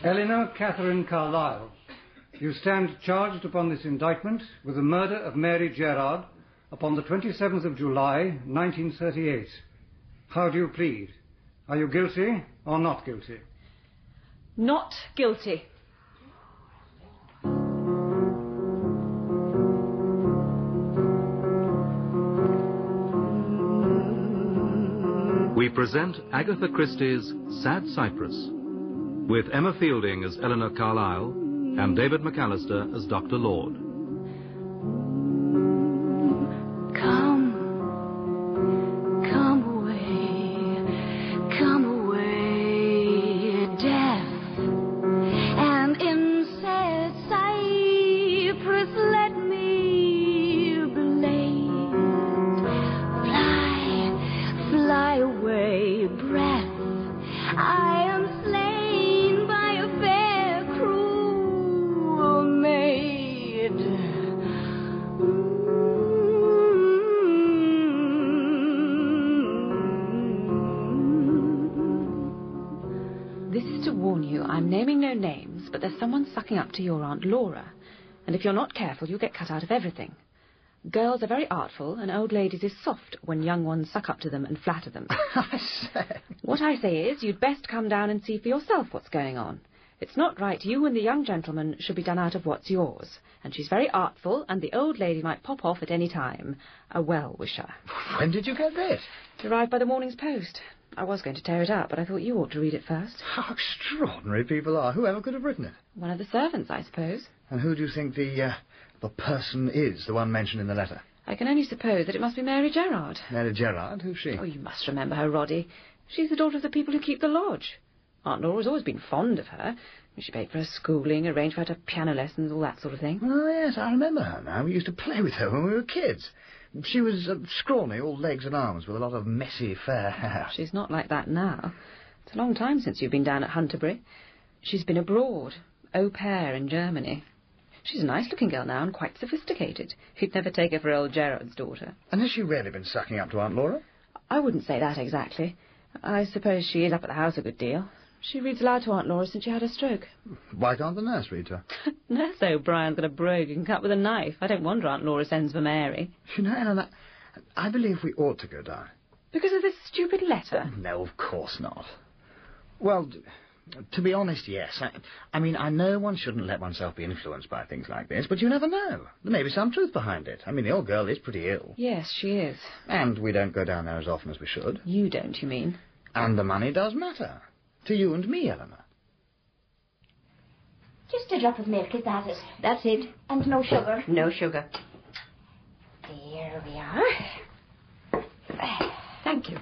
Elinor Catherine Carlisle, you stand charged upon this indictment with the murder of Mary Gerard upon the 27th of July, 1938. How do you plead? Are you guilty or not guilty? Not guilty. We present Agatha Christie's Sad Cypress, with Emma Fielding as Elinor Carlisle and David McAllister as Dr. Lord. Come away, death, and in sad Cypress let me blade. Fly away, breath, I am slain by a fair, cruel maid. This is to warn you, I'm naming no names, but there's someone sucking up to your Aunt Laura. And if you're not careful, you'll get cut out of everything. Girls are very artful, and old ladies is soft when young ones suck up to them and flatter them. I say. What I say is, you'd best come down and see for yourself what's going on. It's not right. You and the young gentleman should be done out of what's yours. And she's very artful, and the old lady might pop off at any time. A well-wisher. When did you get this? It arrived by the morning's post. I was going to tear it up, but I thought you ought to read it first. How extraordinary people are. Whoever could have written it? One of the servants, I suppose. And who do you think the person is, the one mentioned in the letter? I can only suppose that it must be Mary Gerard. Mary Gerard? Who's she? Oh, you must remember her, Roddy. She's the daughter of the people who keep the lodge. Aunt Laura's always been fond of her. She paid for her schooling, arranged for her to have piano lessons, all that sort of thing. Oh, yes, I remember her now. We used to play with her when we were kids. She was scrawny, all legs and arms, with a lot of messy, fair hair. She's not like that now. It's a long time since you've been down at Hunterbury. She's been abroad, au pair in Germany. She's a nice-looking girl now and quite sophisticated. You'd never take her for old Gerard's daughter. And has she really been sucking up to Aunt Laura? I wouldn't say that exactly. I suppose she is up at the house a good deal. She reads aloud to Aunt Laura since she had her stroke. Why can't the nurse read to her? Nurse O'Brien's got a brogue you can cut with a knife. I don't wonder Aunt Laura sends for Mary. You know, Eleanor, I believe we ought to go down. Because of this stupid letter? No, of course not. Well, to be honest, yes. I mean, I know one shouldn't let oneself be influenced by things like this, but you never know. There may be some truth behind it. I mean, the old girl is pretty ill. Yes, she is. And we don't go down there as often as we should. You don't, you mean? And the money does matter. To you and me, Eleanor. Just a drop of milk, is that it? That's it. And no sugar? No sugar. There we are. Thank you.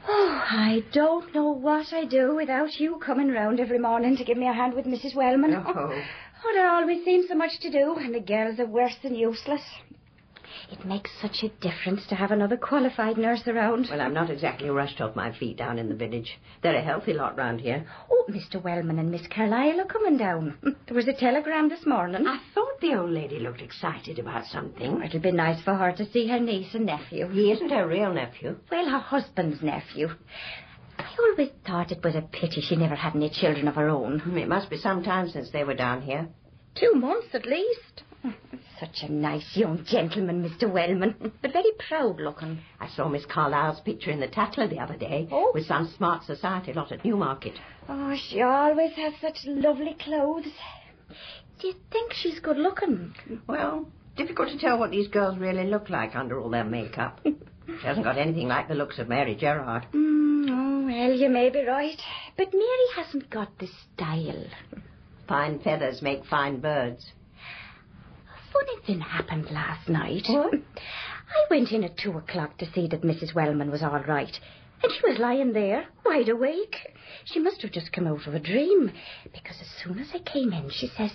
Oh, I don't know what I'd do without you coming round every morning to give me a hand with Mrs. Wellman. Oh. There always seems so much to do, and the girls are worse than useless. It makes such a difference to have another qualified nurse around. Well, I'm not exactly rushed off my feet down in the village. They're a healthy lot round here. Oh, Mr. Wellman and Miss Carlisle are coming down. There was a telegram this morning. I thought the old lady looked excited about something. It'll be nice for her to see her niece and nephew. He isn't her real nephew. Well, her husband's nephew. I always thought it was a pity she never had any children of her own. It must be some time since they were down here. 2 months at least. Such a nice young gentleman, Mr. Wellman, but very proud-looking. I saw Miss Carlisle's picture in the Tatler the other day with some smart society lot at Newmarket. Oh, she always has such lovely clothes. Do you think she's good-looking? Well, difficult to tell what these girls really look like under all their makeup. She hasn't got anything like the looks of Mary Gerard. Oh, well, you may be right. But Mary hasn't got the style. Fine feathers make fine birds. Funny thing happened last night. What? I went in at 2 o'clock to see that Mrs. Wellman was all right, and she was lying there, wide awake. She must have just come out of a dream, because as soon as I came in, she says,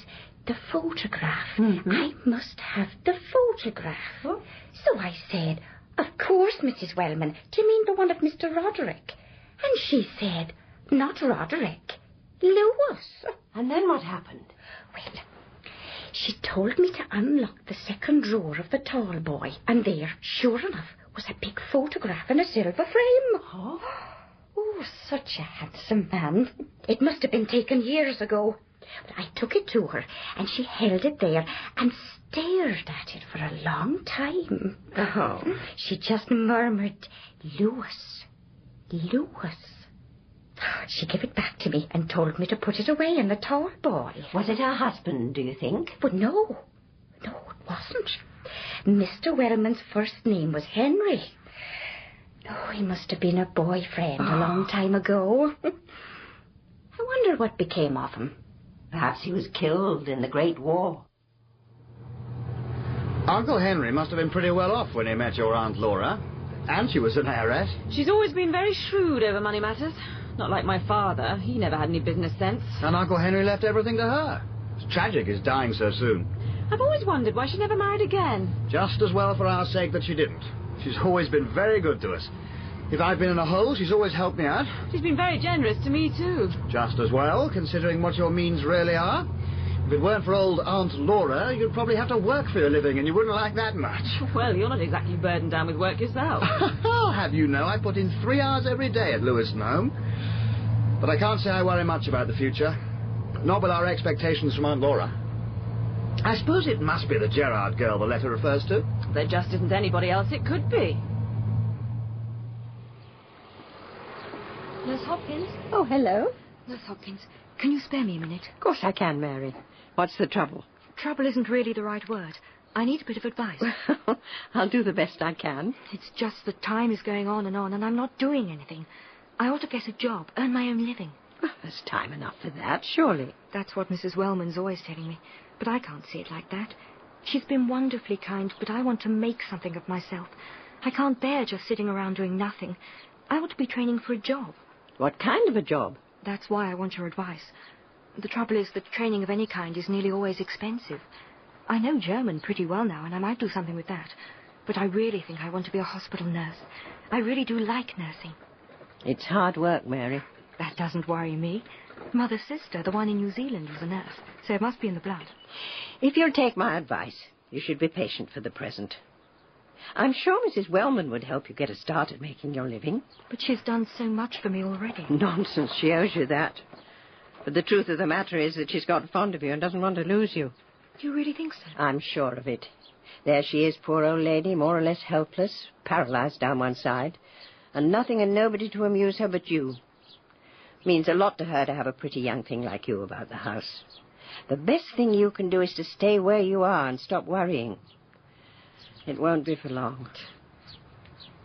"The photograph. I must have the photograph." What? So I said, "Of course, Mrs. Wellman. Do you mean the one of Mr. Roderick?" And she said, "Not Roderick, Lewis." And then what happened? Well, she told me to unlock the second drawer of the tall boy, and there, sure enough, was a big photograph in a silver frame. Oh? Oh, Oh, such a handsome man. It must have been taken years ago. But I took it to her, and she held it there and stared at it for a long time. Oh. She just murmured, Lewis, Lewis. She gave it back to me and told me to put it away in the tall boy. Was it her husband, do you think? But no, it wasn't. Mr. Wellman's first name was Henry. Oh, he must have been a boyfriend a long time ago. I wonder what became of him. Perhaps he was killed in the Great War. Uncle Henry must have been pretty well off when he met your Aunt Laura. And she was an heiress. She's always been very shrewd over money matters. Not like my father. He never had any business sense. And Uncle Henry left everything to her. It's tragic his dying so soon. I've always wondered why she never married again. Just as well for our sake that she didn't. She's always been very good to us. If I've been in a hole, she's always helped me out. She's been very generous to me, too. Just as well, considering what your means really are. If it weren't for old Aunt Laura, you'd probably have to work for your living, and you wouldn't like that much. Well, you're not exactly burdened down with work yourself. I'll have you know I put in 3 hours every day at Lewiston home. But I can't say I worry much about the future. Not with our expectations from Aunt Laura. I suppose it must be the Gerard girl the letter refers to. There just isn't anybody else it could be. Nurse Hopkins? Oh, hello. Nurse Hopkins, can you spare me a minute? Of course I can, Mary. What's the trouble? Trouble isn't really the right word. I need a bit of advice. I'll do the best I can. It's just that time is going on, and I'm not doing anything. I ought to get a job, earn my own living. There's time enough for that, surely. That's what Mrs. Wellman's always telling me, but I can't see it like that. She's been wonderfully kind, but I want to make something of myself. I can't bear just sitting around doing nothing. I want to be training for a job. What kind of a job? That's why I want your advice. The trouble is that training of any kind is nearly always expensive. I know German pretty well now, and I might do something with that. But I really think I want to be a hospital nurse. I really do like nursing. It's hard work, Mary. That doesn't worry me. Mother's sister, the one in New Zealand, was a nurse, so it must be in the blood. If you'll take my advice, you should be patient for the present. I'm sure Mrs. Wellman would help you get a start at making your living. But she's done so much for me already. Nonsense, she owes you that. But the truth of the matter is that she's got fond of you and doesn't want to lose you. Do you really think so? I'm sure of it. There she is, poor old lady, more or less helpless, paralyzed down one side, and nothing and nobody to amuse her but you. Means a lot to her to have a pretty young thing like you about the house. The best thing you can do is to stay where you are and stop worrying. It won't be for long.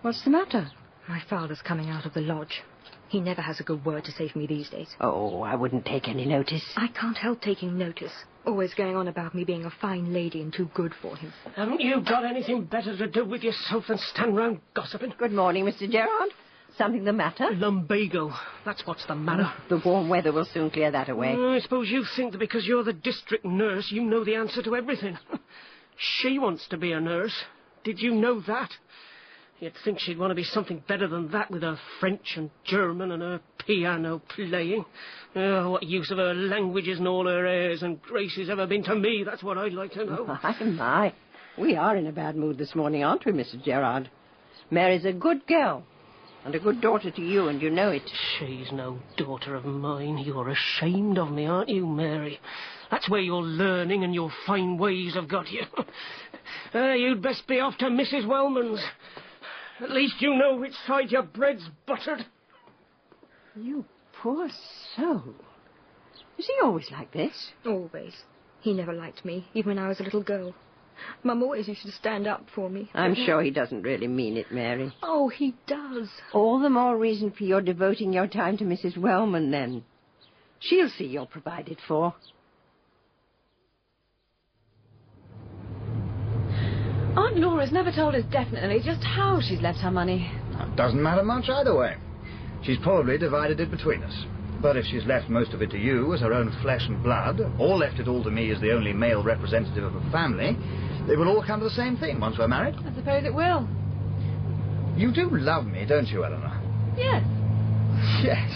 What's the matter? My father's coming out of the lodge. He never has a good word to say for me these days. Oh, I wouldn't take any notice. I can't help taking notice. Always going on about me being a fine lady and too good for him. Haven't you got anything better to do with yourself than stand round gossiping? Good morning, Mr. Gerard. Something the matter? Lumbago. That's what's the matter. The warm weather will soon clear that away. I suppose you think that because you're the district nurse, you know the answer to everything. She wants to be a nurse. Did you know that? You'd think she'd want to be something better than that with her French and German and her piano playing. Oh, what use have her languages and all her airs and graces ever been to me? That's what I'd like to know. My. We are in a bad mood this morning, aren't we, Mrs. Gerard? Mary's a good girl and a good daughter to you, and you know it. She's no daughter of mine. You're ashamed of me, aren't you, Mary? That's where your learning and your fine ways have got you. You'd best be off to Mrs. Wellman's. At least you know which side your bread's buttered. You poor soul. Is he always like this? Always. He never liked me, even when I was a little girl. Mum always used to stand up for me. I'm sure he doesn't really mean it, Mary. Oh, he does. All the more reason for your devoting your time to Mrs. Wellman, then. She'll see you're provided for. Aunt Laura's never told us definitely just how she's left her money. It doesn't matter much either way. She's probably divided it between us. But if she's left most of it to you as her own flesh and blood, or left it all to me as the only male representative of the family, it will all come to the same thing once we're married. I suppose it will. You do love me, don't you, Elinor? Yes. Yes.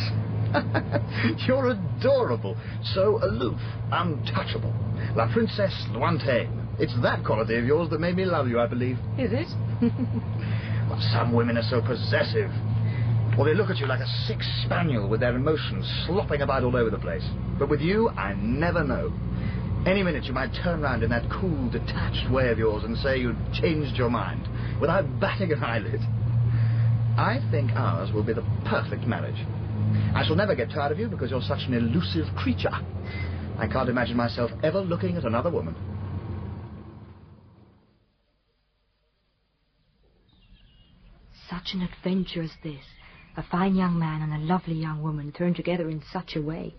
You're adorable. So aloof, untouchable. La Princesse Lointaine. It's that quality of yours that made me love you, I believe. Is it? Well, some women are so possessive. Or they look at you like a sick spaniel with their emotions slopping about all over the place. But with you, I never know. Any minute you might turn round in that cool, detached way of yours and say you'd changed your mind, without batting an eyelid. I think ours will be the perfect marriage. I shall never get tired of you because you're such an elusive creature. I can't imagine myself ever looking at another woman. Such an adventure as this. A fine young man and a lovely young woman thrown together in such a way.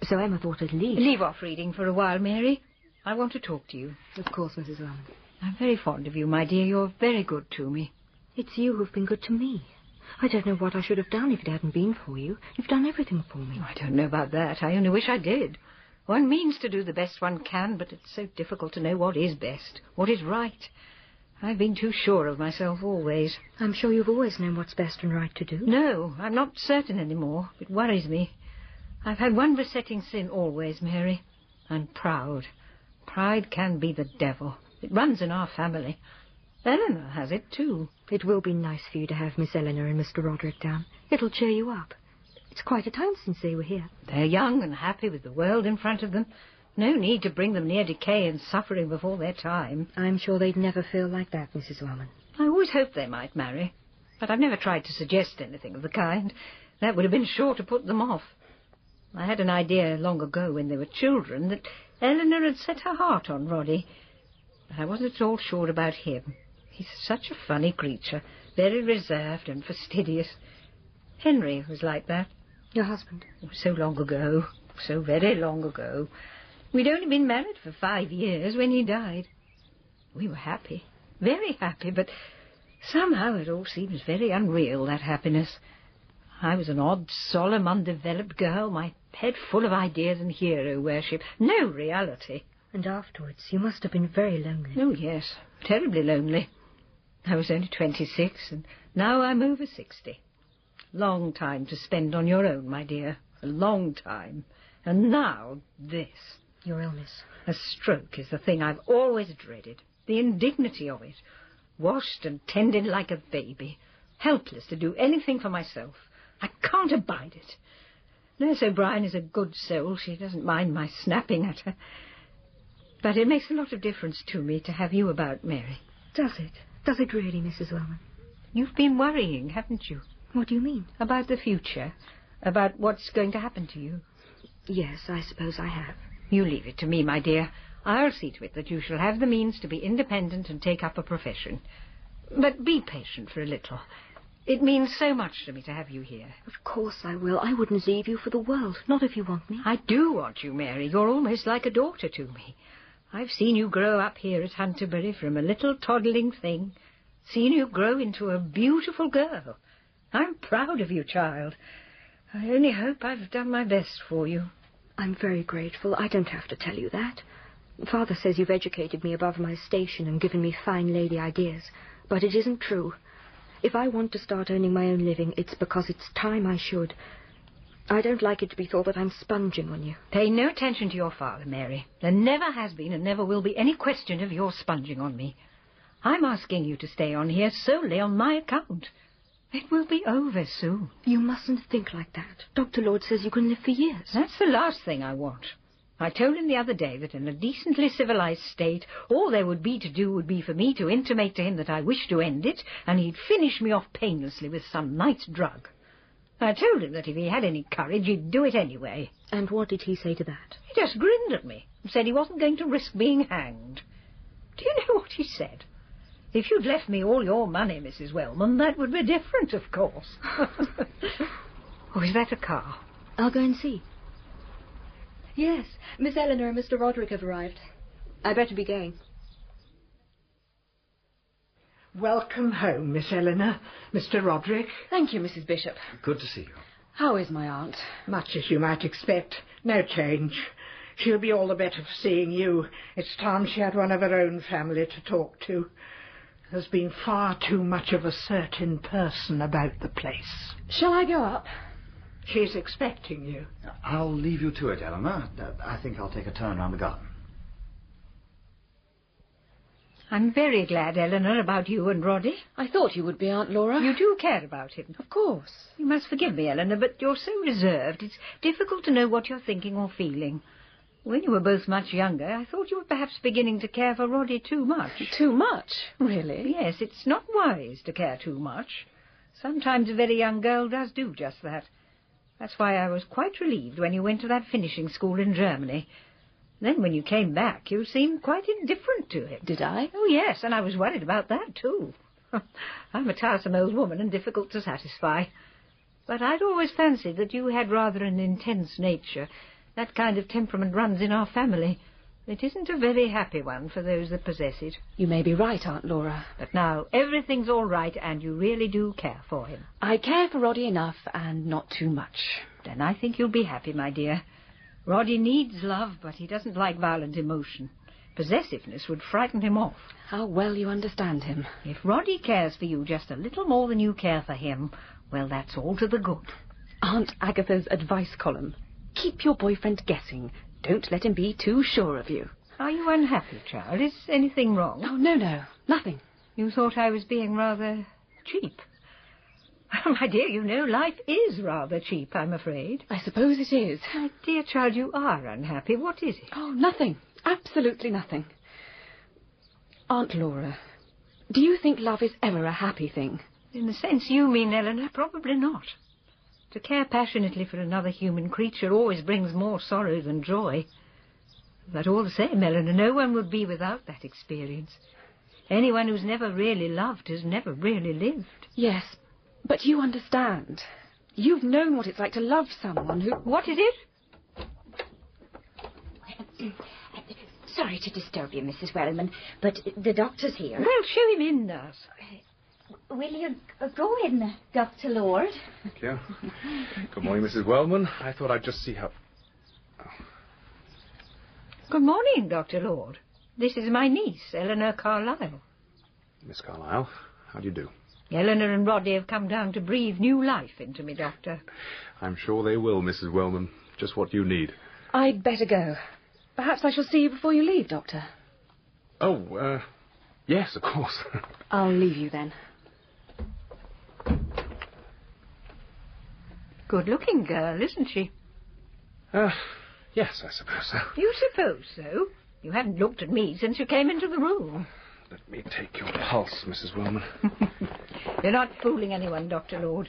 So Emma thought at least... Leave off reading for a while, Mary. I want to talk to you. Of course, Mrs. Wellman. I'm very fond of you, my dear. You're very good to me. It's you who've been good to me. I don't know what I should have done if it hadn't been for you. You've done everything for me. I don't know about that. I only wish I did. One means to do the best one can, but it's so difficult to know what is best, what is right. I've been too sure of myself always. I'm sure you've always known what's best and right to do. No, I'm not certain anymore. It worries me. I've had one besetting sin always, Mary. I'm proud. Pride can be the devil. It runs in our family. Elinor has it, too. It will be nice for you to have Miss Elinor and Mr. Roderick down. It'll cheer you up. It's quite a time since they were here. They're young and happy with the world in front of them. No need to bring them near decay and suffering before their time. I'm sure they'd never feel like that, Mrs. Wellman. I always hoped they might marry, but I've never tried to suggest anything of the kind. That would have been sure to put them off. I had an idea long ago when they were children that Elinor had set her heart on Roddy. But I wasn't at all sure about him. He's such a funny creature, very reserved and fastidious. Henry was like that. Your husband? So long ago, so very long ago. We'd only been married for 5 years when he died. We were happy, very happy, but somehow it all seems very unreal, that happiness. I was an odd, solemn, undeveloped girl, my head full of ideas and hero worship. No reality. And afterwards, you must have been very lonely. Oh, yes, terribly lonely. I was only 26, and now I'm over 60. Long time to spend on your own, my dear. A long time. And now this. Your illness. A stroke is the thing I've always dreaded. The indignity of it. Washed and tended like a baby. Helpless to do anything for myself. I can't abide it. Nurse O'Brien is a good soul. She doesn't mind my snapping at her. But it makes a lot of difference to me to have you about, Mary. Does it? Does it really, Mrs. Wellman? You've been worrying, haven't you? What do you mean? About the future. About what's going to happen to you. Yes, I suppose I have. You leave it to me, my dear. I'll see to it that you shall have the means to be independent and take up a profession. But be patient for a little. It means so much to me to have you here. Of course I will. I wouldn't leave you for the world. Not if you want me. I do want you, Mary. You're almost like a daughter to me. I've seen you grow up here at Hunterbury from a little toddling thing. Seen you grow into a beautiful girl. I'm proud of you, child. I only hope I've done my best for you. I'm very grateful. I don't have to tell you that. Father says you've educated me above my station and given me fine lady ideas. But it isn't true. If I want to start earning my own living, it's because it's time I should. I don't like it to be thought that I'm sponging on you. Pay no attention to your father, Mary. There never has been and never will be any question of your sponging on me. I'm asking you to stay on here solely on my account. It will be over soon. You mustn't think like that. Dr. Lord says you can live for years. That's the last thing I want. I told him the other day that in a decently civilized state, all there would be to do would be for me to intimate to him that I wished to end it, and he'd finish me off painlessly with some nice drug. I told him that if he had any courage, he'd do it anyway. And what did he say to that? He just grinned at me and said he wasn't going to risk being hanged. Do you know what he said? If you'd left me all your money, Mrs. Wellman, that would be different, of course. Oh, is that a car? I'll go and see. Yes, Miss Elinor and Mr. Roderick have arrived. I'd better be going. Welcome home, Miss Elinor. Mr. Roderick. Thank you, Mrs. Bishop. Good to see you. How is my aunt? Much as you might expect. No change. She'll be all the better for seeing you. It's time she had one of her own family to talk to. There's been far too much of a certain person about the place. Shall I go up? She's expecting you. I'll leave you to it, Elinor. I think I'll take a turn around the garden. I'm very glad, Eleanor, about you and Roddy. I thought you would be, Aunt Laura. You do care about him. Of course. You must forgive me, Eleanor, but you're so reserved. It's difficult to know what you're thinking or feeling. When you were both much younger, I thought you were perhaps beginning to care for Roddy too much. Too much? Really? Yes, it's not wise to care too much. Sometimes a very young girl does do just that. That's why I was quite relieved when you went to that finishing school in Germany. Then when you came back, you seemed quite indifferent to him. Did I? Oh, yes, and I was worried about that, too. I'm a tiresome old woman and difficult to satisfy. But I'd always fancied that you had rather an intense nature. That kind of temperament runs in our family. It isn't a very happy one for those that possess it. You may be right, Aunt Laura. But now, everything's all right, and you really do care for him. I care for Roddy enough, and not too much. Then I think you'll be happy, my dear. Roddy needs love, but he doesn't like violent emotion. Possessiveness would frighten him off. How well you understand him. If Roddy cares for you just a little more than you care for him, well, that's all to the good. Aunt Agatha's advice column. Keep your boyfriend guessing. Don't let him be too sure of you. Are you unhappy, child? Is anything wrong? Oh, no, nothing. You thought I was being rather cheap. My dear, you know, life is rather cheap, I'm afraid. I suppose it is. My dear child, you are unhappy. What is it? Oh, nothing. Absolutely nothing. Aunt Laura, do you think love is ever a happy thing? In the sense you mean, Eleanor, probably not. To care passionately for another human creature always brings more sorrow than joy. But all the same, Eleanor, no one would be without that experience. Anyone who's never really loved has never really lived. Yes, but you understand. You've known what it's like to love someone who... What is it? Sorry to disturb you, Mrs. Wellman, but the doctor's here. Well, show him in, nurse. Will you go in, Dr. Lord? Thank you. Good morning, Mrs. Wellman. I thought I'd just see how... Good morning, Dr. Lord. This is my niece, Elinor Carlisle. Miss Carlisle, how do you do? Eleanor and Roddy have come down to breathe new life into me, Doctor. I'm sure they will, Mrs. Wellman. Just what you need. I'd better go. Perhaps I shall see you before you leave, Doctor. Oh, yes, of course. I'll leave you then. Good-looking girl, isn't she? Yes, I suppose so. You suppose so? You haven't looked at me since you came into the room. Let me take your pulse, Mrs. Wellman. You're not fooling anyone, Dr. Lord.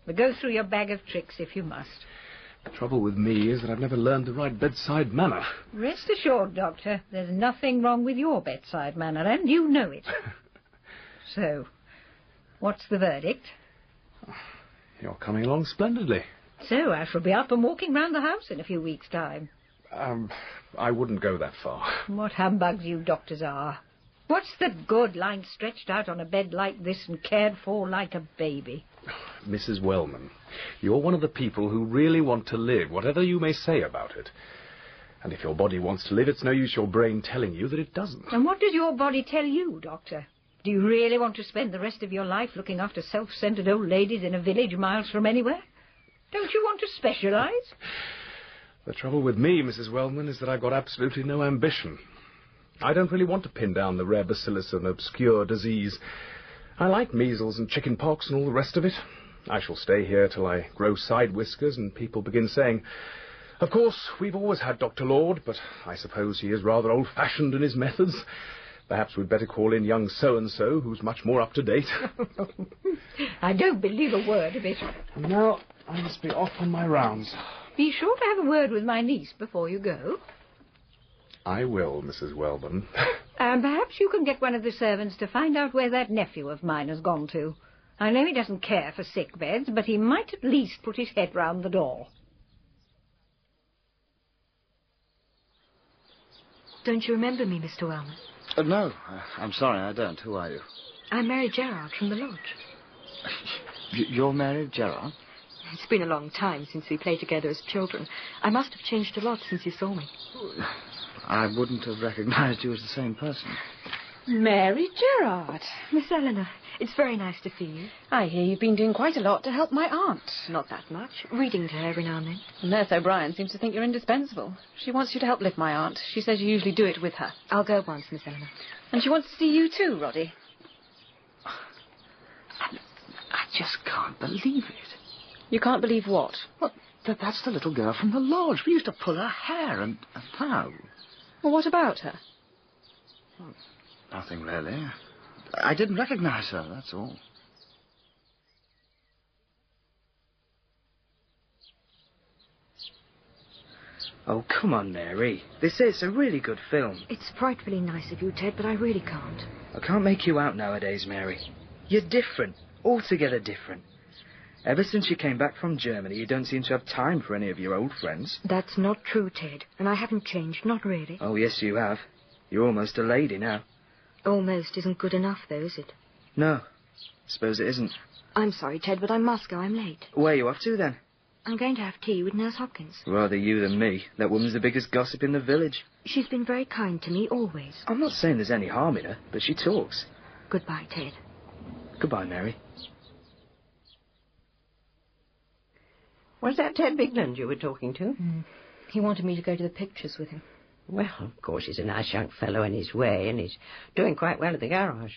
But go through your bag of tricks if you must. The trouble with me is that I've never learned the right bedside manner. Rest assured, Doctor, there's nothing wrong with your bedside manner, and you know it. So, what's the verdict? You're coming along splendidly. So I shall be up and walking round the house in a few weeks' time. I wouldn't go that far. What humbugs you doctors are. What's the good lying stretched out on a bed like this and cared for like a baby? Mrs. Wellman, you're one of the people who really want to live, whatever you may say about it. And if your body wants to live, it's no use your brain telling you that it doesn't. And what does your body tell you, Doctor? Do you really want to spend the rest of your life looking after self-centred old ladies in a village miles from anywhere? Don't you want to specialise? The trouble with me, Mrs. Wellman, is that I've got absolutely no ambition. I don't really want to pin down the rare bacillus of an obscure disease. I like measles and chicken pox and all the rest of it. I shall stay here till I grow side whiskers and people begin saying, "Of course, we've always had Dr. Lord, but I suppose he is rather old-fashioned in his methods. Perhaps we'd better call in young so-and-so, who's much more up-to-date." I don't believe a word of it. Now, I must be off on my rounds. Be sure to have a word with my niece before you go. I will, Mrs. Wellman. And perhaps you can get one of the servants to find out where that nephew of mine has gone to. I know he doesn't care for sick beds, but he might at least put his head round the door. Don't you remember me, Mr. Wellman? No, I'm sorry, I don't. Who are you? I'm Mary Gerard from the lodge. You're married, Gerard? It's been a long time since we played together as children. I must have changed a lot since you saw me. I wouldn't have recognised you as the same person. Mary Gerard. Miss Eleanor, it's very nice to see you. I hear you've been doing quite a lot to help my aunt. Not that much. Reading to her every now and then. Nurse O'Brien seems to think you're indispensable. She wants you to help lift my aunt. She says you usually do it with her. I'll go once, Miss Eleanor. And she wants to see you too, Roddy. I just can't believe it. You can't believe what? Well, that's the little girl from the lodge. We used to pull her hair and how? Well, what about her? Well, nothing really. I didn't recognise her, that's all. Oh, come on, Mary. This is a really good film. It's frightfully nice of you, Ted, but I really can't. I can't make you out nowadays, Mary. You're different. Altogether different. Ever since you came back from Germany, you don't seem to have time for any of your old friends. That's not true, Ted. And I haven't changed, not really. Oh, yes, you have. You're almost a lady now. Almost isn't good enough, though, is it? No, suppose it isn't. I'm sorry, Ted, but I must go. I'm late. Where are you off to, then? I'm going to have tea with Nurse Hopkins. Rather you than me. That woman's the biggest gossip in the village. She's been very kind to me, always. I'm not saying there's any harm in her, but she talks. Goodbye, Ted. Goodbye, Mary. Was that Ted Bigland you were talking to? He wanted me to go to the pictures with him. Well, of course, he's a nice young fellow in his way, and he's doing quite well at the garage.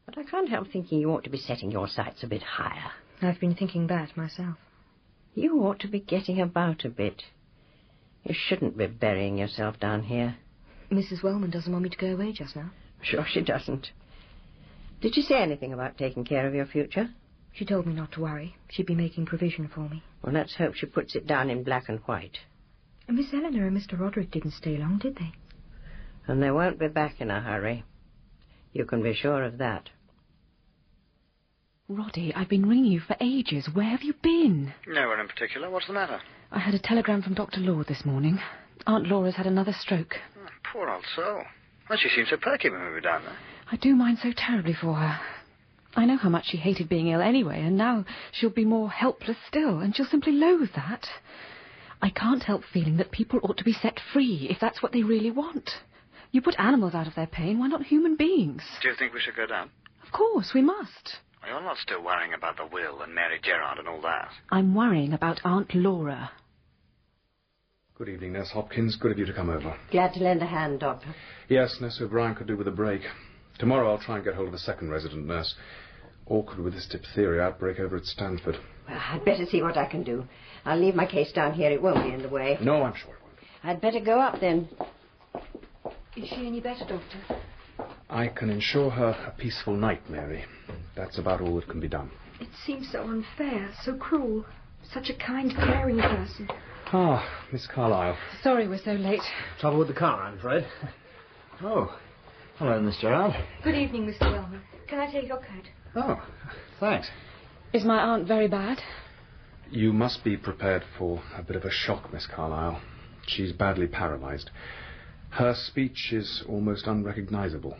But I can't help thinking you ought to be setting your sights a bit higher. I've been thinking that myself. You ought to be getting about a bit. You shouldn't be burying yourself down here. Mrs. Wellman doesn't want me to go away just now. Sure she doesn't. Did she say anything about taking care of your future? She told me not to worry. She'd be making provision for me. Well, let's hope she puts it down in black and white. And Miss Elinor and Mr. Roderick didn't stay long, did they? And they won't be back in a hurry. You can be sure of that. Roddy, I've been ringing you for ages. Where have you been? Nowhere in particular. What's the matter? I had a telegram from Dr. Lord this morning. Aunt Laura's had another stroke. Oh, poor old soul. Well, she seemed so perky when we were down there. I do mind so terribly for her. I know how much she hated being ill anyway, and now she'll be more helpless still, and she'll simply loathe that. I can't help feeling that people ought to be set free, if that's what they really want. You put animals out of their pain, why not human beings? Do you think we should go down? Of course, we must. Well, you're not still worrying about the will and Mary Gerard and all that. I'm worrying about Aunt Laura. Good evening, Nurse Hopkins. Good of you to come over. Glad to lend a hand, Doctor. Yes, Nurse O'Brien could do with a break. Tomorrow I'll try and get hold of the second resident nurse. Awkward with this diphtheria outbreak over at Stanford. Well, I'd better see what I can do. I'll leave my case down here. It won't be in the way. No, I'm sure it won't. I'd better go up then. Is she any better, Doctor? I can ensure her a peaceful night, Mary. That's about all that can be done. It seems so unfair, so cruel. Such a kind, caring person. Ah, Miss Carlisle. Sorry we're so late. Trouble with the car, I'm afraid. Oh, hello, Miss Gerard. Good evening, Mr. Wellman. Can I take your coat? Oh, thanks. Is my aunt very bad? You must be prepared for a bit of a shock, Miss Carlisle. She's badly paralyzed. Her speech is almost unrecognizable.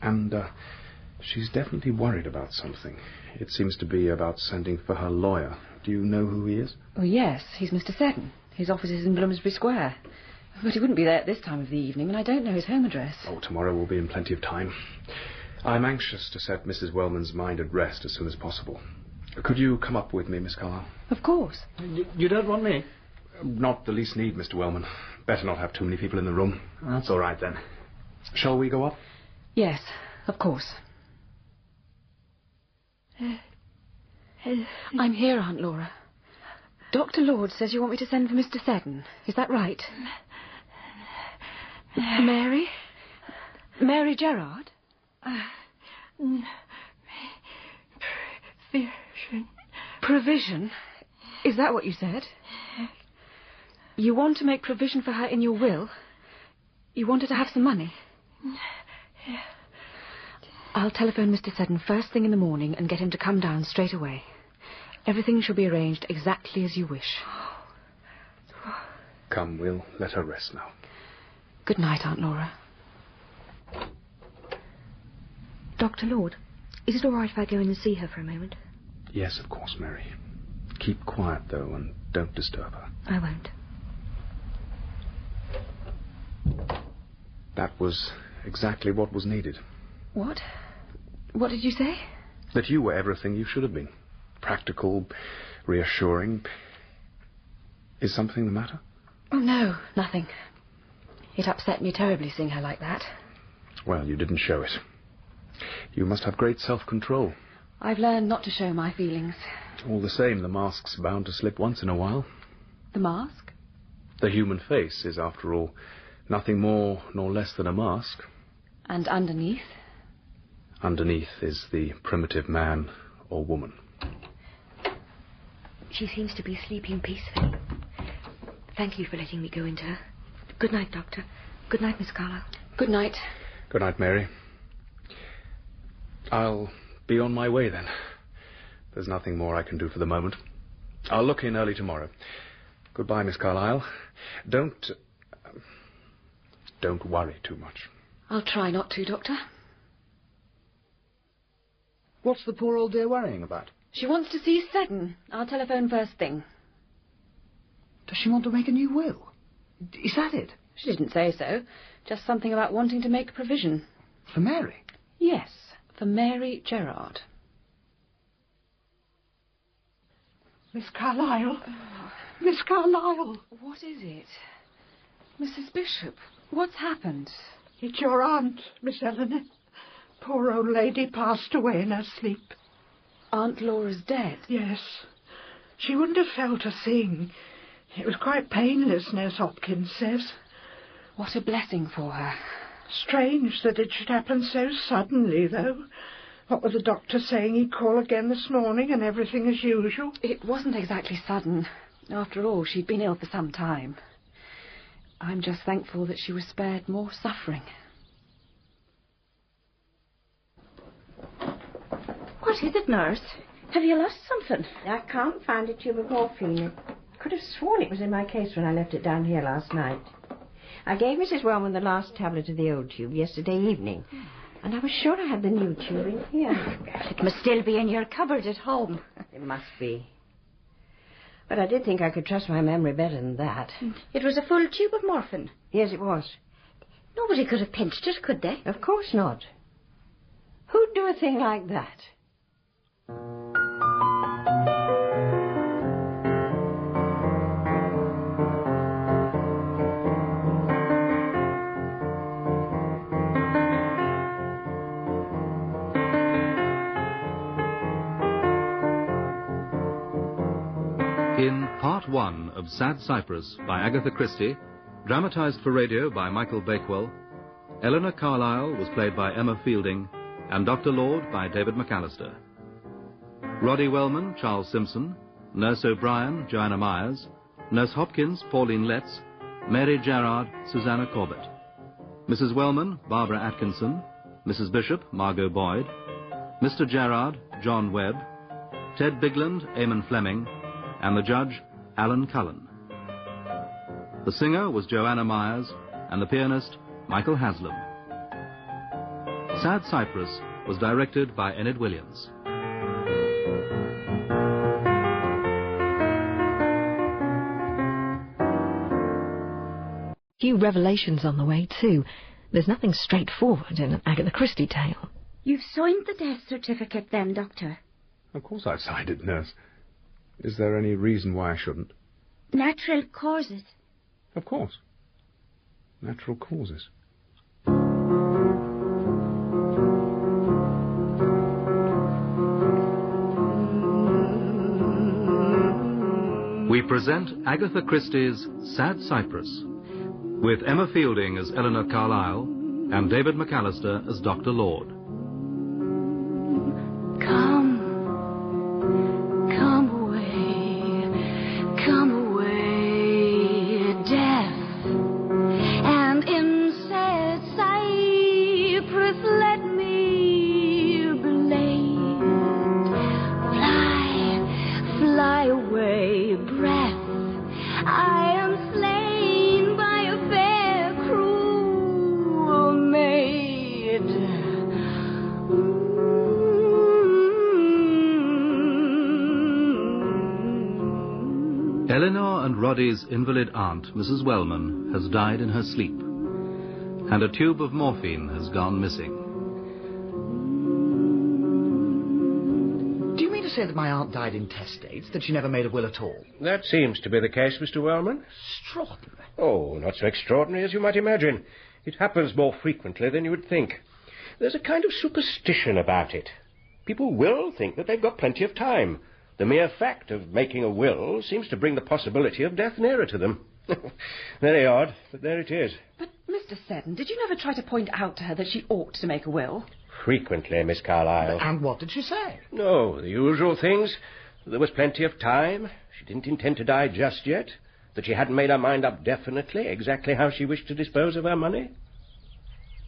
And she's definitely worried about something. It seems to be about sending for her lawyer. Do you know who he is? Oh, yes, he's Mr. Seddon. His office is in Bloomsbury Square. But he wouldn't be there at this time of the evening, and I don't know his home address. Oh, tomorrow will be in plenty of time. I'm anxious to set Mrs. Wellman's mind at rest as soon as possible. Could you come up with me, Miss Carlisle? Of course. You don't want me? Not the least need, Mr. Wellman. Better not have too many people in the room. That's all right, then. Shall we go up? Yes, of course. I'm here, Aunt Laura. Dr. Lord says you want me to send for Mr. Seddon. Is that right? Mary? Mary Gerard? Provision. Provision? Is that what you said? You want to make provision for her in your will? You want her to have some money? I'll telephone Mr. Seddon first thing in the morning and get him to come down straight away. Everything shall be arranged exactly as you wish. Come, we'll let her rest now. Good night, Aunt Laura. Dr. Lord, is it all right if I go in and see her for a moment? Yes, of course, Mary. Keep quiet, though, and don't disturb her. I won't. That was exactly what was needed. What? What did you say? That you were everything you should have been. Practical, reassuring. Is something the matter? Oh, no, nothing. It upset me terribly seeing her like that. Well, you didn't show it. You must have great self-control. I've learned not to show my feelings. All the same, the mask's bound to slip once in a while. The mask? The human face is, after all, nothing more nor less than a mask. And underneath? Underneath is the primitive man or woman. She seems to be sleeping peacefully. Thank you for letting me go into her. Good night, Doctor. Good night, Miss Carlisle. Good night. Good night, Mary. I'll be on my way, then. There's nothing more I can do for the moment. I'll look in early tomorrow. Goodbye, Miss Carlisle. Don't worry too much. I'll try not to, Doctor. What's the poor old dear worrying about? She wants to see Seddon. I'll telephone first thing. Does she want to make a new will? Is that it? She didn't say so. Just something about wanting to make provision. For Mary? Yes, for Mary Gerard. Miss Carlisle. Miss Carlisle. What is it? Mrs. Bishop, what's happened? It's your aunt, Miss Elinor. Poor old lady passed away in her sleep. Aunt Laura's dead? Yes. She wouldn't have felt a thing. It was quite painless, Nurse Hopkins says. What a blessing for her. Strange that it should happen so suddenly, though. What were the doctors saying? He'd call again this morning and everything as usual? It wasn't exactly sudden. After all, she'd been ill for some time. I'm just thankful that she was spared more suffering. What is it, nurse? Have you lost something? I can't find a tube of morphine. I could have sworn it was in my case when I left it down here last night. I gave Mrs. Wellman the last tablet of the old tube yesterday evening, and I was sure I had the new tube in here. It must still be in your cupboard at home. It must be. But I did think I could trust my memory better than that. It was a full tube of morphine. Yes, it was. Nobody could have pinched it, could they? Of course not. Who'd do a thing like that? In Part 1 of Sad Cypress by Agatha Christie, dramatised for radio by Michael Bakewell, Elinor Carlisle was played by Emma Fielding and Dr. Lord by David McAllister. Roddy Wellman, Charles Simpson, Nurse O'Brien, Joanna Myers, Nurse Hopkins, Pauline Letts, Mary Gerard, Susanna Corbett. Mrs. Wellman, Barbara Atkinson, Mrs. Bishop, Margot Boyd, Mr. Gerard, John Webb, Ted Bigland, Eamon Fleming, and the judge, Alan Cullen. The singer was Joanna Myers, and the pianist, Michael Haslam. Sad Cypress was directed by Enid Williams. Few revelations on the way, too. There's nothing straightforward in an Agatha Christie tale. You've signed the death certificate then, Doctor? Of course I've signed it, nurse. Is there any reason why I shouldn't? Natural causes. Of course. Natural causes. We present Agatha Christie's Sad Cypress, with Emma Fielding as Elinor Carlisle and David McAllister as Dr. Lord. Elinor and Roddy's invalid aunt, Mrs. Wellman, has died in her sleep, and a tube of morphine has gone missing. Do you mean to say that my aunt died intestate, that she never made a will at all? That seems to be the case, Mr. Wellman. Extraordinary. Oh, not so extraordinary as you might imagine. It happens more frequently than you would think. There's a kind of superstition about it. People will think that they've got plenty of time. The mere fact of making a will seems to bring the possibility of death nearer to them. Very odd, but there it is. But, Mr. Seddon, did you never try to point out to her that she ought to make a will? Frequently, Miss Carlisle. And what did she say? No, the usual things. There was plenty of time. She didn't intend to die just yet. That she hadn't made her mind up definitely exactly how she wished to dispose of her money.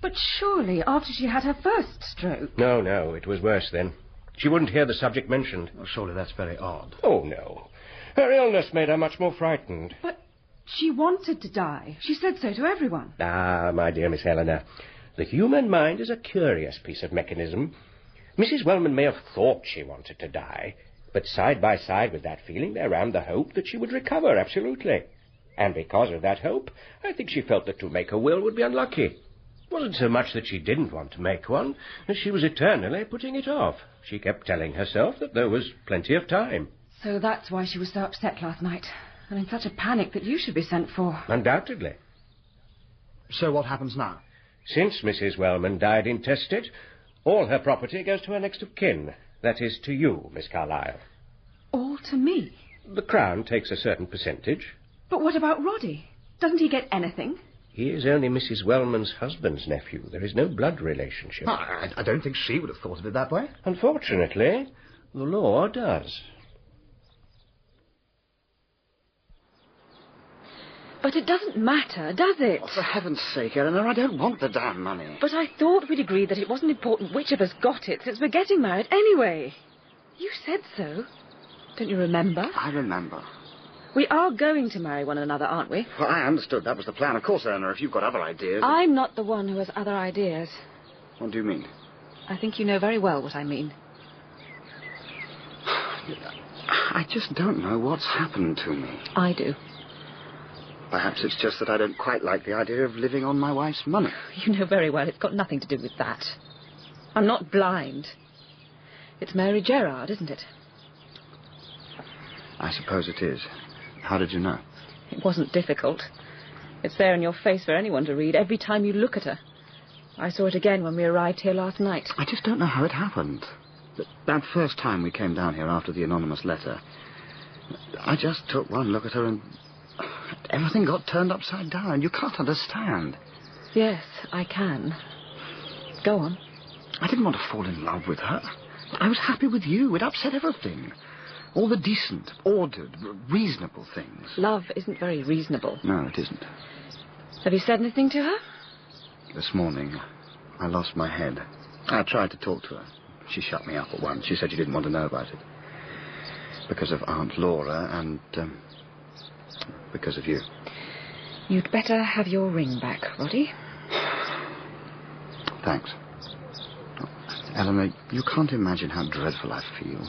But surely, after she had her first stroke... No, it was worse then. She wouldn't hear the subject mentioned. Well, surely that's very odd. Oh, no. Her illness made her much more frightened. But she wanted to die. She said so to everyone. Ah, my dear Miss Eleanor, the human mind is a curious piece of mechanism. Mrs. Wellman may have thought she wanted to die, but side by side with that feeling there ran the hope that she would recover absolutely. And because of that hope, I think she felt that to make a will would be unlucky. It wasn't so much that she didn't want to make one, as she was eternally putting it off. She kept telling herself that there was plenty of time. So that's why she was so upset last night, and in such a panic that you should be sent for. Undoubtedly. So what happens now? Since Mrs. Wellman died intestate, all her property goes to her next of kin. That is, to you, Miss Carlisle. All to me? The Crown takes a certain percentage. But what about Roddy? Doesn't he get anything? He is only Mrs. Wellman's husband's nephew. There is no blood relationship. I don't think she would have thought of it that way. Unfortunately, the law does. But it doesn't matter, does it? Oh, for heaven's sake, Eleanor, I don't want the damn money. But I thought we'd agreed that it wasn't important which of us got it, since we're getting married anyway. You said so. Don't you remember? I remember. We are going to marry one another, aren't we? Well, I understood that was the plan. Of course, Eleanor, if you've got other ideas... I'm not the one who has other ideas. What do you mean? I think you know very well what I mean. I just don't know what's happened to me. I do. Perhaps it's just that I don't quite like the idea of living on my wife's money. You know very well it's got nothing to do with that. I'm not blind. It's Mary Gerard, isn't it? I suppose it is. How did you know? It wasn't difficult. It's there in your face for anyone to read every time you look at her. I saw it again when we arrived here last night. I just don't know how it happened. That first time we came down here after the anonymous letter, I just took one look at her and everything got turned upside down. You can't understand. Yes, I can. Go on. I didn't want to fall in love with her. I was happy with you. It upset everything. All the decent, ordered, reasonable things. Love isn't very reasonable. No, it isn't. Have you said anything to her? This morning, I lost my head. I tried to talk to her. She shut me up at once. She said she didn't want to know about it. Because of Aunt Laura and, because of you. You'd better have your ring back, Roddy. Thanks. Eleanor, you can't imagine how dreadful I feel.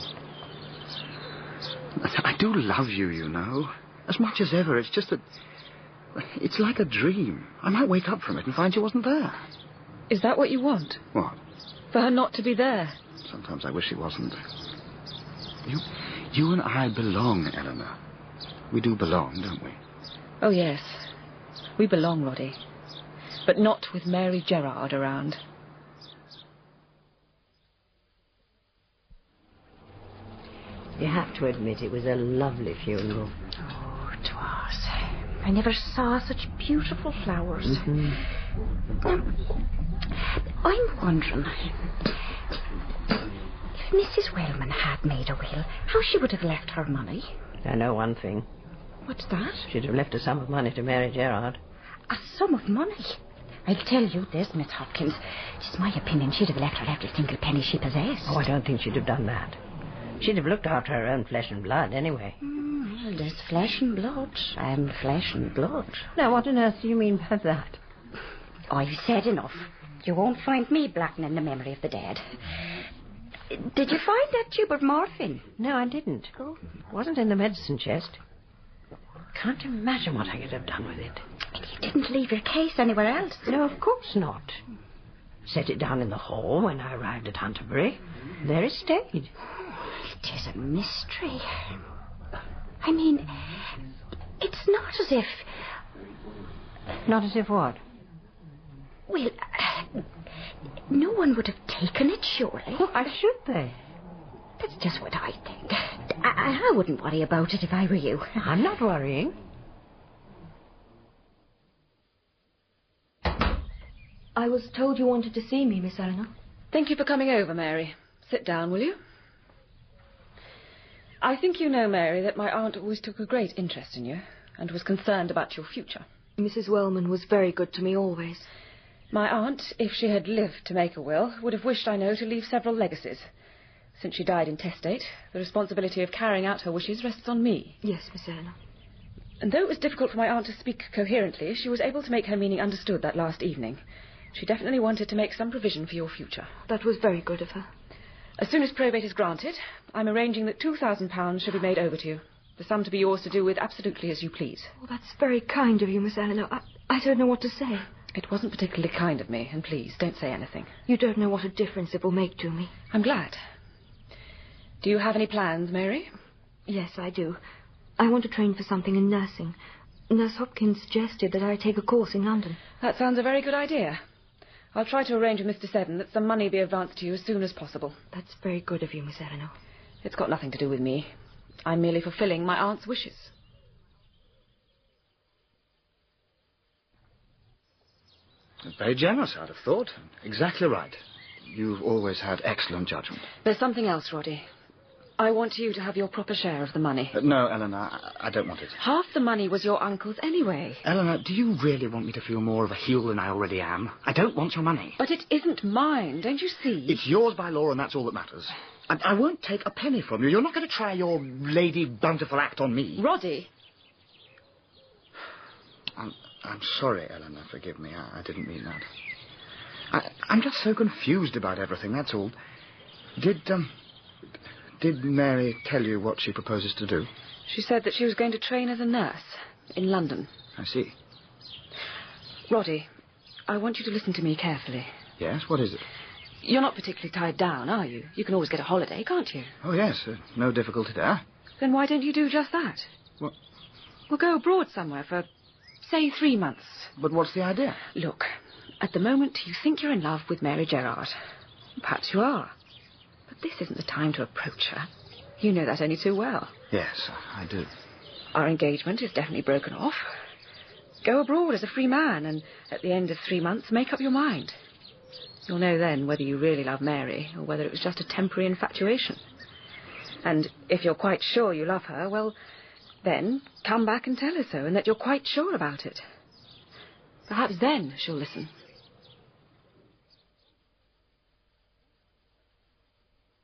I do love you, you know. As much as ever. It's just that... It's like a dream. I might wake up from it and find she wasn't there. Is that what you want? What? For her not to be there? Sometimes I wish she wasn't. You and I belong, Eleanor. We do belong, don't we? Oh, yes. We belong, Roddy. But not with Mary Gerard around. You have to admit it was a lovely funeral. Oh, it was. I never saw such beautiful flowers. Mm-hmm. I'm wondering if Mrs. Wellman had made a will, how she would have left her money. I know one thing. What's that? She'd have left a sum of money to Mary Gerard. A sum of money? I'll tell you this, Miss Hopkins. It's my opinion she'd have left her every single penny she possessed. Oh, I don't think she'd have done that. She'd have looked after her own flesh and blood, anyway. Well, there's flesh and blood. I'm flesh and blood. Now, what on earth do you mean by that? I've said enough. You won't find me blackening the memory of the dead. Did you find that tube of morphine? No, I didn't. Oh. It wasn't in the medicine chest. Can't imagine what I could have done with it. And you didn't leave your case anywhere else? No, of course not. Set it down in the hall when I arrived at Hunterbury. There it stayed. It is a mystery. I mean, it's not as if... Not as if what? Well, no one would have taken it, surely. Why should they? That's just what I think. I wouldn't worry about it if I were you. I'm not worrying. I was told you wanted to see me, Miss Elinor. Thank you for coming over, Mary. Sit down, will you? I think you know, Mary, that my aunt always took a great interest in you and was concerned about your future. Mrs. Wellman was very good to me always. My aunt, if she had lived to make a will, would have wished, I know, to leave several legacies. Since she died intestate, the responsibility of carrying out her wishes rests on me. Yes, Miss Elinor. And though it was difficult for my aunt to speak coherently, she was able to make her meaning understood that last evening. She definitely wanted to make some provision for your future. That was very good of her. As soon as probate is granted, I'm arranging that £2,000 should be made over to you. The sum to be yours to do with absolutely as you please. Well, that's very kind of you, Miss Elinor. I don't know what to say. It wasn't particularly kind of me, and please, don't say anything. You don't know what a difference it will make to me. I'm glad. Do you have any plans, Mary? Yes, I do. I want to train for something in nursing. Nurse Hopkins suggested that I take a course in London. That sounds a very good idea. I'll try to arrange with Mr. Seddon that some money be advanced to you as soon as possible. That's very good of you, Miss Elinor. It's got nothing to do with me. I'm merely fulfilling my aunt's wishes. Very generous, I'd have thought. Exactly right. You've always had excellent judgment. There's something else, Roddy. I want you to have your proper share of the money. No, Eleanor, I don't want it. Half the money was your uncle's anyway. Eleanor, do you really want me to feel more of a heel than I already am? I don't want your money. But it isn't mine, don't you see? It's yours by law, and that's all that matters. I won't take a penny from you. You're not going to try your lady bountiful act on me. Roddy! I'm sorry, Eleanor. Forgive me. I didn't mean that. I'm just so confused about everything, that's all. Did Mary tell you what she proposes to do? She said that she was going to train as a nurse in London. I see. Roddy, I want you to listen to me carefully. Yes, what is it? You're not particularly tied down, are you? You can always get a holiday, can't you? Oh, yes, no difficulty there. Then why don't you do just that? What? We'll go abroad somewhere for, say, 3 months. But what's the idea? Look, at the moment you think you're in love with Mary Gerard. Perhaps you are. But this isn't the time to approach her. You know that only too well. Yes, I do. Our engagement is definitely broken off. Go abroad as a free man, and at the end of 3 months, make up your mind. You'll know then whether you really love Mary, or whether it was just a temporary infatuation. And if you're quite sure you love her, well, then come back and tell her so, and that you're quite sure about it. Perhaps then she'll listen.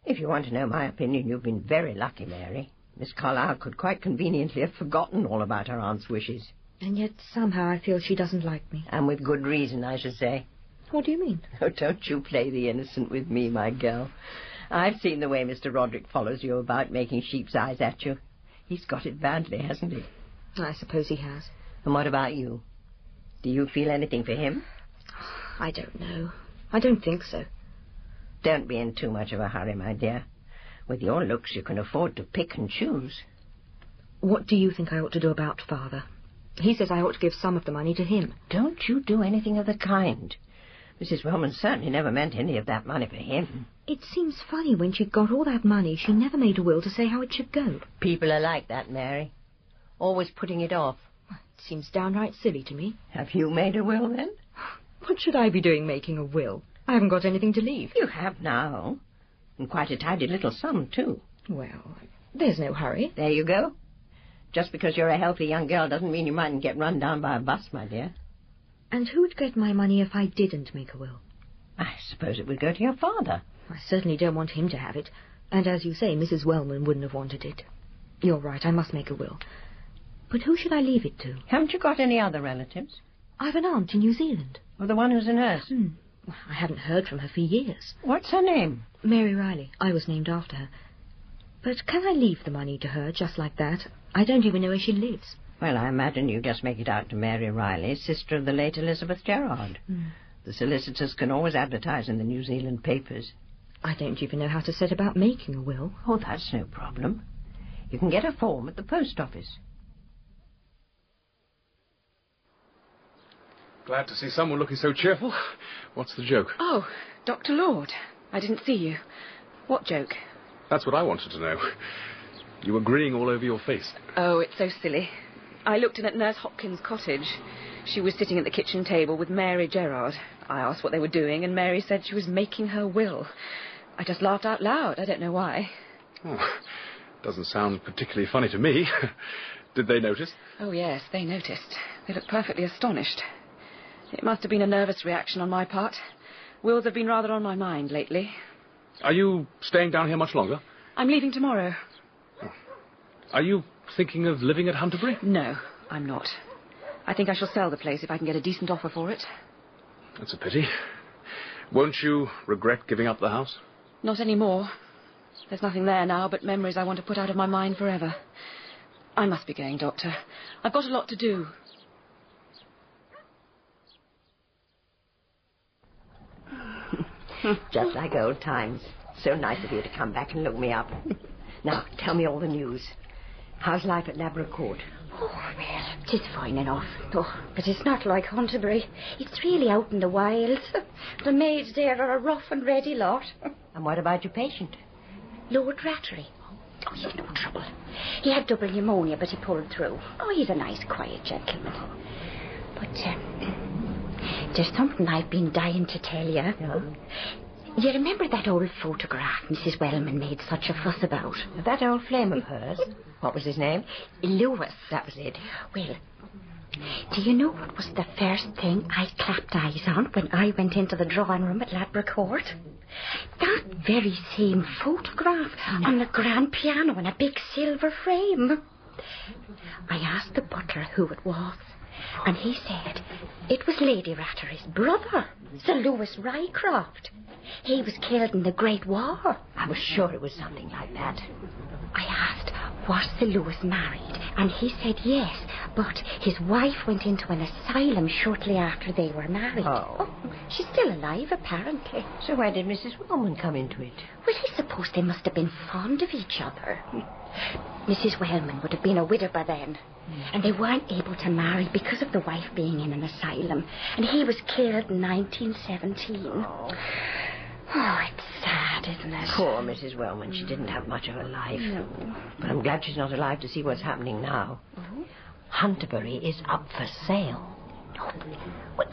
If you want to know my opinion, you've been very lucky, Mary. Miss Carlisle could quite conveniently have forgotten all about her aunt's wishes. And yet somehow I feel she doesn't like me. And with good reason, I should say. What do you mean? Oh, don't you play the innocent with me, my girl. I've seen the way Mr. Roderick follows you about, making sheep's eyes at you. He's got it badly, hasn't he? I suppose he has. And what about you? Do you feel anything for him? I don't know. I don't think so. Don't be in too much of a hurry, my dear. With your looks, you can afford to pick and choose. What do you think I ought to do about Father? He says I ought to give some of the money to him. Don't you do anything of the kind. Mrs. Wellman certainly never meant any of that money for him. It seems funny when she got all that money, she never made a will to say how it should go. People are like that, Mary. Always putting it off. It seems downright silly to me. Have you made a will, then? What should I be doing making a will? I haven't got anything to leave. You have now. And quite a tidy little sum, too. Well, there's no hurry. There you go. Just because you're a healthy young girl doesn't mean you mightn't get run down by a bus, my dear. And who'd get my money if I didn't make a will? I suppose it would go to your father. I certainly don't want him to have it. And as you say, Mrs. Wellman wouldn't have wanted it. You're right, I must make a will. But who should I leave it to? Haven't you got any other relatives? I've an aunt in New Zealand. Well, the one who's a nurse? Well, I haven't heard from her for years. What's her name? Mary Riley. I was named after her. But can I leave the money to her just like that? I don't even know where she lives. Well, I imagine you just make it out to Mary Riley, sister of the late Elizabeth Gerard. The solicitors can always advertise in the New Zealand papers. I don't even know how to set about making a will. Oh, that's no problem. You can get a form at the post office. Glad to see someone looking so cheerful. What's the joke? Oh, Dr. Lord. I didn't see you. What joke? That's what I wanted to know. You were grinning all over your face. Oh, it's so silly. I looked in at Nurse Hopkins' cottage. She was sitting at the kitchen table with Mary Gerard. I asked what they were doing, and Mary said she was making her will. I just laughed out loud. I don't know why. Oh, doesn't sound particularly funny to me. Did they notice? Oh, yes, they noticed. They looked perfectly astonished. It must have been a nervous reaction on my part. Wills have been rather on my mind lately. Are you staying down here much longer? I'm leaving tomorrow. Oh. Are you thinking of living at Hunterbury? No, I'm not. I think I shall sell the place if I can get a decent offer for it. That's a pity. Won't you regret giving up the house? Not anymore. There's nothing there now but memories I want to put out of my mind forever. I must be going, Doctor. I've got a lot to do. Just like old times. So nice of you to come back and look me up. Now, tell me all the news. How's life at Labrador Court? Oh, well, 'tis fine enough. Oh, but it's not like Hunterbury. It's really out in the wilds. The maids there are a rough and ready lot. And what about your patient? Lord Rattery. Oh, he's no trouble. He had double pneumonia, but he pulled through. Oh, he's a nice, quiet gentleman. But there's something I've been dying to tell you. Yeah? You remember that old photograph Mrs. Wellman made such a fuss about? That old flame of hers? What was his name? Lewis. That was it. Well, do you know what was the first thing I clapped eyes on when I went into the drawing room at Ladbroke Court? That very same photograph on the grand piano in a big silver frame. I asked the butler who it was, and he said it was Lady Rattery's brother, Sir Lewis Rycroft. He was killed in the Great War. I was sure it was something like that. I asked, was Sir Lewis married? And he said yes, but his wife went into an asylum shortly after they were married. Oh. She's still alive, apparently. So where did Mrs. Wellman come into it? Well, I suppose they must have been fond of each other. Mrs. Wellman would have been a widow by then. And they weren't able to marry because of the wife being in an asylum. And he was killed in 1917. Oh, it's sad, isn't it? Poor Mrs. Wellman. She didn't have much of a life. No. But I'm glad she's not alive to see what's happening now. Oh? Hunterbury is up for sale. Oh, well,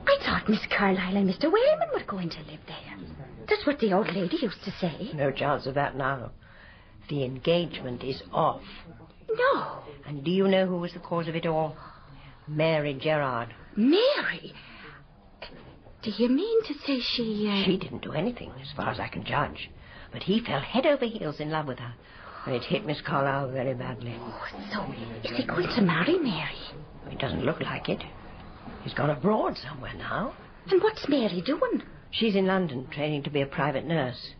I thought Miss Carlisle and Mr. Wellman were going to live there. That's what the old lady used to say. No chance of that now. The engagement is off. No. And do you know who was the cause of it all? Mary Gerard. Mary? Do you mean to say she... She didn't do anything, as far as I can judge. But he fell head over heels in love with her. And it hit Miss Carlisle very badly. Oh, so is he going to marry Mary? It doesn't look like it. He's gone abroad somewhere now. And what's Mary doing? She's in London, training to be a private nurse.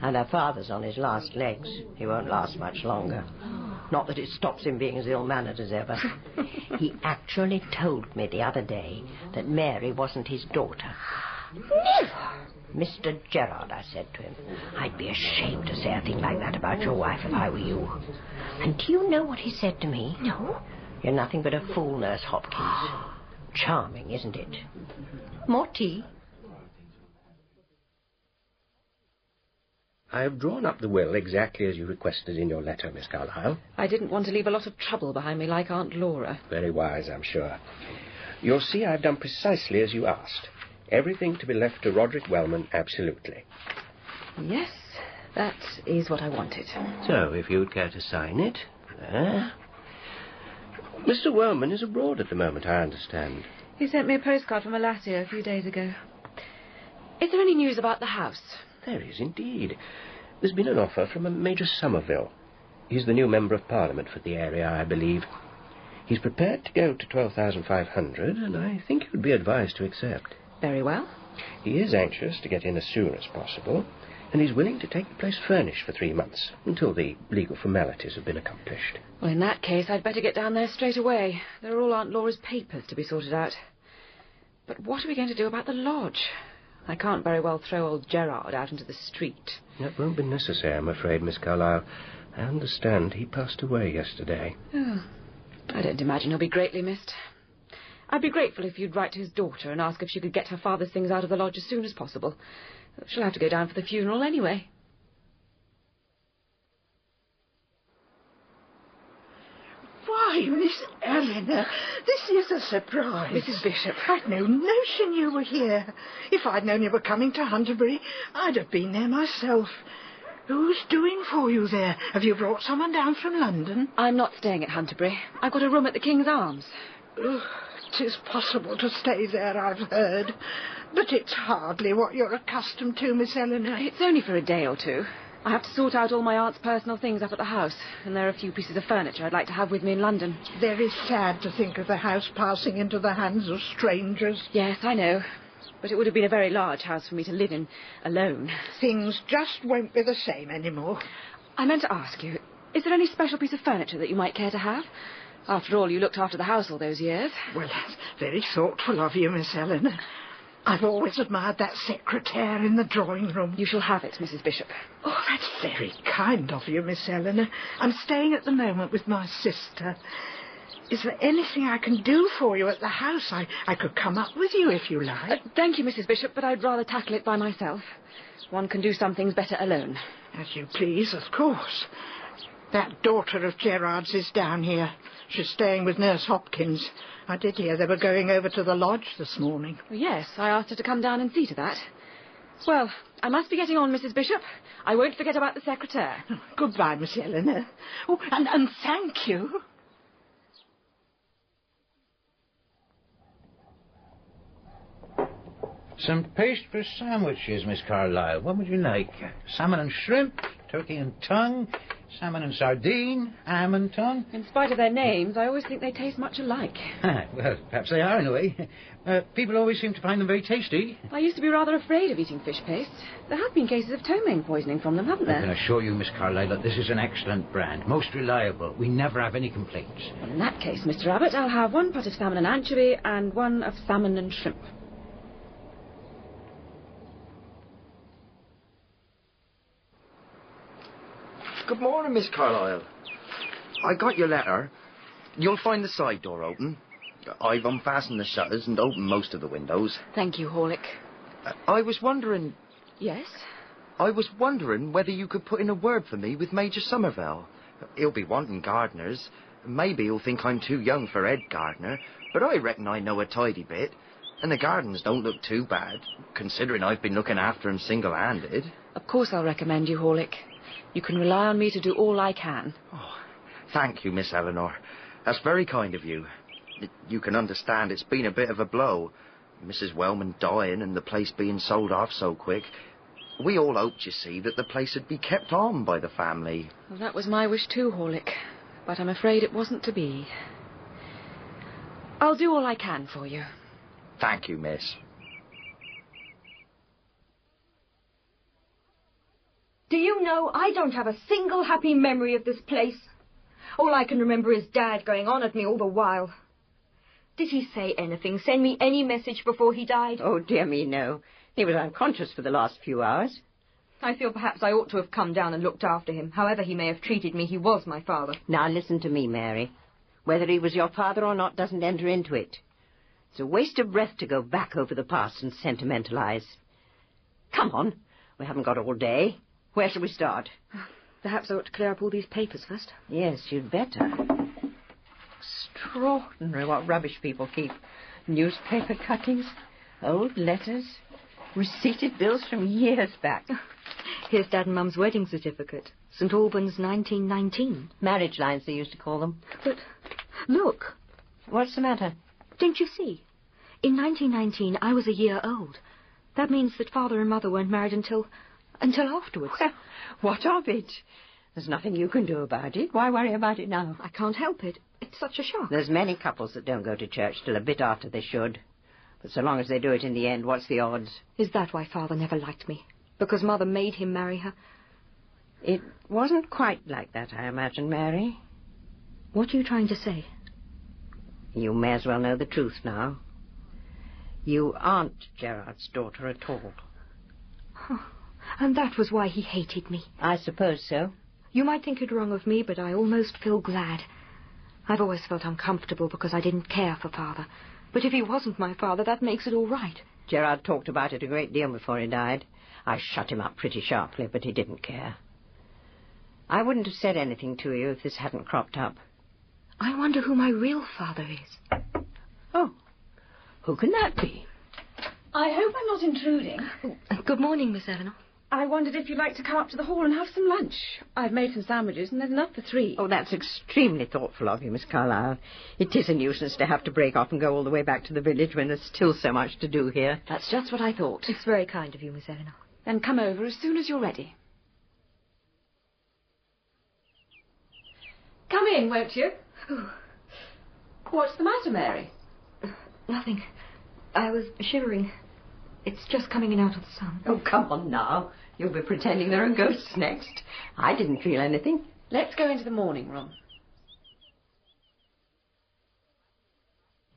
And her father's on his last legs. He won't last much longer. Not that it stops him being as ill-mannered as ever. He actually told me the other day that Mary wasn't his daughter. Never! Mr. Gerard, I said to him, I'd be ashamed to say a thing like that about your wife if I were you. And do you know what he said to me? No. You're nothing but a fool, Nurse Hopkins. Charming, isn't it? More tea? I have drawn up the will exactly as you requested in your letter, Miss Carlisle. I didn't want to leave a lot of trouble behind me like Aunt Laura. Very wise, I'm sure. You'll see I've done precisely as you asked. Everything to be left to Roderick Wellman, absolutely. Yes, that is what I wanted. So, if you'd care to sign it... Mr. Wellman is abroad at the moment, I understand. He sent me a postcard from Alasia a few days ago. Is there any news about the house? There is indeed. There's been an offer from a Major Somerville. He's the new Member of Parliament for the area, I believe. He's prepared to go to 12,500, and I think he would be advised to accept. Very well. He is anxious to get in as soon as possible, and he's willing to take the place furnished for 3 months, until the legal formalities have been accomplished. Well, in that case, I'd better get down there straight away. There are all Aunt Laura's papers to be sorted out. But what are we going to do about the lodge? I can't very well throw old Gerard out into the street. That won't be necessary, I'm afraid, Miss Carlisle. I understand he passed away yesterday. Oh, I don't imagine he'll be greatly missed. I'd be grateful if you'd write to his daughter and ask if she could get her father's things out of the lodge as soon as possible. She'll have to go down for the funeral anyway. Why, Miss Elinor, this is a surprise. Mrs. Bishop. I'd no notion you were here. If I'd known you were coming to Hunterbury, I'd have been there myself. Who's doing for you there? Have you brought someone down from London? I'm not staying at Hunterbury. I've got a room at the King's Arms. Oh, 'tis possible to stay there, I've heard. But it's hardly what you're accustomed to, Miss Elinor. It's only for a day or two. I have to sort out all my aunt's personal things up at the house, and there are a few pieces of furniture I'd like to have with me in London. Very sad to think of the house passing into the hands of strangers. Yes, I know. But it would have been a very large house for me to live in alone. Things just won't be the same anymore. I meant to ask you, is there any special piece of furniture that you might care to have? After all, you looked after the house all those years. Well, that's very thoughtful of you, Miss Elinor. I've always admired that secretaire in the drawing room. You shall have it, Mrs. Bishop. Oh, that's very kind of you, Miss Elinor. I'm staying at the moment with my sister. Is there anything I can do for you at the house? I could come up with you if you like. Thank you, Mrs. Bishop, but I'd rather tackle it by myself. One can do some things better alone. As you please, of course. That daughter of Gerard's is down here. She's staying with Nurse Hopkins. I did hear they were going over to the lodge this morning. Yes, I asked her to come down and see to that. Well, I must be getting on, Mrs. Bishop. I won't forget about the secretaire. Goodbye, Miss Elinor. Oh, and thank you. Some pastry sandwiches, Miss Carlisle. What would you like? Salmon and shrimp, turkey and tongue, salmon and sardine, ham and tongue? In spite of their names, I always think they taste much alike. Well, perhaps they are in a way. People always seem to find them very tasty. I used to be rather afraid of eating fish paste. There have been cases of ptomaine poisoning from them, haven't there? I can assure you, Miss Carlisle, that this is an excellent brand, most reliable. We never have any complaints. Well, in that case, Mr. Abbott, I'll have 1 pot of salmon and anchovy and 1 of salmon and shrimp. Good morning, Miss Carlisle. I got your letter. You'll find the side door open. I've unfastened the shutters and opened most of the windows. Thank you, Horlick. I was wondering... Yes? I was wondering whether you could put in a word for me with Major Somerville. He'll be wanting gardeners. Maybe he'll think I'm too young for head gardener, but I reckon I know a tidy bit. And the gardens don't look too bad, considering I've been looking after 'em single-handed. Of course I'll recommend you, Horlick. You can rely on me to do all I can. Oh, thank you, Miss Elinor. That's very kind of you. You can understand it's been a bit of a blow. Mrs. Wellman dying and the place being sold off so quick. We all hoped, you see, that the place would be kept on by the family. Well, that was my wish too, Horlick. But I'm afraid it wasn't to be. I'll do all I can for you. Thank you, miss. Do you know, I don't have a single happy memory of this place. All I can remember is Dad going on at me all the while. Did he say anything, send me any message before he died? Oh, dear me, no. He was unconscious for the last few hours. I feel perhaps I ought to have come down and looked after him. However he may have treated me, he was my father. Now, listen to me, Mary. Whether he was your father or not doesn't enter into it. It's a waste of breath to go back over the past and sentimentalize. Come on. We haven't got all day. Where shall we start? Perhaps I ought to clear up all these papers first. Yes, you'd better. Extraordinary what rubbish people keep. Newspaper cuttings, old letters, receipted bills from years back. Here's Dad and Mum's wedding certificate. St. Albans, 1919. Marriage lines, they used to call them. But, look. What's the matter? Don't you see? In 1919, I was a year old. That means that Father and Mother weren't married until afterwards. Well, what of it? There's nothing you can do about it. Why worry about it now? I can't help it. It's such a shock. There's many couples that don't go to church till a bit after they should. But so long as they do it in the end, what's the odds? Is that why Father never liked me? Because Mother made him marry her? It wasn't quite like that, I imagine, Mary. What are you trying to say? You may as well know the truth now. You aren't Gerard's daughter at all. And that was why he hated me. I suppose so. You might think it wrong of me, but I almost feel glad. I've always felt uncomfortable because I didn't care for Father. But if he wasn't my father, that makes it all right. Gerard talked about it a great deal before he died. I shut him up pretty sharply, but he didn't care. I wouldn't have said anything to you if this hadn't cropped up. I wonder who my real father is. Oh, who can that be? I hope I'm not intruding. Good morning, Miss Elinor. I wondered if you'd like to come up to the hall and have some lunch. I've made some sandwiches and there's enough for 3. Oh, that's extremely thoughtful of you, Miss Carlisle. It is a nuisance to have to break off and go all the way back to the village when there's still so much to do here. That's just what I thought. It's very kind of you, Miss Elinor. Then come over as soon as you're ready. Come in, won't you? What's the matter, Mary? Nothing. I was shivering. It's just coming in out of the sun. Oh, come on now. You'll be pretending there are ghosts next. I didn't feel anything. Let's go into the morning room.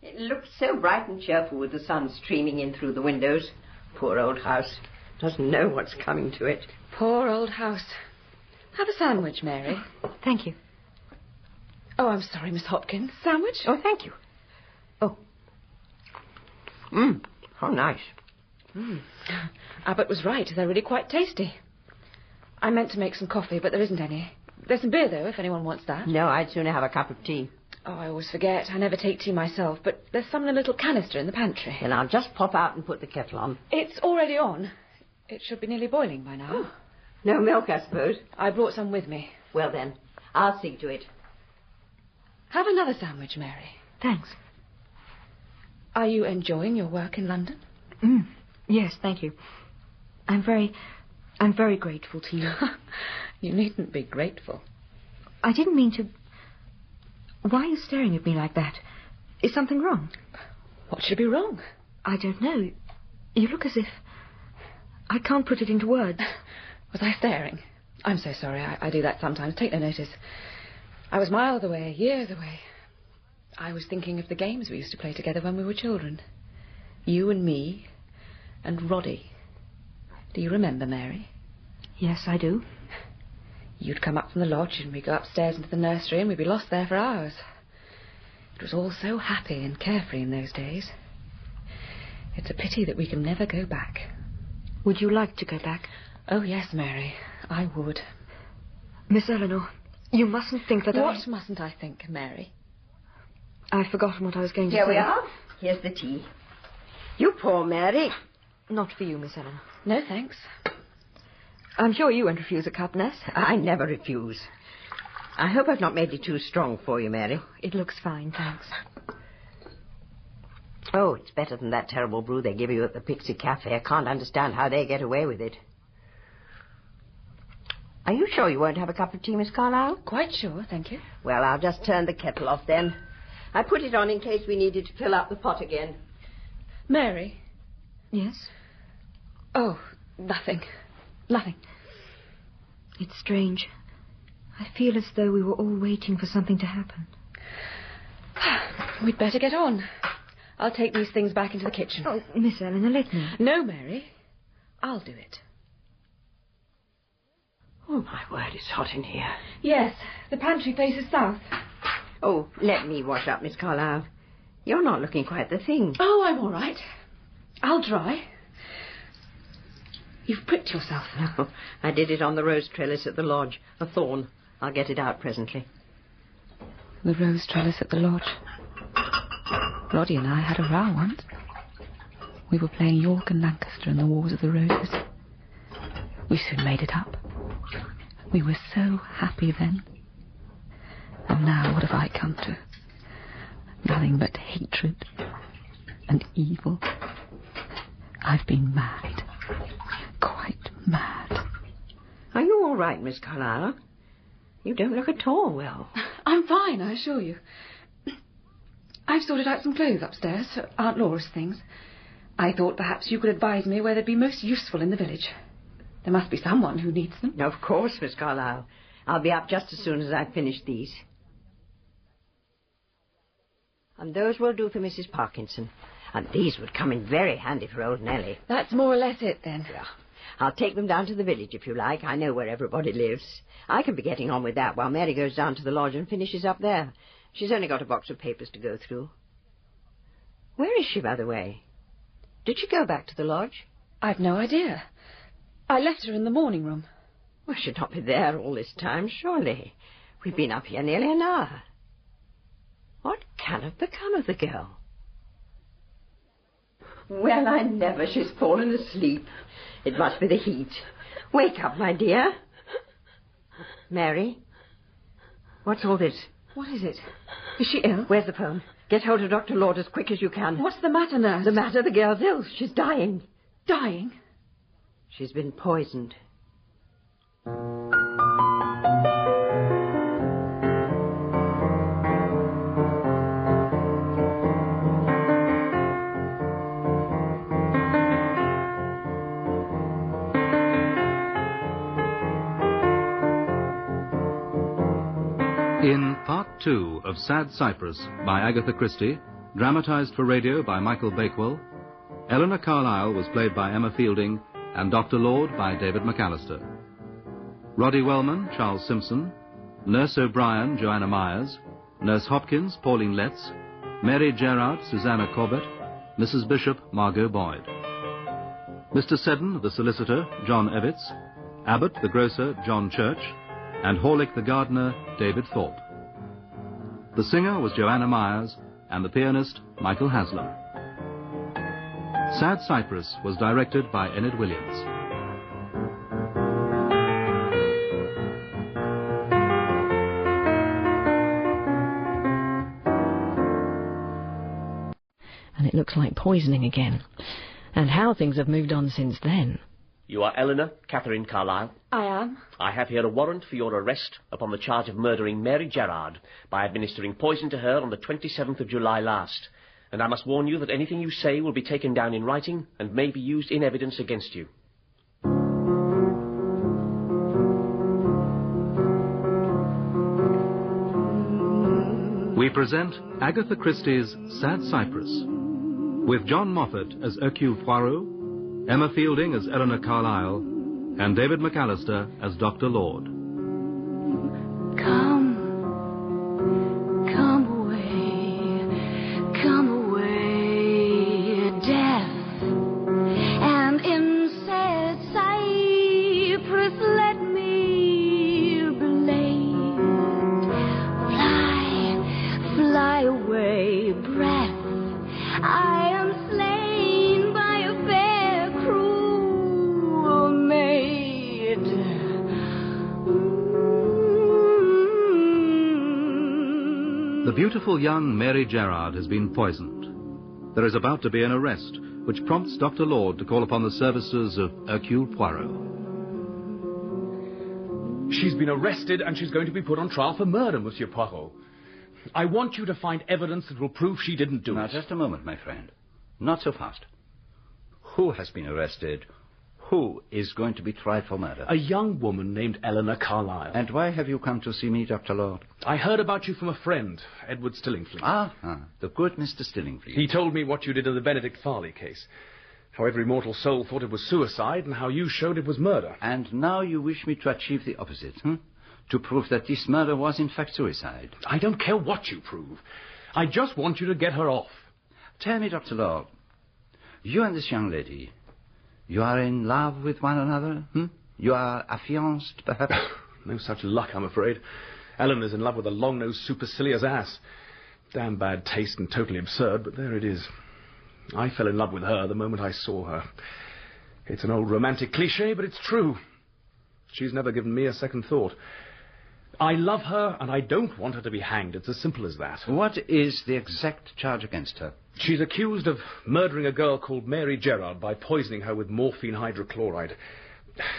It looks so bright and cheerful with the sun streaming in through the windows. Poor old house. Doesn't know what's coming to it. Poor old house. Have a sandwich, Mary. Thank you. Oh, I'm sorry, Miss Hopkins. Sandwich? Oh, thank you. Oh. How nice. Abbott was right. They're really quite tasty. I meant to make some coffee, but there isn't any. There's some beer, though, if anyone wants that. No, I'd sooner have a cup of tea. Oh, I always forget. I never take tea myself, but there's some in a little canister in the pantry. Then I'll just pop out and put the kettle on. It's already on. It should be nearly boiling by now. Oh. No milk, I suppose? I brought some with me. Well, then, I'll see to it. Have another sandwich, Mary. Thanks. Are you enjoying your work in London? Yes, thank you. I'm very grateful to you. You needn't be grateful. I didn't mean to... Why are you staring at me like that? Is something wrong? What should be wrong? I don't know. You look as if... I can't put it into words. Was I staring? I'm so sorry. I do that sometimes. Take no notice. I was miles away, years away. I was thinking of the games we used to play together when we were children. You and me and Roddy. Do you remember, Mary? Yes, I do. You'd come up from the lodge and we'd go upstairs into the nursery and we'd be lost there for hours. It was all so happy and carefree in those days. It's a pity that we can never go back. Would you like to go back? Oh, yes, Mary, I would. Miss Elinor, you mustn't think that What mustn't I think, Mary? I've forgotten what I was going to say. Here we are. Here's the tea. You poor Mary. Not for you, Miss Elinor. No, thanks. I'm sure you won't refuse a cup, Nurse. I never refuse. I hope I've not made it too strong for you, Mary. It looks fine, thanks. Oh, it's better than that terrible brew they give you at the Pixie Cafe. I can't understand how they get away with it. Are you sure you won't have a cup of tea, Miss Carlisle? Quite sure, thank you. Well, I'll just turn the kettle off then. I put it on in case we needed to fill up the pot again. Mary? Yes? Oh, nothing. Nothing. It's strange. I feel as though we were all waiting for something to happen. We'd better get on. I'll take these things back into the kitchen. Oh, Miss Elinor, let me. No, Mary. I'll do it. Oh, my word, it's hot in here. Yes, the pantry faces south. Oh, let me wash up, Miss Carlisle. You're not looking quite the thing. Oh, I'm all right. I'll dry. You've pricked yourself. No, I did it on the rose trellis at the lodge. A thorn. I'll get it out presently. The rose trellis at the lodge. Roddy and I had a row once. We were playing York and Lancaster in the Wars of the Roses. We soon made it up. We were so happy then. And now what have I come to? Nothing but hatred and evil. I've been mad. Quite mad. Are you all right, Miss Carlisle? You don't look at all well. I'm fine, I assure you. I've sorted out some clothes upstairs for Aunt Laura's things. I thought perhaps you could advise me where they'd be most useful in the village. There must be someone who needs them. Of course, Miss Carlisle. I'll be up just as soon as I've finished these. And those will do for Mrs. Parkinson. And these would come in very handy for old Nellie. That's more or less it, then. Yeah. I'll take them down to the village, if you like. I know where everybody lives. I can be getting on with that while Mary goes down to the lodge and finishes up there. She's only got a box of papers to go through. Where is she, by the way? Did she go back to the lodge? I've no idea. I left her in the morning room. Well, she'd not be there all this time, surely. We've been up here nearly an hour. What can have become of the girl? Well, I never. She's fallen asleep. It must be the heat. Wake up, my dear. Mary? What's all this? What is it? Is she ill? Where's the phone? Get hold of Dr. Lord as quick as you can. What's the matter, nurse? The matter? The girl's ill. She's dying. Dying? She's been poisoned. In Part 2 of Sad Cypress by Agatha Christie, dramatized for radio by Michael Bakewell, Elinor Carlisle was played by Emma Fielding and Dr. Lord by David McAllister. Roddy Wellman, Charles Simpson, Nurse O'Brien, Joanna Myers, Nurse Hopkins, Pauline Letts, Mary Gerard, Susanna Corbett, Mrs. Bishop, Margot Boyd. Mr. Seddon, the solicitor, John Evitts, Abbott, the grocer, John Church, and Horlick, the gardener, David Thorpe. The singer was Joanna Myers, and the pianist, Michael Haslam. Sad Cypress was directed by Enid Williams. And it looks like poisoning again. And how things have moved on since then. You are Elinor Catherine Carlisle? I am. I have here a warrant for your arrest upon the charge of murdering Mary Gerard by administering poison to her on the 27th of July last. And I must warn you that anything you say will be taken down in writing and may be used in evidence against you. We present Agatha Christie's Sad Cypress, with John Moffatt as Hercule Poirot, Emma Fielding as Elinor Carlisle, and David McAllister as Dr. Lord. Come away, death, and in sad cypress let me blade. Fly away, breath, I am slain by a fair, cruel maid. The beautiful young Mary Gerard has been poisoned. There is about to be an arrest, which prompts Dr. Lord to call upon the services of Hercule Poirot. She's been arrested and she's going to be put on trial for murder, Monsieur Poirot. I want you to find evidence that will prove she didn't do it. Now, just a moment, my friend. Not so fast. Who has been arrested? Who is going to be tried for murder? A young woman named Elinor Carlisle. And why have you come to see me, Dr. Lord? I heard about you from a friend, Edward Stillingfleet. The good Mr. Stillingfleet. He told me what you did in the Benedict Farley case. How every mortal soul thought it was suicide, and how you showed it was murder. And now you wish me to achieve the opposite, To prove that this murder was in fact suicide. I don't care what you prove. I just want you to get her off. Tell me, Dr. Lord, you and this young lady, you are in love with one another, You are affianced, perhaps? No such luck, I'm afraid. Eleanor's in love with a long-nosed, supercilious ass. Damn bad taste and totally absurd, but there it is. I fell in love with her the moment I saw her. It's an old romantic cliché, but it's true. She's never given me a second thought. I love her, and I don't want her to be hanged. It's as simple as that. What is the exact charge against her? She's accused of murdering a girl called Mary Gerard by poisoning her with morphine hydrochloride.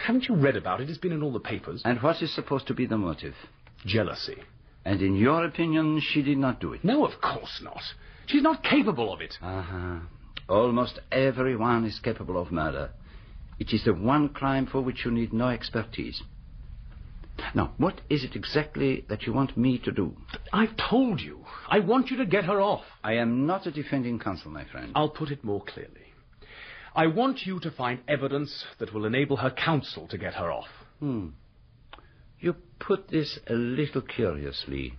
Haven't you read about it? It's been in all the papers. And what is supposed to be the motive? Jealousy. And in your opinion, she did not do it? No, of course not. She's not capable of it. Almost everyone is capable of murder. It is the one crime for which you need no expertise. Now, what is it exactly that you want me to do? I've told you. I want you to get her off. I am not a defending counsel, my friend. I'll put it more clearly. I want you to find evidence that will enable her counsel to get her off. You put this a little curiously.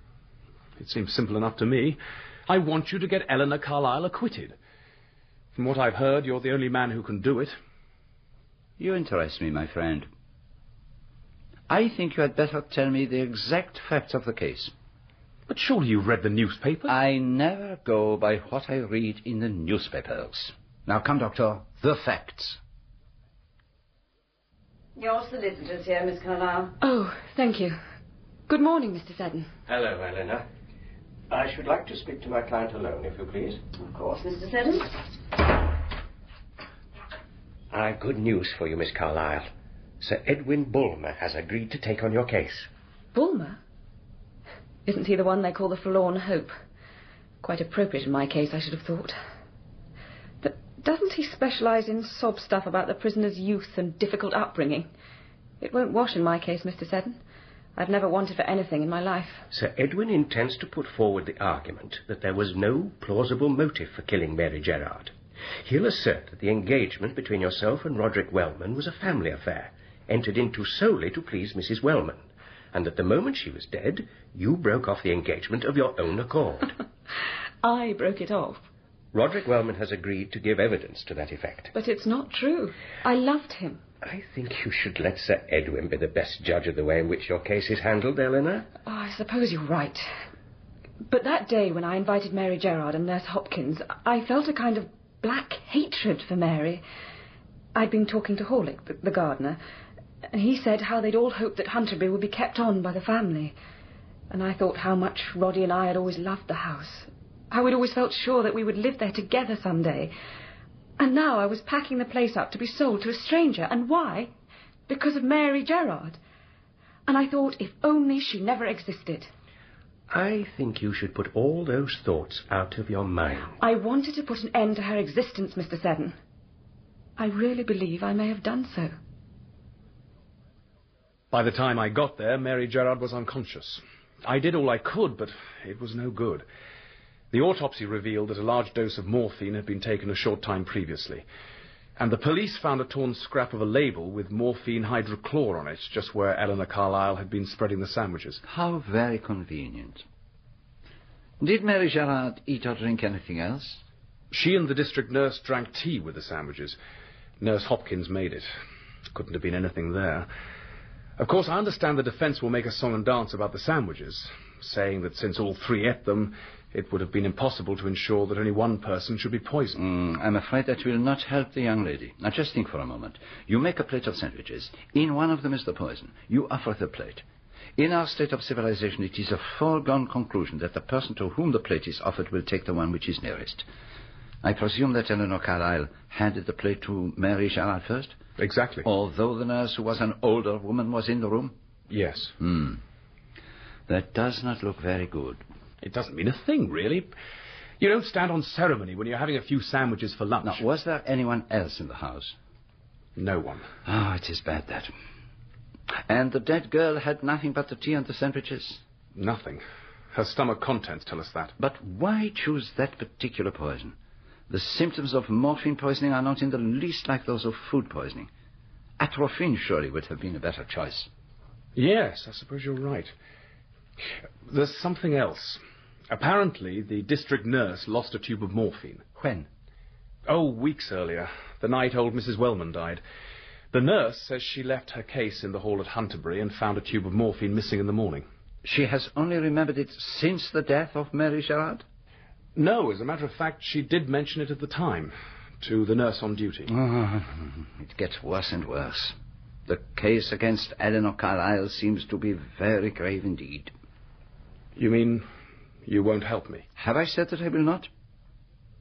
It seems simple enough to me. I want you to get Elinor Carlisle acquitted. From what I've heard, you're the only man who can do it. You interest me, my friend. I think you had better tell me the exact facts of the case. But surely you've read the newspapers? I never go by what I read in the newspapers. Now come, Doctor, the facts. Your solicitor's here, Miss Carlisle. Oh, thank you. Good morning, Mr. Seddon. Hello, Eleanor. I should like to speak to my client alone, if you please. Of course, Mr. Seddon. I've good news for you, Miss Carlisle. Sir Edwin Bulmer has agreed to take on your case. Bulmer? Isn't he the one they call the forlorn hope? Quite appropriate in my case, I should have thought. But doesn't he specialise in sob stuff about the prisoner's youth and difficult upbringing? It won't wash in my case, Mr. Seddon. I've never wanted for anything in my life. Sir Edwin intends to put forward the argument that there was no plausible motive for killing Mary Gerard. He'll assert that the engagement between yourself and Roderick Wellman was a family affair, entered into solely to please Mrs. Wellman, and that the moment she was dead, you broke off the engagement of your own accord. I broke it off. Roderick Wellman has agreed to give evidence to that effect. But it's not true. I loved him. I think you should let Sir Edwin be the best judge of the way in which your case is handled, Eleanor. Oh, I suppose you're right. But that day when I invited Mary Gerard and Nurse Hopkins, I felt a kind of black hatred for Mary. I'd been talking to Horlick, the gardener, and he said how they'd all hoped that Hunterby would be kept on by the family. And I thought how much Roddy and I had always loved the house, how we'd always felt sure that we would live there together someday. And now I was packing the place up to be sold to a stranger. And why? Because of Mary Gerard. And I thought, if only she never existed. I think you should put all those thoughts out of your mind. I wanted to put an end to her existence, Mr. Seddon. I really believe I may have done so. By the time I got there, Mary Gerard was unconscious. I did all I could, but it was no good. The autopsy revealed that a large dose of morphine had been taken a short time previously, and the police found a torn scrap of a label with morphine hydrochlor on it, just where Elinor Carlisle had been spreading the sandwiches. How very convenient. Did Mary Gerard eat or drink anything else? She and the district nurse drank tea with the sandwiches. Nurse Hopkins made it. Couldn't have been anything there. Of course, I understand the defence will make a song and dance about the sandwiches, saying that since all three ate them, it would have been impossible to ensure that only one person should be poisoned. I'm afraid that will not help the young lady. Now, just think for a moment. You make a plate of sandwiches. In one of them is the poison. You offer the plate. In our state of civilization, it is a foregone conclusion that the person to whom the plate is offered will take the one which is nearest. I presume that Elinor Carlisle handed the plate to Mary Gerard first? Exactly. Although the nurse, who was an older woman, was in the room? Yes. That does not look very good. It doesn't mean a thing, really. You don't stand on ceremony when you're having a few sandwiches for lunch. Now, was there anyone else in the house? No one. Oh, it is bad, that. And the dead girl had nothing but the tea and the sandwiches? Nothing. Her stomach contents tell us that. But why choose that particular poison? The symptoms of morphine poisoning are not in the least like those of food poisoning. Atropine surely would have been a better choice. Yes, I suppose you're right. There's something else. Apparently, the district nurse lost a tube of morphine. When? Oh, weeks earlier, the night old Mrs. Wellman died. The nurse says she left her case in the hall at Hunterbury and found a tube of morphine missing in the morning. She has only remembered it since the death of Mary Gerard? No, as a matter of fact, she did mention it at the time, to the nurse on duty. Oh, it gets worse and worse. The case against Elinor Carlisle seems to be very grave indeed. You mean you won't help me? Have I said that I will not?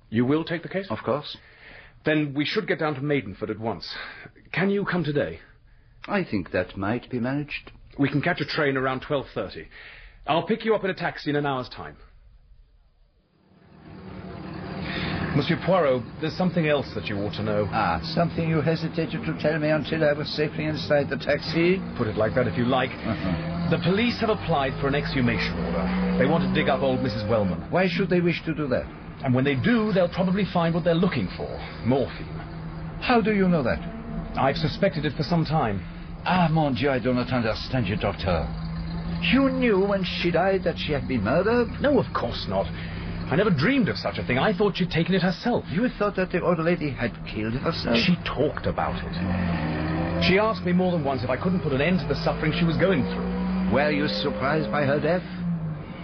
You will take the case? Of course. Then we should get down to Maidenford at once. Can you come today? I think that might be managed. We can catch a train around 12:30. I'll pick you up in a taxi in an hour's time. Monsieur Poirot, there's something else that you ought to know. Ah, something you hesitated to tell me until I was safely inside the taxi? Put it like that if you like. The police have applied for an exhumation order. They want to dig up old Mrs. Wellman. Why should they wish to do that? And when they do, they'll probably find what they're looking for. Morphine. How do you know that? I've suspected it for some time. Ah, mon Dieu, I do not understand you, Doctor. You knew when she died that she had been murdered? No, of course not. I never dreamed of such a thing. I thought she'd taken it herself. You thought that the old lady had killed herself? She talked about it. She asked me more than once if I couldn't put an end to the suffering she was going through. Were you surprised by her death?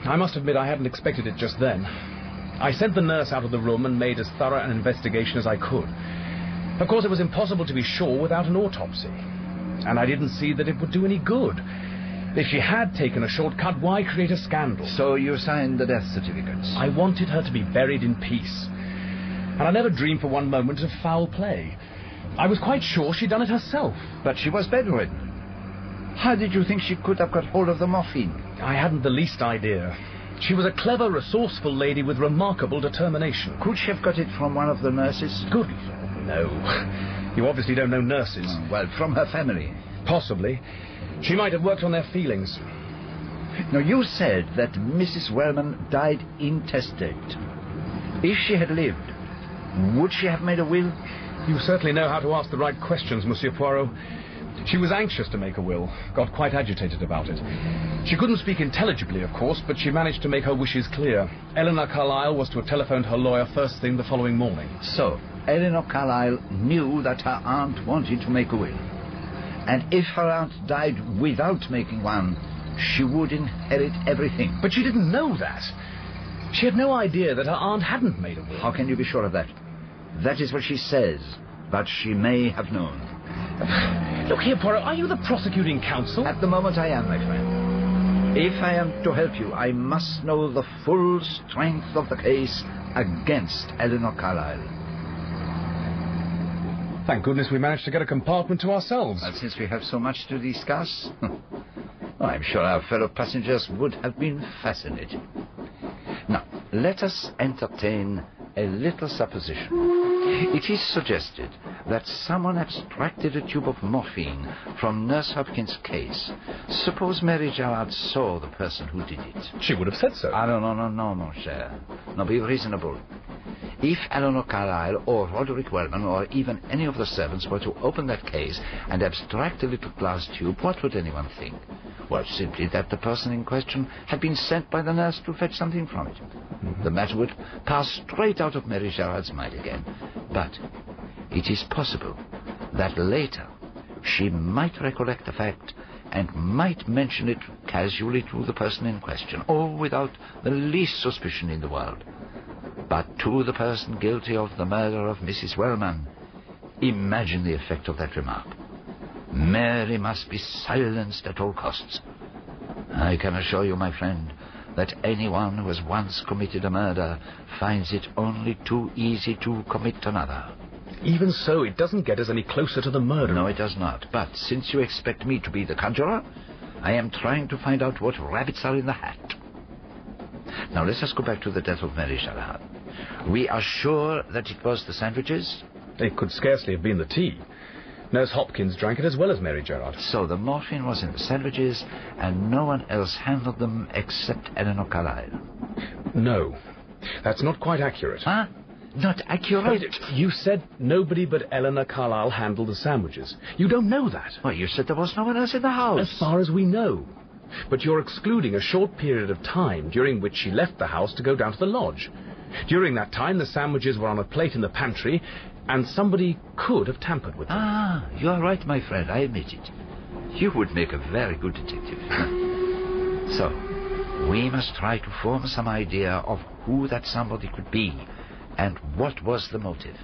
I must admit I hadn't expected it just then. I sent the nurse out of the room and made as thorough an investigation as I could. Of course, it was impossible to be sure without an autopsy. And I didn't see that it would do any good. If she had taken a shortcut, why create a scandal? So you signed the death certificates? I wanted her to be buried in peace. And I never dreamed for one moment of foul play. I was quite sure she'd done it herself. But she was bedridden. How did you think she could have got hold of the morphine? I hadn't the least idea. She was a clever, resourceful lady with remarkable determination. Could she have got it from one of the nurses? Good Lord, no. You obviously don't know nurses. Oh, well, from her family. Possibly. She might have worked on their feelings. Now, you said that Mrs. Wellman died intestate. If she had lived, would she have made a will? You certainly know how to ask the right questions, Monsieur Poirot. She was anxious to make a will, got quite agitated about it. She couldn't speak intelligibly, of course, but she managed to make her wishes clear. Elinor Carlisle was to have telephoned her lawyer first thing the following morning. So, Elinor Carlisle knew that her aunt wanted to make a will. And if her aunt died without making one, she would inherit everything. But she didn't know that. She had no idea that her aunt hadn't made a will. How can you be sure of that? That is what she says, but she may have known. Look here, Poirot, are you the prosecuting counsel? At the moment I am, my friend. If I am to help you, I must know the full strength of the case against Elinor Carlisle. Thank goodness we managed to get a compartment to ourselves. Well, since we have so much to discuss, I'm sure our fellow passengers would have been fascinated. Now, let us entertain a little supposition. It is suggested that someone abstracted a tube of morphine from Nurse Hopkins' case. Suppose Mary Gerard saw the person who did it. She would have said so. No, mon cher. No, be reasonable. If Elinor Carlisle or Roderick Wellman or even any of the servants were to open that case and abstract a little glass tube, what would anyone think? Well, simply that the person in question had been sent by the nurse to fetch something from it. The matter would pass straight out of Mary Gerard's mind again. But it is possible that later she might recollect the fact and might mention it casually to the person in question, or without the least suspicion in the world. But to the person guilty of the murder of Mrs. Wellman, imagine the effect of that remark. Mary must be silenced at all costs. I can assure you, my friend, that anyone who has once committed a murder finds it only too easy to commit another. Even so, it doesn't get us any closer to the murder. No, it does not. But since you expect me to be the conjurer, I am trying to find out what rabbits are in the hat. Now, let us go back to the death of Mary Gerard. We are sure that it was the sandwiches? It could scarcely have been the tea. Nurse Hopkins drank it as well as Mary Gerard. So the morphine was in the sandwiches, and no one else handled them except Elinor Carlisle? No. That's not quite accurate. Huh? Not accurate? Wait, you said nobody but Elinor Carlisle handled the sandwiches. You don't know that. Well, you said there was no one else in the house. As far as we know. But you're excluding a short period of time during which she left the house to go down to the lodge. During that time, the sandwiches were on a plate in the pantry, and somebody could have tampered with them. Ah, you are right, my friend, I admit it. You would make a very good detective. So, we must try to form some idea of who that somebody could be, and what was the motive.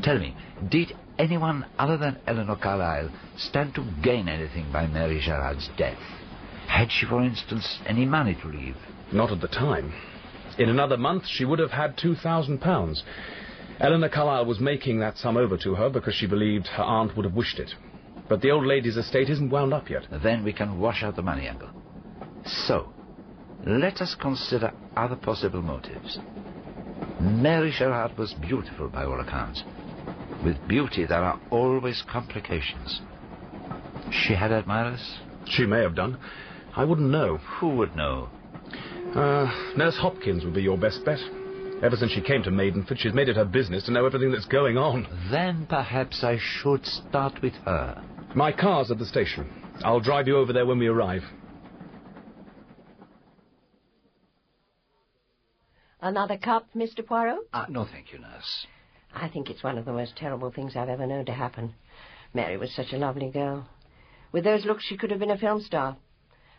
Tell me, did anyone other than Elinor Carlisle stand to gain anything by Mary Gerard's death? Had she, for instance, any money to leave? Not at the time. In another month, she would have had £2,000. Elinor Carlisle was making that sum over to her because she believed her aunt would have wished it. But the old lady's estate isn't wound up yet. Then we can wash out the money angle. So, let us consider other possible motives. Mary Gerard was beautiful by all accounts. With beauty there are always complications. She had admirers? She may have done. I wouldn't know. Who would know? Nurse Hopkins would be your best bet. Ever since she came to Maidenford, she's made it her business to know everything that's going on. Then perhaps I should start with her. My car's at the station. I'll drive you over there when we arrive. Another cup, Mr. Poirot? No, thank you, nurse. I think it's one of the most terrible things I've ever known to happen. Mary was such a lovely girl. With those looks, she could have been a film star.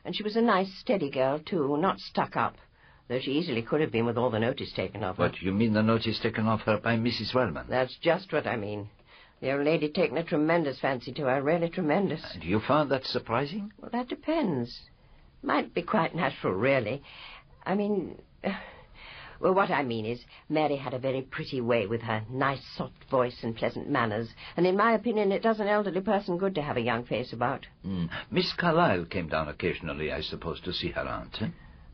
And she was a nice, steady girl, too, not stuck up, though she easily could have been with all the notice taken of her. What, you mean the notice taken of her by Mrs. Wellman? That's just what I mean. The old lady taken a tremendous fancy to her, really tremendous. And you found that surprising? Well, that depends. Might be quite natural, really. I mean... Well, what I mean is, Mary had a very pretty way with her nice, soft voice and pleasant manners, and in my opinion, it does an elderly person good to have a young face about. Miss Carlisle came down occasionally, I suppose, to see her aunt, eh?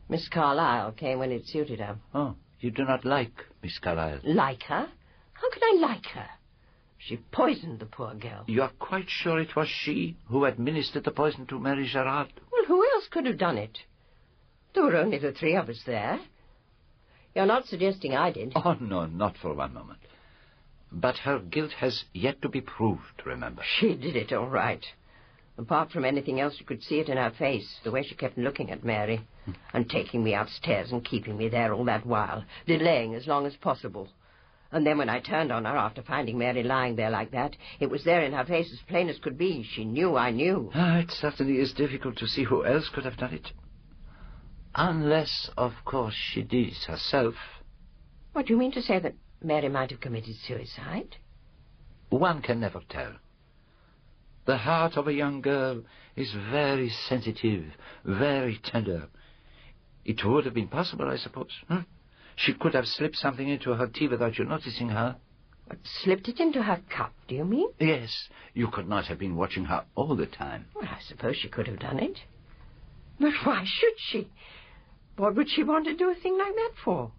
Miss Carlisle came when it suited her. Oh, you do not like Miss Carlisle? Like her? How can I like her? She poisoned the poor girl. You are quite sure it was she who administered the poison to Mary Gerard? Well, who else could have done it? There were only the three of us there. You're not suggesting I did? Oh, no, not for one moment. But her guilt has yet to be proved, remember. She did it all right. Apart from anything else, you could see it in her face, the way she kept looking at Mary, and taking me upstairs and keeping me there all that while, delaying as long as possible. And then when I turned on her after finding Mary lying there like that, it was there in her face as plain as could be. She knew I knew. It certainly is difficult to see who else could have done it. Unless, of course, she did it herself. What, do you mean to say that Mary might have committed suicide? One can never tell. The heart of a young girl is very sensitive, very tender. It would have been possible, I suppose. She could have slipped something into her tea without you noticing her. What, slipped it into her cup, do you mean? Yes. You could not have been watching her all the time. Well, I suppose she could have done it. But why should she? What would she want to do a thing like that for?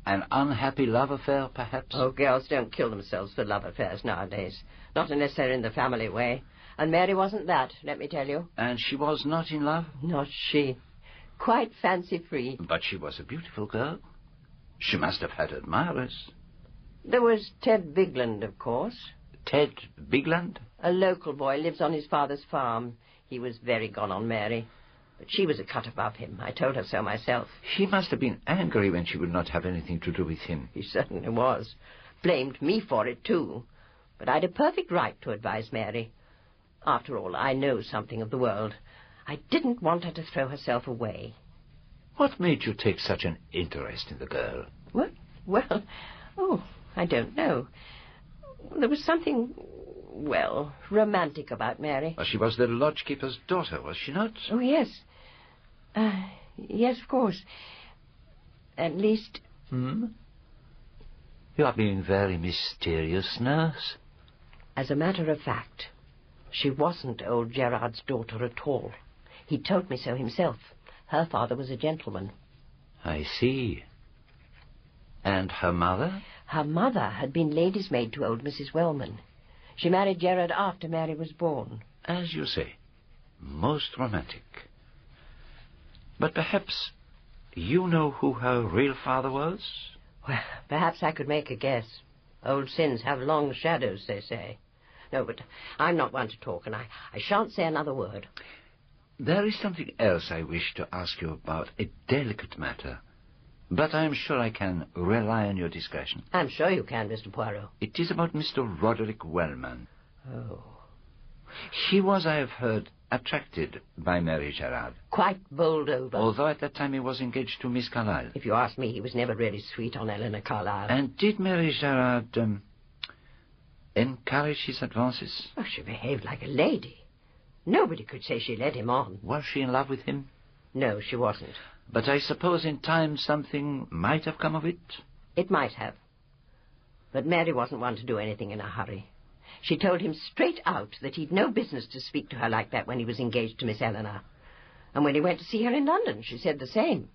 An unhappy love affair, perhaps? Oh, girls don't kill themselves for love affairs nowadays. Not unless they're in the family way. And Mary wasn't that, let me tell you. And she was not in love? Not she. Quite fancy-free. But she was a beautiful girl. She must have had admirers. There was Ted Bigland, of course. Ted Bigland? A local boy, lives on his father's farm. He was very gone on Mary. But she was a cut above him. I told her so myself. He must have been angry when she would not have anything to do with him. He certainly was. Blamed me for it, too. But I'd a perfect right to advise Mary. After all, I know something of the world. I didn't want her to throw herself away. What made you take such an interest in the girl? What? Well, I don't know. There was something, romantic about Mary. She was the lodgekeeper's daughter, was she not? Oh, yes. Yes, of course. At least... You are being very mysterious, nurse. As a matter of fact, she wasn't old Gerard's daughter at all. He told me so himself. Her father was a gentleman. I see. And her mother? Her mother had been lady's maid to old Mrs. Wellman. She married Gerard after Mary was born. As you say, most romantic. But perhaps you know who her real father was? Well, perhaps I could make a guess. Old sins have long shadows, they say. No, but I'm not one to talk, and I shan't say another word. There is something else I wish to ask you about, a delicate matter. But I am sure I can rely on your discretion. I'm sure you can, Mr. Poirot. It is about Mr. Roderick Wellman. Oh. He was, I have heard, attracted by Mary Gerard. Quite bowled over. Although at that time he was engaged to Miss Carlisle. If you ask me, he was never really sweet on Elinor Carlisle. And did Mary Gerard encourage his advances? Oh, she behaved like a lady. Nobody could say she led him on. Was she in love with him? No, she wasn't. But I suppose in time something might have come of it? It might have. But Mary wasn't one to do anything in a hurry. She told him straight out that he'd no business to speak to her like that when he was engaged to Miss Elinor. And when he went to see her in London, she said the same.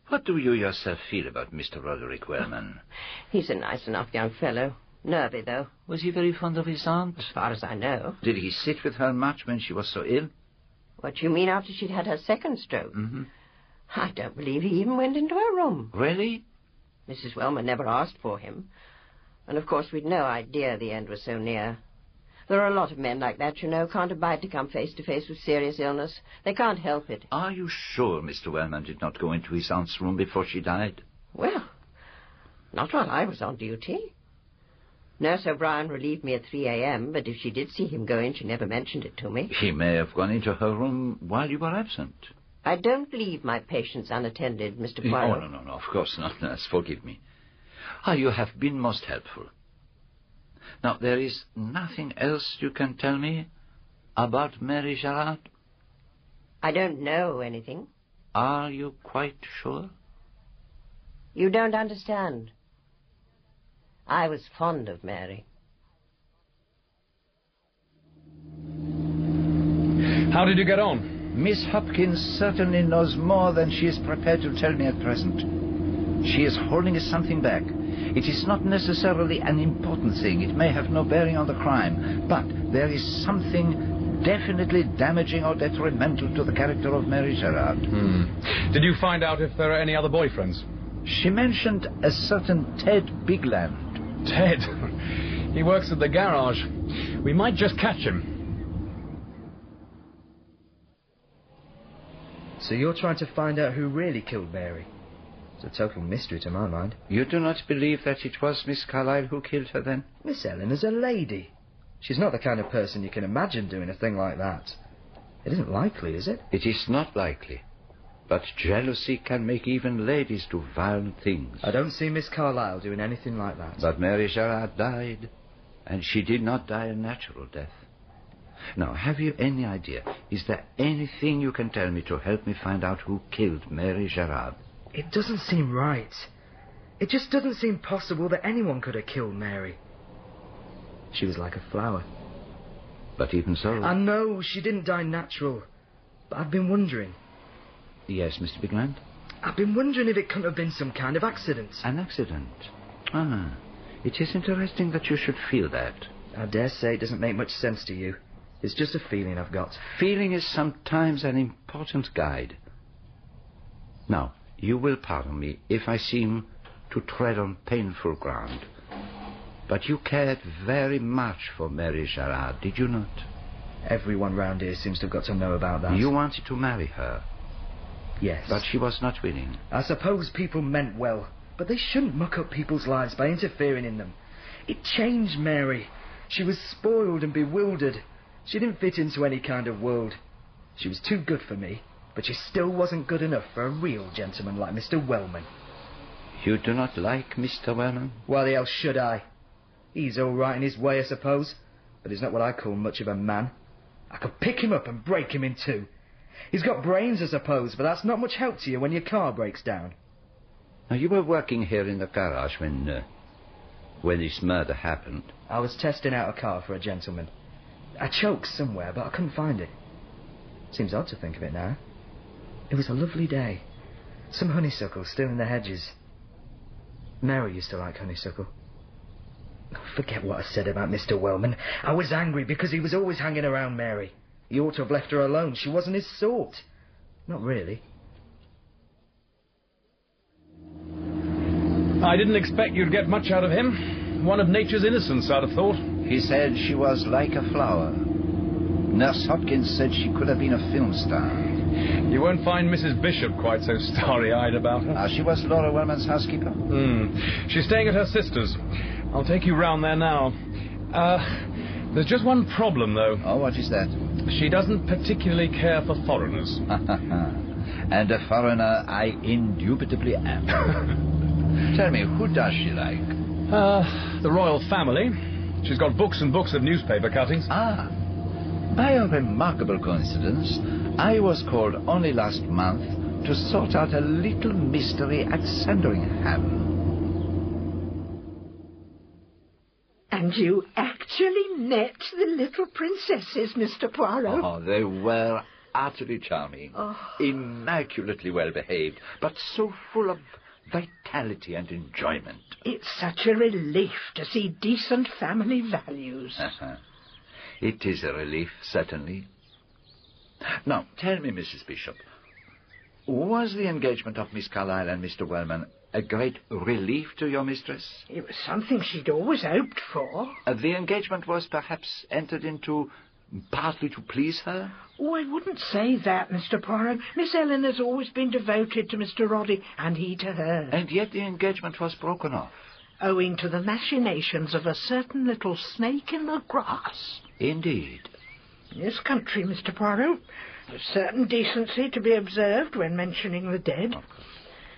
What do you yourself feel about Mr. Roderick Wellman? He's a nice enough young fellow. Nervy, though. Was he very fond of his aunt? As far as I know. Did he sit with her much when she was so ill? What, you mean after she'd had her second stroke? Mm-hmm. I don't believe he even went into her room. Really? Mrs. Wellman never asked for him. And of course we'd no idea the end was so near. There are a lot of men like that, you know, can't abide to come face to face with serious illness. They can't help it. Are you sure Mr. Wellman did not go into his aunt's room before she died? Well, Not while I was on duty. Nurse O'Brien relieved me at 3 a.m., but if she did see him go in, she never mentioned it to me. He may have gone into her room while you were absent. I don't leave my patients unattended, Mr. Poirot. Oh, no, of course not, nurse. Forgive me. You have been most helpful. Now, there is nothing else you can tell me about Mary Gerard? I don't know anything. Are you quite sure? You don't understand. I was fond of Mary. How did you get on? Miss Hopkins certainly knows more than she is prepared to tell me at present. She is holding something back. It is not necessarily an important thing. It may have no bearing on the crime. But there is something definitely damaging or detrimental to the character of Mary Gerard. Did you find out if there are any other boyfriends? She mentioned a certain Ted Bigland. Ted? He works at the garage. We might just catch him. So you're trying to find out who really killed Mary? It's a total mystery to my mind. You do not believe that it was Miss Carlisle who killed her, then? Miss Eleanor's a lady. She's not the kind of person you can imagine doing a thing like that. It isn't likely, is it? It is not likely. But jealousy can make even ladies do violent things. I don't see Miss Carlisle doing anything like that. But Mary Gerard died, and she did not die a natural death. Now, have you any idea? Is there anything you can tell me to help me find out who killed Mary Gerard? It doesn't seem right. It just doesn't seem possible that anyone could have killed Mary. She was like a flower. But even so... I know she didn't die natural. But I've been wondering... Yes, Mr. Bigland? I've been wondering if it couldn't have been some kind of accident. An accident? It is interesting that you should feel that. I dare say it doesn't make much sense to you. It's just a feeling I've got. Feeling is sometimes an important guide. Now, you will pardon me if I seem to tread on painful ground. But you cared very much for Mary Gerard, did you not? Everyone round here seems to have got to know about that. You wanted to marry her. Yes. But she was not willing. I suppose people meant well, but they shouldn't muck up people's lives by interfering in them. It changed Mary. She was spoiled and bewildered. She didn't fit into any kind of world. She was too good for me, but she still wasn't good enough for a real gentleman like Mr. Wellman. You do not like Mr. Wellman? Why the hell should I? He's all right in his way, I suppose, but he's not what I call much of a man. I could pick him up and break him in two. He's got brains, I suppose, but that's not much help to you when your car breaks down. Now, you were working here in the garage when this murder happened. I was testing out a car for a gentleman. I choked somewhere, but I couldn't find it. Seems odd to think of it now. It was a lovely day. Some honeysuckle still in the hedges. Mary used to like honeysuckle. Forget what I said about Mr. Wellman. I was angry because he was always hanging around Mary. He ought to have left her alone. She wasn't his sort. Not really. I didn't expect you'd get much out of him. One of nature's innocents, I'd have thought. He said she was like a flower. Nurse Hopkins said she could have been a film star. You won't find Mrs. Bishop quite so starry-eyed about her. She was Laura Wellman's housekeeper? She's staying at her sister's. I'll take you round there now. There's just one problem, though. Oh, what is that? She doesn't particularly care for foreigners. And a foreigner I indubitably am. Tell me, who does she like? The royal family. She's got books and books of newspaper cuttings. By a remarkable coincidence, I was called only last month to sort out a little mystery at Sandringham. And you actually met the little princesses, Mr. Poirot? Oh, they were utterly charming. Immaculately well behaved, but so full of vitality and enjoyment. It's such a relief to see decent family values. It is a relief, certainly. Now, tell me, Mrs. Bishop, was the engagement of Miss Carlisle and Mr. Wellman a great relief to your mistress? It was something she'd always hoped for. The engagement was perhaps entered into Partly to please her? Oh, I wouldn't say that, Mr. Poirot. Miss Eleanor's always been devoted to Mr. Roddy, and he to her. And yet the engagement was broken off. Owing to the machinations of a certain little snake in the grass. Indeed. In this country, Mr. Poirot, there's certain decency to be observed when mentioning the dead.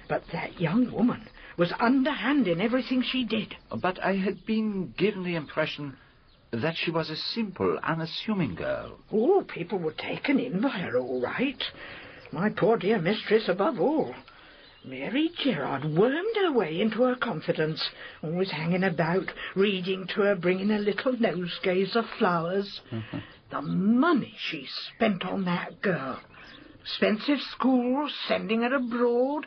But that young woman was underhand in everything she did. But I had been given the impression that she was a simple, unassuming girl. Oh, people were taken in by her, all right. My poor dear mistress above all. Mary Gerard wormed her way into her confidence, always hanging about, reading to her, bringing her little nosegays of flowers. The money she spent on that girl. Expensive schools, sending her abroad.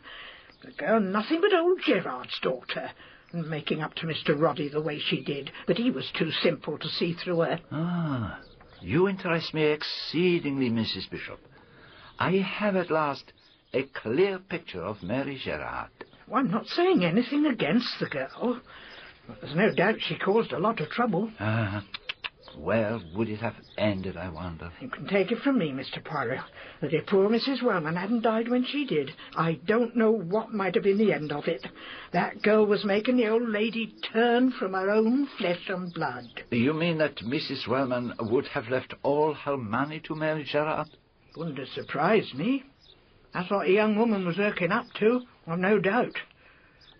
The girl nothing but old Gerard stalked her, and making up to Mr. Roddy the way she did, but he was too simple to see through her. Ah, you interest me exceedingly, Mrs. Bishop. I have at last a clear picture of Mary Gerard. Well, I'm not saying anything against the girl. But there's no doubt she caused a lot of trouble. Where would it have ended, I wonder? You can take it from me, Mr. Poirot, that if poor Mrs. Wellman hadn't died when she did, I don't know what might have been the end of it. That girl was making the old lady turn from her own flesh and blood. You mean that Mrs. Wellman would have left all her money to Mary Gerard? Wouldn't have surprised me. That's what a young woman was working up to, I've no doubt.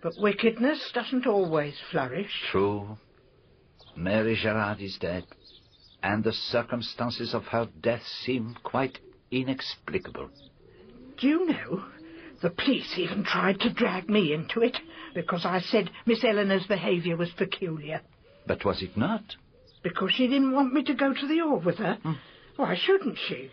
But wickedness doesn't always flourish. True. Mary Gerard is dead, and the circumstances of her death seem quite inexplicable. Do you know, the police even tried to drag me into it, because I said Miss Eleanor's behaviour was peculiar. But was it not? Because she didn't want me to go to the Orr with her. Why shouldn't she?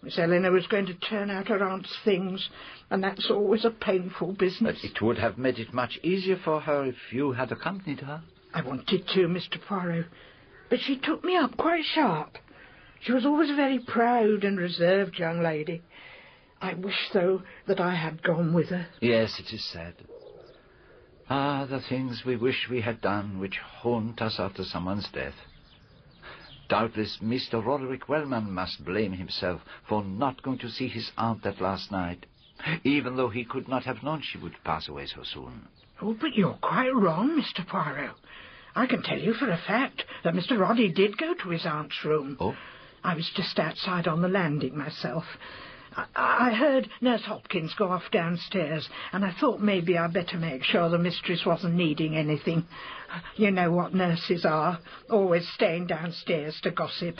Miss Eleanor was going to turn out her aunt's things, and that's always a painful business. But it would have made it much easier for her if you had accompanied her. I wanted to, Mr. Poirot, but she took me up quite sharp. She was always a very proud and reserved young lady. I wish, though, that I had gone with her. Yes, it is sad. Ah, the things we wish we had done which haunt us after someone's death. Doubtless Mr. Roderick Wellman must blame himself for not going to see his aunt that last night, even though he could not have known she would pass away so soon. Oh, but you're quite wrong, Mr. Poirot. I can tell you for a fact that Mr. Roddy did go to his aunt's room. Oh? I was just outside on the landing myself. I heard Nurse Hopkins go off downstairs, and I thought maybe I'd better make sure the mistress wasn't needing anything. You know what nurses are, always staying downstairs to gossip.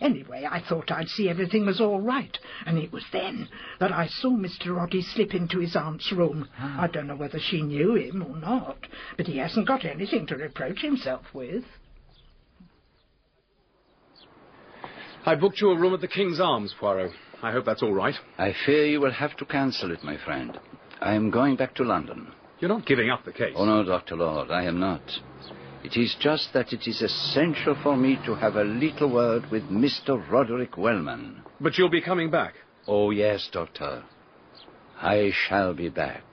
Anyway, I thought I'd see everything was all right, and it was then that I saw Mr. Roddy slip into his aunt's room. I don't know whether she knew him or not, but he hasn't got anything to reproach himself with. I booked you a room at the King's Arms, Poirot. I hope that's all right. I fear you will have to cancel it, my friend. I am going back to London. You're not giving up the case? Oh, no, Dr. Lord, I am not. It is just that it is essential for me to have a little word with Mr. Roderick Wellman. But you'll be coming back? Oh, yes, Doctor. I shall be back.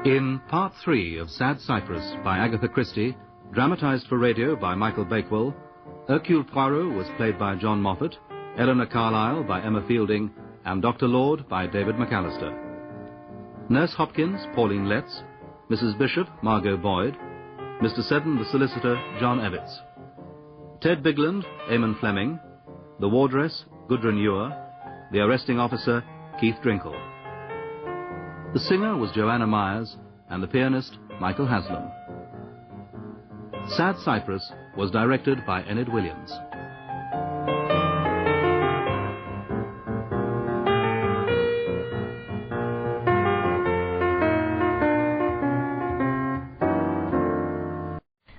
In Part 3 of Sad Cypress by Agatha Christie, dramatized for radio by Michael Bakewell, Hercule Poirot was played by John Moffatt, Elinor Carlisle by Emma Fielding, and Dr. Lord by David McAllister. Nurse Hopkins, Pauline Letts, Mrs. Bishop, Margot Boyd, Mr. Seddon, the solicitor, John Evetts. Ted Bigland, Eamon Fleming, the wardress, Gudrun Ewer, the arresting officer, Keith Drinkle. The singer was Joanna Myers, and the pianist, Michael Haslam. Sad Cypress was directed by Enid Williams.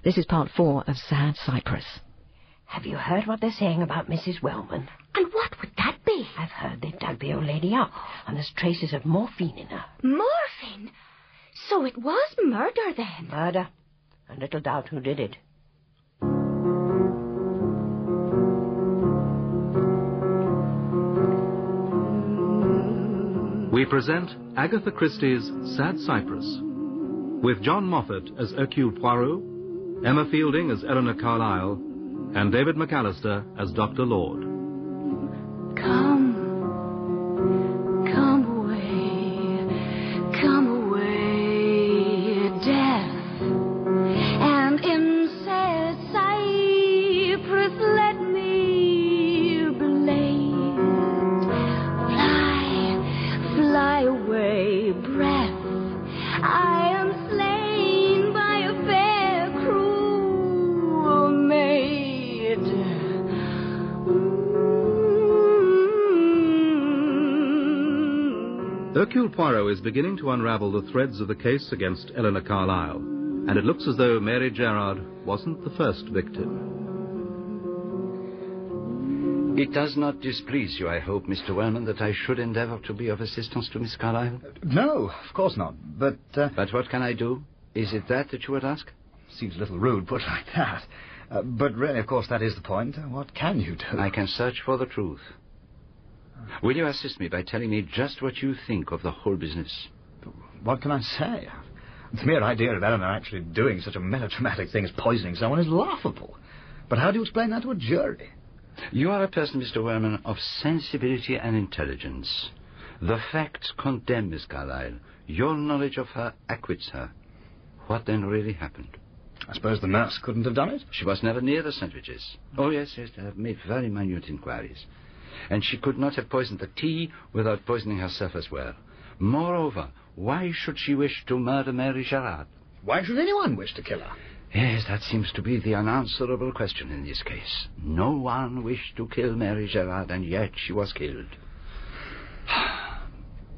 This is part 4 of Sad Cypress. Have you heard what they're saying about Mrs. Wellman? And what would that be? I've heard they've dug the old lady up, and there's traces of morphine in her. Morphine? So it was murder, then? Murder. and little doubt who did it. We present Agatha Christie's Sad Cypress, with John Moffatt as Hercule Poirot, Emma Fielding as Elinor Carlisle, and David McAllister as Dr. Lord. Come away, death, and in sad cypress let me blade. Fly away, breath, I am slain by a fair, cruel maid. Hercule Poirot is beginning to unravel the threads of the case against Elinor Carlisle, and it looks as though Mary Gerard wasn't the first victim. It does not displease you, I hope, Mr. Wellman, that I should endeavour to be of assistance to Miss Carlisle? No, of course not, but... But what can I do? Is it that you would ask? Seems a little rude put like that. But really, of course, that is the point. What can you do? I can search for the truth. Will you assist me by telling me just what you think of the whole business? What can I say? The mere idea of Elinor actually doing such a melodramatic thing as poisoning someone is laughable. But how do you explain that to a jury? You are a person, Mr. Wellman, of sensibility and intelligence. The facts condemn Miss Carlisle. Your knowledge of her acquits her. What then really happened? I suppose the nurse couldn't have done it? She was never near the sandwiches. Oh, yes, I have made very minute inquiries. And she could not have poisoned the tea without poisoning herself as well. Moreover, why should she wish to murder Mary Gerard? Why should anyone wish to kill her? Yes, that seems to be the unanswerable question in this case. No one wished to kill Mary Gerard, and yet she was killed.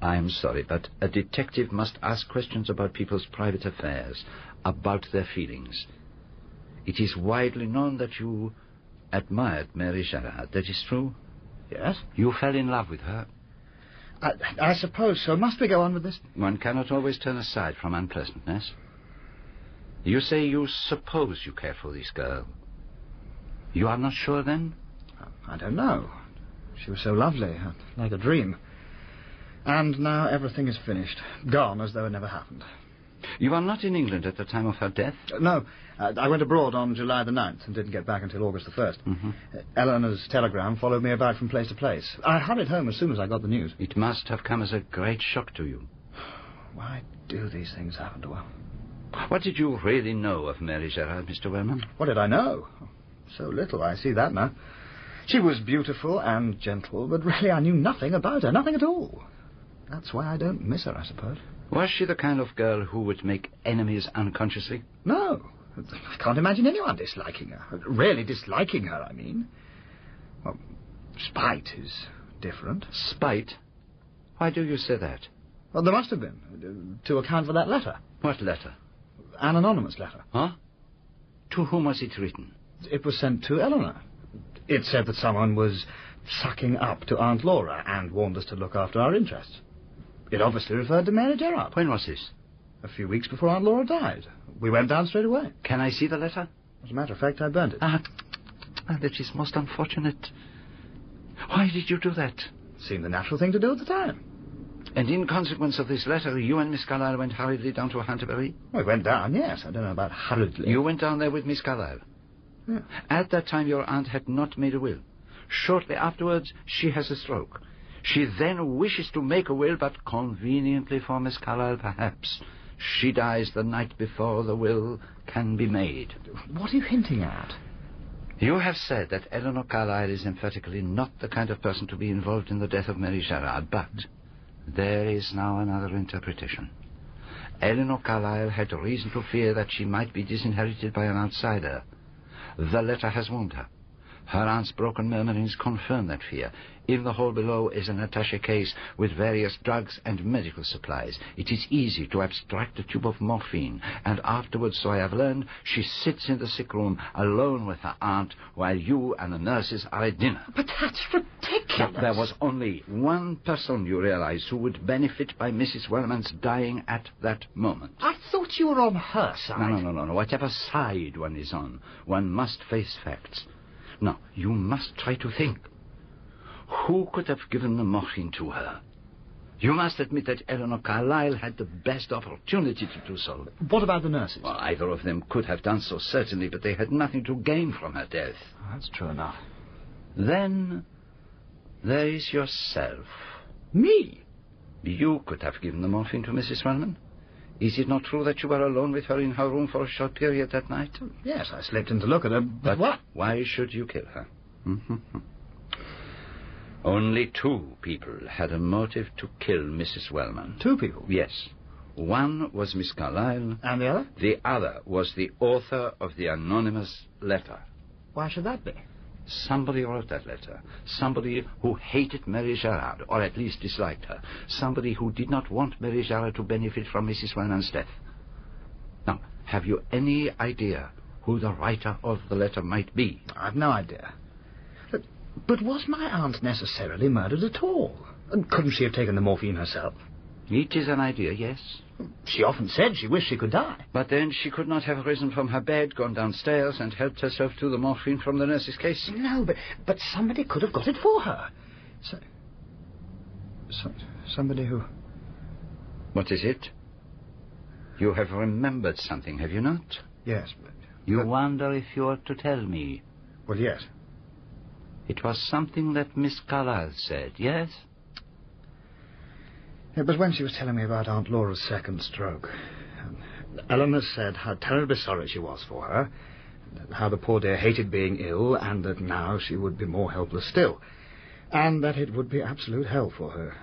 I'm sorry, but a detective must ask questions about people's private affairs, about their feelings. It is widely known that you admired Mary Gerard. That is true? Yes. You fell in love with her? I suppose so. Must we go on with this? One cannot always turn aside from unpleasantness. You say you suppose you care for this girl. You are not sure, then? I don't know. She was so lovely, like a dream. And now everything is finished. Gone as though it never happened. You are not in England at the time of her death? No. I went abroad on July the 9th and didn't get back until August the 1st. Mm-hmm. Eleanor's telegram followed me about from place to place. I hurried home as soon as I got the news. It must have come as a great shock to you. Why do these things happen to her? What did you really know of Mary Gerard, Mr. Wellman? What did I know? So little, I see that now. She was beautiful and gentle, but really I knew nothing about her, nothing at all. That's why I don't miss her, I suppose. Was she the kind of girl who would make enemies unconsciously? No. I can't imagine anyone disliking her. Really disliking her, I mean. Well, spite is different. Spite? Why do you say that? Well, there must have been, to account for that letter. What letter? An anonymous letter. Huh? To whom was it written? It was sent to Elinor. It said that someone was sucking up to Aunt Laura and warned us to look after our interests. It obviously referred to Mary Gerard. When was this? A few weeks before Aunt Laura died. We went down straight away. Can I see the letter? As a matter of fact, I burnt it. That is most unfortunate. Why did you do that? Seemed the natural thing to do at the time. And in consequence of this letter, you and Miss Carlisle went hurriedly down to Canterbury? We went down, yes. I don't know about hurriedly. You went down there with Miss Carlisle? Yeah. At that time, your aunt had not made a will. Shortly afterwards, she has a stroke. She then wishes to make a will, but conveniently for Miss Carlisle, perhaps, she dies the night before the will can be made. What are you hinting at? You have said that Elinor Carlisle is emphatically not the kind of person to be involved in the death of Mary Gerard, but there is now another interpretation. Elinor Carlisle had reason to fear that she might be disinherited by an outsider. The letter has warned her. Her aunt's broken murmurings confirm that fear. In the hall below is an attaché case with various drugs and medical supplies. It is easy to abstract a tube of morphine, and afterwards, so I have learned, she sits in the sick room alone with her aunt while you and the nurses are at dinner. But that's ridiculous. There was only one person, you realize, who would benefit by Mrs. Wellman's dying at that moment. I thought you were on her side. No. Whatever side one is on, one must face facts. Now, you must try to think. Who could have given the morphine to her? You must admit that Elinor Carlisle had the best opportunity to do so. What about the nurses? Well, either of them could have done so, certainly, but they had nothing to gain from her death. Oh, that's true enough. Then there is yourself. Me? You could have given the morphine to Mrs. Wellman. Is it not true that you were alone with her in her room for a short period that night? Yes, I slipped in to look at her, but what? Why should you kill her? Only 2 people had a motive to kill Mrs. Wellman. 2 people? Yes. One was Miss Carlisle. And the other? The other was the author of the anonymous letter. Why should that be? Somebody wrote that letter. Somebody who hated Mary Gerard, or at least disliked her. Somebody who did not want Mary Gerard to benefit from Mrs. Wellman's death. Now, have you any idea who the writer of the letter might be? I've no idea. But was my aunt necessarily murdered at all? And couldn't she have taken the morphine herself? It is an idea, yes. She often said she wished she could die. But then she could not have risen from her bed, gone downstairs, and helped herself to the morphine from the nurse's case. No, but somebody could have got it for her. Somebody who... What is it? You have remembered something, have you not? Yes, but... You wonder if you ought to tell me. Well, yes. It was something that Miss Carlisle said, yes? It was when she was telling me about Aunt Laura's second stroke. Elinor said how terribly sorry she was for her, how the poor dear hated being ill, and that now she would be more helpless still, and that it would be absolute hell for her.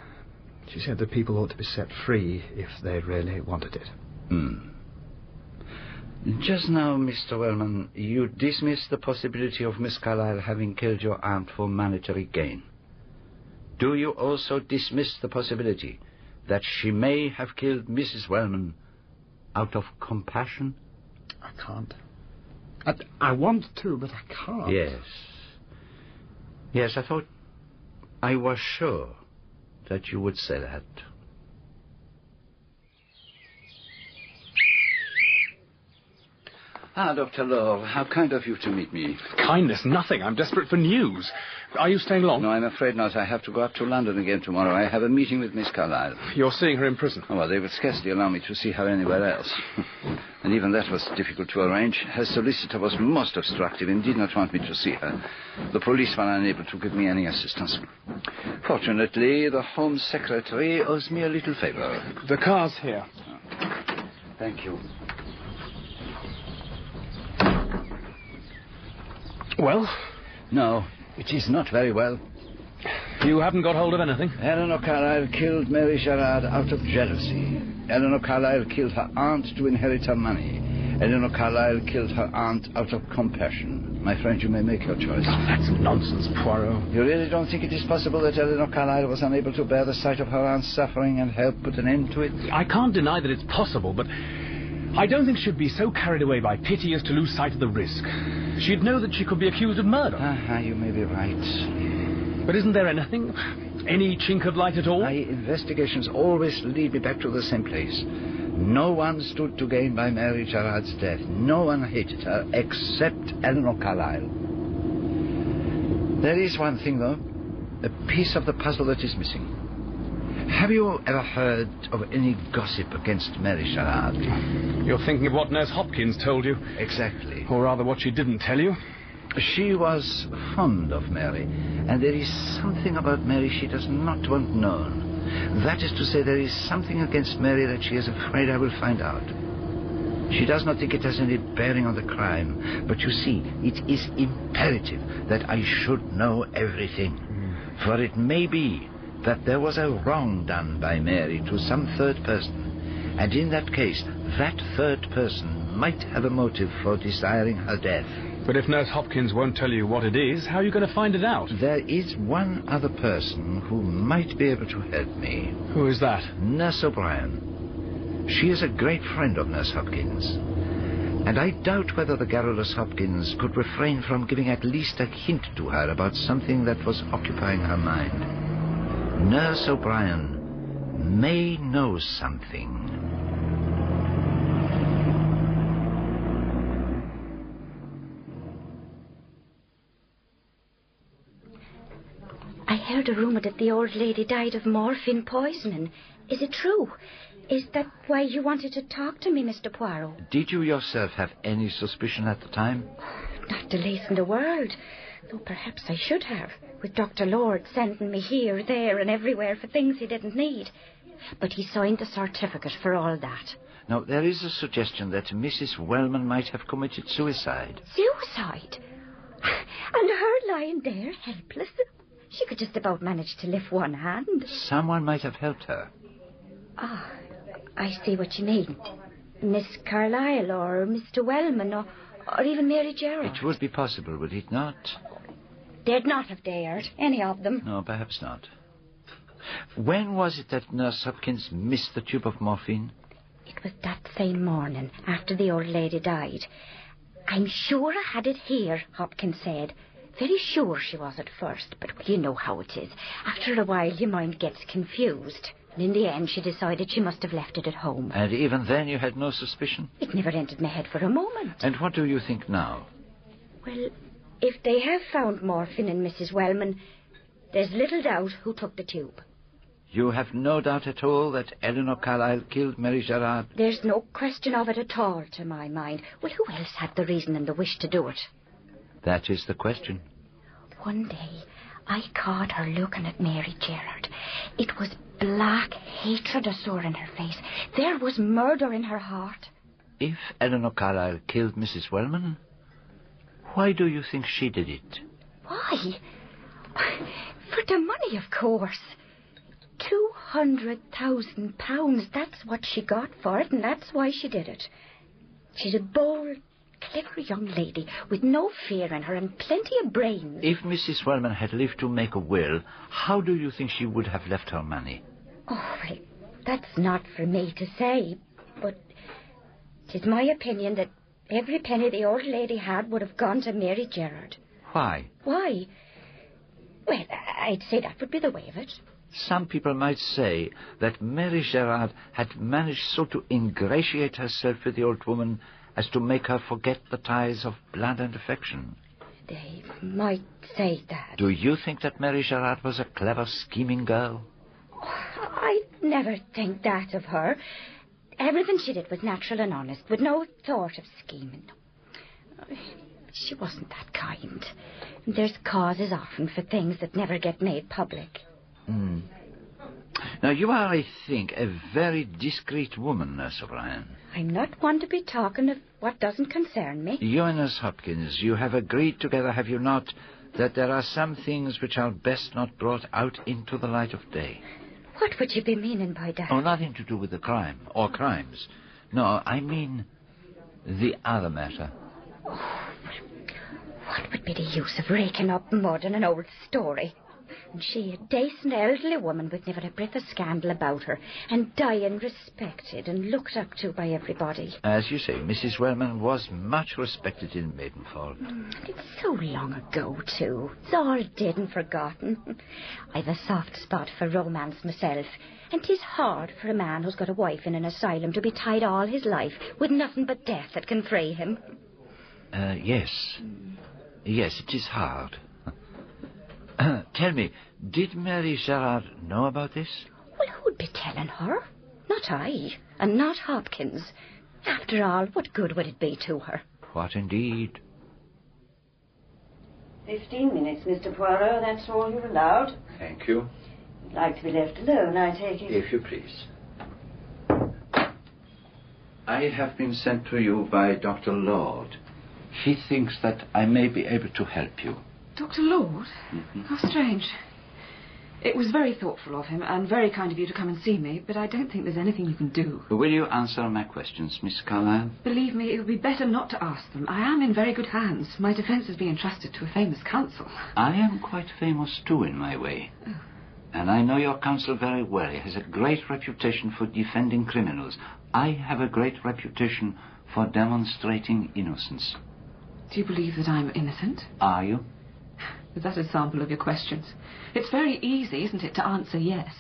She said that people ought to be set free if they really wanted it. Just now, Mr. Wellman, you dismissed the possibility of Miss Carlisle having killed your aunt for monetary gain. Do you also dismiss the possibility that she may have killed Mrs. Wellman out of compassion? I can't. I want to, but I can't. Yes, I was sure that you would say that. Dr. Law, how kind of you to meet me. Kindness, nothing. I'm desperate for news. Are you staying long? No, I'm afraid not. I have to go up to London again tomorrow. I have a meeting with Miss Carlisle. You're seeing her in prison? Oh, well, they would scarcely allow me to see her anywhere else. And even that was difficult to arrange. Her solicitor was most obstructive and did not want me to see her. The police were unable to give me any assistance. Fortunately, the Home Secretary owes me a little favor. The car's here. Thank you. Well? No, it is not very well. You haven't got hold of anything? Elinor Carlisle killed Mary Gerard out of jealousy. Elinor Carlisle killed her aunt to inherit her money. Elinor Carlisle killed her aunt out of compassion. My friend, you may make your choice. Oh, that's nonsense, Poirot. You really don't think it is possible that Elinor Carlisle was unable to bear the sight of her aunt's suffering and help put an end to it? I can't deny that it's possible, but I don't think she'd be so carried away by pity as to lose sight of the risk. She'd know that she could be accused of murder. You may be right. But isn't there anything? Any chink of light at all? My investigations always lead me back to the same place. No one stood to gain by Mary Gerard's death. No one hated her except Elinor Carlisle. There is one thing, though. A piece of the puzzle that is missing. Have you ever heard of any gossip against Mary Gerard? You're thinking of what Nurse Hopkins told you? Exactly. Or rather what she didn't tell you? She was fond of Mary, and there is something about Mary she does not want known. That is to say, there is something against Mary that she is afraid I will find out. She does not think it has any bearing on the crime, but you see, it is imperative that I should know everything. For it may be that there was a wrong done by Mary to some third person, and in that case, that third person might have a motive for desiring her death. But if Nurse Hopkins won't tell you what it is, how are you going to find it out? There is one other person who might be able to help me. Who is that? Nurse O'Brien. She is a great friend of Nurse Hopkins, and I doubt whether the garrulous Hopkins could refrain from giving at least a hint to her about something that was occupying her mind. Nurse O'Brien may know something. heard a rumour that the old lady died of morphine poisoning. Is it true? Is that why you wanted to talk to me, Mr. Poirot? Did you yourself have any suspicion at the time? Not the least in the world. Though perhaps I should have, with Dr. Lord sending me here, there, and everywhere for things he didn't need. But he signed the certificate for all that. Now, there is a suggestion that Mrs. Wellman might have committed suicide. Suicide? And her lying there, helpless. She could just about manage to lift one hand. Someone might have helped her. Ah, I see what you mean. Miss Carlisle or Mr. Wellman or even Mary Gerard. It would be possible, would it not? They'd not have dared, any of them. No, perhaps not. When was it that Nurse Hopkins missed the tube of morphine? It was that same morning, after the old lady died. I'm sure I had it here, Hopkins said. Very sure she was at first, but you know how it is. After a while, your mind gets confused. And in the end, she decided she must have left it at home. And even then you had no suspicion? It never entered my head for a moment. And what do you think now? Well, if they have found morphine in Mrs. Wellman, there's little doubt who took the tube. You have no doubt at all that Elinor Carlisle killed Mary Gerard? There's no question of it at all, to my mind. Well, who else had the reason and the wish to do it? That is the question. One day, I caught her looking at Mary Gerard. It was black hatred I saw in her face. There was murder in her heart. If Elinor Carlisle killed Mrs. Wellman, why do you think she did it? Why? For the money, of course. £200,000. That's what she got for it, and that's why she did it. She's a bold, clever young lady with no fear in her and plenty of brains. If Mrs. Wellman had lived to make a will, how do you think she would have left her money? Oh, well, that's not for me to say, but it's my opinion that every penny the old lady had would have gone to Mary Gerard. Why? Why? Well, I'd say that would be the way of it. Some people might say that Mary Gerard had managed so to ingratiate herself with the old woman as to make her forget the ties of blood and affection. They might say that. Do you think that Mary Gerard was a clever, scheming girl? I'd never think that of her. Everything she did was natural and honest, with no thought of scheming. She wasn't that kind. There's causes often for things that never get made public. Now, you are, I think, a very discreet woman, Nurse O'Brien. I'm not one to be talking of what doesn't concern me. You and Nurse Hopkins, you have agreed together, have you not, that there are some things which are best not brought out into the light of day? What would you be meaning by that? Oh, nothing to do with the crime, or crimes. No, I mean the other matter. Oh, what would be the use of raking up mud in an old story? And she, a decent elderly woman with never a breath of scandal about her, and dying respected and looked up to by everybody. As you say, Mrs. Wellman was much respected in Maidenford. It's so long ago, too. It's all dead and forgotten. I've a soft spot for romance myself, and 'tis hard for a man who's got a wife in an asylum to be tied all his life with nothing but death that can free him. Yes. Yes, it is hard. Tell me, did Mary Gerard know about this? Well, who'd be telling her? Not I, and not Hopkins. After all, what good would it be to her? What indeed? 15 minutes, Mr. Poirot. That's all you're allowed. Thank you. You'd like to be left alone, I take it. If you please. I have been sent to you by Dr. Lord. He thinks that I may be able to help you. Dr. Lord? How strange. It was very thoughtful of him and very kind of you to come and see me, but I don't think there's anything you can do. Will you answer my questions, Miss Carlisle? Believe me, it would be better not to ask them. I am in very good hands. My defence has been entrusted to a famous counsel. I am quite famous, too, in my way. Oh. And I know your counsel very well. He has a great reputation for defending criminals. I have a great reputation for demonstrating innocence. Do you believe that I'm innocent? Are you? Is that a sample of your questions? It's very easy, isn't it, to answer yes?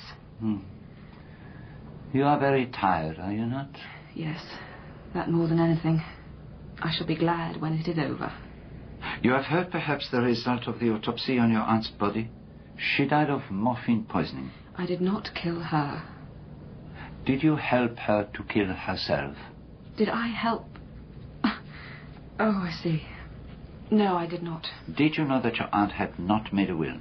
You are very tired, are you not? Yes, that more than anything. I shall be glad when it is over. You have heard, perhaps, the result of the autopsy on your aunt's body? She died of morphine poisoning. I did not kill her. Did you help her to kill herself? Did I help? Oh, I see. No, I did not. Did you know that your aunt had not made a will?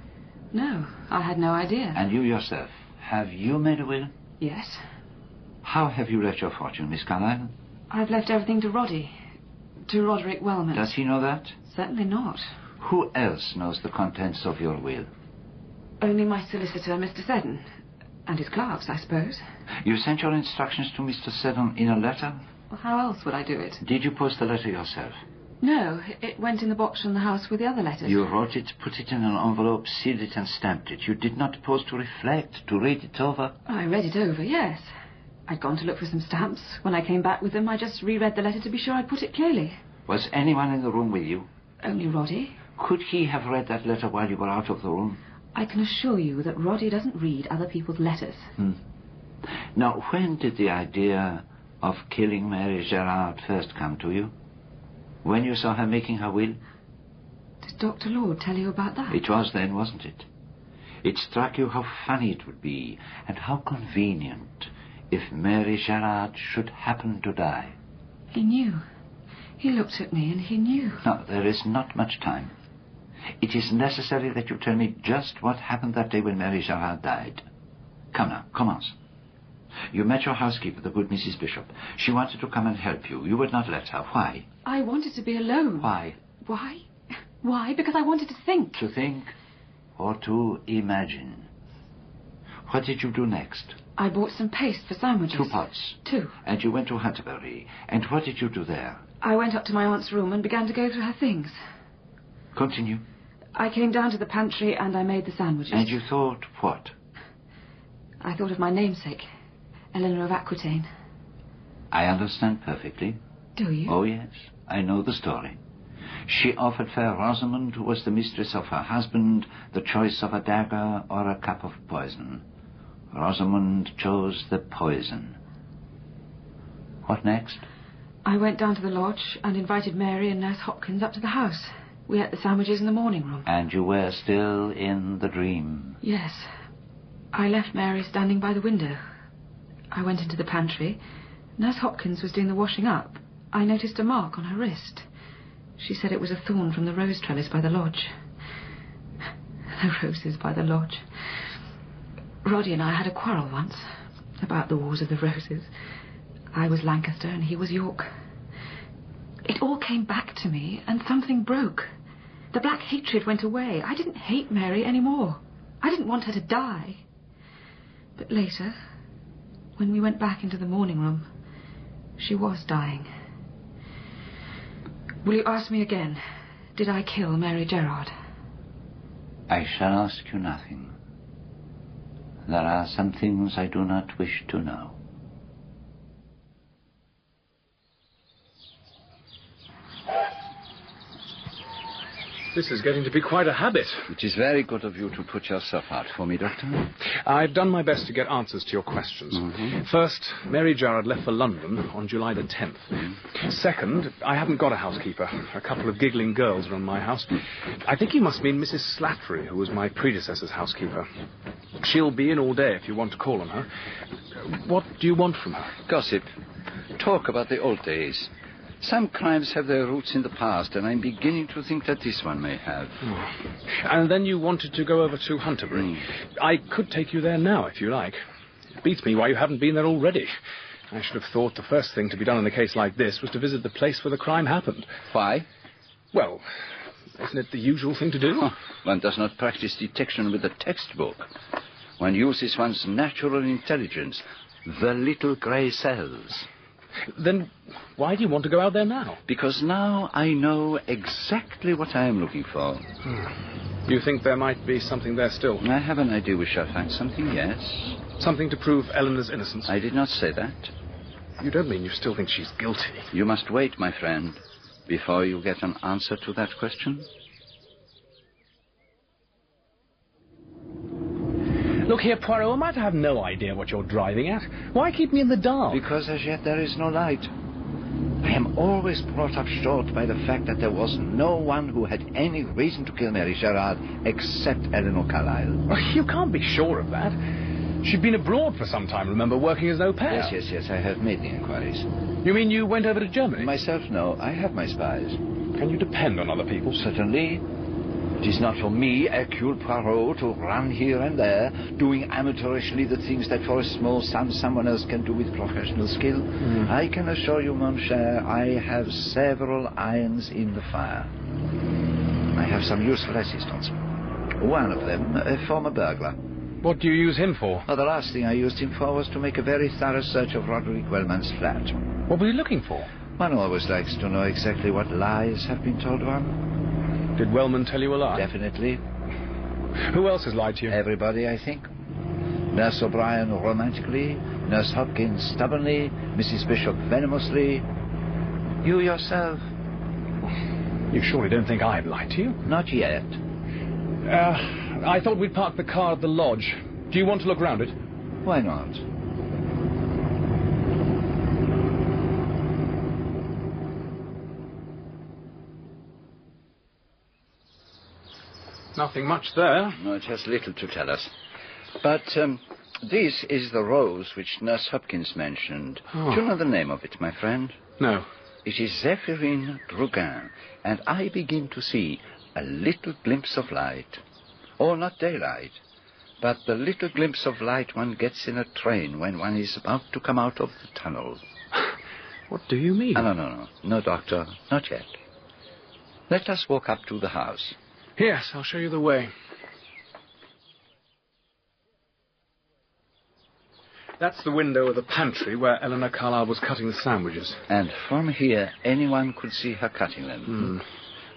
No, I had no idea. And you yourself, have you made a will? Yes. How have you left your fortune, Miss Carlisle? I've left everything to Roddy. To Roderick Wellman. Does he know that? Certainly not. Who else knows the contents of your will? Only my solicitor, Mr. Seddon. And his clerks, I suppose. You sent your instructions to Mr. Seddon in a letter? Well, how else would I do it? Did you post the letter yourself? No, it went in the box from the house with the other letters. You wrote it, put it in an envelope, sealed it and stamped it. You did not pause to reflect, to read it over? I read it over, yes. I'd gone to look for some stamps. When I came back with them, I just reread the letter to be sure I'd put it clearly. Was anyone in the room with you? Only Roddy. Could he have read that letter while you were out of the room? I can assure you that Roddy doesn't read other people's letters. Now, when did the idea of killing Mary Gerard first come to you? When you saw her making her will? Did Dr. Lord tell you about that? It was then, wasn't it? It struck you how funny it would be, and how convenient, if Mary Gerard should happen to die. He knew. He looked at me and he knew. Now, there is not much time. It is necessary that you tell me just what happened that day when Mary Gerard died. Come now, commence. You met your housekeeper, the good Mrs. Bishop. She wanted to come and help you. You would not let her. Why? I wanted to be alone. Why? Why? Why? Because I wanted to think. To think or to imagine. What did you do next? I bought some paste for sandwiches. 2 pots. 2. And you went to Hunterbury. And what did you do there? I went up to my aunt's room and began to go through her things. Continue. I came down to the pantry and I made the sandwiches. And you thought what? I thought of my namesake, Elinor of Aquitaine. I understand perfectly. Do you? Oh, yes. I know the story. She offered fair Rosamond, who was the mistress of her husband, the choice of a dagger or a cup of poison. Rosamond chose the poison. What next? I went down to the lodge and invited Mary and Nurse Hopkins up to the house. We ate the sandwiches in the morning room. And you were still in the dream? Yes. I left Mary standing by the window. I went into the pantry. Nurse Hopkins was doing the washing up. I noticed a mark on her wrist. She said it was a thorn from the rose trellis by the lodge. The roses by the lodge. Roddy and I had a quarrel once about the Wars of the Roses. I was Lancaster and he was York. It all came back to me and something broke. The black hatred went away. I didn't hate Mary anymore. I didn't want her to die. But later, when we went back into the morning room, she was dying. Will you ask me again, did I kill Mary Gerard? I shall ask you nothing. There are some things I do not wish to know. This is getting to be quite a habit. It is very good of you to put yourself out for me, Doctor. I've done my best to get answers to your questions. First, Mary Gerard left for London on July the 10th. Second, I haven't got a housekeeper. A couple of giggling girls run my house. I think you must mean Mrs. Slattery, who was my predecessor's housekeeper. She'll be in all day if you want to call on her. What do you want from her? Gossip. Talk about the old days. Some crimes have their roots in the past, and I'm beginning to think that this one may have. And then you wanted to go over to Hunterbury. I could take you there now, if you like. It beats me why you haven't been there already. I should have thought the first thing to be done in a case like this was to visit the place where the crime happened. Why? Well, isn't it the usual thing to do? One does not practice detection with a textbook. One uses one's natural intelligence, the little grey cells. Then why do you want to go out there now? Because now I know exactly what I am looking for. You think there might be something there still? I have an idea we shall find something, yes. Something to prove Eleanor's innocence? I did not say that. You don't mean you still think she's guilty? You must wait, my friend, before you get an answer to that question. Look here, Poirot, am I to have no idea what you're driving at? Why keep me in the dark? Because as yet there is no light. I am always brought up short by the fact that there was no one who had any reason to kill Mary Gerard except Elinor Carlisle. Well, you can't be sure of that. She'd been abroad for some time, remember, working as an au pair. Yes, I have made the inquiries. You mean you went over to Germany? Myself, no. I have my spies. Can you depend on other people? Certainly. It is not for me, Hercule Poirot, to run here and there, doing amateurishly the things that for a small sum someone else can do with professional skill. I can assure you, mon cher, I have several irons in the fire. I have some useful assistants. One of them, a former burglar. What do you use him for? Oh, the last thing I used him for was to make a very thorough search of Roderick Wellman's flat. What were you looking for? One always likes to know exactly what lies have been told one. Did Wellman tell you a lie? Definitely. Who else has lied to you? Everybody, I think. Nurse O'Brien romantically, Nurse Hopkins stubbornly, Mrs. Bishop venomously. You yourself. You surely don't think I've lied to you? Not yet. I thought we'd park the car at the lodge. Do you want to look round it? Why not? Nothing much there. No, it has little to tell us. But this is the rose which Nurse Hopkins mentioned. Oh. Do you know the name of it, my friend? No. It is Zephyrine Drugan, and I begin to see a little glimpse of light. Oh, not daylight, but the little glimpse of light one gets in a train when one is about to come out of the tunnel. What do you mean? No, Doctor, not yet. Let us walk up to the house. Yes, I'll show you the way. That's the window of the pantry where Elinor Carlisle was cutting the sandwiches. And from here, anyone could see her cutting them.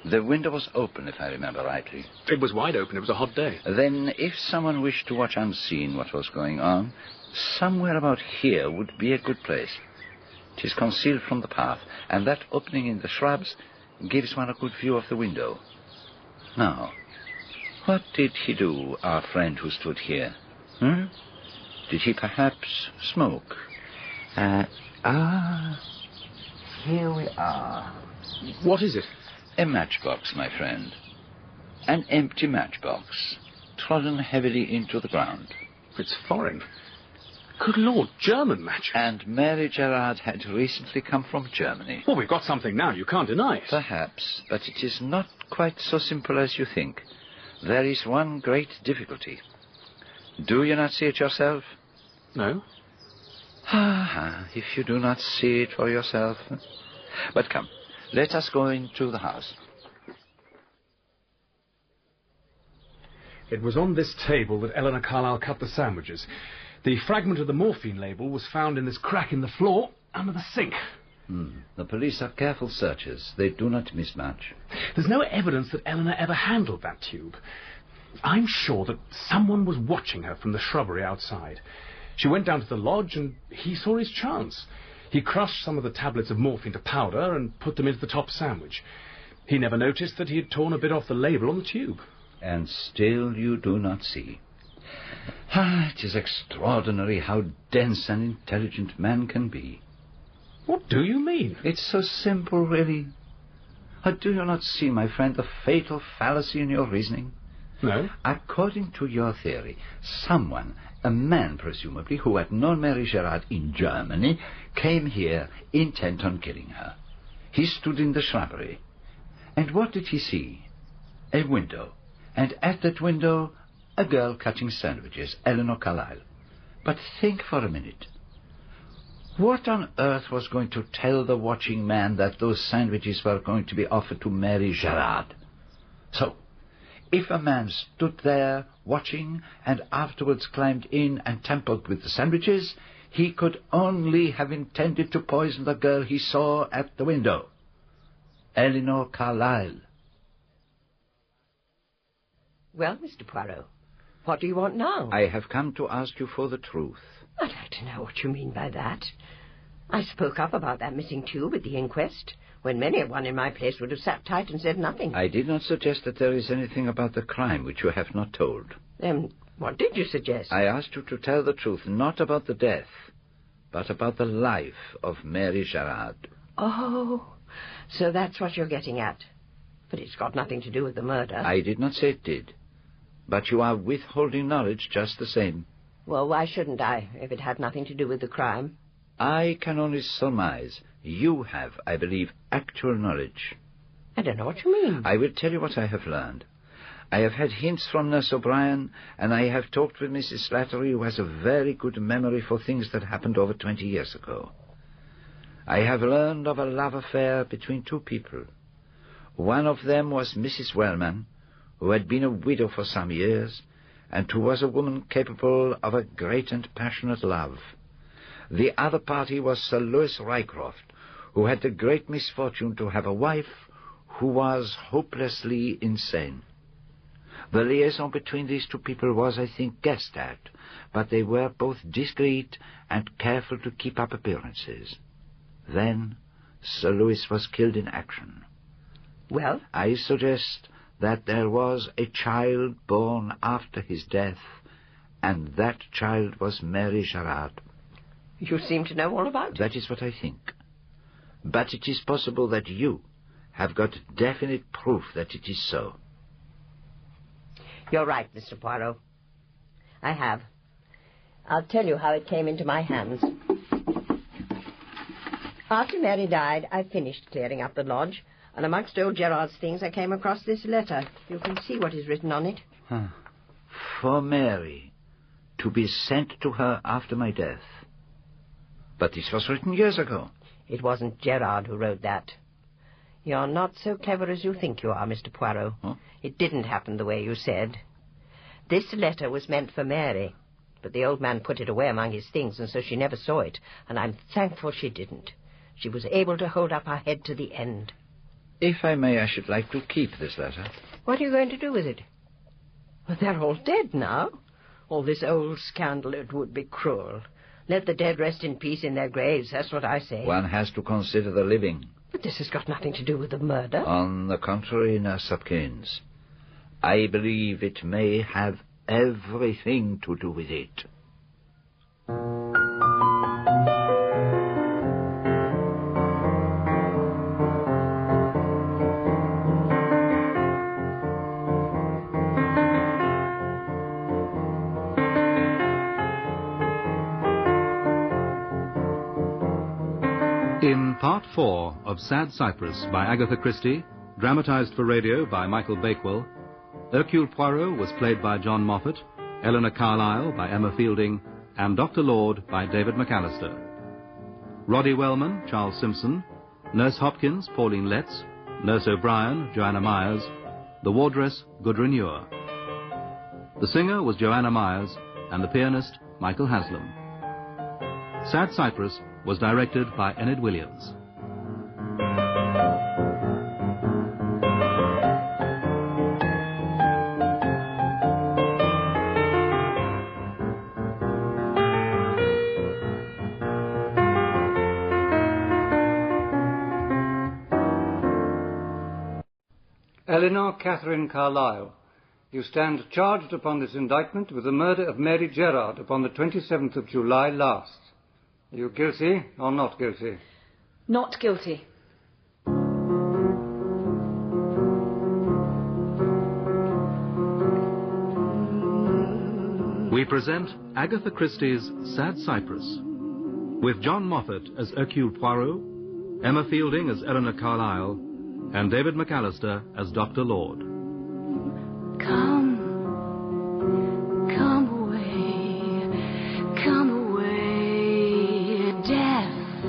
The window was open, if I remember rightly. It was wide open. It was a hot day. Then, if someone wished to watch unseen what was going on, somewhere about here would be a good place. It is concealed from the path, and that opening in the shrubs gives one a good view of the window. Now, what did he do, our friend who stood here? Did he perhaps smoke? Here we are. What is it? A matchbox, my friend. An empty matchbox, trodden heavily into the ground. It's foreign. Good Lord, German matches. And Mary Gerard had recently come from Germany. Well, we've got something now, you can't deny it. Perhaps, but it is not quite so simple as you think. There is one great difficulty. Do you not see it yourself? No. If you do not see it for yourself. But come, let us go into the house. It was on this table that Elinor Carlisle cut the sandwiches. The fragment of the morphine label was found in this crack in the floor under the sink. The police are careful searchers. They do not miss much. There's no evidence that Elinor ever handled that tube. I'm sure that someone was watching her from the shrubbery outside. She went down to the lodge and he saw his chance. He crushed some of the tablets of morphine to powder and put them into the top sandwich. He never noticed that he had torn a bit off the label on the tube. And still you do not see. It is extraordinary how dense and intelligent man can be. What do you mean? It's so simple, really. Do you not see, my friend, the fatal fallacy in your reasoning? No. According to your theory, someone, a man presumably, who had known Mary Gerard in Germany, came here intent on killing her. He stood in the shrubbery. And what did he see? A window. And at that window, a girl cutting sandwiches, Elinor Carlisle. But think for a minute. What on earth was going to tell the watching man that those sandwiches were going to be offered to Mary Gerard? So, if a man stood there watching and afterwards climbed in and tampered with the sandwiches, he could only have intended to poison the girl he saw at the window. Elinor Carlisle. Well, Mr. Poirot, what do you want now? I have come to ask you for the truth. I'd like to know what you mean by that. I spoke up about that missing tube at the inquest, when many a one in my place would have sat tight and said nothing. I did not suggest that there is anything about the crime which you have not told. Then what did you suggest? I asked you to tell the truth, not about the death, but about the life of Mary Gerard. Oh, so that's what you're getting at. But it's got nothing to do with the murder. I did not say it did. But you are withholding knowledge just the same. Well, why shouldn't I, if it had nothing to do with the crime? I can only surmise. You have, I believe, actual knowledge. I don't know what you mean. I will tell you what I have learned. I have had hints from Nurse O'Brien, and I have talked with Mrs. Slattery, who has a very good memory for things that happened over 20 years ago. I have learned of a love affair between two people. One of them was Mrs. Wellman, who had been a widow for some years, and who was a woman capable of a great and passionate love. The other party was Sir Lewis Rycroft, who had the great misfortune to have a wife who was hopelessly insane. The liaison between these two people was, I think, guessed at, but they were both discreet and careful to keep up appearances. Then Sir Lewis was killed in action. Well? I suggest that there was a child born after his death, and that child was Mary Gerard. You seem to know all about it. That is what I think. But it is possible that you have got definite proof that it is so. You're right, Mr. Poirot. I have. I'll tell you how it came into my hands. After Mary died, I finished clearing up the lodge, and amongst old Gerard's things I came across this letter. You can see what is written on it. For Mary, to be sent to her after my death. But this was written years ago. It wasn't Gerard who wrote that. You're not so clever as you think you are, Mr. Poirot. Huh? It didn't happen the way you said. This letter was meant for Mary, but the old man put it away among his things, and so she never saw it, and I'm thankful she didn't. She was able to hold up her head to the end. If I may, I should like to keep this letter. What are you going to do with it? Well, they're all dead now. All this old scandal, it would be cruel. Let the dead rest in peace in their graves, that's what I say. One has to consider the living. But this has got nothing to do with the murder. On the contrary, Nurse Hopkins, I believe it may have everything to do with it. In Part 4 of Sad Cypress by Agatha Christie, dramatized for radio by Michael Bakewell, Hercule Poirot was played by John Moffatt, Elinor Carlisle by Emma Fielding, and Dr. Lord by David McAllister. Roddy Wellman, Charles Simpson, Nurse Hopkins, Pauline Letts, Nurse O'Brien, Joanna Myers, the wardress, Gudrun Ure. The singer was Joanna Myers, and the pianist, Michael Haslam. Sad Cypress was directed by Enid Williams. Elinor Catherine Carlisle, you stand charged upon this indictment with the murder of Mary Gerard upon the 27th of July last. Are you guilty or not guilty? Not guilty. We present Agatha Christie's Sad Cypress, with John Moffatt as Hercule Poirot, Emma Fielding as Elinor Carlisle, and David McAllister as Dr. Lord. Come away, death,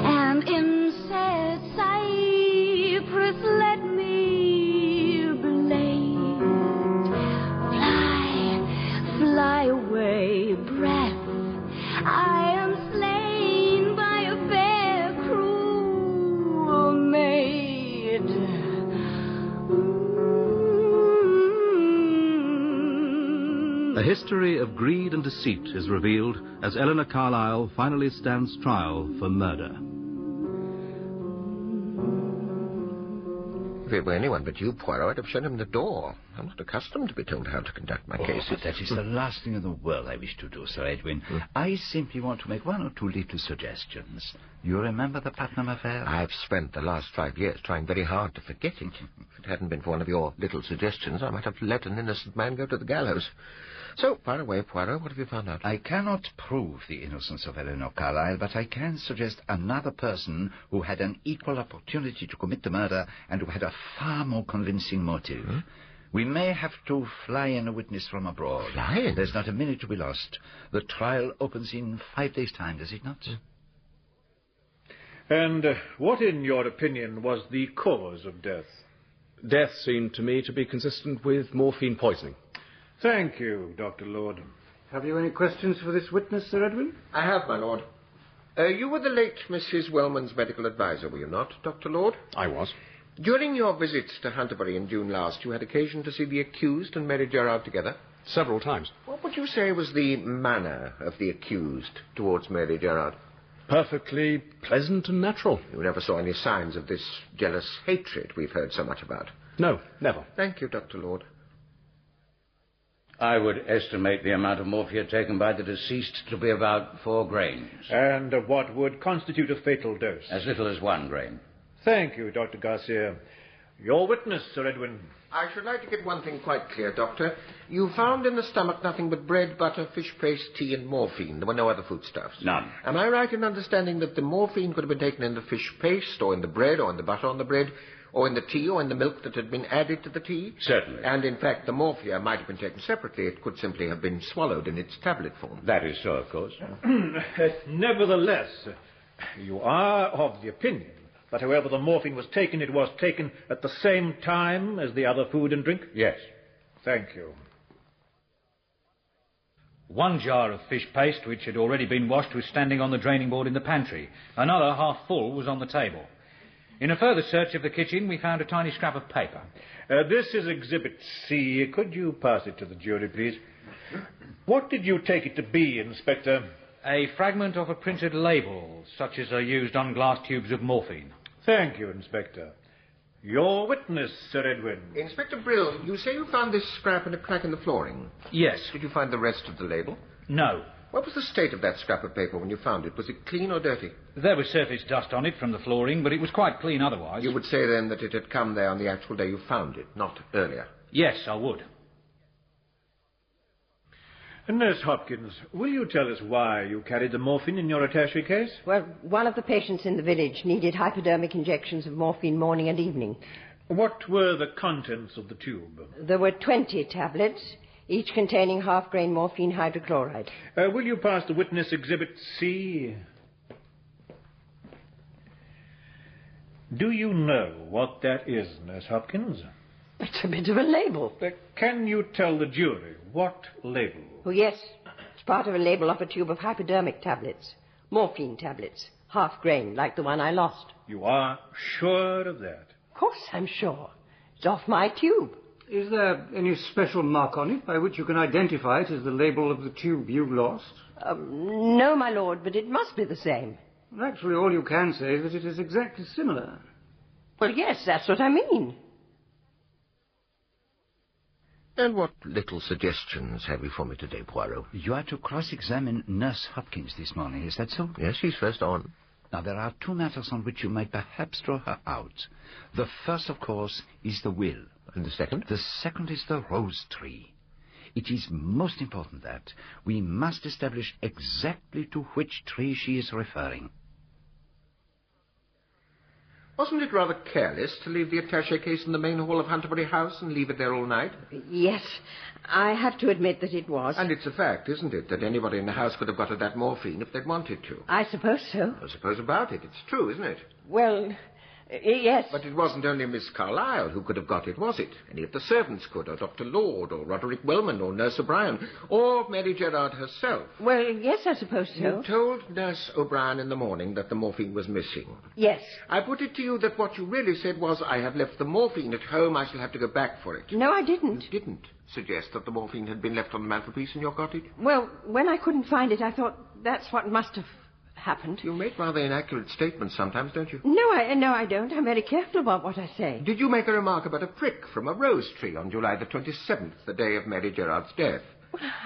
and in sad cypress let me blade. Fly away, breath, I am slain by a fair cruel maid. A history of greed and deceit is revealed as Elinor Carlisle finally stands trial for murder. If it were anyone but you, Poirot, I'd have shown him the door. I'm not accustomed to be told how to conduct my cases. That is the last thing in the world I wish to do, Sir Edwin. I simply want to make one or two little suggestions. You remember the Putnam affair? I've spent the last 5 years trying very hard to forget it. If it hadn't been for one of your little suggestions, I might have let an innocent man go to the gallows. So, fire away, Poirot. What have you found out? I cannot prove the innocence of Elinor Carlisle, but I can suggest another person who had an equal opportunity to commit the murder and who had a far more convincing motive. We may have to fly in a witness from abroad. Fly in? There's not a minute to be lost. The trial opens in 5 days' time, does it not? And what, in your opinion, was the cause of death? Death seemed to me to be consistent with morphine poisoning. Thank you, Dr. Lord. Have you any questions for this witness, Sir Edwin? I have, my lord. You were the late Mrs. Wellman's medical advisor, were you not, Dr. Lord? I was. During your visits to Hunterbury in June last, you had occasion to see the accused and Mary Gerard together? Several times. What would you say was the manner of the accused towards Mary Gerard? Perfectly pleasant and natural. You never saw any signs of this jealous hatred we've heard so much about? No, never. Thank you, Dr. Lord. I would estimate the amount of morphia taken by the deceased to be about 4 grains. And what would constitute a fatal dose? As little as 1 grain. Thank you, Dr. Garcia. Your witness, Sir Edwin. I should like to get one thing quite clear, Doctor. You found in the stomach nothing but bread, butter, fish paste, tea, and morphine. There were no other foodstuffs. None. Am I right in understanding that the morphine could have been taken in the fish paste, or in the bread, or in the butter on the bread, or in the tea, or in the milk that had been added to the tea? Certainly. And, in fact, the morphia might have been taken separately. It could simply have been swallowed in its tablet form. That is so, of course. Nevertheless, you are of the opinion that however the morphine was taken, it was taken at the same time as the other food and drink? Yes. Thank you. 1 jar of fish paste, which had already been washed, was standing on the draining board in the pantry. Another, half full, was on the table. In a further search of the kitchen, we found a tiny scrap of paper. This is Exhibit C. Could you pass it to the jury, please? What did you take it to be, Inspector? A fragment of a printed label, such as are used on glass tubes of morphine. Thank you, Inspector. Your witness, Sir Edwin. Inspector Brill, you say you found this scrap in a crack in the flooring? Yes. Did you find the rest of the label? No. What was the state of that scrap of paper when you found it? Was it clean or dirty? There was surface dust on it from the flooring, but it was quite clean otherwise. You would say, then, that it had come there on the actual day you found it, not earlier? Yes, I would. Nurse Hopkins, will you tell us why you carried the morphine in your attaché case? Well, one of the patients in the village needed hypodermic injections of morphine morning and evening. What were the contents of the tube? There were 20 tablets, each containing half-grain morphine hydrochloride. Will you pass the witness Exhibit C? Do you know what that is, Nurse Hopkins? It's a bit of a label. Can you tell the jury what label? Oh, yes. It's part of a label off a tube of hypodermic tablets. Morphine tablets. Half-grain, like the one I lost. You are sure of that? Of course I'm sure. It's off my tube. Is there any special mark on it by which you can identify it as the label of the tube you lost? No, my lord, but it must be the same. Well, actually, all you can say is that it is exactly similar. Well, yes, that's what I mean. And what little suggestions have you for me today, Poirot? You are to cross-examine Nurse Hopkins this morning, is that so? Yes, she's first on. Now, there are 2 matters on which you might perhaps draw her out. The first, of course, is the will. And the second? The second is the rose tree. It is most important that we must establish exactly to which tree she is referring. Wasn't it rather careless to leave the attaché case in the main hall of Hunterbury House and leave it there all night? Yes, I have to admit that it was. And it's a fact, isn't it, that anybody in the house could have got at that morphine if they'd wanted to? I suppose so. I suppose about it. It's true, isn't it? Well, yes. But it wasn't only Miss Carlisle who could have got it, was it? Any of the servants could, or Dr. Lord, or Roderick Wellman, or Nurse O'Brien, or Mary Gerard herself. Well, yes, I suppose so. You told Nurse O'Brien in the morning that the morphine was missing. Yes. I put it to you that what you really said was, I have left the morphine at home, I shall have to go back for it. No, I didn't. You didn't suggest that the morphine had been left on the mantelpiece in your cottage? Well, when I couldn't find it, I thought that's what must have happened. You make rather inaccurate statements sometimes, don't you? No, I don't. I'm very careful about what I say. Did you make a remark about a prick from a rose tree on July the 27th, the day of Mary Gerard's death?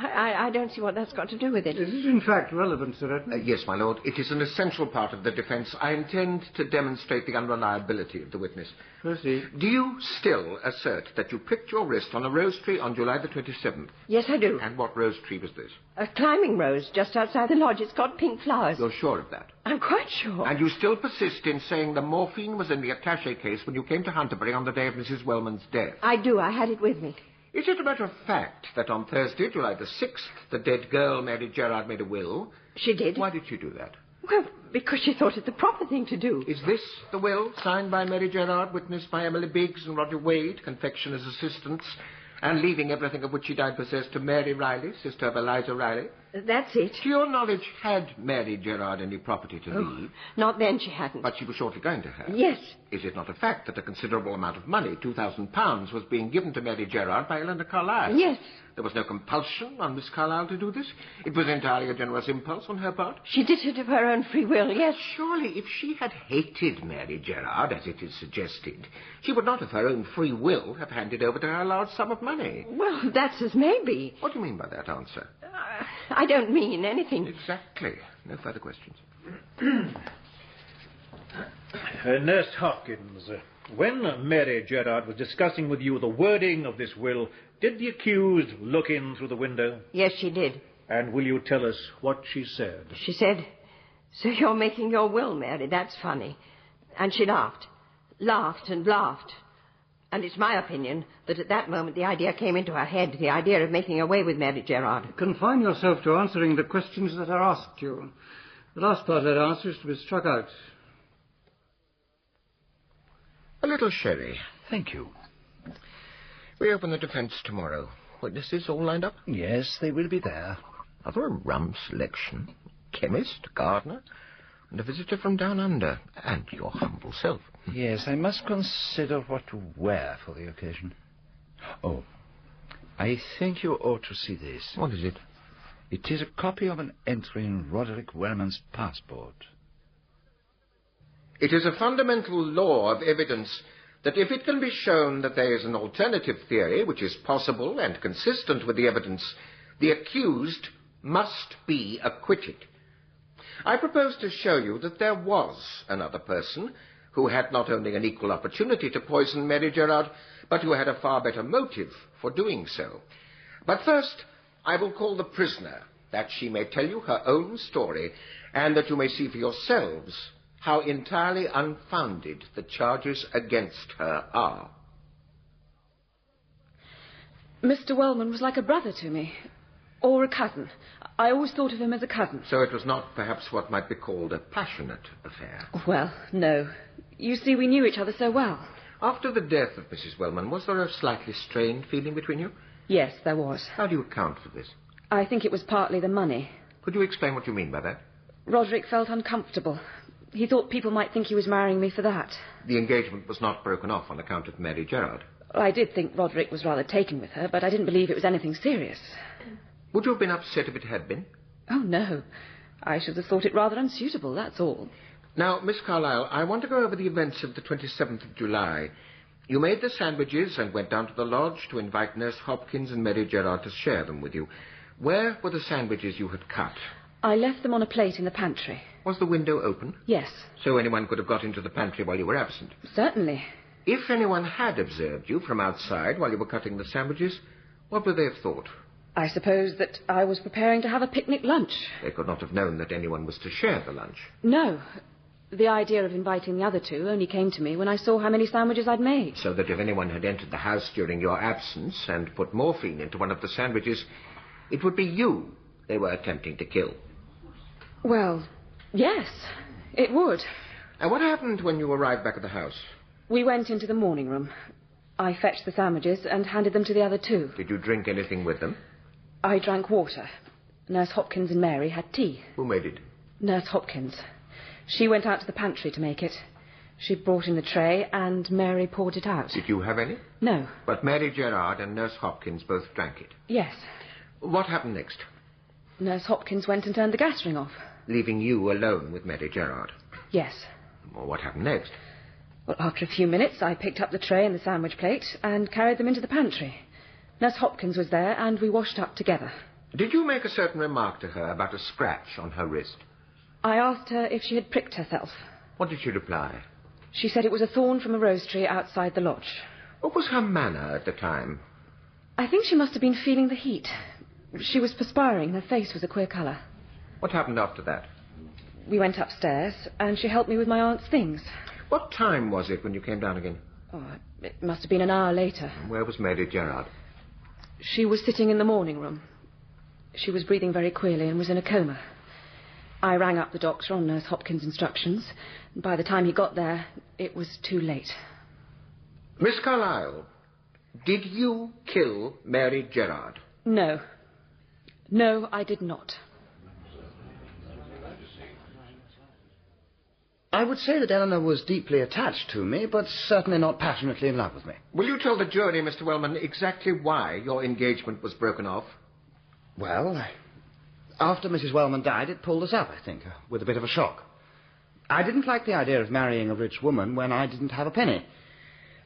I don't see what that's got to do with it. Is it in fact relevant, Sir Edmund? Yes, my lord. It is an essential part of the defence. I intend to demonstrate the unreliability of the witness. Proceed. Do you still assert that you pricked your wrist on a rose tree on July the 27th? Yes, I do. And what rose tree was this? A climbing rose just outside the lodge. It's got pink flowers. You're sure of that? I'm quite sure. And you still persist in saying the morphine was in the attaché case when you came to Hunterbury on the day of Mrs. Wellman's death? I do. I had it with me. Is it a matter of fact that on Thursday, July the 6th, the dead girl, Mary Gerard, made a will? She did. Why did she do that? Well, because she thought it the proper thing to do. Is this the will, signed by Mary Gerard, witnessed by Emily Biggs and Roger Wade, confectioner's assistants, and leaving everything of which she died possessed to Mary Riley, sister of Eliza Riley? That's it. To your knowledge, had Mary Gerard any property to leave? Not then, she hadn't. But she was shortly going to have. Yes. Is it not a fact that a considerable amount of money, £2,000, was being given to Mary Gerard by Elinor Carlisle? Yes. There was no compulsion on Miss Carlisle to do this? It was entirely a generous impulse on her part? She did it of her own free will, yes. Surely, if she had hated Mary Gerard, as it is suggested, she would not of her own free will have handed over to her a large sum of money. Well, that's as may be. What do you mean by that answer? I don't mean anything. Exactly. No further questions. Nurse Hopkins, when Mary Gerard was discussing with you the wording of this will, did the accused look in through the window? Yes, she did. And will you tell us what she said? She said, "So you're making your will, Mary? That's funny." And she laughed. Laughed and laughed. And it's my opinion that at that moment the idea came into her head, the idea of making away with Mary Gerard. Confine yourself to answering the questions that are asked you. The last part of that answer is to be struck out. A little sherry. Thank you. We open the defence tomorrow. Witnesses all lined up? Yes, they will be there. Rather a rum selection. Chemist, gardener, and a visitor from down under, and your humble self. Yes, I must consider what to wear for the occasion. Oh, I think you ought to see this. What is it? It is a copy of an entry in Roderick Wellman's passport. It is a fundamental law of evidence that if it can be shown that there is an alternative theory which is possible and consistent with the evidence, the accused must be acquitted. I propose to show you that there was another person who had not only an equal opportunity to poison Mary Gerard, but who had a far better motive for doing so. But first, I will call the prisoner, that she may tell you her own story, and that you may see for yourselves how entirely unfounded the charges against her are. Mr. Wellman was like a brother to me, or a cousin. I always thought of him as a cousin. So it was not perhaps what might be called a passionate affair? Well, no. You see, we knew each other so well. After the death of Mrs. Wellman, was there a slightly strained feeling between you? Yes, there was. How do you account for this? I think it was partly the money. Could you explain what you mean by that? Roderick felt uncomfortable. He thought people might think he was marrying me for that. The engagement was not broken off on account of Mary Gerard? Well, I did think Roderick was rather taken with her, but I didn't believe it was anything serious. Would you have been upset if it had been? Oh, no. I should have thought it rather unsuitable, that's all. Now, Miss Carlisle, I want to go over the events of the 27th of July. You made the sandwiches and went down to the lodge to invite Nurse Hopkins and Mary Gerard to share them with you. Where were the sandwiches you had cut? I left them on a plate in the pantry. Was the window open? Yes. So anyone could have got into the pantry while you were absent? Certainly. If anyone had observed you from outside while you were cutting the sandwiches, what would they have thought? I suppose that I was preparing to have a picnic lunch. They could not have known that anyone was to share the lunch. No. The idea of inviting the other two only came to me when I saw how many sandwiches I'd made. So that if anyone had entered the house during your absence and put morphine into one of the sandwiches, it would be you they were attempting to kill. Well, yes, it would. And what happened when you arrived back at the house? We went into the morning room. I fetched the sandwiches and handed them to the other two. Did you drink anything with them? I drank water. Nurse Hopkins and Mary had tea. Who made it? Nurse Hopkins. She went out to the pantry to make it. She brought in the tray and Mary poured it out. Did you have any? No. But Mary Gerard and Nurse Hopkins both drank it? Yes. What happened next? Nurse Hopkins went and turned the gas ring off. Leaving you alone with Mary Gerard? Yes. Well, what happened next? Well, after a few minutes, I picked up the tray and the sandwich plate and carried them into the pantry. Nurse Hopkins was there, and we washed up together. Did you make a certain remark to her about a scratch on her wrist? I asked her if she had pricked herself. What did she reply? She said it was a thorn from a rose tree outside the lodge. What was her manner at the time? I think she must have been feeling the heat. She was perspiring, and her face was a queer colour. What happened after that? We went upstairs, and she helped me with my aunt's things. What time was it when you came down again? Oh, it must have been an hour later. Where was Mary Gerard? She was sitting in the morning room. She was breathing very queerly and was in a coma. I rang up the doctor on Nurse Hopkins' instructions. By the time he got there, it was too late. Miss Carlisle, did you kill Mary Gerard? No. No, I did not. I would say that Elinor was deeply attached to me, but certainly not passionately in love with me. Will you tell the jury, Mr. Wellman, exactly why your engagement was broken off? Well, after Mrs. Wellman died, it pulled us up, I think, with a bit of a shock. I didn't like the idea of marrying a rich woman when I didn't have a penny.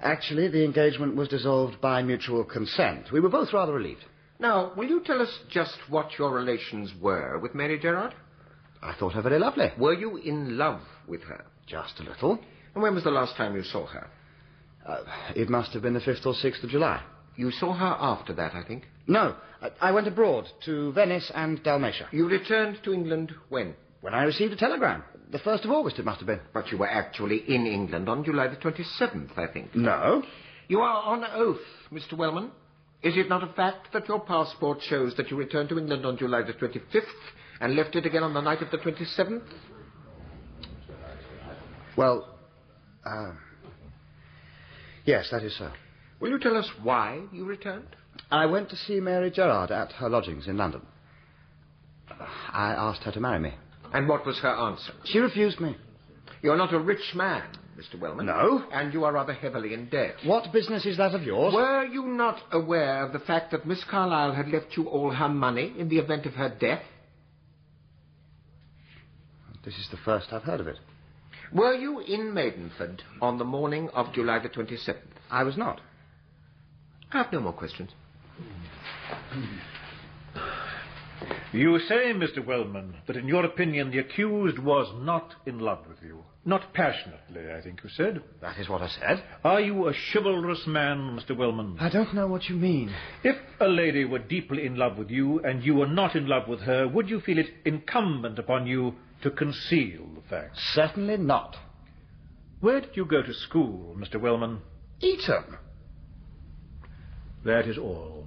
Actually, the engagement was dissolved by mutual consent. We were both rather relieved. Now, will you tell us just what your relations were with Mary Gerard? I thought her very lovely. Were you in love with her? Just a little. And when was the last time you saw her? It must have been the 5th or 6th of July. You saw her after that, I think? No. I went abroad to Venice and Dalmatia. You returned to England when? When I received a telegram. The 1st of August, it must have been. But you were actually in England on July the 27th, I think. No. You are on oath, Mr. Wellman. Is it not a fact that your passport shows that you returned to England on July the 25th and left it again on the night of the 27th? Well, yes, that is so. Will you tell us why you returned? I went to see Mary Gerard at her lodgings in London. I asked her to marry me. And what was her answer? She refused me. You're not a rich man, Mr. Wellman. No. And you are rather heavily in debt. What business is that of yours? Were you not aware of the fact that Miss Carlisle had left you all her money in the event of her death? This is the first I've heard of it. Were you in Maidenford on the morning of July the 27th? I was not. I have no more questions. You say, Mr. Wellman, that in your opinion the accused was not in love with you. Not passionately, I think you said. That is what I said. Are you a chivalrous man, Mr. Wellman? I don't know what you mean. If a lady were deeply in love with you and you were not in love with her, would you feel it incumbent upon you to conceal the fact? Certainly not. Where did you go to school, Mr. Wellman? Eton. That is all.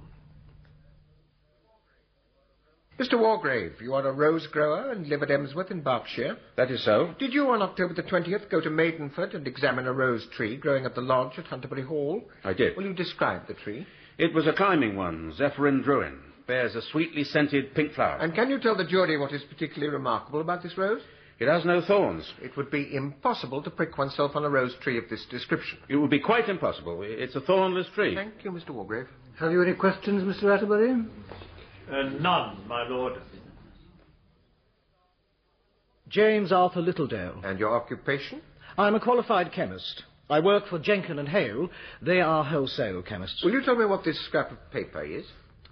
Mr. Wargrave, you are a rose grower and live at Emsworth in Berkshire. That is so. Did you on October the 20th go to Maidenford and examine a rose tree growing at the lodge at Hunterbury Hall? I did. Will you describe the tree? It was a climbing one, Zephyrin Druin. Bears a sweetly scented pink flower. And can you tell the jury what is particularly remarkable about this rose? It has no thorns. It would be impossible to prick oneself on a rose tree of this description. It would be quite impossible. It's a thornless tree. Thank you, Mr. Wargrave. Have you any questions, Mr. Atterbury? None, my lord. James Arthur Littledale. And your occupation? I'm a qualified chemist. I work for Jenkin and Hale. They are wholesale chemists. Will you tell me what this scrap of paper is?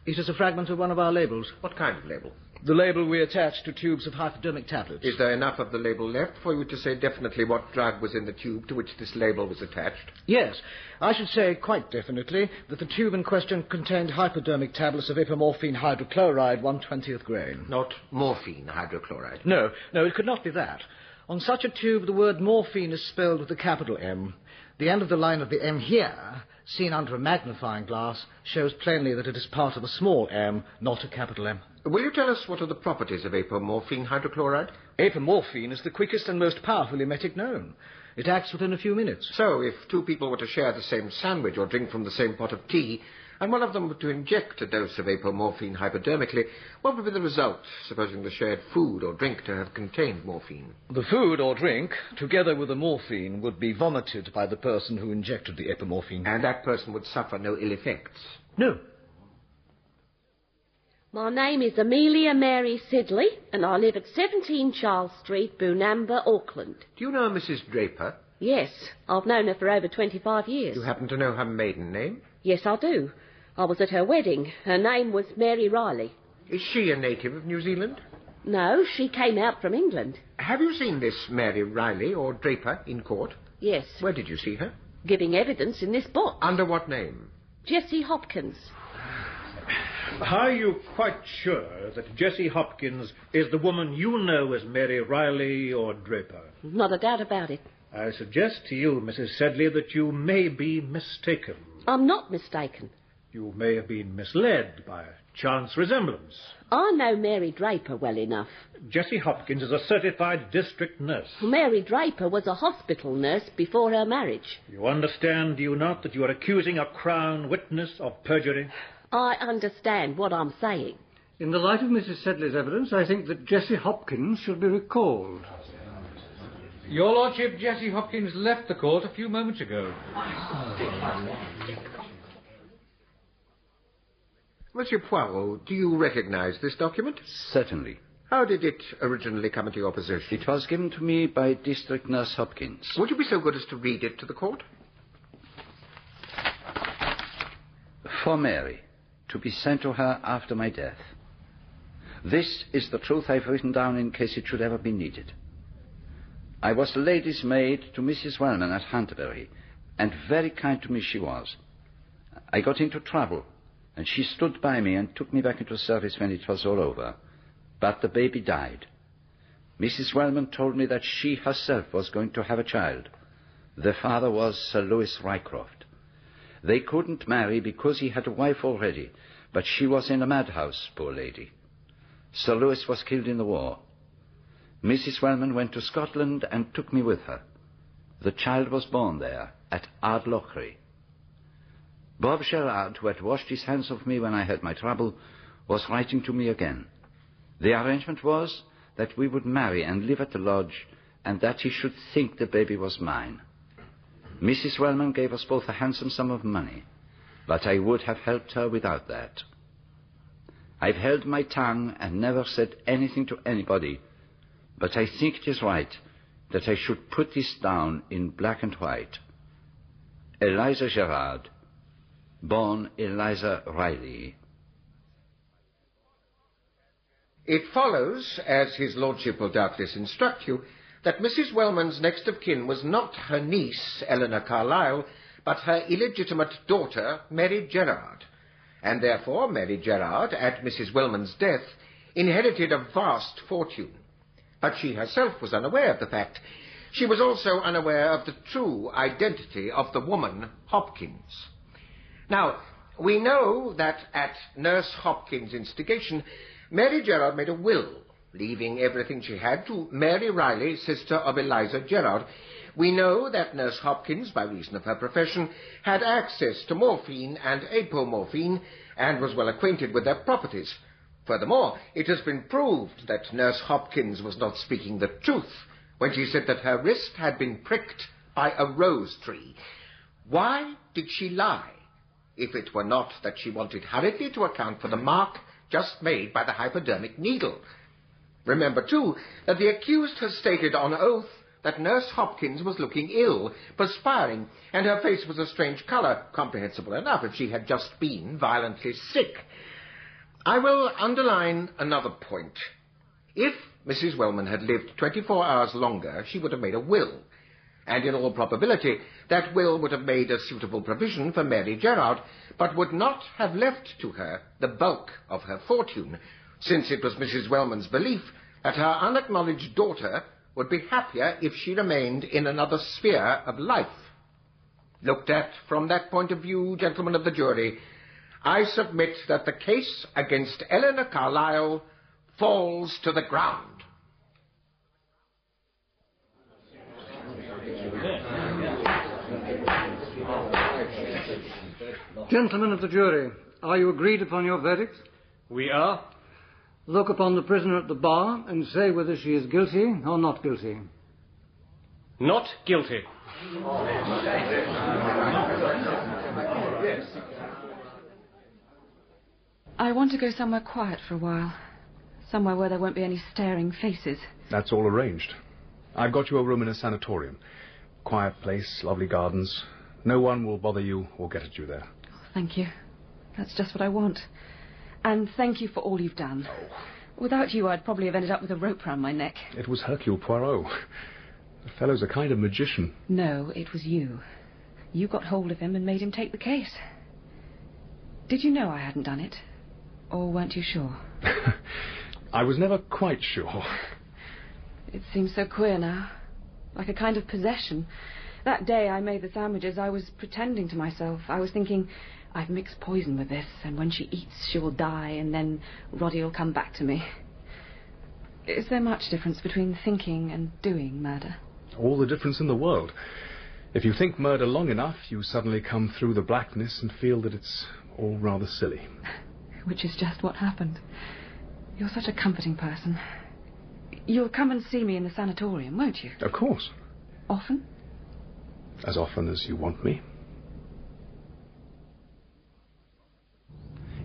It is a fragment of one of our labels. What kind of label? The label we attach to tubes of hypodermic tablets. Is there enough of the label left for you to say definitely what drug was in the tube to which this label was attached? Yes. I should say quite definitely that the tube in question contained hypodermic tablets of ipamorphine hydrochloride, 1/20th grain. Not morphine hydrochloride? No, it could not be that. On such a tube, the word morphine is spelled with a capital M. The end of the line of the M here, seen under a magnifying glass, shows plainly that it is part of a small m, not a capital M. Will you tell us what are the properties of apomorphine hydrochloride? Apomorphine is the quickest and most powerful emetic known. It acts within a few minutes. So, if two people were to share the same sandwich or drink from the same pot of tea, and one of them were to inject a dose of apomorphine hypodermically, what would be the result, supposing the shared food or drink to have contained morphine? The food or drink, together with the morphine, would be vomited by the person who injected the apomorphine. And that person would suffer no ill effects? No. My name is Amelia Mary Sidley, and I live at 17 Charles Street, Boonamba, Auckland. Do you know Mrs. Draper? Yes, I've known her for over 25 years. Do you happen to know her maiden name? Yes, I do. I was at her wedding. Her name was Mary Riley. Is she a native of New Zealand? No, she came out from England. Have you seen this Mary Riley or Draper in court? Yes. Where did you see her? Giving evidence in this box. Under what name? Jessie Hopkins. Are you quite sure that Jessie Hopkins is the woman you know as Mary Riley or Draper? Not a doubt about it. I suggest to you, Mrs. Sedley, that you may be mistaken. I'm not mistaken. You may have been misled by a chance resemblance. I know Mary Draper well enough. Jessie Hopkins is a certified district nurse. Mary Draper was a hospital nurse before her marriage. You understand, do you not, that you are accusing a Crown witness of perjury? I understand what I'm saying. In the light of Mrs. Sedley's evidence, I think that Jessie Hopkins should be recalled. Your Lordship, Jessie Hopkins left the court a few moments ago. Monsieur Poirot, do you recognize this document? Certainly. How did it originally come into your possession? It was given to me by District Nurse Hopkins. Would you be so good as to read it to the court? For Mary, to be sent to her after my death. This is the truth I've written down in case it should ever be needed. I was lady's maid to Mrs. Wellman at Hunterbury, and very kind to me she was. I got into trouble, and she stood by me and took me back into service when it was all over. But the baby died. Mrs. Wellman told me that she herself was going to have a child. The father was Sir Lewis Rycroft. They couldn't marry because he had a wife already, but she was in a madhouse, poor lady. Sir Lewis was killed in the war. Mrs. Wellman went to Scotland and took me with her. The child was born there, at Ardlochry. Bob Gerard, who had washed his hands of me when I had my trouble, was writing to me again. The arrangement was that we would marry and live at the lodge, and that he should think the baby was mine. Mrs. Wellman gave us both a handsome sum of money, but I would have helped her without that. I've held my tongue and never said anything to anybody, but I think it is right that I should put this down in black and white. Eliza Gerard, born Eliza Riley. It follows, as his lordship will doubtless instruct you, that Mrs. Wellman's next of kin was not her niece, Elinor Carlisle, but her illegitimate daughter, Mary Gerard, and therefore Mary Gerard, at Mrs. Wellman's death, inherited a vast fortune. But she herself was unaware of the fact. She was also unaware of the true identity of the woman, Hopkins. Now, we know that at Nurse Hopkins' instigation, Mary Gerard made a will, leaving everything she had to Mary Riley, sister of Eliza Gerard. We know that Nurse Hopkins, by reason of her profession, had access to morphine and apomorphine and was well acquainted with their properties. Furthermore, it has been proved that Nurse Hopkins was not speaking the truth when she said that her wrist had been pricked by a rose tree. Why did she lie, if it were not that she wanted hurriedly to account for the mark just made by the hypodermic needle? Remember, too, that the accused has stated on oath that Nurse Hopkins was looking ill, perspiring, and her face was a strange colour, comprehensible enough if she had just been violently sick. I will underline another point. If Mrs. Wellman had lived 24 hours longer, she would have made a will, and in all probability that will would have made a suitable provision for Mary Gerard, but would not have left to her the bulk of her fortune, since it was Mrs. Wellman's belief that her unacknowledged daughter would be happier if she remained in another sphere of life. Looked at from that point of view, gentlemen of the jury, I submit that the case against Elinor Carlisle falls to the ground. Gentlemen of the jury, are you agreed upon your verdict? We are. Look upon the prisoner at the bar and say whether she is guilty or not guilty. Not guilty. I want to go somewhere quiet for a while. Somewhere where there won't be any staring faces. That's all arranged. I've got you a room in a sanatorium. Quiet place, lovely gardens. No one will bother you or get at you there. Oh, thank you. That's just what I want. And thank you for all you've done. Oh. Without you, I'd probably have ended up with a rope round my neck. It was Hercule Poirot. The fellow's a kind of magician. No, it was you. You got hold of him and made him take the case. Did you know I hadn't done it? Or weren't you sure? I was never quite sure. It seems so queer now. Like a kind of possession. That day I made the sandwiches, I was pretending to myself. I was thinking, I've mixed poison with this, and when she eats, she will die, and then Roddy will come back to me. Is there much difference between thinking and doing murder? All the difference in the world. If you think murder long enough, you suddenly come through the blackness and feel that it's all rather silly. Which is just what happened. You're such a comforting person. You'll come and see me in the sanatorium, won't you? Of course. Often? As often as you want me.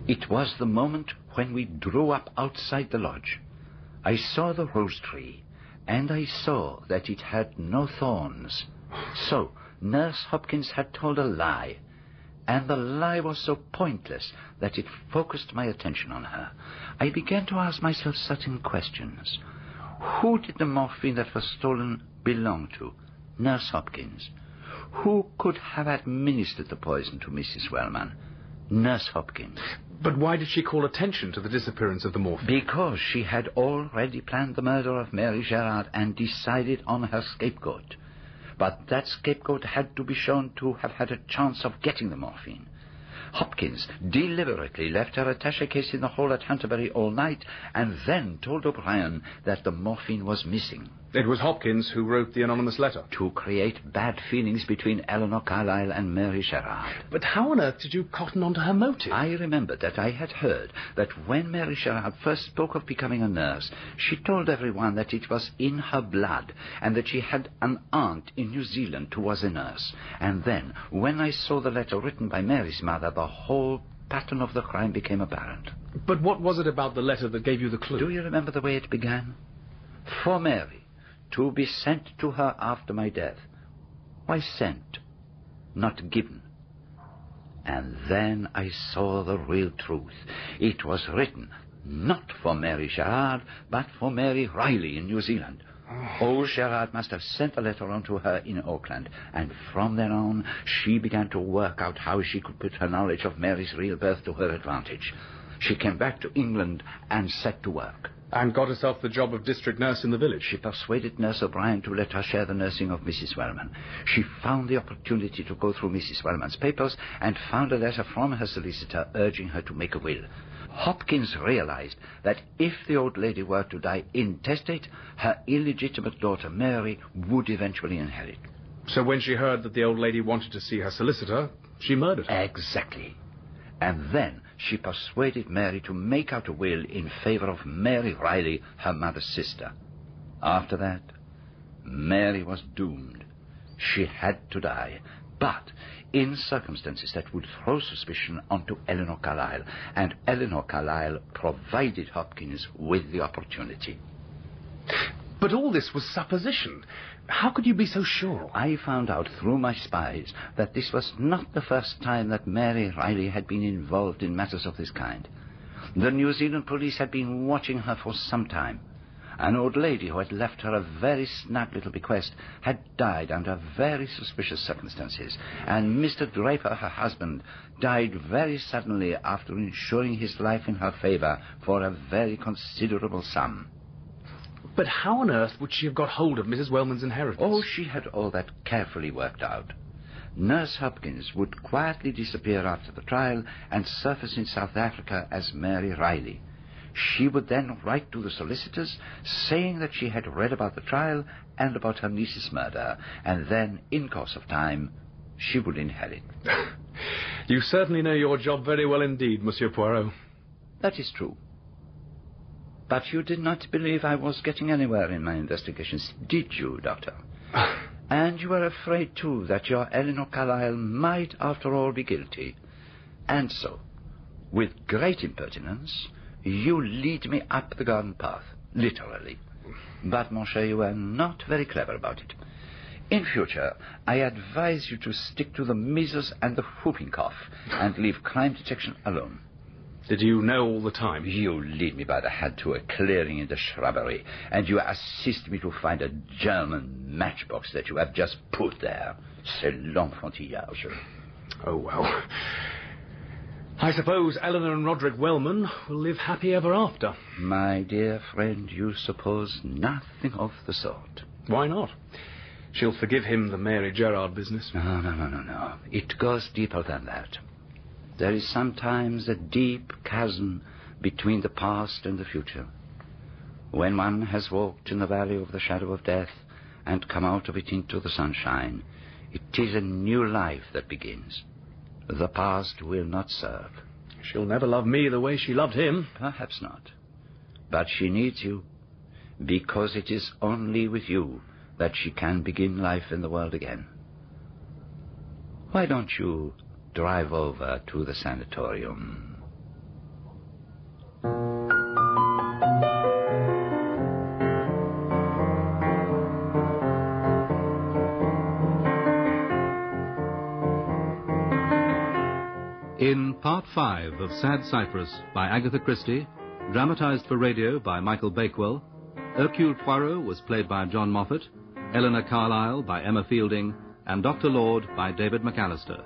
It was the moment when we drew up outside the lodge. I saw the rose tree, and I saw that it had no thorns. So, Nurse Hopkins had told a lie, and the lie was so pointless that it focused my attention on her. I began to ask myself certain questions. Who did the morphine that was stolen belong to? Nurse Hopkins. Who could have administered the poison to Mrs. Wellman? Nurse Hopkins. But why did she call attention to the disappearance of the morphine? Because she had already planned the murder of Mary Gerard and decided on her scapegoat. But that scapegoat had to be shown to have had a chance of getting the morphine. Hopkins deliberately left her attaché case in the hall at Hunterbury all night and then told O'Brien that the morphine was missing. It was Hopkins who wrote the anonymous letter. To create bad feelings between Elinor Carlisle and Mary Gerard. But how on earth did you cotton on to her motive? I remembered that I had heard that when Mary Gerard first spoke of becoming a nurse, she told everyone that it was in her blood and that she had an aunt in New Zealand who was a nurse. And then, when I saw the letter written by Mary's mother, the whole pattern of the crime became apparent. But what was it about the letter that gave you the clue? Do you remember the way it began? For Mary to be sent to her after my death. Why sent, not given? And then I saw the real truth. It was written not for Mary Gerard, but for Mary Riley in New Zealand. Old Gerard must have sent a letter on to her in Auckland, and from then on she began to work out how she could put her knowledge of Mary's real birth to her advantage. She came back to England and set to work. And got herself the job of district nurse in the village. She persuaded Nurse O'Brien to let her share the nursing of Mrs. Wellman. She found the opportunity to go through Mrs. Wellman's papers and found a letter from her solicitor urging her to make a will. Hopkins realized that if the old lady were to die intestate, her illegitimate daughter Mary would eventually inherit. So when she heard that the old lady wanted to see her solicitor, she murdered her. Exactly. And then she persuaded Mary to make out a will in favor of Mary Riley, her mother's sister. After that, Mary was doomed. She had to die, but in circumstances that would throw suspicion onto Elinor Carlisle, and Elinor Carlisle provided Hopkins with the opportunity. But all this was supposition. How could you be so sure? I found out through my spies that this was not the first time that Mary Riley had been involved in matters of this kind. The New Zealand police had been watching her for some time. An old lady who had left her a very snug little bequest had died under very suspicious circumstances, and Mr. Draper, her husband, died very suddenly after insuring his life in her favor for a very considerable sum. But how on earth would she have got hold of Mrs. Wellman's inheritance? Oh, she had all that carefully worked out. Nurse Hopkins would quietly disappear after the trial and surface in South Africa as Mary Riley. She would then write to the solicitors saying that she had read about the trial and about her niece's murder, and then, in course of time, she would inherit. You certainly know your job very well indeed, Monsieur Poirot. That is true. But you did not believe I was getting anywhere in my investigations, did you, Doctor? And you were afraid, too, that your Elinor Carlisle might, after all, be guilty. And so, With great impertinence, you lead me up the garden path, literally. But, mon cher, you are not very clever about it. In future, I advise you to stick to the measles and the whooping cough and leave crime detection alone. Did you know all the time? You lead me by the hand to a clearing in the shrubbery, and you assist me to find a German matchbox that you have just put there. C'est l'enfantillage. Oh, well. I suppose Eleanor and Roderick Wellman will live happy ever after. My dear friend, you suppose nothing of the sort. Why not? She'll forgive him the Mary Gerard business. No. It goes deeper than that. There is sometimes a deep chasm between the past and the future. When one has walked in the valley of the shadow of death and come out of it into the sunshine, it is a new life that begins. The past will not serve. She'll never love me the way she loved him. Perhaps not. But she needs you, because it is only with you that she can begin life in the world again. Why don't you drive over to the sanatorium? In Part 5 of Sad Cypress by Agatha Christie, dramatized for radio by Michael Bakewell, Hercule Poirot was played by John Moffatt, Elinor Carlisle by Emma Fielding, and Dr. Lord by David McAllister.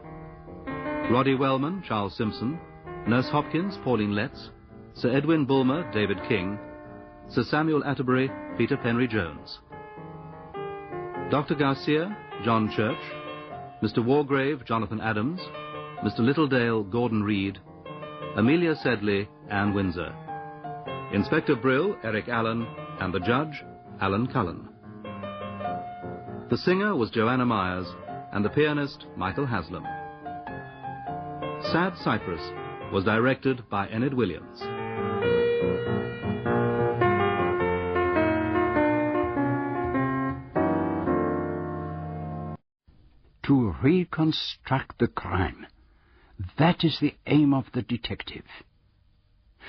Roddy Wellman, Charles Simpson, Nurse Hopkins, Pauline Letts, Sir Edwin Bulmer, David King, Sir Samuel Atterbury, Peter Penry Jones. Dr. Garcia, John Church, Mr. Wargrave, Jonathan Adams, Mr. Littledale, Gordon Reed, Amelia Sedley, Anne Windsor. Inspector Brill, Eric Allen, and the judge, Alan Cullen. The singer was Joanna Myers, and the pianist, Michael Haslam. Sad Cypress was directed by Enid Williams. To reconstruct the crime. That is the aim of the detective.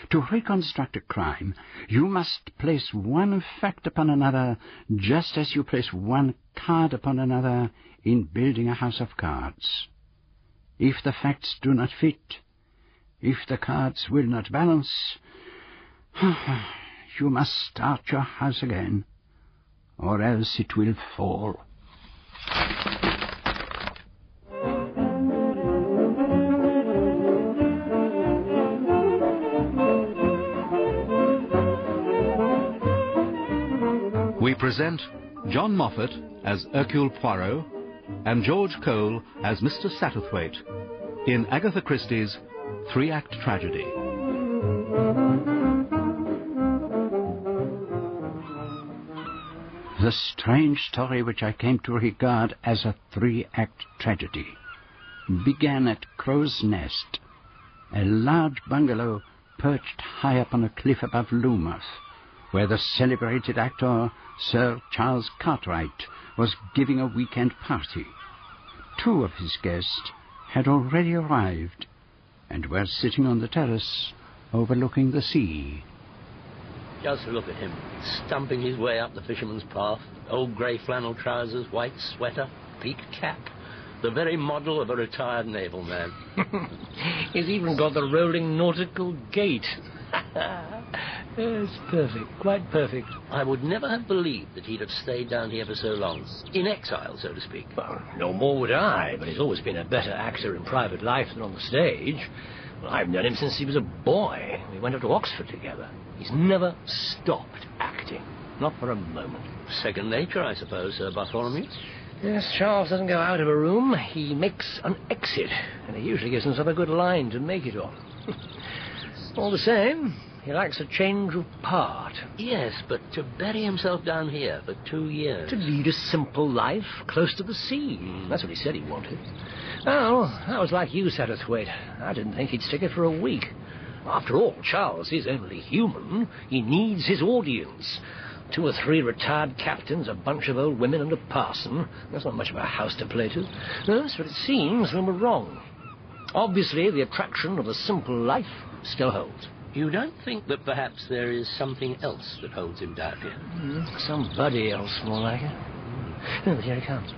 To reconstruct a crime, you must place one fact upon another, just as you place one card upon another in building a house of cards. If the facts do not fit, if the cards will not balance, you must start your house again, or else it will fall. We present John Moffatt as Hercule Poirot and George Cole as Mr. Satterthwaite in Agatha Christie's three-act tragedy. The strange story which I came to regard as a three-act tragedy began at Crow's Nest, a large bungalow perched high up on a cliff above Loomuth, where the celebrated actor Sir Charles Cartwright was giving a weekend party. Two of his guests had already arrived and were sitting on the terrace overlooking the sea. Just look at him, stumping his way up the fisherman's path. Old grey flannel trousers, white sweater, peaked cap. The very model of a retired naval man. He's even got the rolling nautical gait. It's perfect, quite perfect. I would never have believed that he'd have stayed down here for so long. In exile, so to speak. Well, no more would I, but he's always been a better actor in private life than on the stage. Well, I've known him since he was a boy. We went up to Oxford together. He's never stopped acting. Not for a moment. Second nature, I suppose, Sir Bartholomew? Yes, Charles doesn't go out of a room. He makes an exit, and he usually gives himself a good line to make it on. All the same, he likes a change of part. Yes, but to bury himself down here for 2 years. To lead a simple life, close to the sea. That's what he said he wanted. Well, that was like you, Satterthwaite. I didn't think he'd stick it for a week. After all, Charles is only human. He needs his audience. 2 or 3 retired captains, a bunch of old women, and a parson. That's not much of a house to play to. Yes, but it seems we were wrong. Obviously, the attraction of a simple life still holds. You don't think that perhaps there is something else that holds him down here? Somebody else, more like it. Oh, but here he comes.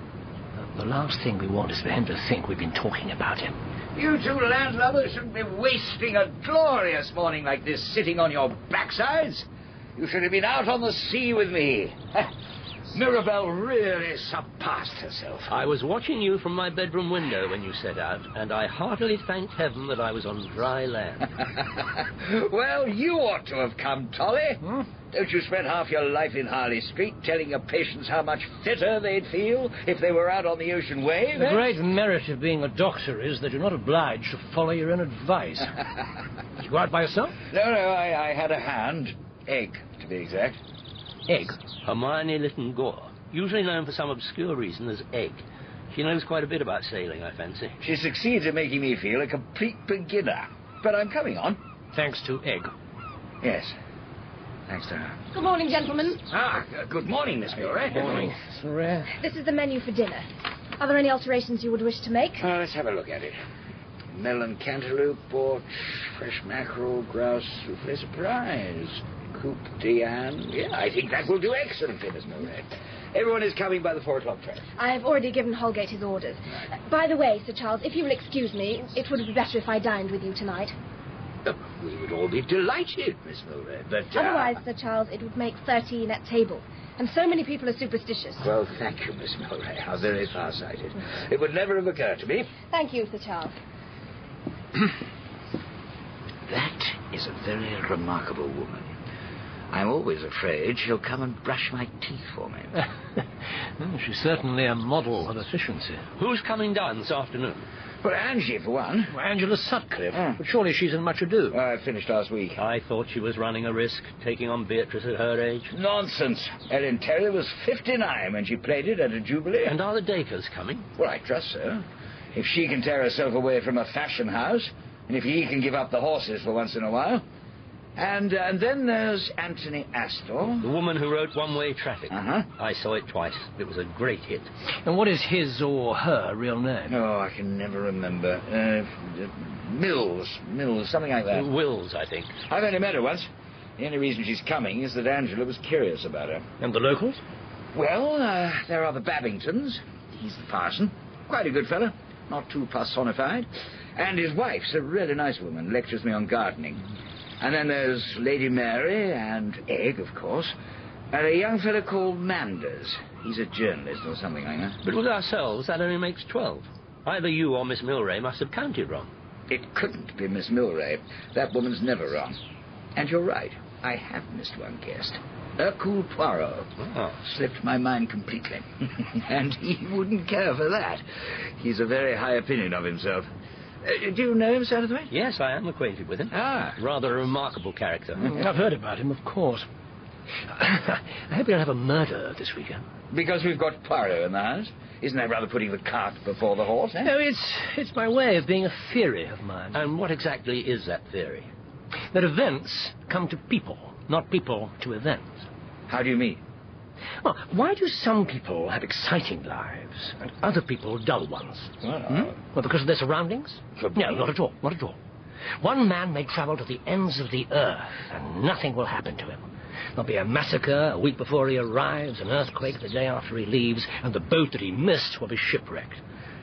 The last thing we want is for him to think we've been talking about him. You two landlubbers shouldn't be wasting a glorious morning like this sitting on your backsides. You should have been out on the sea with me. Mirabelle really surpassed herself. I was watching you from my bedroom window when you set out, and I heartily thanked heaven that I was on dry land. Well, you ought to have come, Tolly. Don't you spend half your life in Harley Street telling your patients how much fitter they'd feel if they were out on the ocean wave? The great merit of being a doctor is that you're not obliged to follow your own advice. Did you go out by yourself? No, I had a hand. Egg, to be exact. Egg? Hermione Lytton Gore, usually known for some obscure reason as Egg. She knows quite a bit about sailing, I fancy. She succeeds in making me feel a complete beginner. But I'm coming on. Thanks to Egg. Yes. Thanks to her. Good morning, gentlemen. Good morning, Miss Murray. Good morning. This is the menu for dinner. Are there any alterations you would wish to make? Let's have a look at it. Melon cantaloupe, porch, fresh mackerel, grouse, souffle surprise, coupe d'Anne. Yeah, I think that will do excellently, Miss Murray. Everyone is coming by the 4 o'clock train. I have already given Holgate his orders. By the way, Sir Charles, if you will excuse me, it would be better if I dined with you tonight. We would all be delighted, Miss Murray, but... Otherwise, Sir Charles, it would make 13 at table. And so many people are superstitious. Well, thank you, Miss Murray. How very far-sighted. It would never have occurred to me. Thank you, Sir Charles. That is a very remarkable woman. I'm always afraid she'll come and brush my teeth for me. She's certainly a model of efficiency. Who's coming down this afternoon? Well, Angie, for one. Well, Angela Sutcliffe. But surely she's in much ado. I finished last week. I thought she was running a risk, taking on Beatrice at her age. Nonsense. Ellen Terry was 59 when she played it at a jubilee. And are the Dacres coming? Well, I trust so. If she can tear herself away from a fashion house, and if he can give up the horses for once in a while. And then there's Anthony Astor. The woman who wrote One-Way Traffic. I saw it twice. It was a great hit. And what is his or her real name? Oh, I can never remember. Mills, something like that. Wills, I think. I've only met her once. The only reason she's coming is that Angela was curious about her. And the locals? Well, there are the Babingtons. He's the parson. Quite a good fellow. Not too personified. And his wife's a really nice woman. Lectures me on gardening. And then there's Lady Mary and Egg, of course, and a young fellow called Manders. He's a journalist or something like that. But with ourselves, that only makes 12. Either you or Miss Milray must have counted wrong. It couldn't be Miss Milray. That woman's never wrong. And you're right. I have missed one guest. Hercule Poirot. Slipped my mind completely. And he wouldn't care for that. He's a very high opinion of himself. Do you know him, Satterthwaite? Yes, I am acquainted with him. Rather a remarkable character. I've heard about him, of course. I hope we don't have a murder this weekend. Because we've got Poirot in the house? Isn't that rather putting the cart before the horse, eh? No, it's my way of being a theory of mine. And what exactly is that theory? That events come to people, not people to events. How do you mean? Well, why do some people have exciting lives and other people dull ones? Well, because of their surroundings? No, not at all, not at all. One man may travel to the ends of the earth and nothing will happen to him. There'll be a massacre a week before he arrives, an earthquake the day after he leaves, and the boat that he missed will be shipwrecked.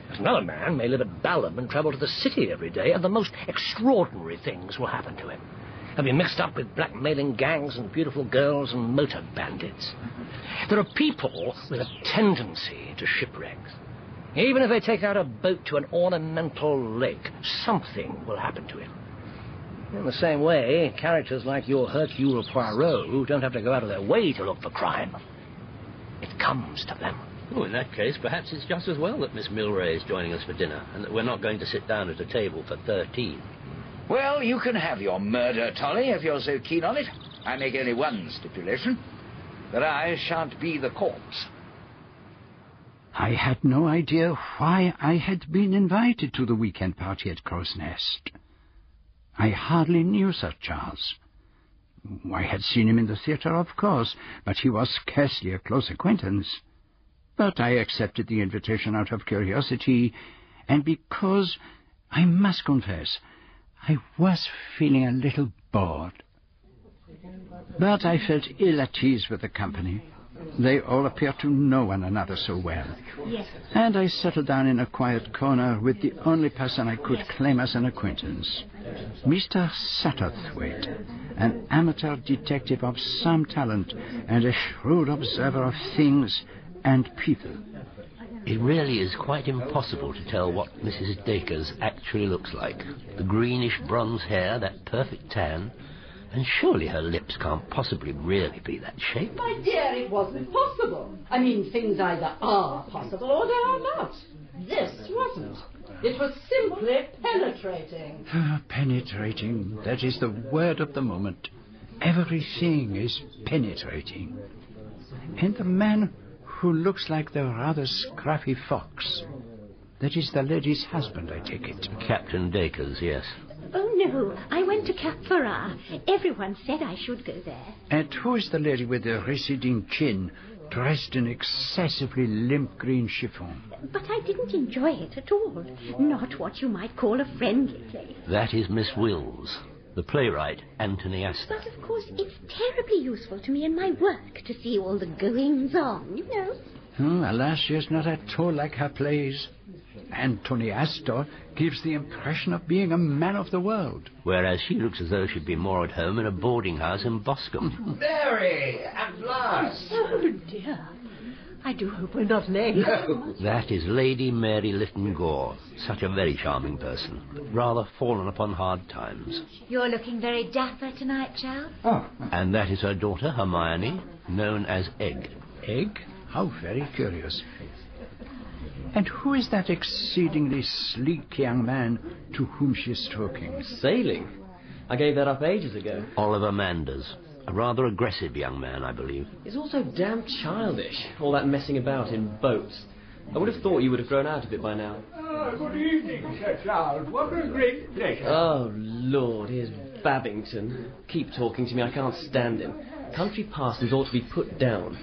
But another man may live at Balham and travel to the city every day, and the most extraordinary things will happen to him. He'll be mixed up with blackmailing gangs and beautiful girls and motor bandits. There are people with a tendency to shipwrecks. Even if they take out a boat to an ornamental lake, something will happen to him. In the same way, characters like your Hercule Poirot don't have to go out of their way to look for crime. It comes to them. Oh, in that case, perhaps it's just as well that Miss Milray is joining us for dinner, and that we're not going to sit down at a table for 13. Well, you can have your murder, Tolly, if you're so keen on it. I make only one stipulation. That I shan't be the corpse. I had no idea why I had been invited to the weekend party at Crow's Nest. I hardly knew Sir Charles. I had seen him in the theatre, of course, but he was scarcely a close acquaintance. But I accepted the invitation out of curiosity, and because, I must confess, I was feeling a little bored. But I felt ill at ease with the company. They all appeared to know one another so well. Yes. And I settled down in a quiet corner with the only person I could claim as an acquaintance, Mr. Satterthwaite, an amateur detective of some talent and a shrewd observer of things and people. It really is quite impossible to tell what Mrs. Dacres actually looks like. The greenish bronze hair, that perfect tan, and surely her lips can't possibly really be that shape. My dear, it wasn't possible. I mean, things either are possible or they are not. This wasn't. It was simply penetrating. Penetrating, that is the word of the moment. Everything is penetrating. And the man who looks like the rather scruffy fox, that is the lady's husband, I take it. Captain Dacres, yes. Oh, no, I went to Cap Ferrat. Everyone said I should go there. And who is the lady with the receding chin, dressed in excessively limp green chiffon? But I didn't enjoy it at all. Not what you might call a friendly place. That is Miss Wills, the playwright, Anthony Astor. But, of course, it's terribly useful to me in my work to see all the goings-on, you know. Alas, she is not at all like her plays. Anthony Astor gives the impression of being a man of the world. Whereas she looks as though she'd be more at home in a boarding house in Boscombe. Mary, at last. Oh, dear. I do hope we're not late. No. That is Lady Mary Lytton Gore. Such a very charming person, but rather fallen upon hard times. You're looking very dapper tonight, Charles. Oh. And that is her daughter, Hermione, known as Egg. Egg? How very curious. And who is that exceedingly sleek young man to whom she is talking? Sailing? I gave that up ages ago. Oliver Manders. A rather aggressive young man, I believe. It's also damn childish, all that messing about in boats. I would have thought you would have grown out of it by now. Good evening, Sir Charles. What a great pleasure. Oh, Lord, here's Babington. Keep talking to me, I can't stand him. Country parsons ought to be put down.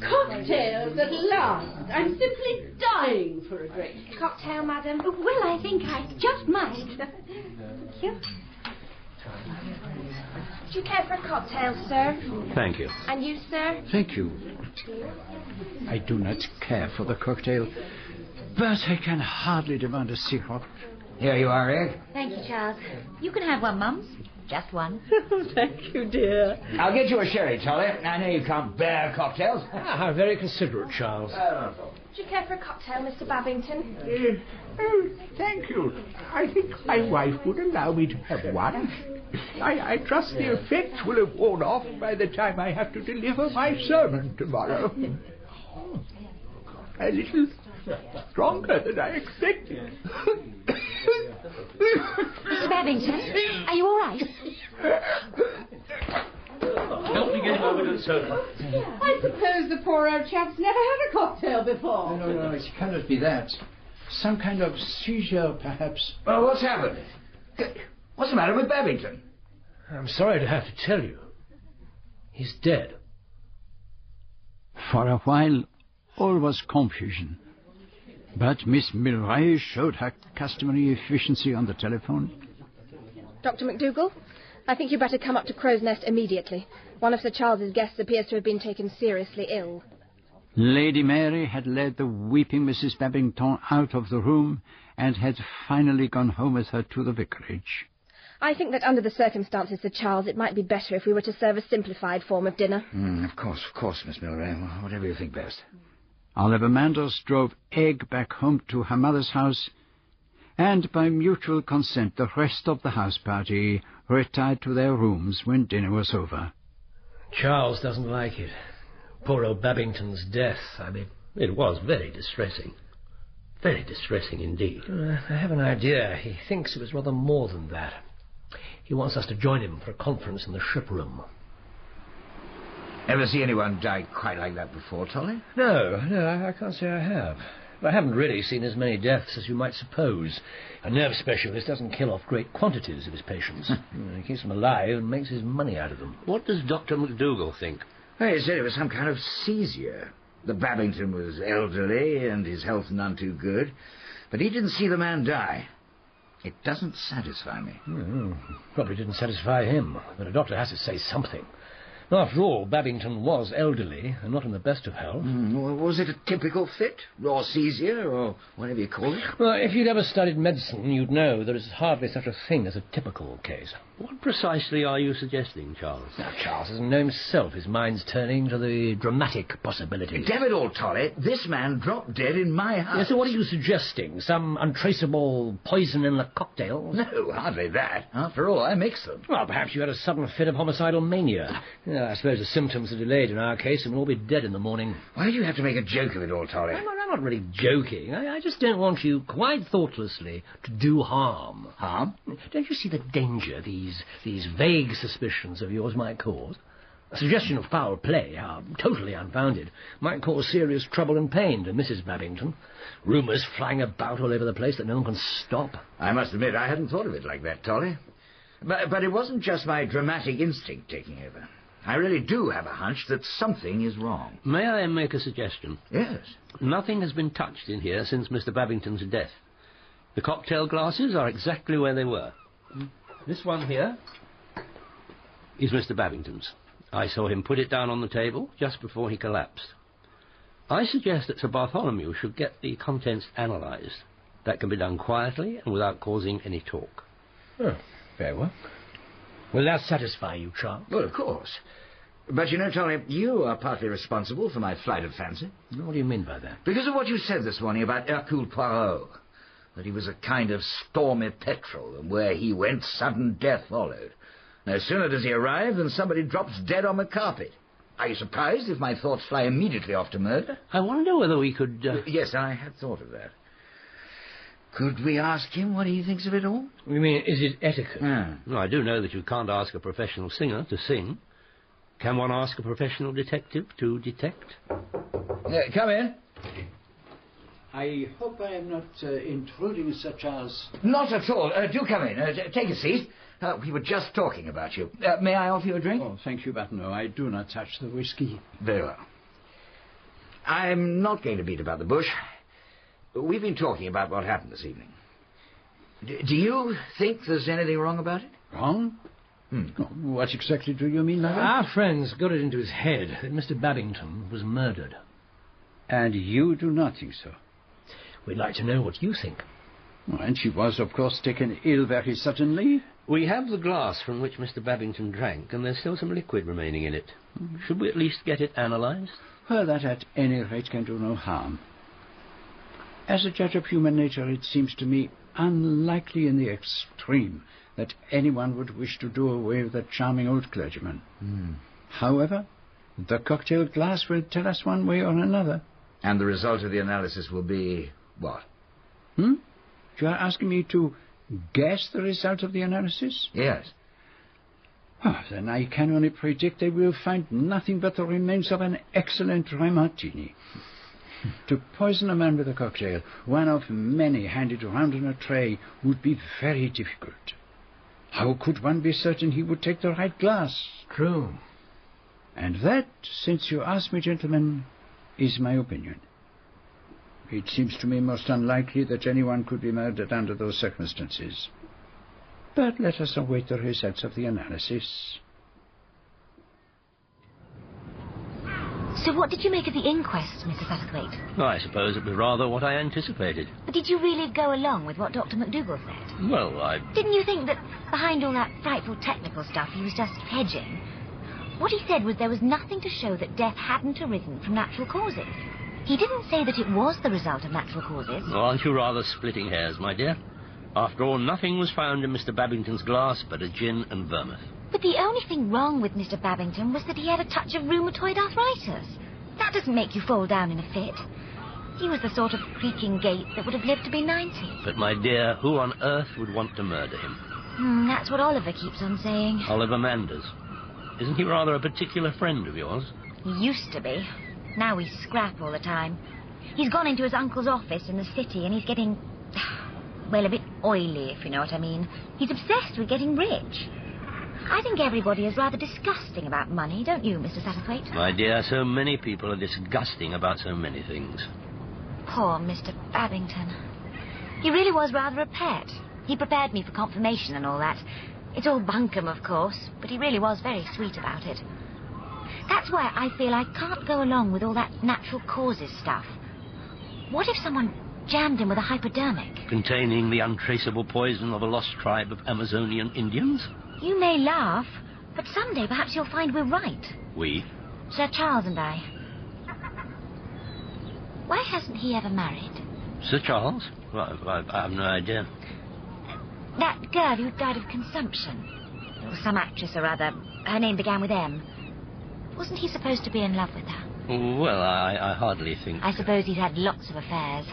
Cocktails at last. I'm simply dying for a drink. Cocktail, madam? Well, I think I just might. Thank you. Do you care for a cocktail, sir? Thank you. And you, sir? Thank you. I do not care for the cocktail, but I can hardly demand a syrup. Here you are, Egg. Thank you, Charles. You can have one, Mums. Just one. Thank you, dear. I'll get you a sherry, Tolly. I know you can't bear cocktails. How very considerate, Charles. Do you care for a cocktail, Mr. Babington? Thank you. I think my wife would allow me to have one. I trust the effect will have worn off by the time I have to deliver my sermon tomorrow. A little stronger than I expected. Mr. Babington, are you all right? Help me get him over to the sofa. I suppose the poor old chap's never had a cocktail before. No, it cannot be that. Some kind of seizure, perhaps. Well, what's happened? What's the matter with Babington? I'm sorry to have to tell you. He's dead. For a while, all was confusion. But Miss Milroy showed her customary efficiency on the telephone. Dr. McDougall, I think you'd better come up to Crow's Nest immediately. One of Sir Charles's guests appears to have been taken seriously ill. Lady Mary had led the weeping Mrs. Babington out of the room and had finally gone home with her to the vicarage. I think that under the circumstances, Sir Charles, it might be better if we were to serve a simplified form of dinner. Of course, Miss Milroy. Whatever you think best. Oliver Manders drove Egg back home to her mother's house, and by mutual consent the rest of the house party retired to their rooms when dinner was over. Charles doesn't like it. Poor old Babington's death, it was very distressing. Very distressing indeed. I have an idea. He thinks it was rather more than that. He wants us to join him for a conference in the ship room. Ever see anyone die quite like that before, Tolly? No, I can't say I have. But I haven't really seen as many deaths as you might suppose. A nerve specialist doesn't kill off great quantities of his patients. He keeps them alive and makes his money out of them. What does Dr. McDougall think? Well, he said it was some kind of seizure. The Babington was elderly and his health none too good. But he didn't see the man die. It doesn't satisfy me. Probably didn't satisfy him, but a doctor has to say something. After all, Babington was elderly and not in the best of health. Was it a typical fit? Raw seizure, or whatever you call it? Well, if you'd ever studied medicine, you'd know there is hardly such a thing as a typical case. What precisely are you suggesting, Charles? Now, Charles doesn't know himself. His mind's turning to the dramatic possibilities. Damn it all, Tolly. This man dropped dead in my house. Yeah, so what are you suggesting? Some untraceable poison in the cocktails? No, hardly that. After all, I mix them. Well, perhaps you had a sudden fit of homicidal mania. Yeah, I suppose the symptoms are delayed in our case and we'll all be dead in the morning. Why do you have to make a joke of it all, Tolly? I'm not really joking. I just don't want you, quite thoughtlessly, to do harm. Harm? Don't you see the danger these vague suspicions of yours might cause? A suggestion of foul play, totally unfounded, might cause serious trouble and pain to Mrs. Babington. Rumours flying about all over the place that no one can stop. I must admit I hadn't thought of it like that, Tolly. But it wasn't just my dramatic instinct taking over. I really do have a hunch that something is wrong. May I make a suggestion? Yes. Nothing has been touched in here since Mr. Babington's death. The cocktail glasses are exactly where they were. This one here is Mr. Babington's. I saw him put it down on the table just before he collapsed. I suggest that Sir Bartholomew should get the contents analysed. That can be done quietly and without causing any talk. Oh, very well. Will that satisfy you, Charles? Well, of course. But you know, Tolly, you are partly responsible for my flight of fancy. What do you mean by that? Because of what you said this morning about Hercule Poirot. That he was a kind of stormy petrel, and where he went, sudden death followed. No sooner does he arrive than somebody drops dead on the carpet. Are you surprised if my thoughts fly immediately off to murder? I wonder whether we could... Yes, I had thought of that. Could we ask him what he thinks of it all? You mean, is it etiquette? Well, I do know that you can't ask a professional singer to sing. Can one ask a professional detective to detect? Come in. I hope I am not intruding, Sir Charles. Not at all. Do come in. Take a seat. We were just talking about you. May I offer you a drink? Oh, thank you, but no, I do not touch the whiskey. Very well. I'm not going to beat about the bush. We've been talking about what happened this evening. Do you think there's anything wrong about it? Wrong? Oh, what exactly do you mean, Mother? Our friend's got it into his head that Mr. Babington was murdered. And you do not think so? We'd like to know what you think. Well, and she was, of course, taken ill very suddenly. We have the glass from which Mr. Babington drank, and there's still some liquid remaining in it. Should we at least get it analysed? Well, that at any rate can do no harm. As a judge of human nature, it seems to me unlikely in the extreme that anyone would wish to do away with a charming old clergyman. However, the cocktail glass will tell us one way or another. And the result of the analysis will be what? You are asking me to guess the result of the analysis? Yes. Oh, then I can only predict they will find nothing but the remains of an excellent rye martini. To poison a man with a cocktail, one of many handed round on a tray, would be very difficult. How could one be certain he would take the right glass? True. And that, since you ask me, gentlemen, is my opinion. It seems to me most unlikely that anyone could be murdered under those circumstances. But let us await the results of the analysis. So what did you make of the inquest, Mr. Satterthwaite? I suppose it was rather what I anticipated. But did you really go along with what Dr. McDougall said? Well, Didn't you think that behind all that frightful technical stuff he was just hedging? What he said was there was nothing to show that death hadn't arisen from natural causes. He didn't say that it was the result of natural causes. Well, aren't you rather splitting hairs, my dear? After all, nothing was found in Mr. Babington's glass but a gin and vermouth. But the only thing wrong with Mr. Babington was that he had a touch of rheumatoid arthritis. That doesn't make you fall down in a fit. He was the sort of creaking gait that would have lived to be 90. But, my dear, who on earth would want to murder him? That's what Oliver keeps on saying. Oliver Manders. Isn't he rather a particular friend of yours? He used to be. Now we scrap all the time. He's gone into his uncle's office in the city and he's getting, well, a bit oily, if you know what I mean. He's obsessed with getting rich. I think everybody is rather disgusting about money, don't you, Mr. Satterthwaite? My dear, so many people are disgusting about so many things. Poor Mr. Babington. He really was rather a pet. He prepared me for confirmation and all that. It's all bunkum, of course, but he really was very sweet about it. That's why I feel I can't go along with all that natural causes stuff. What if someone jammed him with a hypodermic? Containing the untraceable poison of a lost tribe of Amazonian Indians? You may laugh, but someday perhaps you'll find we're right. We? Sir Charles and I. Why hasn't he ever married? Sir Charles? Well, I have no idea. That girl who died of consumption. It was some actress or other. Her name began with M. Wasn't he supposed to be in love with her? Well, I hardly think... I suppose he's had lots of affairs.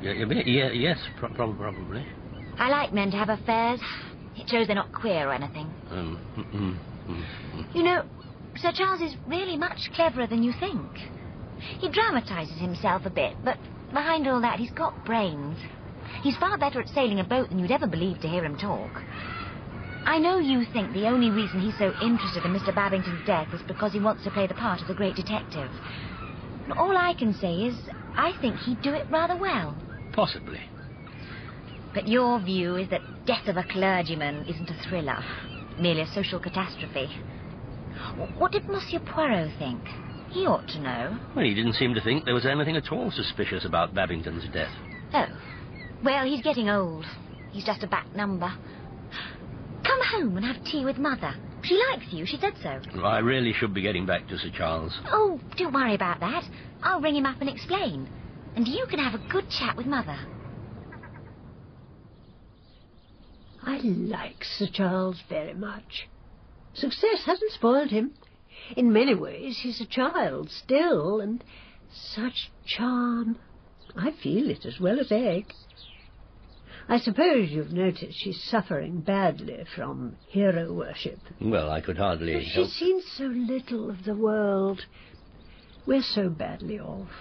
Yes, probably. I like men to have affairs. It shows they're not queer or anything. You know, Sir Charles is really much cleverer than you think. He dramatises himself a bit, but behind all that he's got brains. He's far better at sailing a boat than you'd ever believe to hear him talk. I know you think the only reason he's so interested in Mr. Babington's death is because he wants to play the part of the great detective. All I can say is I think he'd do it rather well. Possibly. But your view is that Death of a Clergyman isn't a thriller, merely a social catastrophe. What did Monsieur Poirot think? He ought to know. Well, he didn't seem to think there was anything at all suspicious about Babington's death. Oh. Well, he's getting old. He's just a back number. Come home and have tea with Mother. She likes you, she said so. Well, I really should be getting back to Sir Charles. Oh, don't worry about that. I'll ring him up and explain. And you can have a good chat with Mother. I like Sir Charles very much. Success hasn't spoiled him. In many ways, he's a child still, and such charm. I feel it as well as Egg. I suppose you've noticed she's suffering badly from hero worship. Well, I could hardly She's help... seen so little of the world. We're so badly off.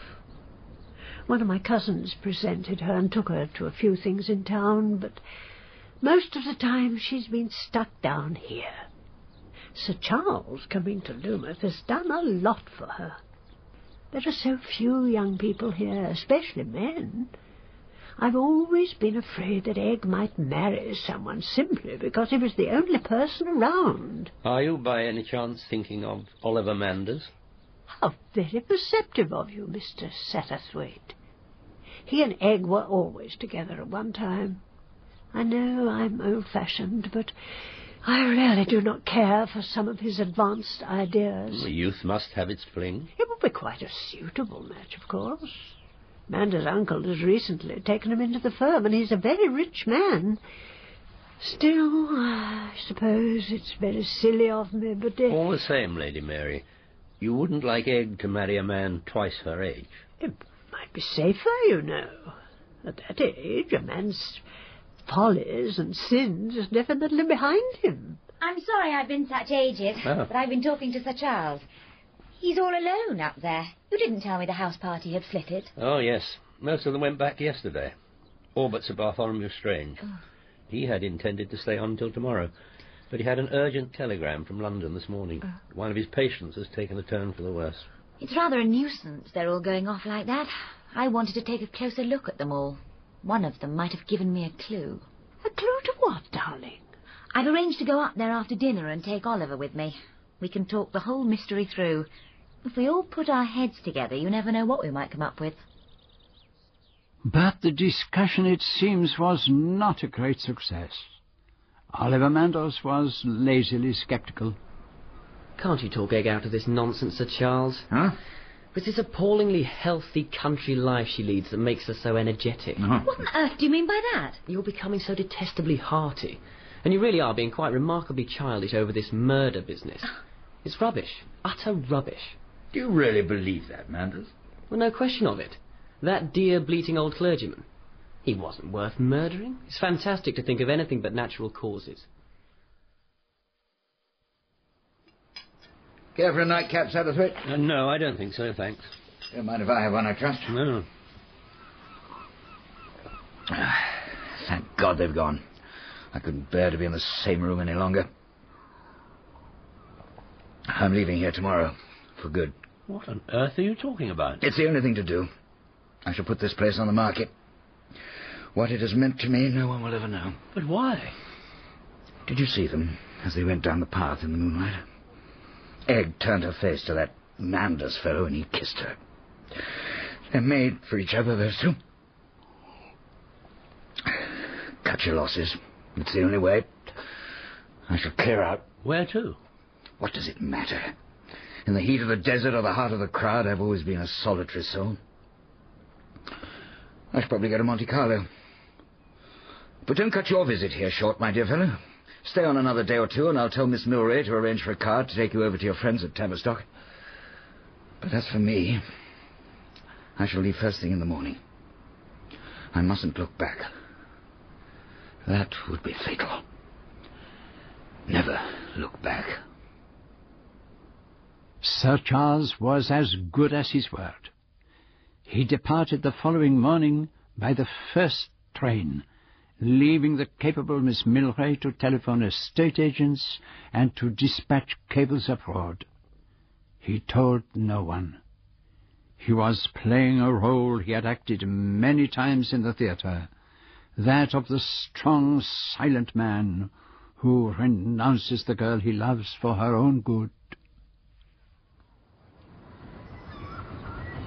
One of my cousins presented her and took her to a few things in town, but most of the time she's been stuck down here. Sir Charles, coming to Loomuth, has done a lot for her. There are so few young people here, especially men. I've always been afraid that Egg might marry someone simply because he was the only person around. Are you by any chance thinking of Oliver Manders? How very perceptive of you, Mr. Satterthwaite. He and Egg were always together at one time. I know I'm old-fashioned, but I really do not care for some of his advanced ideas. Youth must have its fling. It would be quite a suitable match, of course. Mander's uncle has recently taken him into the firm, and he's a very rich man. Still, I suppose it's very silly of me, but... All the same, Lady Mary, you wouldn't like Egg to marry a man twice her age. It might be safer, you know. At that age, a man's follies and sins is definitely behind him. I'm sorry I've been such ages, but I've been talking to Sir Charles. He's all alone up there. You didn't tell me the house party had flitted. Oh, yes. Most of them went back yesterday. All but Sir Bartholomew Strange. Oh. He had intended to stay on till tomorrow, but he had an urgent telegram from London this morning. One of his patients has taken a turn for the worse. It's rather a nuisance they're all going off like that. I wanted to take a closer look at them all. One of them might have given me a clue. A clue to what, darling? I've arranged to go up there after dinner and take Oliver with me. We can talk the whole mystery through. If we all put our heads together, you never know what we might come up with. But the discussion, it seems, was not a great success. Oliver Manders was lazily sceptical. Can't you talk Egg out of this nonsense, Sir Charles? Huh? It's this appallingly healthy country life she leads that makes her so energetic. What on earth do you mean by that? You're becoming so detestably hearty. And you really are being quite remarkably childish over this murder business. It's rubbish. Utter rubbish. Do you really believe that, Manders? Well, no question of it. That dear, bleating old clergyman. He wasn't worth murdering. It's fantastic to think of anything but natural causes. Care for a nightcap, Satterthwaite? No, I don't think so, thanks. Don't mind if I have one, I trust? No. Thank God they've gone. I couldn't bear to be in the same room any longer. I'm leaving here tomorrow, for good. What on earth are you talking about? It's the only thing to do. I shall put this place on the market. What it has meant to me, no one will ever know. But why? Did you see them as they went down the path in the moonlight? Egg turned her face to that Manders fellow and he kissed her. They're made for each other, those two. Cut your losses. It's the only way. I shall clear out. Where to? What does it matter? In the heat of the desert or the heart of the crowd, I've always been a solitary soul. I should probably go to Monte Carlo. But don't cut your visit here short, my dear fellow. Stay on another day or two, and I'll tell Miss Milray to arrange for a car to take you over to your friends at Tavistock. But as for me, I shall leave first thing in the morning. I mustn't look back. That would be fatal. Never look back. Sir Charles was as good as his word. He departed the following morning by the first train, leaving the capable Miss Milray to telephone estate agents and to dispatch cables abroad. He told no one. He was playing a role he had acted many times in the theatre, that of the strong, silent man who renounces the girl he loves for her own good.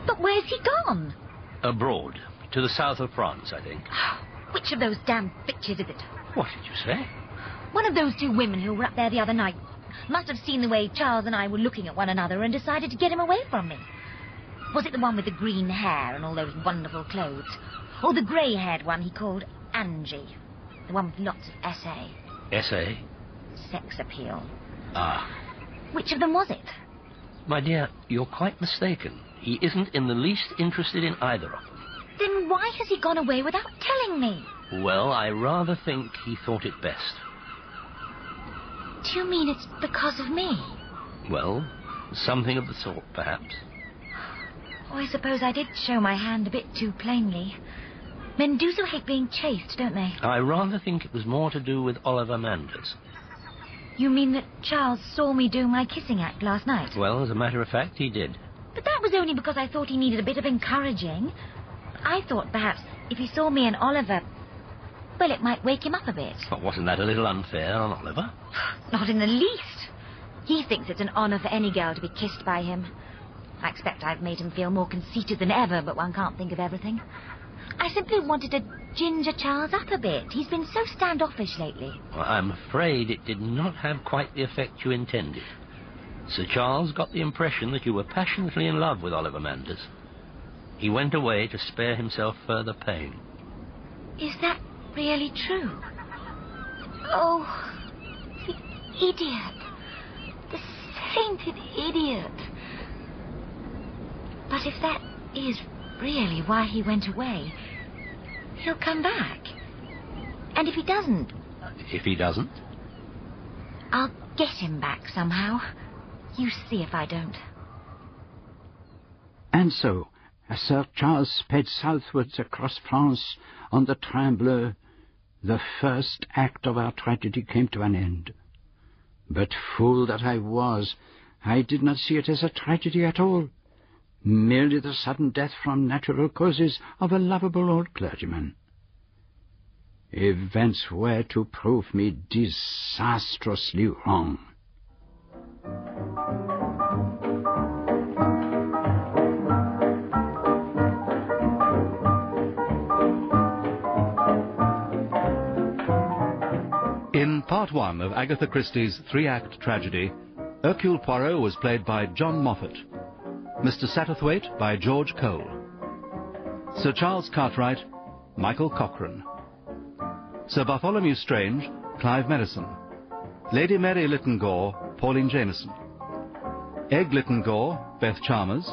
But where's he gone? Abroad. To the south of France, I think. Which of those damn bitches is it? What did you say? One of those two women who were up there the other night must have seen the way Charles and I were looking at one another and decided to get him away from me. Was it the one with the green hair and all those wonderful clothes? Or the grey-haired one he called Angie? The one with lots of essay. Essay? Sex appeal. Ah. Which of them was it? My dear, you're quite mistaken. He isn't in the least interested in either of them. Then why has he gone away without telling me? Well, I rather think he thought it best. Do you mean it's because of me? Well, something of the sort, perhaps. Oh, I suppose I did show my hand a bit too plainly. Men do so hate being chased, don't they? I rather think it was more to do with Oliver Manders. You mean that Charles saw me do my kissing act last night? Well, as a matter of fact, he did. But that was only because I thought he needed a bit of encouraging. I thought perhaps if he saw me and Oliver, well, it might wake him up a bit. But wasn't that a little unfair on Oliver? Not in the least. He thinks it's an honour for any girl to be kissed by him. I expect I've made him feel more conceited than ever, but one can't think of everything. I simply wanted to ginger Charles up a bit. He's been so standoffish lately. Well, I'm afraid it did not have quite the effect you intended. Sir Charles got the impression that you were passionately in love with Oliver Manders. He went away to spare himself further pain. Is that really true? Oh, the idiot. The sainted idiot. But if that is really why he went away, he'll come back. And if he doesn't... If he doesn't? I'll get him back somehow. You see if I don't. And so, as Sir Charles sped southwards across France on the Train Bleu, the first act of our tragedy came to an end. But fool that I was, I did not see it as a tragedy at all. Merely the sudden death from natural causes of a lovable old clergyman. Events were to prove me disastrously wrong. In Part 1 of Agatha Christie's three-act tragedy, Hercule Poirot was played by John Moffatt, Mr. Satterthwaite by George Cole, Sir Charles Cartwright, Michael Cochrane, Sir Bartholomew Strange, Clive Medicine, Lady Mary Lytton Gore, Pauline Jameson, Egg Lytton Gore, Beth Chalmers,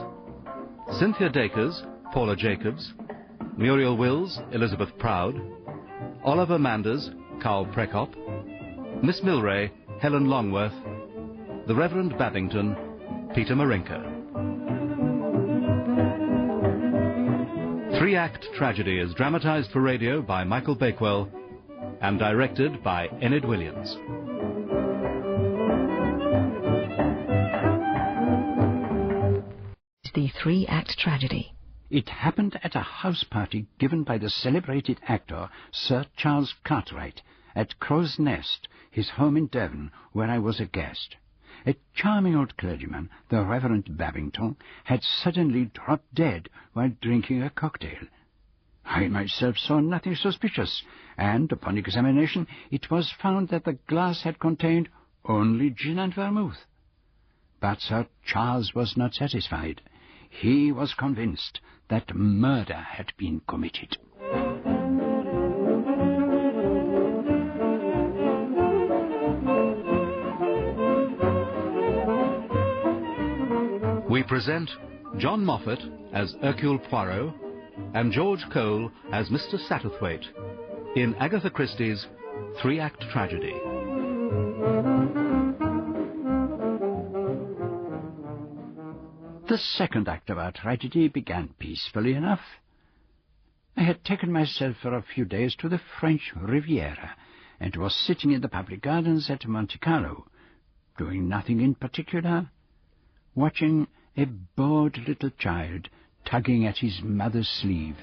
Cynthia Dacres, Paula Jacobs, Muriel Wills, Elizabeth Proud, Oliver Manders, Carl Prekop, Miss Milray, Helen Longworth, the Reverend Babington, Peter Marinka. Three-act tragedy is dramatized for radio by Michael Bakewell and directed by Enid Williams. The three-act tragedy It happened at a house party given by the celebrated actor Sir Charles Cartwright at Crow's Nest, his home in Devon, where I was a guest. A charming old clergyman, the Reverend Babington, had suddenly dropped dead while drinking a cocktail. I myself saw nothing suspicious, and upon examination it was found that the glass had contained only gin and vermouth. But Sir Charles was not satisfied. He was convinced that murder had been committed. We present John Moffatt as Hercule Poirot and George Cole as Mr. Satterthwaite in Agatha Christie's three-act tragedy. The second act of our tragedy began peacefully enough. I had taken myself for a few days to the French Riviera and was sitting in the public gardens at Monte Carlo, doing nothing in particular, watching a bored little child tugging at his mother's sleeve.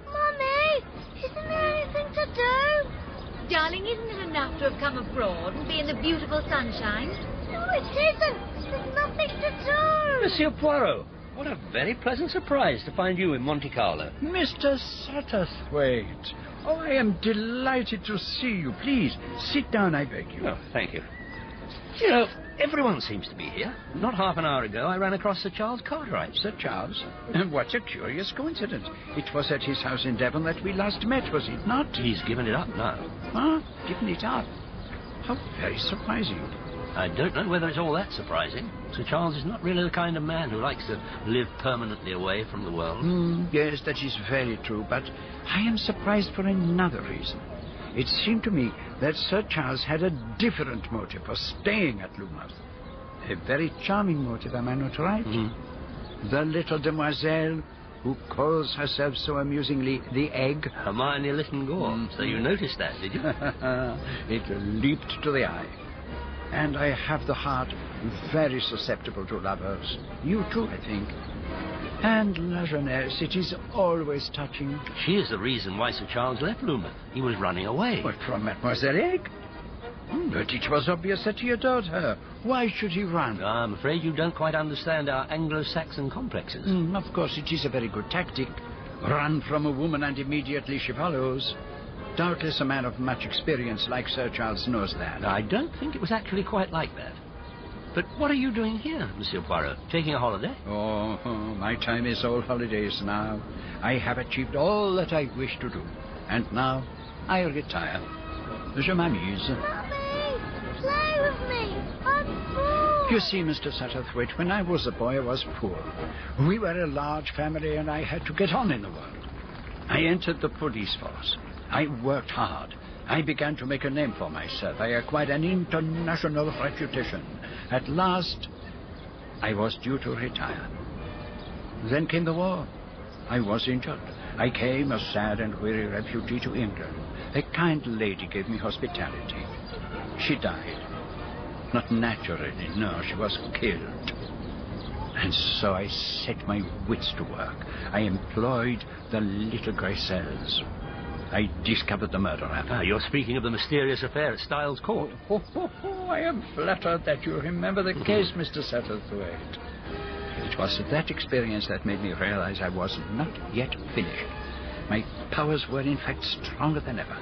Mummy, isn't there anything to do? Darling, isn't it enough to have come abroad and be in the beautiful sunshine? No, it isn't. There's nothing to do. Monsieur Poirot, what a very pleasant surprise to find you in Monte Carlo. Mr. Satterthwaite, oh, I am delighted to see you. Please, sit down, I beg you. Oh, thank you. You know, everyone seems to be here. Not half an hour ago, I ran across Sir Charles Cartwright. Sir Charles? What a curious coincidence. It was at his house in Devon that we last met, was it not? He's given it up now. Huh? Given it up? How very surprising. I don't know whether it's all that surprising. Sir Charles is not really the kind of man who likes to live permanently away from the world. Yes, that is very true, but I am surprised for another reason. It seemed to me that Sir Charles had a different motive for staying at Lumos. A very charming motive, am I not right? The little demoiselle who calls herself so amusingly the Egg. Hermione Littengore. So you noticed that, did you? It leaped to the eye. And I have the heart very susceptible to lovers. You too, I think. And La Jeunesse, it is always touching. She is the reason why Sir Charles left Lumos. He was running away. But from Mademoiselle Egg? But it was obvious that he adored her. Why should he run? I'm afraid you don't quite understand our Anglo-Saxon complexes. Of course, it is a very good tactic. Run from a woman and immediately she follows. Doubtless a man of much experience like Sir Charles knows that. I don't think it was actually quite like that. But what are you doing here, Monsieur Poirot? Taking a holiday? Oh, my time is all holidays now. I have achieved all that I wish to do. And now I retire. Je m'amuse. Mummy, play with me. I'm bored. You see, Mr. Satterthwaite, when I was a boy, I was poor. We were a large family and I had to get on in the world. I entered the police force. I worked hard. I began to make a name for myself. I acquired an international reputation. At last, I was due to retire. Then came the war. I was injured. I came a sad and weary refugee to England. A kind lady gave me hospitality. She died. Not naturally, no, she was killed. And so I set my wits to work. I employed the little grey cells. I discovered the murderer. You're speaking of the mysterious affair at Styles Court. I am flattered that you remember the case, Mr. Satterthwaite. It was that experience that made me realize I was not yet finished. My powers were in fact stronger than ever.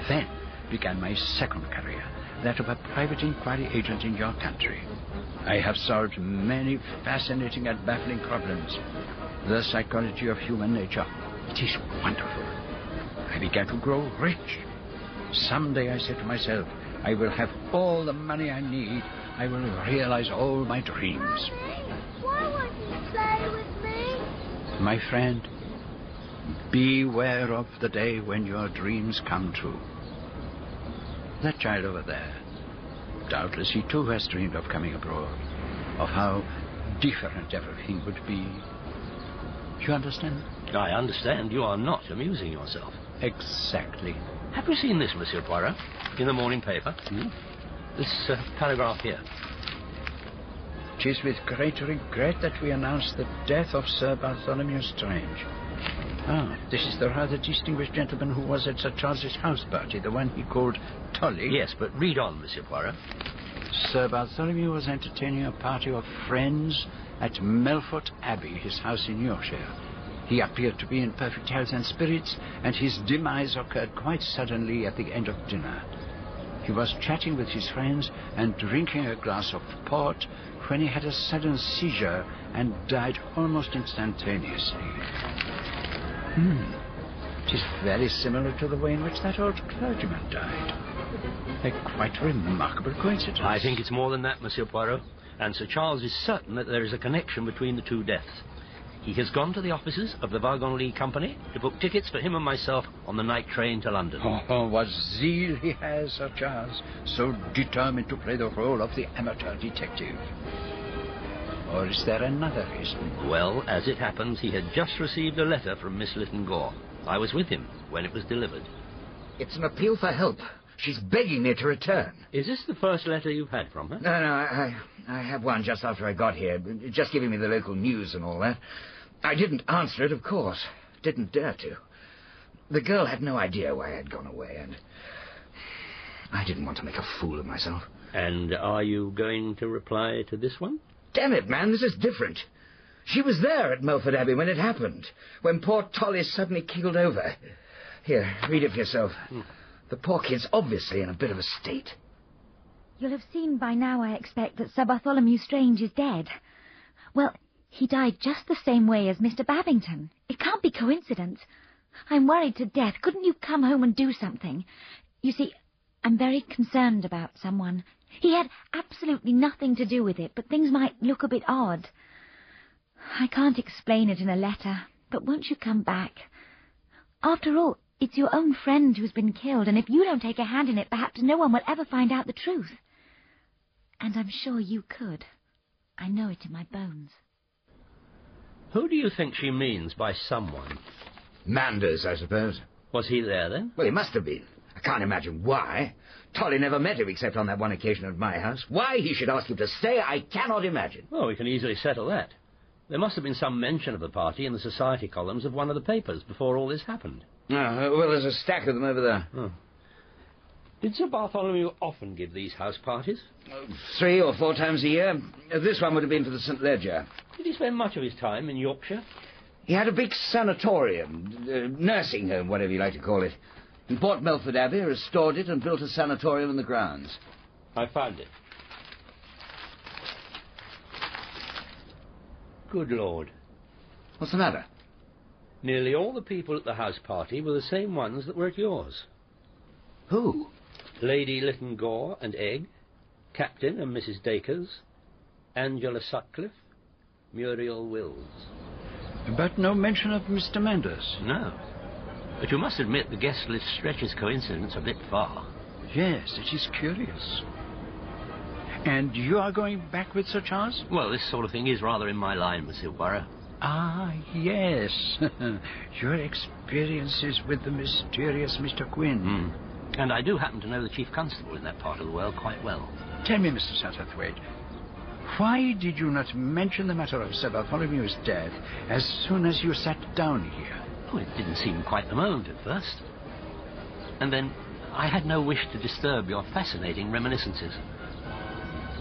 Then began my second career, that of a private inquiry agent in your country. I have solved many fascinating and baffling problems. The psychology of human nature. It is wonderful. I began to grow rich. Someday, I said to myself, I will have all the money I need. I will realize all my dreams. Mommy, why won't you play with me? My friend, beware of the day when your dreams come true. That child over there, doubtless he too has dreamed of coming abroad, of how different everything would be. Do you understand? I understand. You are not amusing yourself. Exactly. Have you seen this, Monsieur Poirot, in the morning paper? This paragraph here. It is with great regret that we announce the death of Sir Bartholomew Strange. Ah, this is the rather distinguished gentleman who was at Sir Charles's house party, the one he called Tolly. Yes, but read on, Monsieur Poirot. Sir Bartholomew was entertaining a party of friends at Moffatt Abbey, his house in Yorkshire. He appeared to be in perfect health and spirits, and his demise occurred quite suddenly at the end of dinner. He was chatting with his friends and drinking a glass of port when he had a sudden seizure and died almost instantaneously. It is very similar to the way in which that old clergyman died. A quite remarkable coincidence. I think it's more than that, Monsieur Poirot. And Sir Charles is certain that there is a connection between the two deaths. He has gone to the offices of the Wagon-Lee Company to book tickets for him and myself on the night train to London. Oh, what zeal he has, Sir Charles. So determined to play the role of the amateur detective. Or is there another reason? Well, as it happens, he had just received a letter from Miss Lytton Gore. I was with him when it was delivered. It's an appeal for help. She's begging me to return. Is this the first letter you've had from her? No, I had one just after I got here, just giving me the local news and all that. I didn't answer it, of course. Didn't dare to. The girl had no idea why I had gone away, and I didn't want to make a fool of myself. And are you going to reply to this one? Damn it, man, this is different. She was there at Moffatt Abbey when it happened, when poor Tolly suddenly keeled over. Here, read it for yourself. The poor kid's obviously in a bit of a state. You'll have seen by now, I expect, that Sir Bartholomew Strange is dead. Well, he died just the same way as Mr. Babington. It can't be coincidence. I'm worried to death. Couldn't you come home and do something? You see, I'm very concerned about someone. He had absolutely nothing to do with it, but things might look a bit odd. I can't explain it in a letter, but won't you come back? After all, it's your own friend who's been killed, and if you don't take a hand in it, perhaps no one will ever find out the truth. And I'm sure you could. I know it in my bones. Who do you think she means by someone? Manders, I suppose. Was he there, then? Well, he must have been. I can't imagine why. Tolly never met him except on that one occasion at my house. Why he should ask him to stay, I cannot imagine. Well, we can easily settle that. There must have been some mention of the party in the society columns of one of the papers before all this happened. Well, there's a stack of them over there. Oh. Did Sir Bartholomew often give these house parties? 3 or 4 times a year. This one would have been for the St. Leger. Did he spend much of his time in Yorkshire? He had a big sanatorium, nursing home, whatever you like to call it. He bought Moffatt Abbey, restored it, and built a sanatorium in the grounds. I found it. Good Lord. What's the matter? Nearly all the people at the house party were the same ones that were at yours. Who? Lady Lytton Gore and Egg, Captain and Mrs. Dacres, Angela Sutcliffe, Muriel Wills. But no mention of Mr. Manders. No. But you must admit the guest list stretches coincidence a bit far. Yes, it is curious. And you are going back with Sir Charles? Well, this sort of thing is rather in my line, Monsieur Poirot. Ah, yes. Your experiences with the mysterious Mr. Quinn. And I do happen to know the chief constable in that part of the world quite well. Tell me, Mr. Satterthwaite, why did you not mention the matter of Sir Bartholomew's death as soon as you sat down here? Oh, it didn't seem quite the moment at first. And then I had no wish to disturb your fascinating reminiscences.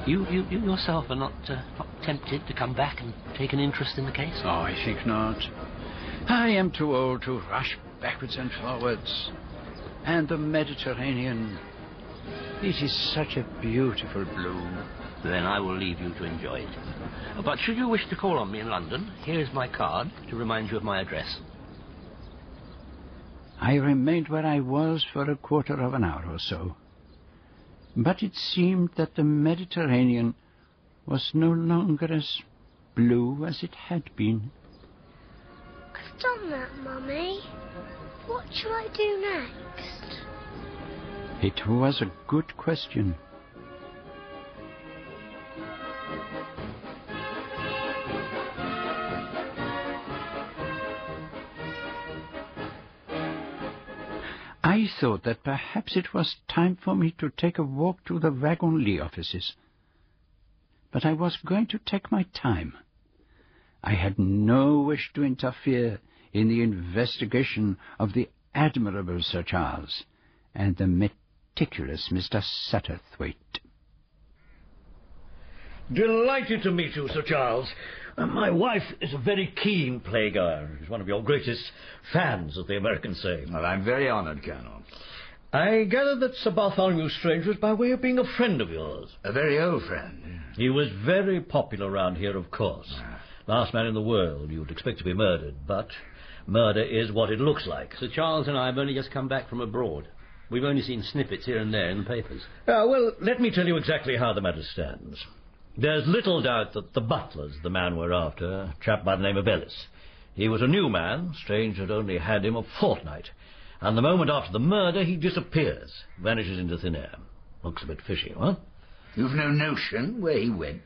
You yourself are not tempted to come back and take an interest in the case? Oh, I think not. I am too old to rush backwards and forwards. And the Mediterranean, it is such a beautiful blue. Then I will leave you to enjoy it. But should you wish to call on me in London, here is my card to remind you of my address. I remained where I was for a quarter of an hour or so. But it seemed that the Mediterranean was no longer as blue as it had been. I've done that, Mummy. What shall I do next? It was a good question. I thought that perhaps it was time for me to take a walk to the Wagon-Lee offices. but I was going to take my time. I had no wish to interfere in the investigation of the admirable Sir Charles and the meticulous Mr. Satterthwaite. Delighted to meet you, Sir Charles. My wife is a very keen playgoer. She's one of your greatest fans, as the Americans say. Well, I'm very honoured, Colonel. I gather that Sir Bartholomew Strange was by way of being a friend of yours. A very old friend. He was very popular around here, of course. Last man in the world you'd expect to be murdered, but murder is what it looks like. Sir Charles and I have only just come back from abroad. We've only seen snippets here and there in the papers. Well, let me tell you exactly how the matter stands. There's little doubt that the butler's the man we're after, a chap by the name of Ellis. He was a new man. Strange had only had him a fortnight. And the moment after the murder, he disappears, vanishes into thin air. Looks a bit fishy, huh? You've no notion where he went?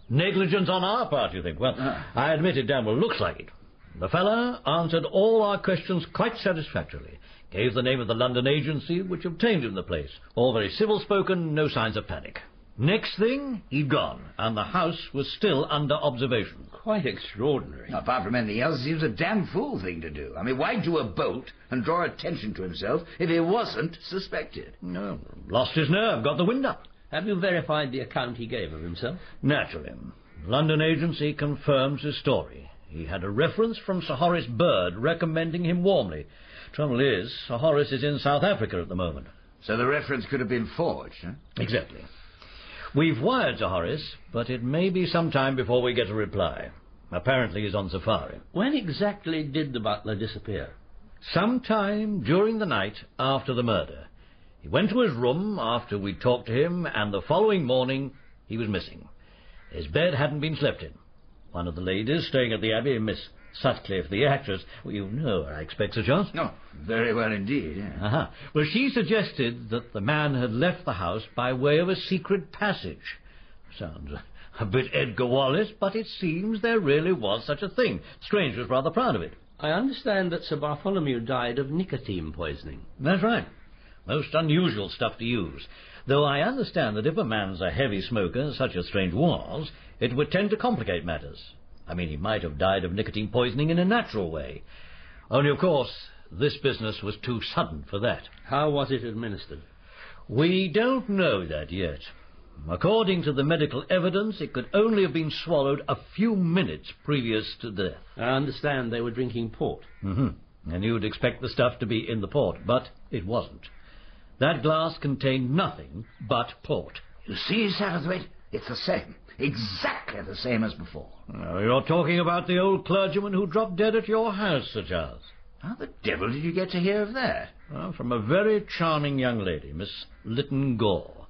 Negligence on our part, you think? Well, I admit it damn well looks like it. The fella answered all our questions quite satisfactorily. Gave the name of the London agency, which obtained him the place. All very civil-spoken, no signs of panic. Next thing, he'd gone, and the house was still under observation. Quite extraordinary. Apart from anything else, it seems a damn fool thing to do. I mean, why do a bolt and draw attention to himself if he wasn't suspected? No, lost his nerve, got the wind up. Have you verified the account he gave of himself? Naturally. London agency confirms his story. He had a reference from Sir Horace Bird recommending him warmly. Trouble is, Sir Horace is in South Africa at the moment. So the reference could have been forged, huh? Exactly. We've wired to Horace, but it may be some time before we get a reply. Apparently he's on safari. When exactly did the butler disappear? Sometime during the night after the murder. He went to his room after we'd talked to him, and the following morning he was missing. His bed hadn't been slept in. One of the ladies staying at the Abbey, Miss Sutcliffe, the actress, well, you know her, I expect, Sir Charles? No, very well indeed, yeah. Well, she suggested that the man had left the house by way of a secret passage. Sounds a bit Edgar Wallace, but it seems there really was such a thing. Strange was rather proud of it. I understand that Sir Bartholomew died of nicotine poisoning. That's right. Most unusual stuff to use. Though I understand that if a man's a heavy smoker, such as Strange was, it would tend to complicate matters. I mean, he might have died of nicotine poisoning in a natural way. Only, of course, this business was too sudden for that. How was it administered? We don't know that yet. According to the medical evidence, it could only have been swallowed a few minutes previous to death. I understand they were drinking port. And you'd expect the stuff to be in the port, but it wasn't. That glass contained nothing but port. You see, Satterthwaite, it's the same. Exactly the same as before. Now, you're talking about the old clergyman who dropped dead at your house, Sir Charles. How the devil did you get to hear of that? Well, from a very charming young lady, Miss Lytton Gore.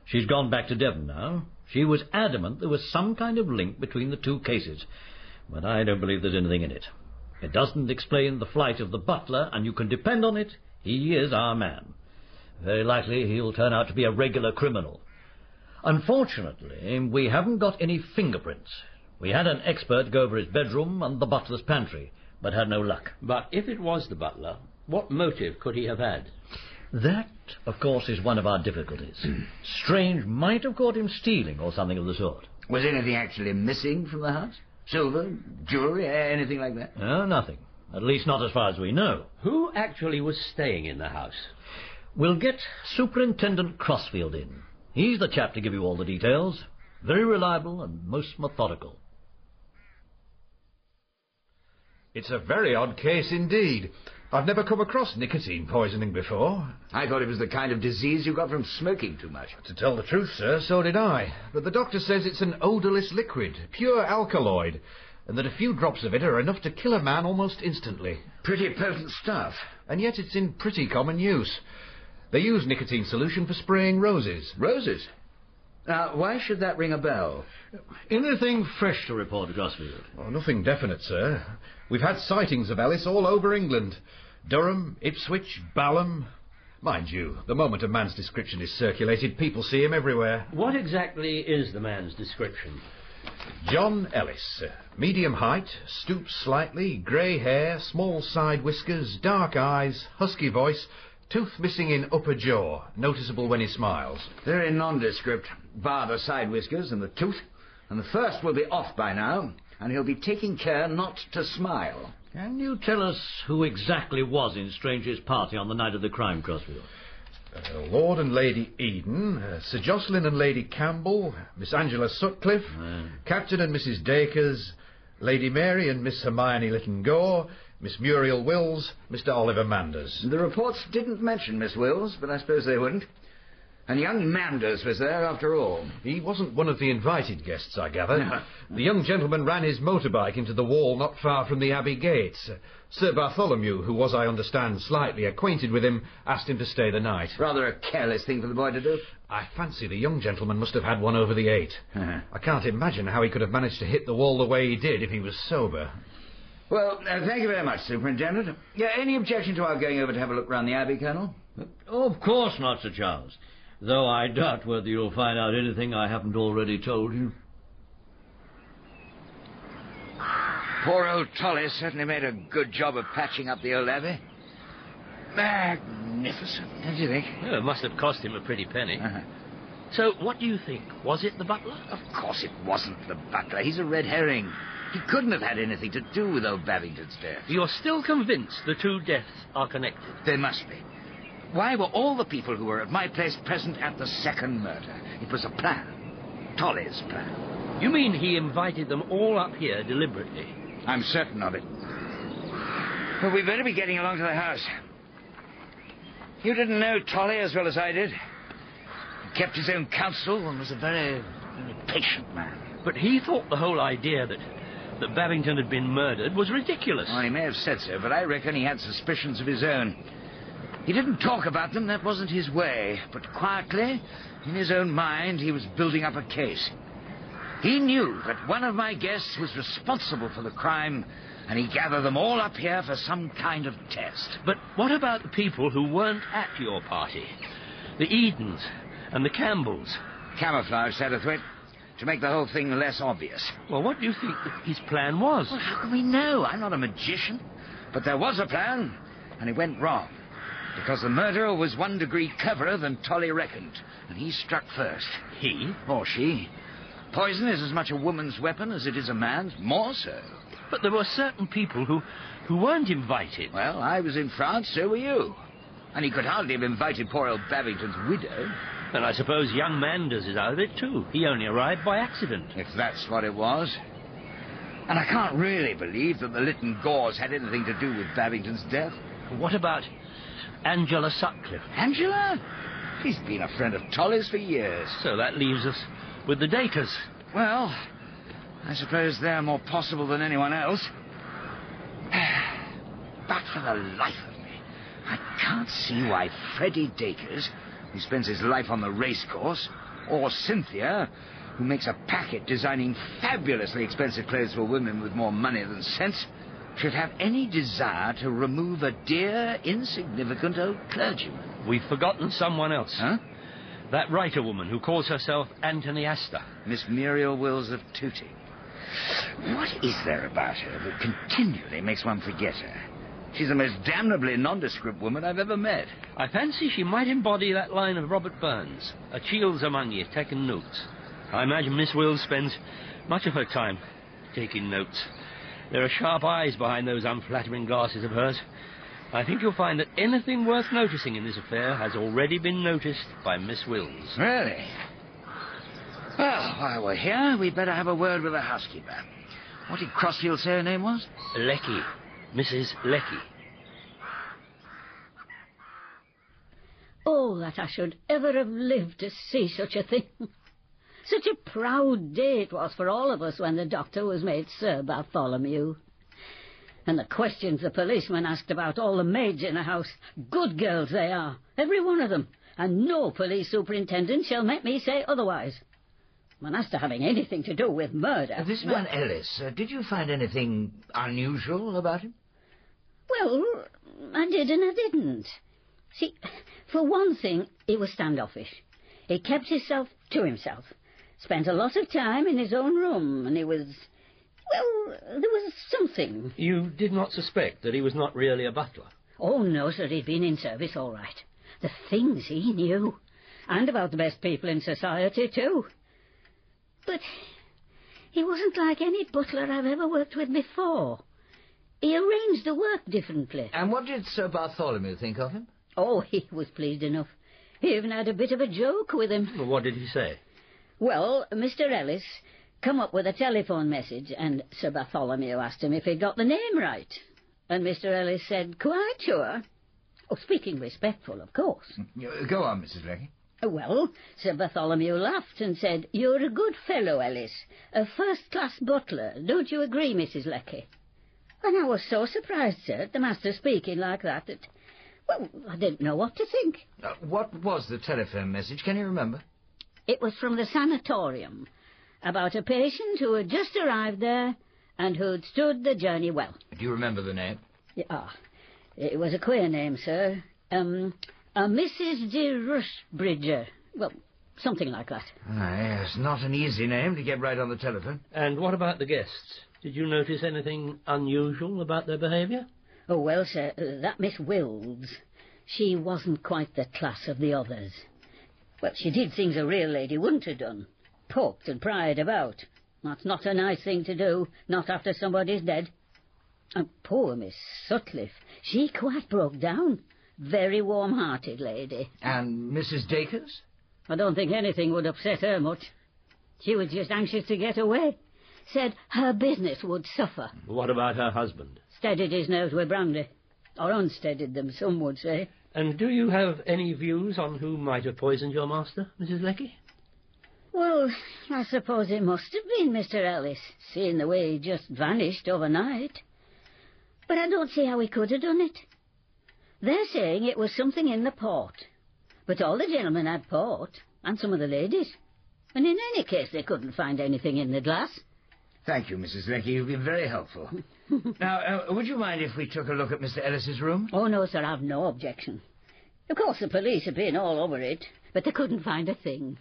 She's gone back to Devon now. She was adamant there was some kind of link between the two cases, but I don't believe there's anything in it. It doesn't explain the flight of the butler, and you can depend on it, he is our man. Very likely he'll turn out to be a regular criminal. Unfortunately, we haven't got any fingerprints. We had an expert go over his bedroom and the butler's pantry, but had no luck. But if it was the butler, what motive could he have had? That, of course, is one of our difficulties. Strange might have caught him stealing or something of the sort. Was anything actually missing from the house? Silver, jewellery, anything like that? No, nothing. At least not as far as we know. Who actually was staying in the house? We'll get Superintendent Crossfield in. He's the chap to give you all the details. Very reliable and most methodical. It's a very odd case indeed. I've never come across nicotine poisoning before. I thought it was the kind of disease you got from smoking too much. To tell the truth, sir, so did I. But the doctor says it's an odourless liquid, pure alkaloid, and that a few drops of it are enough to kill a man almost instantly. Pretty potent stuff. And yet it's in pretty common use. They use nicotine solution for spraying roses. Roses? Now, why should that ring a bell? Anything fresh to report, Crossfield? Oh, nothing definite, sir. We've had sightings of Ellis all over England. Durham, Ipswich, Balham. Mind you, the moment a man's description is circulated, people see him everywhere. What exactly is the man's description? John Ellis. Medium height, stoops slightly, grey hair, small side whiskers, dark eyes, husky voice, Tooth missing in upper jaw, noticeable when he smiles. Very nondescript, bar the side whiskers and the tooth. And the first will be off by now, and he'll be taking care not to smile. Can you tell us who exactly was in Strange's party on the night of the crime, Crossfield? Lord and Lady Eden, Sir Jocelyn and Lady Campbell, Miss Angela Sutcliffe, Captain and Mrs. Dacres, Lady Mary and Miss Hermione Lytton-Gore, Miss Muriel Wills, Mr. Oliver Manders. The reports didn't mention Miss Wills, but I suppose they wouldn't. And young Manders was there after all. He wasn't one of the invited guests, I gather. No. The young gentleman ran his motorbike into the wall not far from the Abbey gates. Sir Bartholomew, who was, I understand, slightly acquainted with him, asked him to stay the night. Rather a careless thing for the boy to do. I fancy the young gentleman must have had one over the 8. I can't imagine how he could have managed to hit the wall the way he did if he was sober. Well, thank you very much, Superintendent. Yeah, any objection to our going over to have a look round the Abbey, Colonel? Of course not, Sir Charles. Though I doubt whether you'll find out anything I haven't already told you. Poor old Tolly certainly made a good job of patching up the old Abbey. Magnificent, don't you think? Well, it must have cost him a pretty penny. So, what do you think? Was it the butler? Of course it wasn't the butler. He's a red herring. He couldn't have had anything to do with old Babington's death. You're still convinced the two deaths are connected? They must be. Why were all the people who were at my place present at the second murder? It was a plan. Tolly's plan. You mean he invited them all up here deliberately? I'm certain of it. But we'd better be getting along to the house. You didn't know Tolly as well as I did. He kept his own counsel and was a very, very patient man. But he thought the whole idea that Babington had been murdered was ridiculous. Well, he may have said so, but I reckon he had suspicions of his own. He didn't talk about them, that wasn't his way. But quietly, in his own mind, he was building up a case. He knew that one of my guests was responsible for the crime, and he gathered them all up here for some kind of test. But what about the people who weren't at your party? The Edens and the Campbells? Camouflage, Satterthwaite, to make the whole thing less obvious. Well, what do you think his plan was? Well, how can we know? I'm not a magician. But there was a plan, and it went wrong. Because the murderer was 1 degree cleverer than Tolly reckoned, and he struck first. He? Or she. Poison is as much a woman's weapon as it is a man's, more so. But there were certain people who weren't invited. Well, I was in France, so were you. And he could hardly have invited poor old Babington's widow. And I suppose young Manders is out of it, too. He only arrived by accident. If that's what it was. And I can't really believe that the Lytton-Gores had anything to do with Babington's death. What about Angela Sutcliffe? Angela? She's been a friend of Tolly's for years. So that leaves us with the Dacres. Well, I suppose they're more possible than anyone else. But for the life of me, I can't see why Freddie Dacres, who spends his life on the racecourse, or Cynthia, who makes a packet designing fabulously expensive clothes for women with more money than sense, should have any desire to remove a dear, insignificant old clergyman. We've forgotten someone else. Huh? That writer woman who calls herself Anthony Astor. Miss Muriel Wills of Tooting. What is there about her that continually makes one forget her? She's the most damnably nondescript woman I've ever met. I fancy she might embody that line of Robert Burns. A chield's among ye, taking notes. I imagine Miss Wills spends much of her time taking notes. There are sharp eyes behind those unflattering glasses of hers. I think you'll find that anything worth noticing in this affair has already been noticed by Miss Wills. Really? Well, while we're here, we'd better have a word with the housekeeper. What did Crossfield say her name was? Lecky. Mrs. Lecky. Oh, that I should ever have lived to see such a thing. Such a proud day it was for all of us when the doctor was made Sir Bartholomew. And the questions the policeman asked about all the maids in the house. Good girls they are, every one of them. And no police superintendent shall make me say otherwise. When as to having anything to do with murder... This man Ellis, did you find anything unusual about him? Well, I did and I didn't. See, for one thing, he was standoffish. He kept himself to himself. Spent a lot of time in his own room, and he was... Well, there was something. You did not suspect that he was not really a butler? Oh, no, sir, he'd been in service all right. The things he knew. And about the best people in society, too. But he wasn't like any butler I've ever worked with before. He arranged the work differently. And what did Sir Bartholomew think of him? Oh, he was pleased enough. He even had a bit of a joke with him. Well, what did he say? Well, Mr. Ellis come up with a telephone message, and Sir Bartholomew asked him if he'd got the name right. And Mr. Ellis said, quite sure. Oh, speaking respectful, of course. Go on, Mrs. Leckie. Well, Sir Bartholomew laughed and said, you're a good fellow, Ellis. A first-class butler. Don't you agree, Mrs. Leckie? And I was so surprised, sir, at the master speaking like that, well, I didn't know what to think. What was the telephone message? Can you remember? It was from the sanatorium, about a patient who had just arrived there and who'd stood the journey well. Do you remember the name? Yeah, it was a queer name, sir. A Mrs. de Rushbridger. Well, something like that. Yes, not an easy name to get right on the telephone. And what about the guests? Did you notice anything unusual about their behaviour? Oh, well, sir, that Miss Wills, she wasn't quite the class of the others. Well, she did things a real lady wouldn't have done. Poked and pried about. That's not a nice thing to do, not after somebody's dead. And poor Miss Sutcliffe, she quite broke down. Very warm-hearted lady. And Mrs. Dacres? I don't think anything would upset her much. She was just anxious to get away. Said her business would suffer. What about her husband? Steadied his nerves with brandy. Or unsteadied them, some would say. And do you have any views on who might have poisoned your master, Mrs. Leckie? Well, I suppose it must have been Mr. Ellis, seeing the way he just vanished overnight. But I don't see how he could have done it. They're saying it was something in the port. But all the gentlemen had port, and some of the ladies. And in any case, they couldn't find anything in the glass. Thank you, Mrs. Leckie. You've been very helpful. Now, would you mind if we took a look at Mr. Ellis's room? Oh, no, sir, I've no objection. Of course, the police have been all over it, but they couldn't find a thing.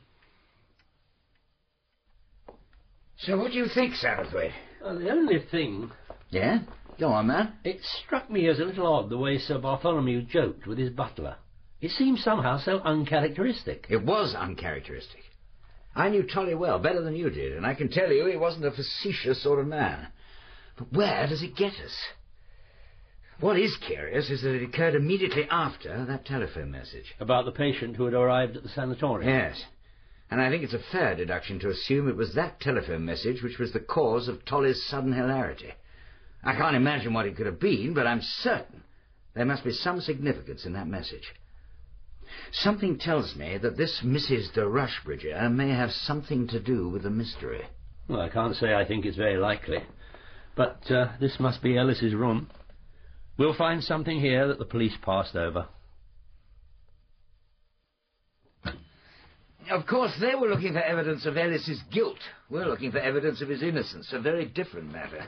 So what do you think, Satterthwaite? Well, the only thing... Yeah? Go on, man. It struck me as a little odd the way Sir Bartholomew joked with his butler. It seemed somehow so uncharacteristic. It was uncharacteristic. I knew Tolly well, better than you did, and I can tell you he wasn't a facetious sort of man. But where does it get us? What is curious is that it occurred immediately after that telephone message. About the patient who had arrived at the sanatorium? Yes. And I think it's a fair deduction to assume it was that telephone message which was the cause of Tolly's sudden hilarity. I can't imagine what it could have been, but I'm certain there must be some significance in that message. Something tells me that this Mrs. de Rushbridger may have something to do with the mystery. Well, I can't say I think it's very likely. But this must be Ellis's room. We'll find something here that the police passed over. Of course, they were looking for evidence of Ellis's guilt. We're looking for evidence of his innocence, a very different matter.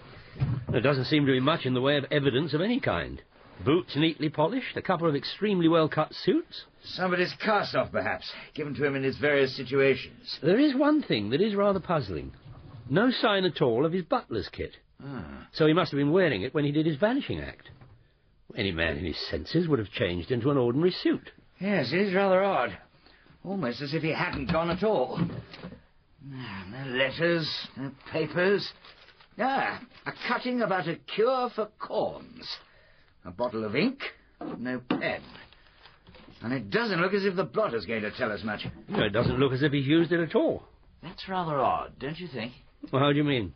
There doesn't seem to be much in the way of evidence of any kind. Boots neatly polished, a couple of extremely well-cut suits. Somebody's cast-off, perhaps, given to him in his various situations. There is one thing that is rather puzzling. No sign at all of his butler's kit. So he must have been wearing it when he did his vanishing act. Any man in his senses would have changed into an ordinary suit. Yes, it is rather odd. Almost as if he hadn't gone at all. No letters, no papers. A cutting about a cure for corns. A bottle of ink, no pen. And it doesn't look as if the blotter's going to tell us much. No, it doesn't look as if he's used it at all. That's rather odd, don't you think? Well, how do you mean?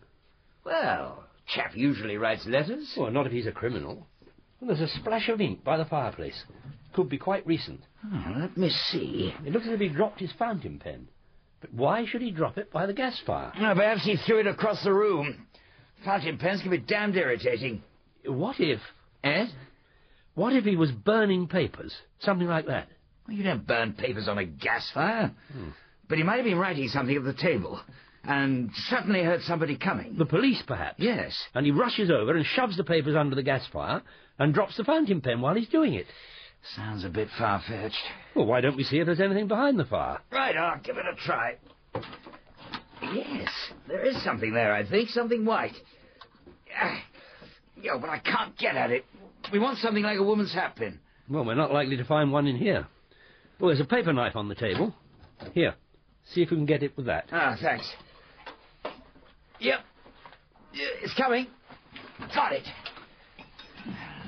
Well, chap usually writes letters. Well, not if he's a criminal. Well, there's a splash of ink by the fireplace. Could be quite recent. Let me see. It looks as if he dropped his fountain pen. But why should he drop it by the gas fire? Perhaps he threw it across the room. Fountain pens can be damned irritating. What if... Eh? What if he was burning papers? Something like that. Well, you don't burn papers on a gas fire. But he might have been writing something at the table. And suddenly heard somebody coming. The police, perhaps? Yes. And he rushes over and shoves the papers under the gas fire and drops the fountain pen while he's doing it. Sounds a bit far-fetched. Well, why don't we see if there's anything behind the fire? Right, I'll give it a try. Yes, there is something there, I think. Something white. But I can't get at it. We want something like a woman's hatpin. Well, we're not likely to find one in here. Well, there's a paper knife on the table. Here, see if we can get it with that. Ah, thanks. Yep. It's coming. Got it.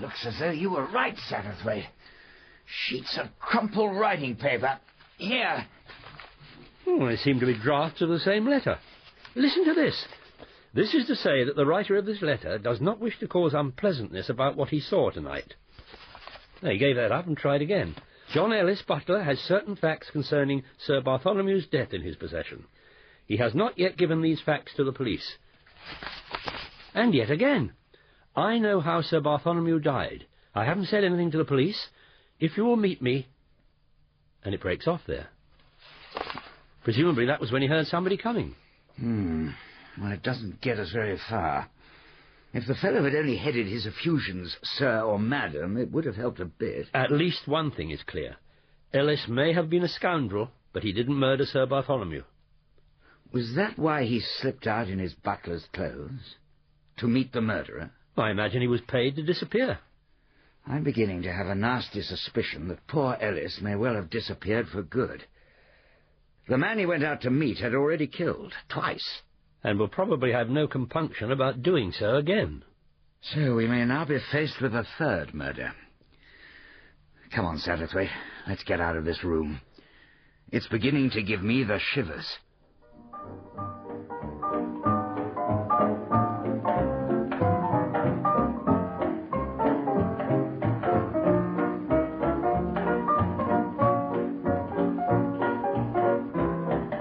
Looks as though you were right, Satterthwaite. Sheets of crumpled writing paper. Here. Oh, they seem to be drafts of the same letter. Listen to this. This is to say that the writer of this letter does not wish to cause unpleasantness about what he saw tonight. Now, he gave that up and tried again. John Ellis, butler, has certain facts concerning Sir Bartholomew's death in his possession. He has not yet given these facts to the police. And yet again. I know how Sir Bartholomew died. I haven't said anything to the police. If you will meet me... And it breaks off there. Presumably that was when he heard somebody coming. Well, it doesn't get us very far. If the fellow had only headed his effusions Sir or Madam, it would have helped a bit. At least one thing is clear. Ellis may have been a scoundrel, but he didn't murder Sir Bartholomew. Was that why he slipped out in his butler's clothes? To meet the murderer? I imagine he was paid to disappear. I'm beginning to have a nasty suspicion that poor Ellis may well have disappeared for good. The man he went out to meet had already killed, twice. And will probably have no compunction about doing so again. So we may now be faced with a third murder. Come on, Satterthwaite. Let's get out of this room. It's beginning to give me the shivers.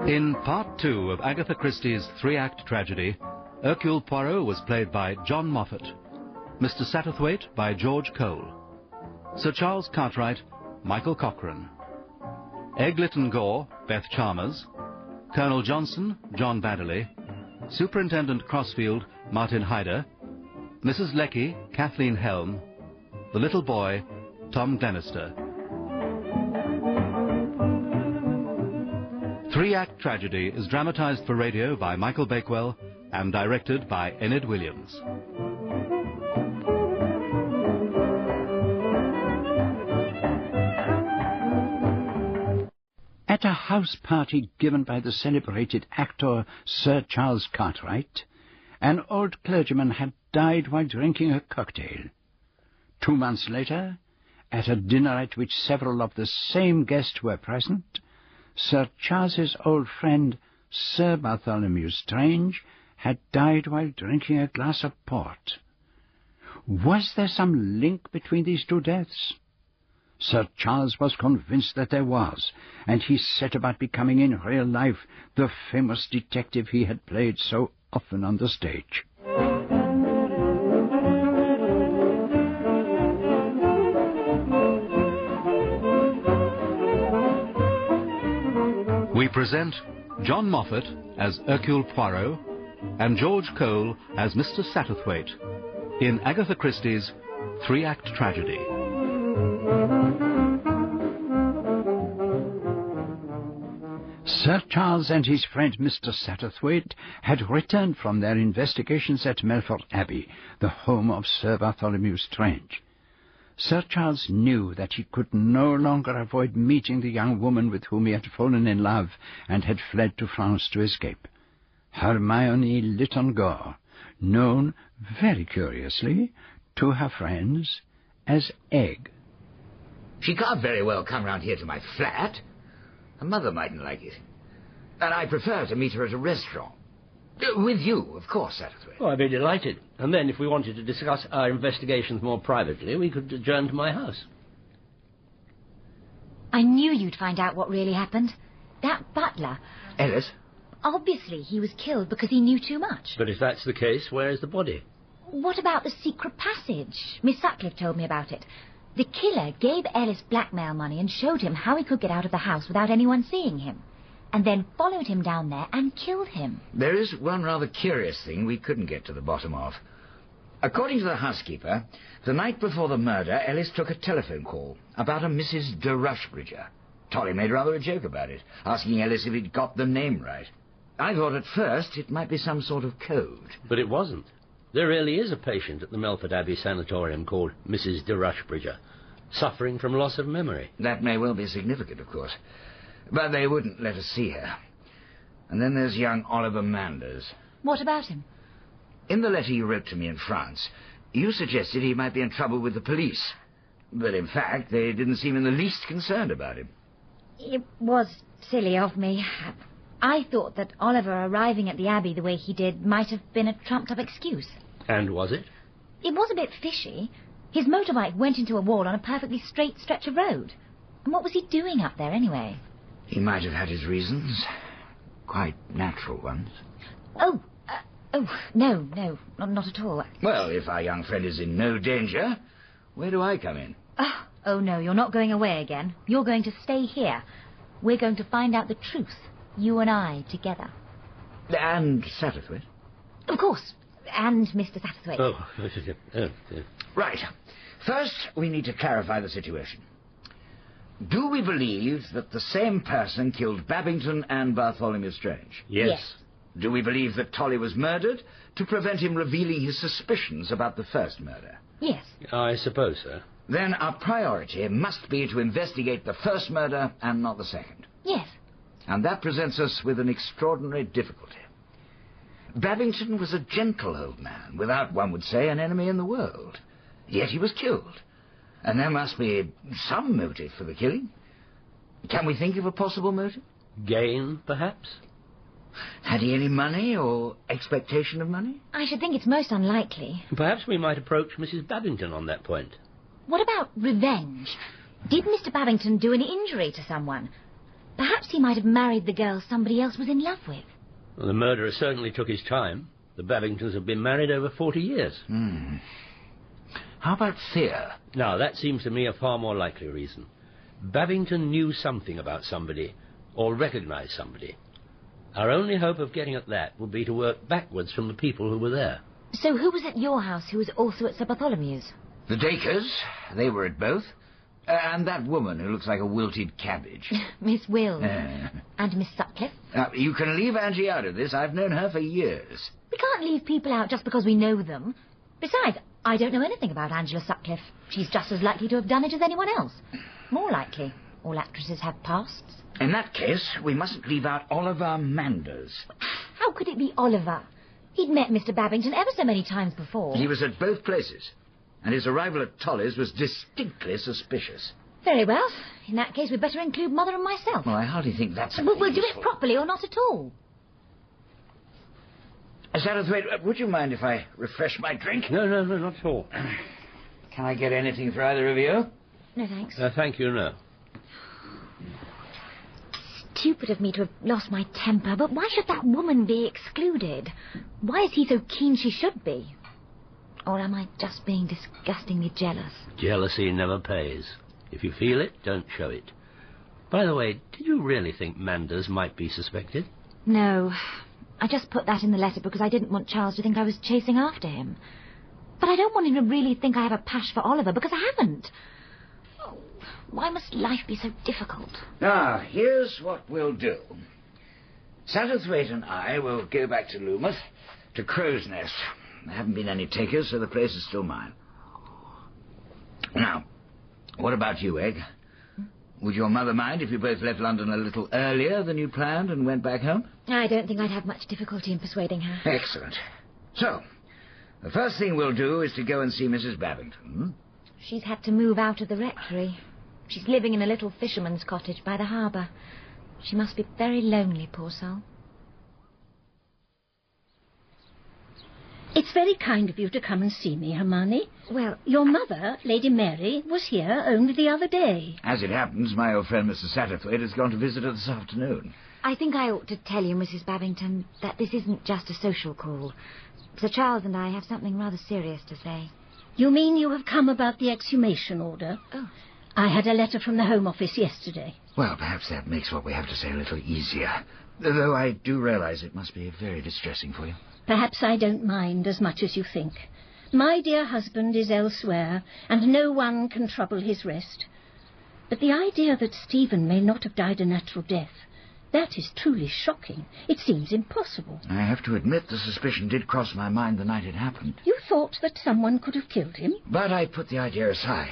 In Part 2 of Agatha Christie's three-act tragedy, Hercule Poirot was played by John Moffatt, Mr. Satterthwaite by George Cole, Sir Charles Cartwright, Michael Cochrane, Egg Lytton Gore, Beth Chalmers, Colonel Johnson, John Baddeley, Superintendent Crossfield, Martin Hyder, Mrs. Lecky, Kathleen Helm, the little boy, Tom Glenister. Three-act tragedy is dramatized for radio by Michael Bakewell and directed by Enid Williams. At a house party given by the celebrated actor Sir Charles Cartwright, an old clergyman had died while drinking a cocktail. 2 months later, at a dinner at which several of the same guests were present, Sir Charles's old friend, Sir Bartholomew Strange, had died while drinking a glass of port. Was there some link between these two deaths? Sir Charles was convinced that there was, and he set about becoming in real life the famous detective he had played so often on the stage. We present John Moffatt as Hercule Poirot and George Cole as Mr. Satterthwaite in Agatha Christie's three-act tragedy. Sir Charles and his friend Mr. Satterthwaite had returned from their investigations at Melfort Abbey, the home of Sir Bartholomew Strange. Sir Charles knew that he could no longer avoid meeting the young woman with whom he had fallen in love and had fled to France to escape. Hermione Lytton Gore, known, very curiously, to her friends as Egg. She can't very well come round here to my flat. Her mother mightn't like it. And I prefer to meet her at a restaurant. With you, of course, Satterthwaite. Oh, I'd be delighted. And then, if we wanted to discuss our investigations more privately, we could adjourn to my house. I knew you'd find out what really happened. That butler... Ellis? Obviously, he was killed because he knew too much. But if that's the case, where is the body? What about the secret passage? Miss Sutcliffe told me about it. The killer gave Ellis blackmail money and showed him how he could get out of the house without anyone seeing him, and then followed him down there and killed him. There is one rather curious thing we couldn't get to the bottom of. According to the housekeeper, the night before the murder, Ellis took a telephone call about a Mrs. de Rushbridger. Tolly made rather a joke about it, asking Ellis if he'd got the name right. I thought at first it might be some sort of code. But it wasn't. There really is a patient at the Moffatt Abbey Sanatorium called Mrs. de Rushbridger, suffering from loss of memory. That may well be significant, of course. But they wouldn't let us see her. And then there's young Oliver Manders. What about him? In the letter you wrote to me in France, you suggested he might be in trouble with the police. But in fact, they didn't seem in the least concerned about him. It was silly of me. I thought that Oliver arriving at the Abbey the way he did might have been a trumped-up excuse. And was it? It was a bit fishy. His motorbike went into a wall on a perfectly straight stretch of road. And what was he doing up there, anyway? He might have had his reasons. Quite natural ones. Oh, no, not at all. Well, if our young friend is in no danger, where do I come in? Oh, no, you're not going away again. You're going to stay here. We're going to find out the truth, you and I, together. And Satterthwaite? Of course, and Mr. Satterthwaite. Right. First, we need to clarify the situation. Do we believe that the same person killed Babington and Bartholomew Strange? Yes. Do we believe that Tolly was murdered to prevent him revealing his suspicions about the first murder? Yes. I suppose so. Then our priority must be to investigate the first murder and not the second. Yes. And that presents us with an extraordinary difficulty. Babington was a gentle old man, without, one would say, an enemy in the world. Yet he was killed. And there must be some motive for the killing. Can we think of a possible motive? Gain, perhaps? Had he any money or expectation of money? I should think it's most unlikely. Perhaps we might approach Mrs. Babington on that point. What about revenge? Did Mr. Babington do any injury to someone? Perhaps he might have married the girl somebody else was in love with. Well, the murderer certainly took his time. The Babingtons have been married over 40 years. How about fear? Now, that seems to me a far more likely reason. Babington knew something about somebody, or recognized somebody. Our only hope of getting at that would be to work backwards from the people who were there. So who was at your house who was also at Sir Bartholomew's? The Dacres. They were at both. And that woman who looks like a wilted cabbage. Miss Wills. And Miss Sutcliffe. You can leave Angie out of this. I've known her for years. We can't leave people out just because we know them. Besides, I don't know anything about Angela Sutcliffe. She's just as likely to have done it as anyone else. More likely. All actresses have pasts. In that case, we mustn't leave out Oliver Manders. How could it be Oliver? He'd met Mr. Babington ever so many times before. He was at both places, and his arrival at Tolly's was distinctly suspicious. Very well. In that case, we'd better include Mother and myself. Well, I hardly think that's... We'll do it properly or not at all. Satterthwaite, would you mind if I refresh my drink? No, not at all. Can I get anything for either of you? No, thanks. Thank you, no. Stupid of me to have lost my temper, but why should that woman be excluded? Why is he so keen she should be? Or am I just being disgustingly jealous? Jealousy never pays. If you feel it, don't show it. By the way, did you really think Manders might be suspected? No. I just put that in the letter because I didn't want Charles to think I was chasing after him. But I don't want him to really think I have a pash for Oliver, because I haven't. Oh, why must life be so difficult? Now, here's what we'll do. Satterthwaite and I will go back to Loomuth, to Crow's Nest. There haven't been any takers, so the place is still mine. Now, what about you, Egg? Would your mother mind if you both left London a little earlier than you planned and went back home? I don't think I'd have much difficulty in persuading her. Excellent. So, the first thing we'll do is to go and see Mrs. Babington. She's had to move out of the rectory. She's living in a little fisherman's cottage by the harbour. She must be very lonely, poor soul. It's very kind of you to come and see me, Hermione. Well, your mother, Lady Mary, was here only the other day. As it happens, my old friend Mr. Satterthwaite has gone to visit her this afternoon. I think I ought to tell you, Mrs. Babington, that this isn't just a social call. Sir Charles and I have something rather serious to say. You mean you have come about the exhumation order? Oh. I had a letter from the Home Office yesterday. Well, perhaps that makes what we have to say a little easier. Though I do realise it must be very distressing for you. Perhaps I don't mind as much as you think. My dear husband is elsewhere, and no one can trouble his rest. But the idea that Stephen may not have died a natural death That is truly shocking. It seems impossible. I have to admit the suspicion did cross my mind the night it happened. You thought that someone could have killed him? But I put the idea aside.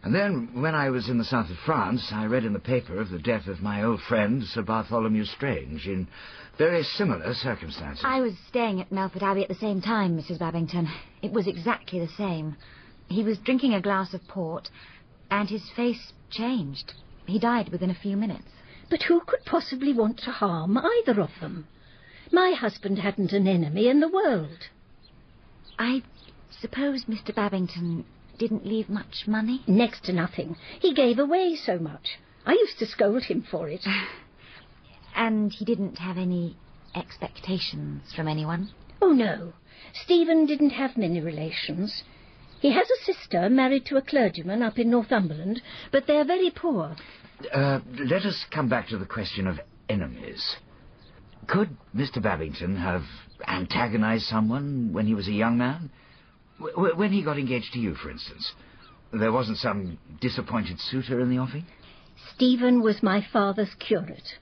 And then, when I was in the south of France, I read in the paper of the death of my old friend, Sir Bartholomew Strange, in very similar circumstances. I was staying at Melford Abbey at the same time, Mrs. Babington. It was exactly the same. He was drinking a glass of port, and his face changed. He died within a few minutes. But who could possibly want to harm either of them? My husband hadn't an enemy in the world. I suppose Mr. Babington didn't leave much money? Next to nothing. He gave away so much. I used to scold him for it. And he didn't have any expectations from anyone? Oh, no. Stephen didn't have many relations. He has a sister married to a clergyman up in Northumberland, but they're very poor. Let us come back to the question of enemies. Could Mr. Babington have antagonized someone when he was a young man? When he got engaged to you, for instance. There wasn't some disappointed suitor in the offing? Stephen was my father's curate.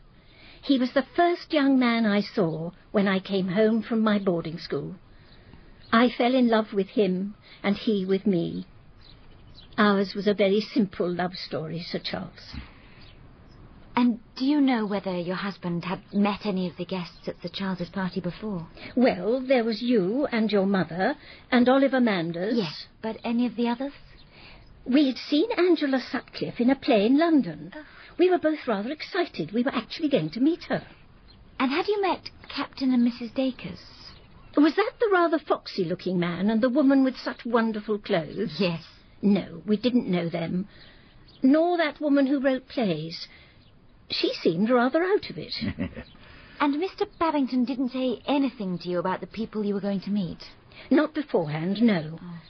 He was the first young man I saw when I came home from my boarding school. I fell in love with him, and he with me. Ours was a very simple love story, Sir Charles. And do you know whether your husband had met any of the guests at Sir Charles's party before? Well, there was you and your mother, and Oliver Manders. Yes, but any of the others? We had seen Angela Sutcliffe in a play in London. We were both rather excited. We were actually going to meet her. And had you met Captain and Mrs. Dacres? Was that the rather foxy-looking man and the woman with such wonderful clothes? Yes. No, we didn't know them. Nor that woman who wrote plays. She seemed rather out of it. And Mr. Babington didn't say anything to you about the people you were going to meet? Not beforehand, no. Oh.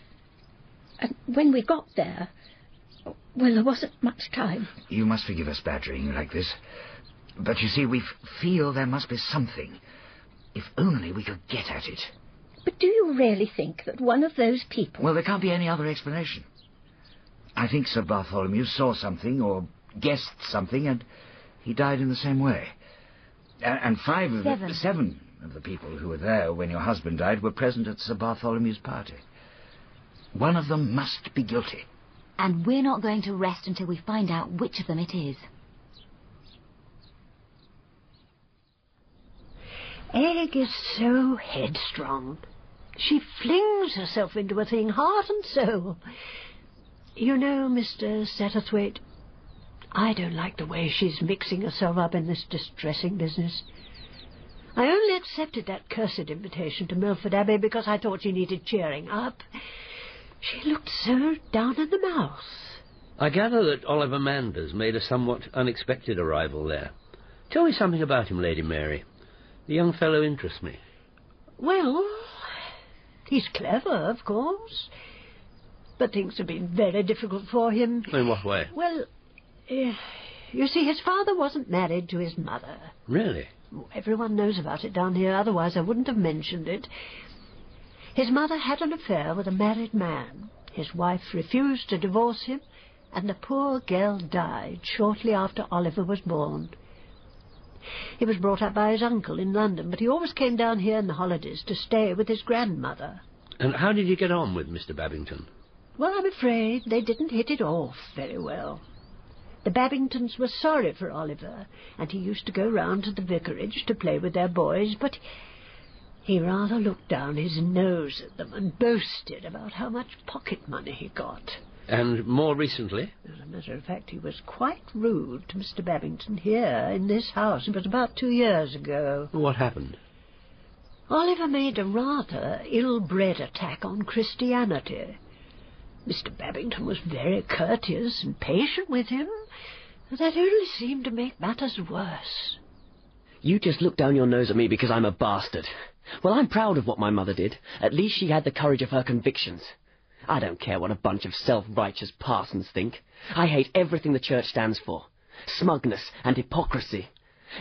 And when we got there, well, there wasn't much time. You must forgive us badgering you like this. But you see, we feel there must be something. If only we could get at it. But do you really think that one of those people... Well, there can't be any other explanation. I think Sir Bartholomew saw something or guessed something, and he died in the same way. And seven of the people who were there when your husband died were present at Sir Bartholomew's party. One of them must be guilty. And we're not going to rest until we find out which of them it is. Egg is so headstrong. She flings herself into a thing, heart and soul. You know, Mr. Satterthwaite, I don't like the way she's mixing herself up in this distressing business. I only accepted that cursed invitation to Melford Abbey because I thought she needed cheering up. She looked so down in the mouth. I gather that Oliver Manders made a somewhat unexpected arrival there. Tell me something about him, Lady Mary. The young fellow interests me. Well, he's clever, of course. But things have been very difficult for him. In what way? Well, you see, his father wasn't married to his mother. Really? Everyone knows about it down here, otherwise I wouldn't have mentioned it. His mother had an affair with a married man. His wife refused to divorce him, and the poor girl died shortly after Oliver was born. He was brought up by his uncle in London, but he always came down here in the holidays to stay with his grandmother. And how did you get on with Mr. Babington? Well, I'm afraid they didn't hit it off very well. The Babingtons were sorry for Oliver, and he used to go round to the vicarage to play with their boys, but he rather looked down his nose at them and boasted about how much pocket money he got. And more recently? As a matter of fact, he was quite rude to Mr. Babington here in this house. It was about 2 years ago. What happened? Oliver made a rather ill-bred attack on Christianity. Mr. Babington was very courteous and patient with him. That only seemed to make matters worse. You just look down your nose at me because I'm a bastard. Well, I'm proud of what my mother did. At least she had the courage of her convictions. I don't care what a bunch of self-righteous parsons think. I hate everything the church stands for. Smugness and hypocrisy.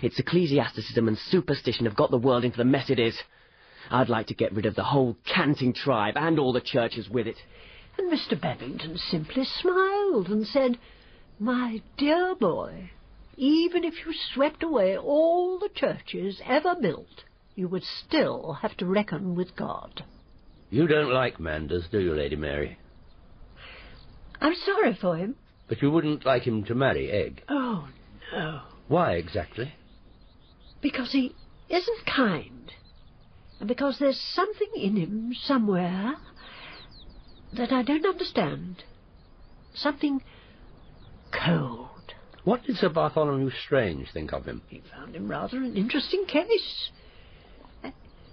Its ecclesiasticism and superstition have got the world into the mess it is. I'd like to get rid of the whole canting tribe and all the churches with it. And Mr. Babington simply smiled and said, "My dear boy, Even if you swept away all the churches ever built, you would still have to reckon with God. You don't like Manders, do you, Lady Mary? I'm sorry for him. But you wouldn't like him to marry Egg? Oh, no. Why exactly? Because he isn't kind. And because there's something in him somewhere that I don't understand. Something cold. What did Sir Bartholomew Strange think of him? He found him rather an interesting case.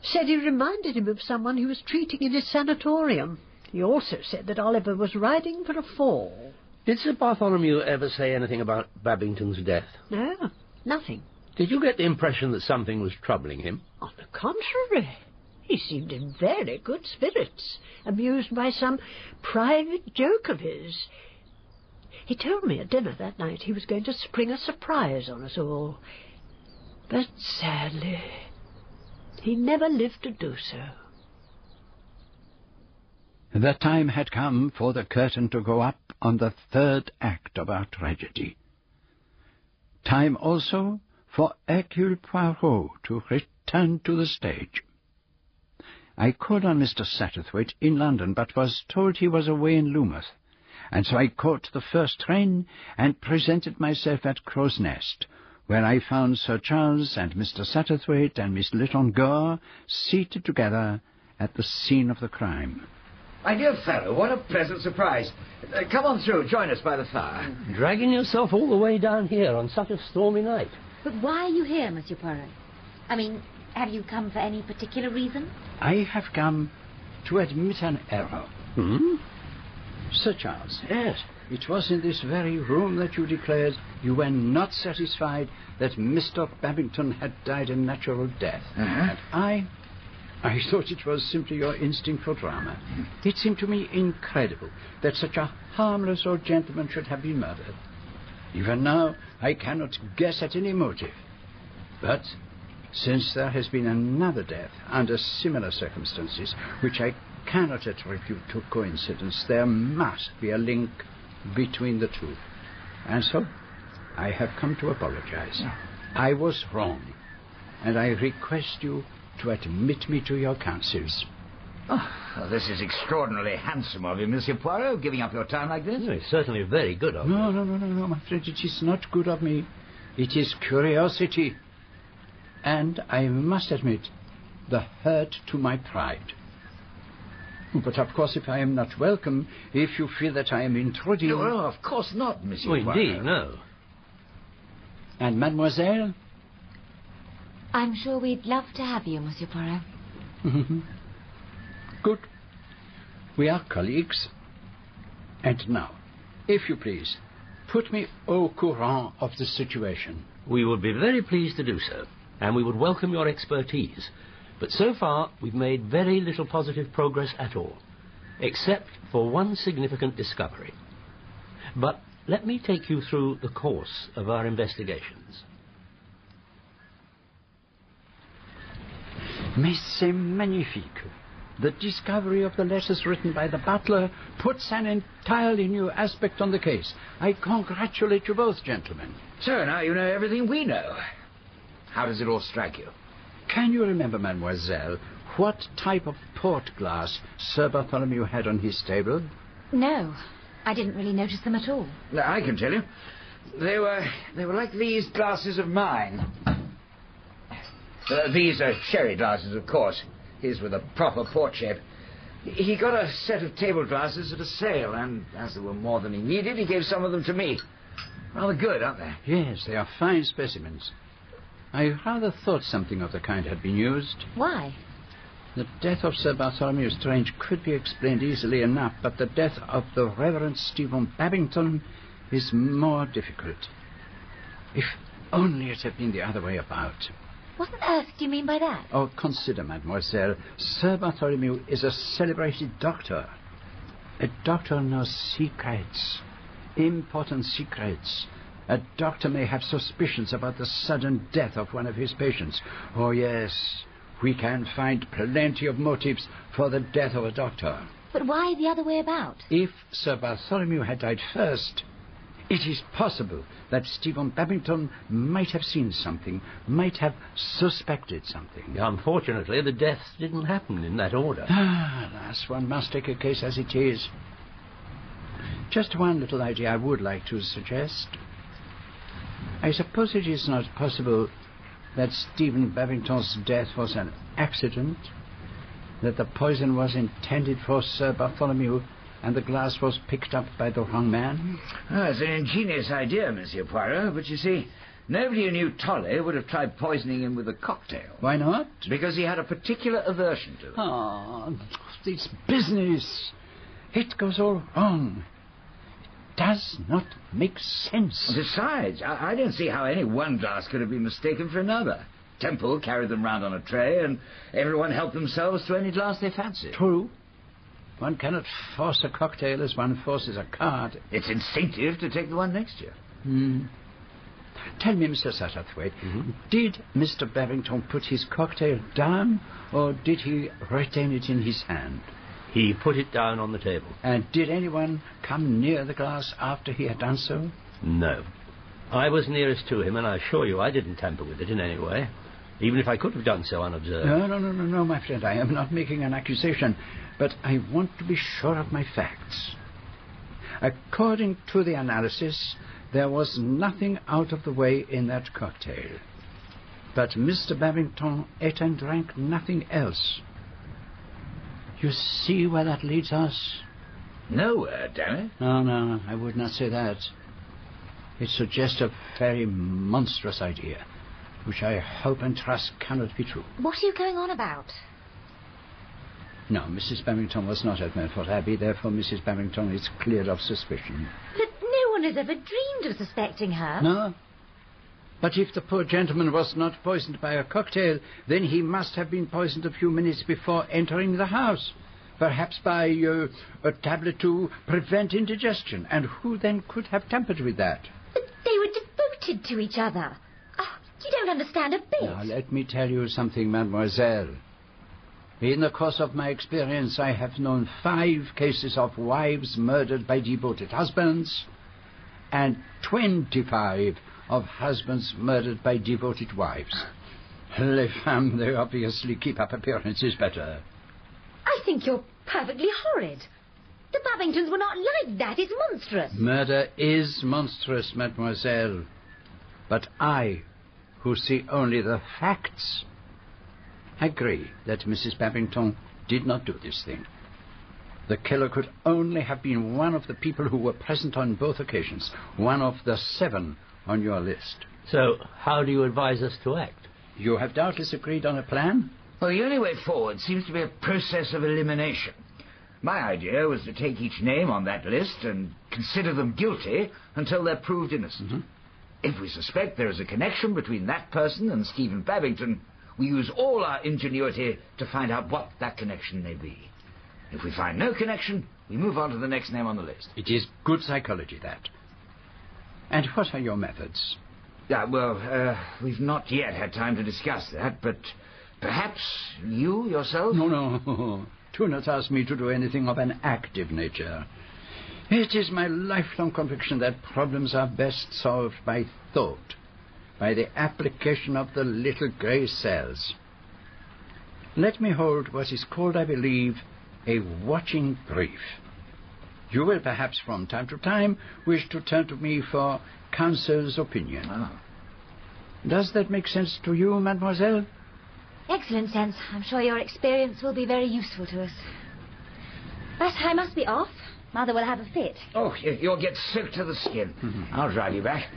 Said he reminded him of someone he was treating in his sanatorium. He also said that Oliver was riding for a fall. Did Sir Bartholomew ever say anything about Babington's death? No, nothing. Did you get the impression that something was troubling him? On the contrary, he seemed in very good spirits, amused by some private joke of his. He told me at dinner that night he was going to spring a surprise on us all. But sadly, he never lived to do so. The time had come for the curtain to go up on the third act of our tragedy. Time also for Hercule Poirot to return to the stage. I called on Mr. Satterthwaite in London, but was told he was away in Loomuth, and so I caught the first train and presented myself at Crow's Nest, where I found Sir Charles and Mr. Satterthwaite and Miss Lytton Gore seated together at the scene of the crime. My dear fellow, what a pleasant surprise. Come on through, join us by the fire. Dragging yourself all the way down here on such a stormy night. But why are you here, Monsieur Poirot? I mean, have you come for any particular reason? I have come to admit an error. Hmm? Sir Charles. Yes. It was in this very room that you declared you were not satisfied that Mr. Babington had died a natural death. And I thought it was simply your instinct for drama. It seemed to me incredible that such a harmless old gentleman should have been murdered. Even now, I cannot guess at any motive. But since there has been another death under similar circumstances, which I cannot attribute to coincidence, there must be a link between the two. And so, I have come to apologize. I was wrong, and I request you to admit me to your counsels. Oh, well, this is extraordinarily handsome of you, Monsieur Poirot, giving up your time like this. It's certainly very good of you. No, my friend, it is not good of me. It is curiosity. And I must admit, the hurt to my pride. But of course, if I am not welcome, if you feel that I am intruding... No, of course not, Monsieur Poirot. Indeed, no. And mademoiselle? I'm sure we'd love to have you, Monsieur Poirot. Good. We are colleagues. And now, if you please, put me au courant of the situation. We would be very pleased to do so, and we would welcome your expertise. But so far, we've made very little positive progress at all, except for one significant discovery. But let me take you through the course of our investigations. Mais c'est magnifique. The discovery of the letters written by the butler puts an entirely new aspect on the case. I congratulate you both, gentlemen. So now you know everything we know. How does it all strike you? Can you remember, mademoiselle, what type of port glass Sir Bartholomew had on his table? No, I didn't really notice them at all. No, I can tell you. They were like these glasses of mine. These are sherry glasses, of course. His were the proper port shape. He got a set of table glasses at a sale, and as there were more than he needed, he gave some of them to me. Rather good, aren't they? Yes, they are fine specimens. I rather thought something of the kind had been used. Why? The death of Sir Bartholomew Strange could be explained easily enough, but the death of the Reverend Stephen Babington is more difficult. If only it had been the other way about. What on earth do you mean by that? Oh, consider, mademoiselle, Sir Bartholomew is a celebrated doctor. A doctor knows secrets, important secrets. A doctor may have suspicions about the sudden death of one of his patients. Oh, yes, we can find plenty of motives for the death of a doctor. But why the other way about? If Sir Bartholomew had died first, It is possible that Stephen Babington might have seen something, might have suspected something. Unfortunately, the deaths didn't happen in that order. Alas, one must take a case as it is. Just one little idea I would like to suggest. I suppose it is not possible that Stephen Babington's death was an accident, that the poison was intended for Sir Bartholomew and the glass was picked up by the wrong man? Oh, it's an ingenious idea, Monsieur Poirot, but you see, nobody who knew Tolle would have tried poisoning him with a cocktail. Why not? Because he had a particular aversion to it. Oh, this business. It goes all wrong. It does not make sense. Besides, I don't see how any one glass could have been mistaken for another. Temple carried them round on a tray, and everyone helped themselves to any glass they fancied. True. One cannot force a cocktail as one forces a card. It's instinctive to take the one next to you. Tell me, Mr. Satterthwaite, did Mr. Babington put his cocktail down, or did he retain it in his hand? He put it down on the table. And did anyone come near the glass after he had done so? No. I was nearest to him, and I assure you I didn't tamper with it in any way, even if I could have done so unobserved. No, my friend, I am not making an accusation, but I want to be sure of my facts. According to the analysis, there was nothing out of the way in that cocktail. But Mr. Babington ate and drank nothing else. You see where that leads us? Nowhere, damn it. No, I would not say that. It suggests a very monstrous idea, which I hope and trust cannot be true. What are you going on about? No, Mrs. Babington was not at Melfort Abbey, therefore Mrs. Babington is cleared of suspicion. But no one has ever dreamed of suspecting her. No? But if the poor gentleman was not poisoned by a cocktail, then he must have been poisoned a few minutes before entering the house. Perhaps by a tablet to prevent indigestion. And who then could have tampered with that? But they were devoted to each other. Oh, you don't understand a bit. Now, let me tell you something, mademoiselle. In the course of my experience, I have known 5 cases of wives murdered by devoted husbands, and 25 of husbands murdered by devoted wives. Les femmes, they obviously keep up appearances better. I think you're perfectly horrid. The Babingtons were not like that. It's monstrous. Murder is monstrous, mademoiselle. But I, who see only the facts, agree that Mrs. Babington did not do this thing. The killer could only have been one of the people who were present on both occasions, one of the 7 on your list. So, how do you advise us to act? You have doubtless agreed on a plan? Well, the only way forward seems to be a process of elimination. My idea was to take each name on that list and consider them guilty until they're proved innocent. If we suspect there is a connection between that person and Stephen Babington, we use all our ingenuity to find out what that connection may be. If we find no connection, we move on to the next name on the list. It is good psychology, that. And what are your methods? We've not yet had time to discuss that, but perhaps you yourself? No. Do not ask me to do anything of an active nature. It is my lifelong conviction that problems are best solved by thought, by the application of the little grey cells. Let me hold what is called, I believe, a watching brief. You will perhaps from time to time wish to turn to me for counsel's opinion. Does that make sense to you, mademoiselle? Excellent sense. I'm sure your experience will be very useful to us. But I must be off. Mother will have a fit. Oh, you'll get soaked to the skin. I'll drive you back.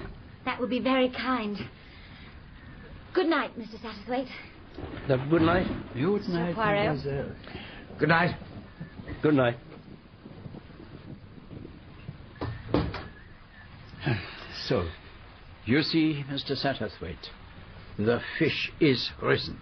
That would be very kind. Good night, Mr. Satterthwaite. Good night. Good night, mademoiselle. Good night. Good night. So, you see, Mr. Satterthwaite, the fish is risen.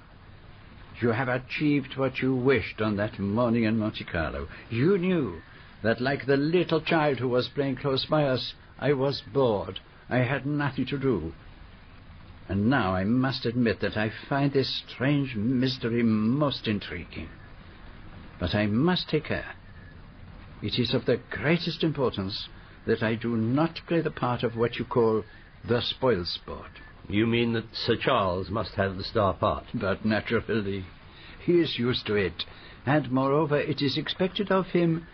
You have achieved what you wished on that morning in Monte Carlo. You knew that, like the little child who was playing close by us, I was bored. I had nothing to do. And now I must admit that I find this strange mystery most intriguing. But I must take care. It is of the greatest importance that I do not play the part of what you call the spoil sport. You mean that Sir Charles must have the star part? But naturally, he is used to it, and moreover it is expected of him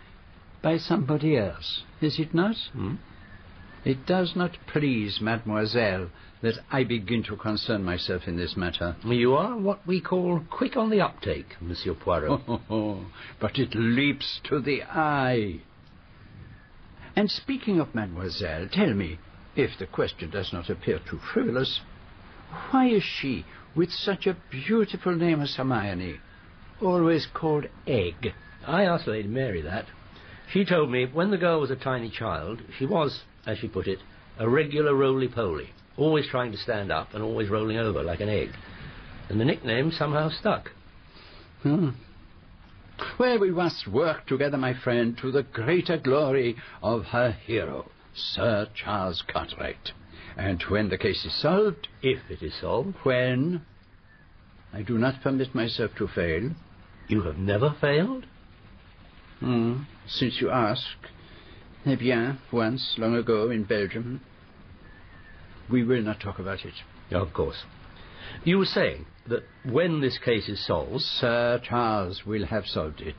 by somebody else, is it not? It does not please mademoiselle that I begin to concern myself in this matter. You are what we call quick on the uptake, Monsieur Poirot. But it leaps to the eye. And speaking of mademoiselle, tell me, if the question does not appear too frivolous, why is she, with such a beautiful name as Hermione, always called Egg? I asked Lady Mary that. She told me when the girl was a tiny child, she was, as she put it, a regular roly-poly, always trying to stand up and always rolling over like an egg. And the nickname somehow stuck. Well, we must work together, my friend, to the greater glory of her hero, Sir Charles Cartwright. And when the case is solved... If it is solved. When? I do not permit myself to fail. You have never failed? Since you ask. Eh bien, once, long ago, in Belgium. We will not talk about it. Of course. You were saying that when this case is solved... Sir Charles will have solved it.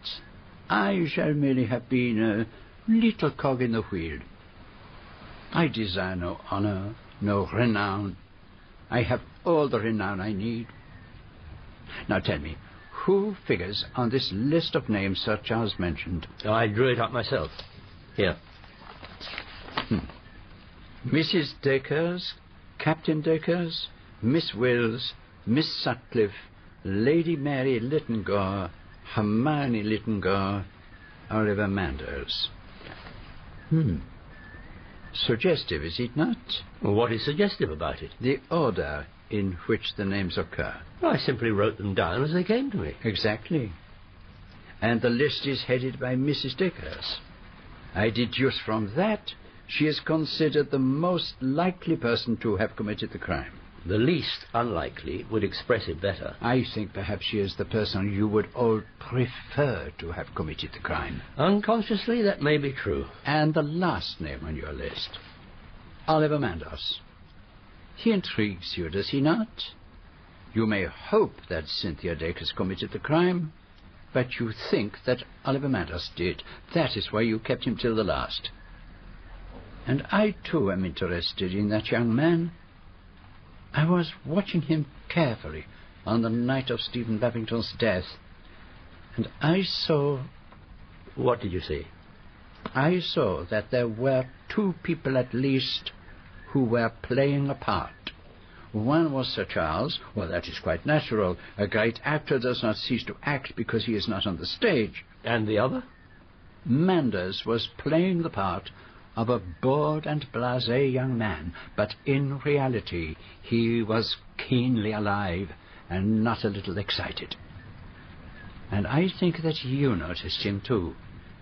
I shall merely have been a little cog in the wheel. I desire no honour, no renown. I have all the renown I need. Now tell me, who figures on this list of names Sir Charles mentioned? I drew it up myself. Here. Mrs. Dacres, Captain Dacres, Miss Wills, Miss Sutcliffe, Lady Mary Littengore, Hermione Littengore, Oliver Manders. Suggestive, is it not? What is suggestive about it? The order in which the names occur. I simply wrote them down as they came to me. Exactly. And the list is headed by Mrs. Dacres. I deduce from that she is considered the most likely person to have committed the crime. The least unlikely would express it better. I think perhaps she is the person you would all prefer to have committed the crime. Unconsciously, that may be true. And the last name on your list, Oliver Manders. He intrigues you, does he not? You may hope that Cynthia Dacres committed the crime, but you think that Oliver Manders did. That is why you kept him till the last. And I, too, am interested in that young man. I was watching him carefully on the night of Stephen Babington's death, and I saw... What did you see? I saw that there were two people at least who were playing a part. One was Sir Charles. Well, that is quite natural. A great actor does not cease to act because he is not on the stage. And the other? Manders was playing the part of a bored and blasé young man, but in reality he was keenly alive and not a little excited. And I think that you noticed him too,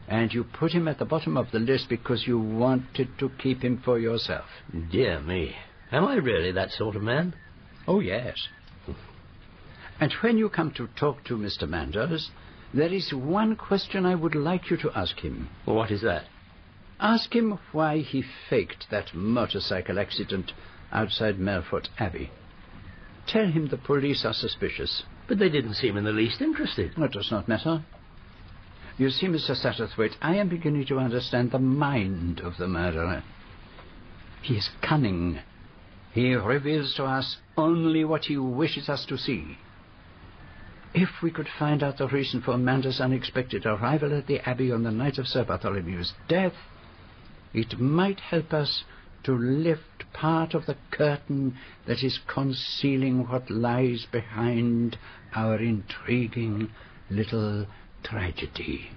and you put him at the bottom of the list because you wanted to keep him for yourself. Dear me. Am I really that sort of man? Oh, yes. And when you come to talk to Mr. Manders, there is one question I would like you to ask him. What is that? Ask him why he faked that motorcycle accident outside Melfort Abbey. Tell him the police are suspicious. But they didn't seem in the least interested. It does not matter. You see, Mr. Satterthwaite, I am beginning to understand the mind of the murderer. He is cunning. He reveals to us only what he wishes us to see. If we could find out the reason for Amanda's unexpected arrival at the Abbey on the night of Sir Bartholomew's death, it might help us to lift part of the curtain that is concealing what lies behind our intriguing little tragedy.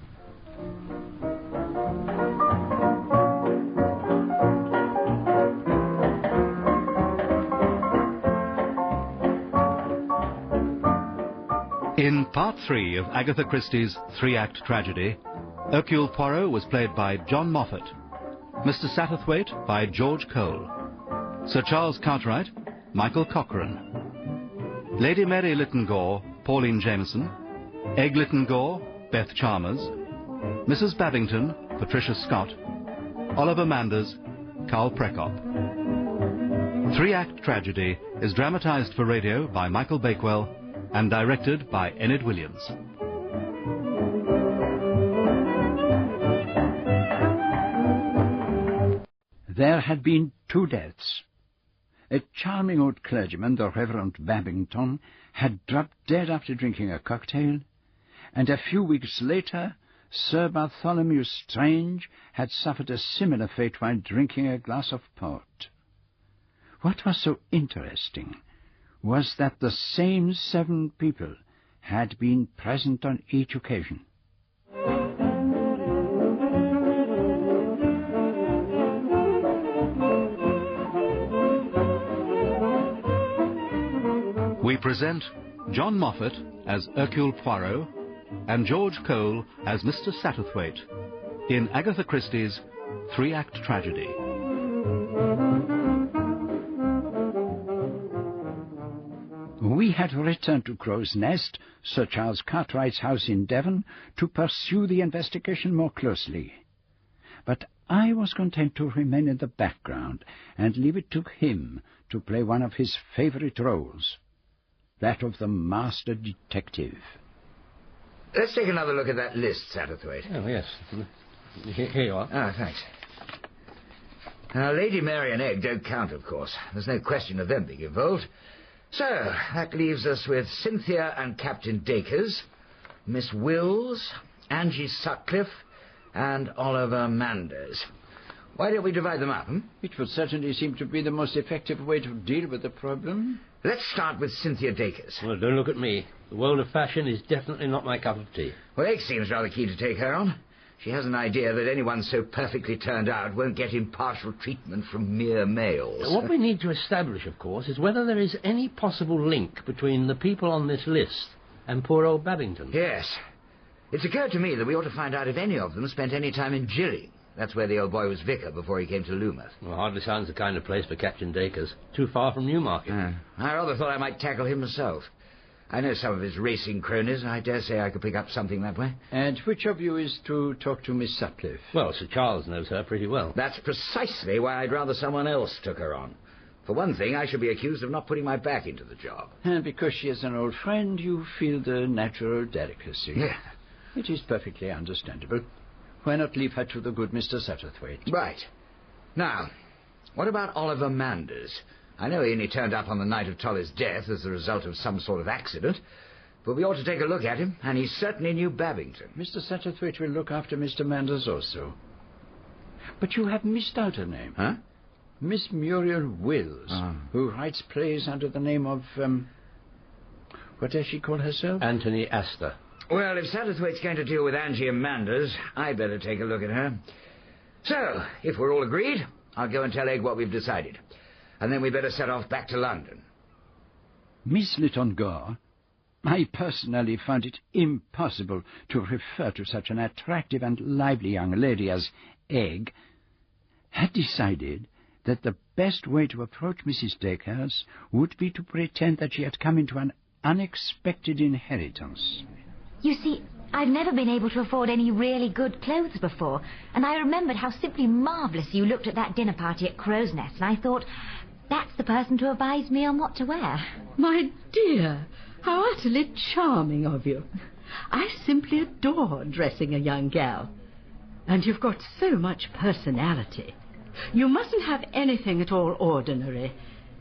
In Part 3 of Agatha Christie's three-act tragedy, Hercule Poirot was played by John Moffatt, Mr. Satterthwaite by George Cole, Sir Charles Cartwright, Michael Cochrane, Lady Mary Littengore, Pauline Jameson, Egg Littengore, Beth Chalmers, Mrs. Babington, Patricia Scott, Oliver Manders, Carl Prekop. Three-act tragedy is dramatized for radio by Michael Bakewell and directed by Enid Williams. There had been 2 deaths. A charming old clergyman, the Reverend Babington, had dropped dead after drinking a cocktail, and a few weeks later Sir Bartholomew Strange had suffered a similar fate while drinking a glass of port. What was so interesting was that the same 7 people had been present on each occasion. We present John Moffatt as Hercule Poirot and George Cole as Mr. Satterthwaite in Agatha Christie's Three-Act Tragedy. We had returned to Crow's Nest, Sir Charles Cartwright's house in Devon, to pursue the investigation more closely. But I was content to remain in the background and leave it to him to play one of his favourite roles, that of the master detective. Let's take another look at that list, Satterthwaite. Oh, yes. Here you are. Ah, thanks. Now, Lady Mary and Egg don't count, of course. There's no question of them being involved. So, that leaves us with Cynthia and Captain Dacres, Miss Wills, Angie Sutcliffe, and Oliver Manders. Why don't we divide them up, It would certainly seem to be the most effective way to deal with the problem. Let's start with Cynthia Dacres. Well, don't look at me. The world of fashion is definitely not my cup of tea. Well, Egg seems rather keen to take her on. She has an idea that anyone so perfectly turned out won't get impartial treatment from mere males. What we need to establish, of course, is whether there is any possible link between the people on this list and poor old Babington. Yes. It's occurred to me that we ought to find out if any of them spent any time in Gilling. That's where the old boy was vicar before he came to Loomuth. Well, hardly sounds the kind of place for Captain Dacres. Too far from Newmarket. I rather thought I might tackle him myself. I know some of his racing cronies. I dare say I could pick up something that way. And which of you is to talk to Miss Sutcliffe? Well, Sir Charles knows her pretty well. That's precisely why I'd rather someone else took her on. For one thing, I should be accused of not putting my back into the job. And because she is an old friend, you feel the natural delicacy. Yeah. It is perfectly understandable. Why not leave her to the good Mr. Satterthwaite? Right. Now, what about Oliver Manders? I know he only turned up on the night of Tolly's death as the result of some sort of accident, but we ought to take a look at him, and he certainly knew Babington. Mr. Satterthwaite will look after Mr. Manders also. But you have missed out a name. Huh? Miss Muriel Wills, who writes plays under the name of, what does she call herself? Anthony Astor. Well, if Satterthwaite's going to deal with Angie and Manders, I'd better take a look at her. So, if we're all agreed, I'll go and tell Egg what we've decided. And then we better set off back to London. Miss Lytton Gore, I personally found it impossible to refer to such an attractive and lively young lady as Egg, had decided that the best way to approach Mrs. Dacres would be to pretend that she had come into an unexpected inheritance. You see, I've never been able to afford any really good clothes before, and I remembered how simply marvellous you looked at that dinner party at Crow's Nest, and I thought, that's the person to advise me on what to wear. My dear, how utterly charming of you. I simply adore dressing a young gal. And you've got so much personality. You mustn't have anything at all ordinary.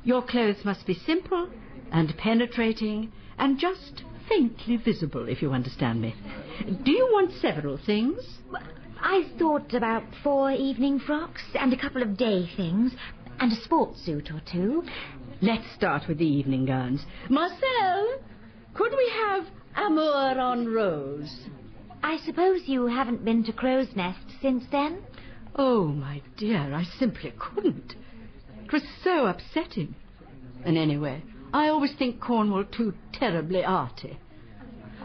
Your clothes must be simple and penetrating and just faintly visible, if you understand me. Do you want several things? I thought about 4 evening frocks and a couple of day things and a sports suit or 2. Let's start with the evening gowns. Marcel, could we have Amour en Rose? I suppose you haven't been to Crow's Nest since then? Oh, my dear, I simply couldn't. It was so upsetting. And anyway, I always think Cornwall too terribly arty.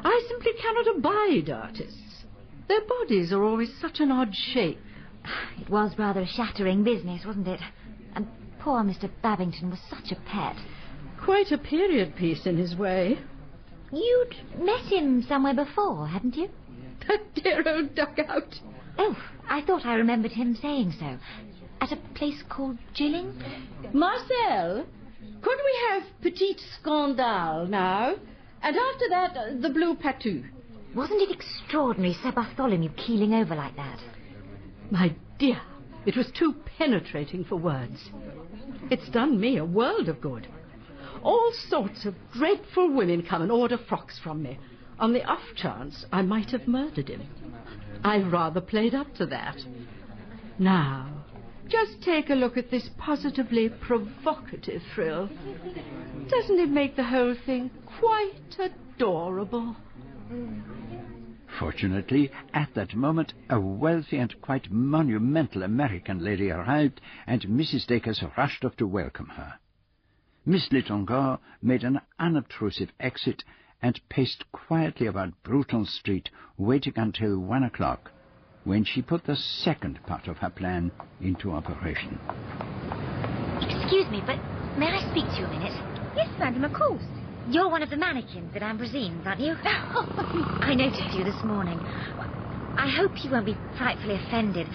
I simply cannot abide artists. Their bodies are always such an odd shape. It was rather a shattering business, wasn't it? And poor Mr. Babington was such a pet. Quite a period piece in his way. You'd met him somewhere before, hadn't you? That dear old dugout. Oh, I thought I remembered him saying so. At a place called Gilling? Marcel, could we have Petite Scandale now? And after that, the Blue Patou. Wasn't it extraordinary, Sir Bartholomew keeling over like that? My dear, it was too penetrating for words. It's done me a world of good. All sorts of dreadful women come and order frocks from me, on the off chance I might have murdered him. I rather played up to that. Now, just take a look at this positively provocative frill. Doesn't it make the whole thing quite adorable? Fortunately, at that moment, a wealthy and quite monumental American lady arrived, and Mrs. Dacres rushed off to welcome her. Miss Litongore made an unobtrusive exit and paced quietly about Bruton Street, waiting until 1 o'clock, when she put the second part of her plan into operation. Excuse me, but may I speak to you a minute? Yes, madam, of course. You're one of the mannequins at Ambrosine's, aren't you? I noticed you this morning. I hope you won't be frightfully offended,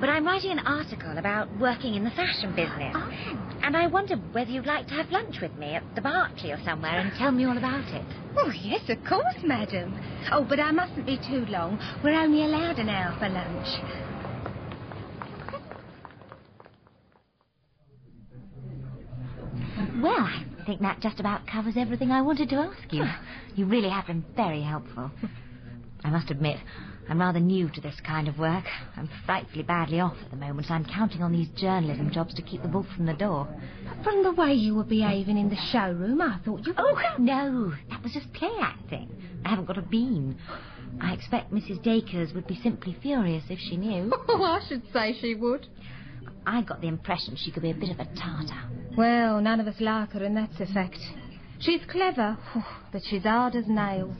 but I'm writing an article about working in the fashion business. Oh. And I wonder whether you'd like to have lunch with me at the Berkeley or somewhere and tell me all about it. Oh, yes, of course, madam. Oh, but I mustn't be too long. We're only allowed an hour for lunch. Well, I think that just about covers everything I wanted to ask you. You really have been very helpful. I must admit, I'm rather new to this kind of work. I'm frightfully badly off at the moment, so I'm counting on these journalism jobs to keep the wolf from the door. From the way you were behaving in the showroom, I thought you... Oh, no, that was just play acting. I haven't got a bean. I expect Mrs. Dacres would be simply furious if she knew. Oh, I should say she would. I got the impression she could be a bit of a tartar. Well, none of us like her, and that's a fact. She's clever, but she's hard as nails.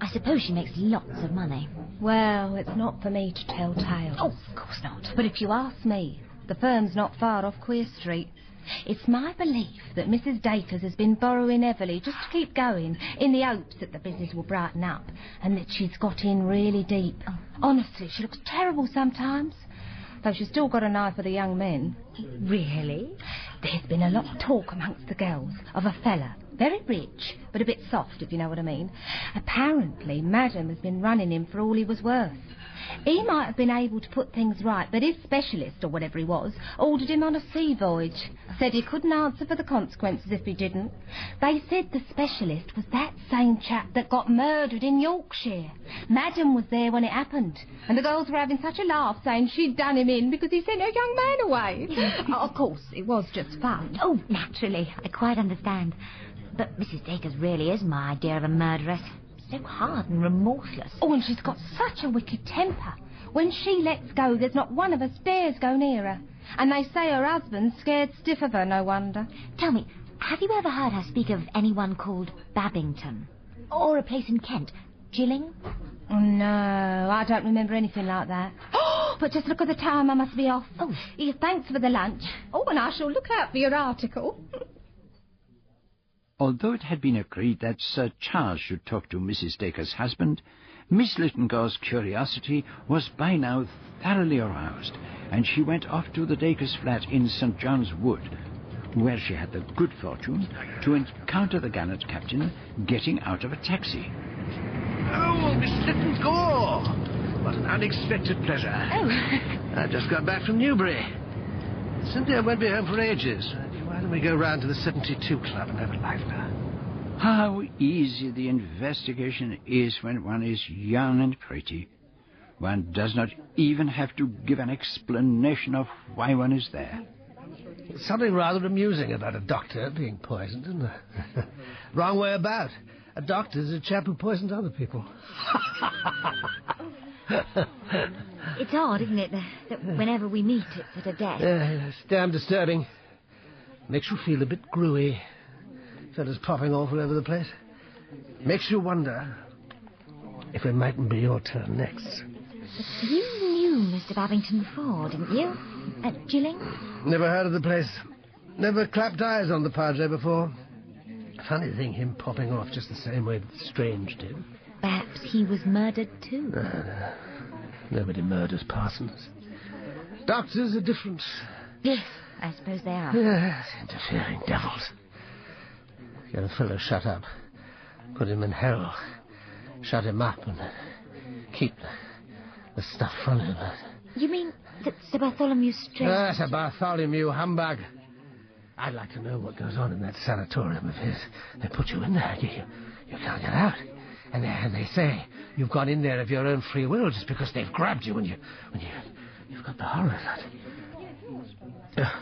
I suppose she makes lots of money. Well, it's not for me to tell tales. Oh, of course not. But if you ask me, the firm's not far off Queer Street. It's my belief that Mrs. Dacres has been borrowing heavily just to keep going, in the hopes that the business will brighten up, and that she's got in really deep. Oh. Honestly, she looks terrible sometimes, though she's still got an eye for the young men. Really? There's been a lot of talk amongst the girls of a fella, very rich, but a bit soft, if you know what I mean. Apparently, Madam has been running him for all he was worth. He might have been able to put things right, but his specialist, or whatever he was, ordered him on a sea voyage. Said he couldn't answer for the consequences if he didn't. They said the specialist was that same chap that got murdered in Yorkshire. Madam was there when it happened, and the girls were having such a laugh, saying she'd done him in because he sent her young man away. Of course, it was just fun. Oh, naturally, I quite understand. But Mrs. Dacres really is my idea of a murderess. So hard and remorseless. Oh, and she's got such a wicked temper. When she lets go, there's not one of us dares go near her. And they say her husband's scared stiff of her, no wonder. Tell me, have you ever heard her speak of anyone called Babington? Or a place in Kent? Gilling? Oh, no, I don't remember anything like that. Oh, but just look at the time, I must be off. Oh, yeah, thanks for the lunch. Oh, and I shall look out for your article. Although it had been agreed that Sir Charles should talk to Mrs. Dacres' husband, Miss Littongore's curiosity was by now thoroughly aroused, and she went off to the Dacres' flat in St. John's Wood, where she had the good fortune to encounter the gallant captain getting out of a taxi. Oh, Miss Littengore! What an unexpected pleasure. Oh. I've just got back from Newbury. Cynthia won't be home for ages. Why don't we go round to the 72 Club and have a life now? How easy the investigation is when one is young and pretty. One does not even have to give an explanation of why one is there. There's something rather amusing about a doctor being poisoned, isn't there? Wrong way about. A doctor's a chap who poisons other people. It's odd, isn't it, that whenever we meet, it's at a death. It's damn disturbing. Makes you feel a bit gruey. Fellas popping off all over the place. Makes you wonder if it mightn't be your turn next. But you knew Mr. Babington before, didn't you? At Gilling? Never heard of the place. Never clapped eyes on the Padre before. Funny thing, him popping off just the same way that Strange did. Perhaps he was murdered too. Nobody murders parsons. Doctors are different. Yes, I suppose they are. Yes, interfering devils. Get a fellow shut up. Put him in hell. Shut him up and keep the stuff from him. You mean that Sir Bartholomew Strange... Sir Bartholomew humbug. I'd like to know what goes on in that sanatorium of his. They put you in there. You can't get out. And they say you've gone in there of your own free will just because they've grabbed you when you've got the horror of that.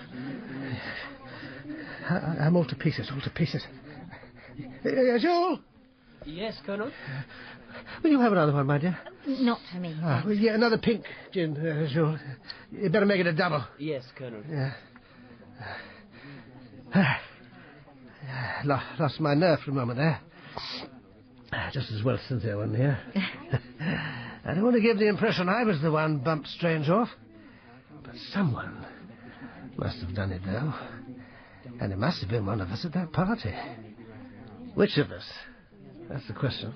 I'm all to pieces, all to pieces. Joel? Yes, Colonel? Will you have another one, my dear? Not for me. Well, yeah, another pink gin, Joel. You better make it a double. Yes, Colonel. Yeah. Lost my nerve for a moment there. Just as well Cynthia wasn't here. I don't want to give the impression I was the one bumped Strange off. But someone must have done it, though. And it must have been one of us at that party. Which of us? That's the question.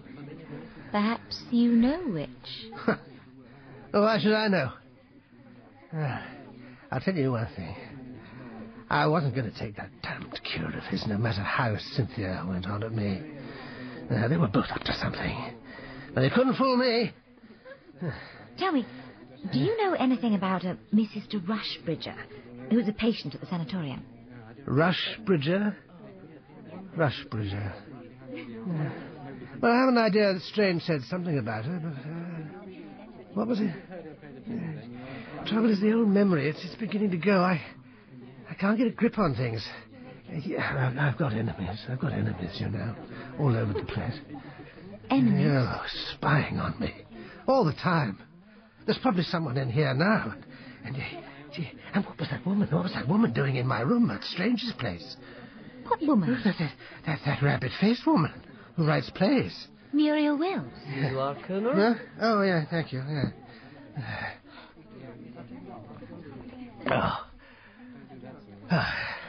Perhaps you know which. Oh, why should I know? I'll tell you one thing. I wasn't going to take that damned cure of his, no matter how Cynthia went on at me. They were both up to something. But they couldn't fool me. Tell me, do you know anything about a Mrs. de Rushbridger, who was a patient at the sanatorium? Rushbridger? Rushbridger. Well, I have an idea that Strange said something about her, but... what was it? The trouble is the old memory. It's beginning to go. I can't get a grip on things. Yeah, I've got enemies. You know, all over the place. Enemies? Oh, spying on me. All the time. There's probably someone in here now. And what was that woman? What was that woman doing in my room at Strange's place? What woman? That rabbit-faced woman who writes plays. Muriel Wills. You are, Colonel? Yeah? Oh, yeah, thank you, yeah.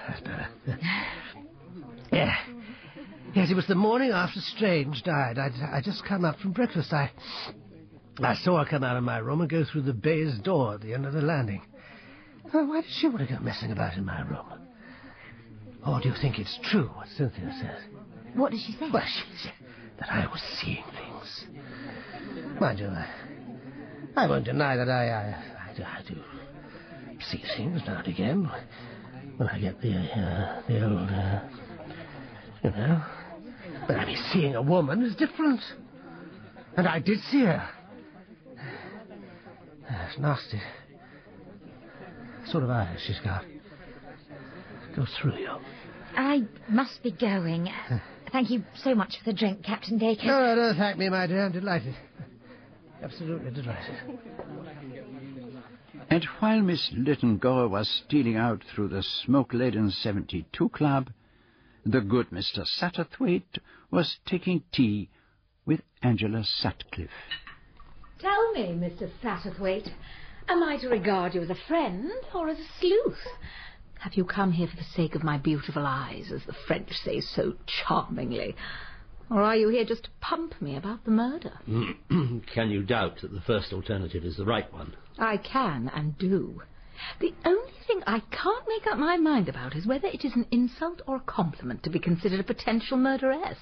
That's better. Yeah. Yes, it was the morning after Strange died. I'd just come up from breakfast. I saw her come out of my room and go through the baize door at the end of the landing. Well, why did she want to go messing about in my room? Or do you think it's true what Cynthia says? What did she say? Well, she said that I was seeing things. Mind you, I won't deny that I do see things now and again when I get the old, you know. But I mean, seeing a woman is different. And I did see her. It's nasty. Sort of eyes she's got. Goes through you. I must be going. Thank you so much for the drink, Captain Dacre. No, don't thank me, my dear. I'm delighted. Absolutely delighted. And while Miss Lytton Gore was stealing out through the smoke-laden 72 Club, the good Mr. Satterthwaite was taking tea with Angela Sutcliffe. Tell me, Mr. Satterthwaite, am I to regard you as a friend or as a sleuth? Have you come here for the sake of my beautiful eyes, as the French say so charmingly? Or are you here just to pump me about the murder? Can you doubt that the first alternative is the right one? I can and do. The only thing I can't make up my mind about is whether it is an insult or a compliment to be considered a potential murderess.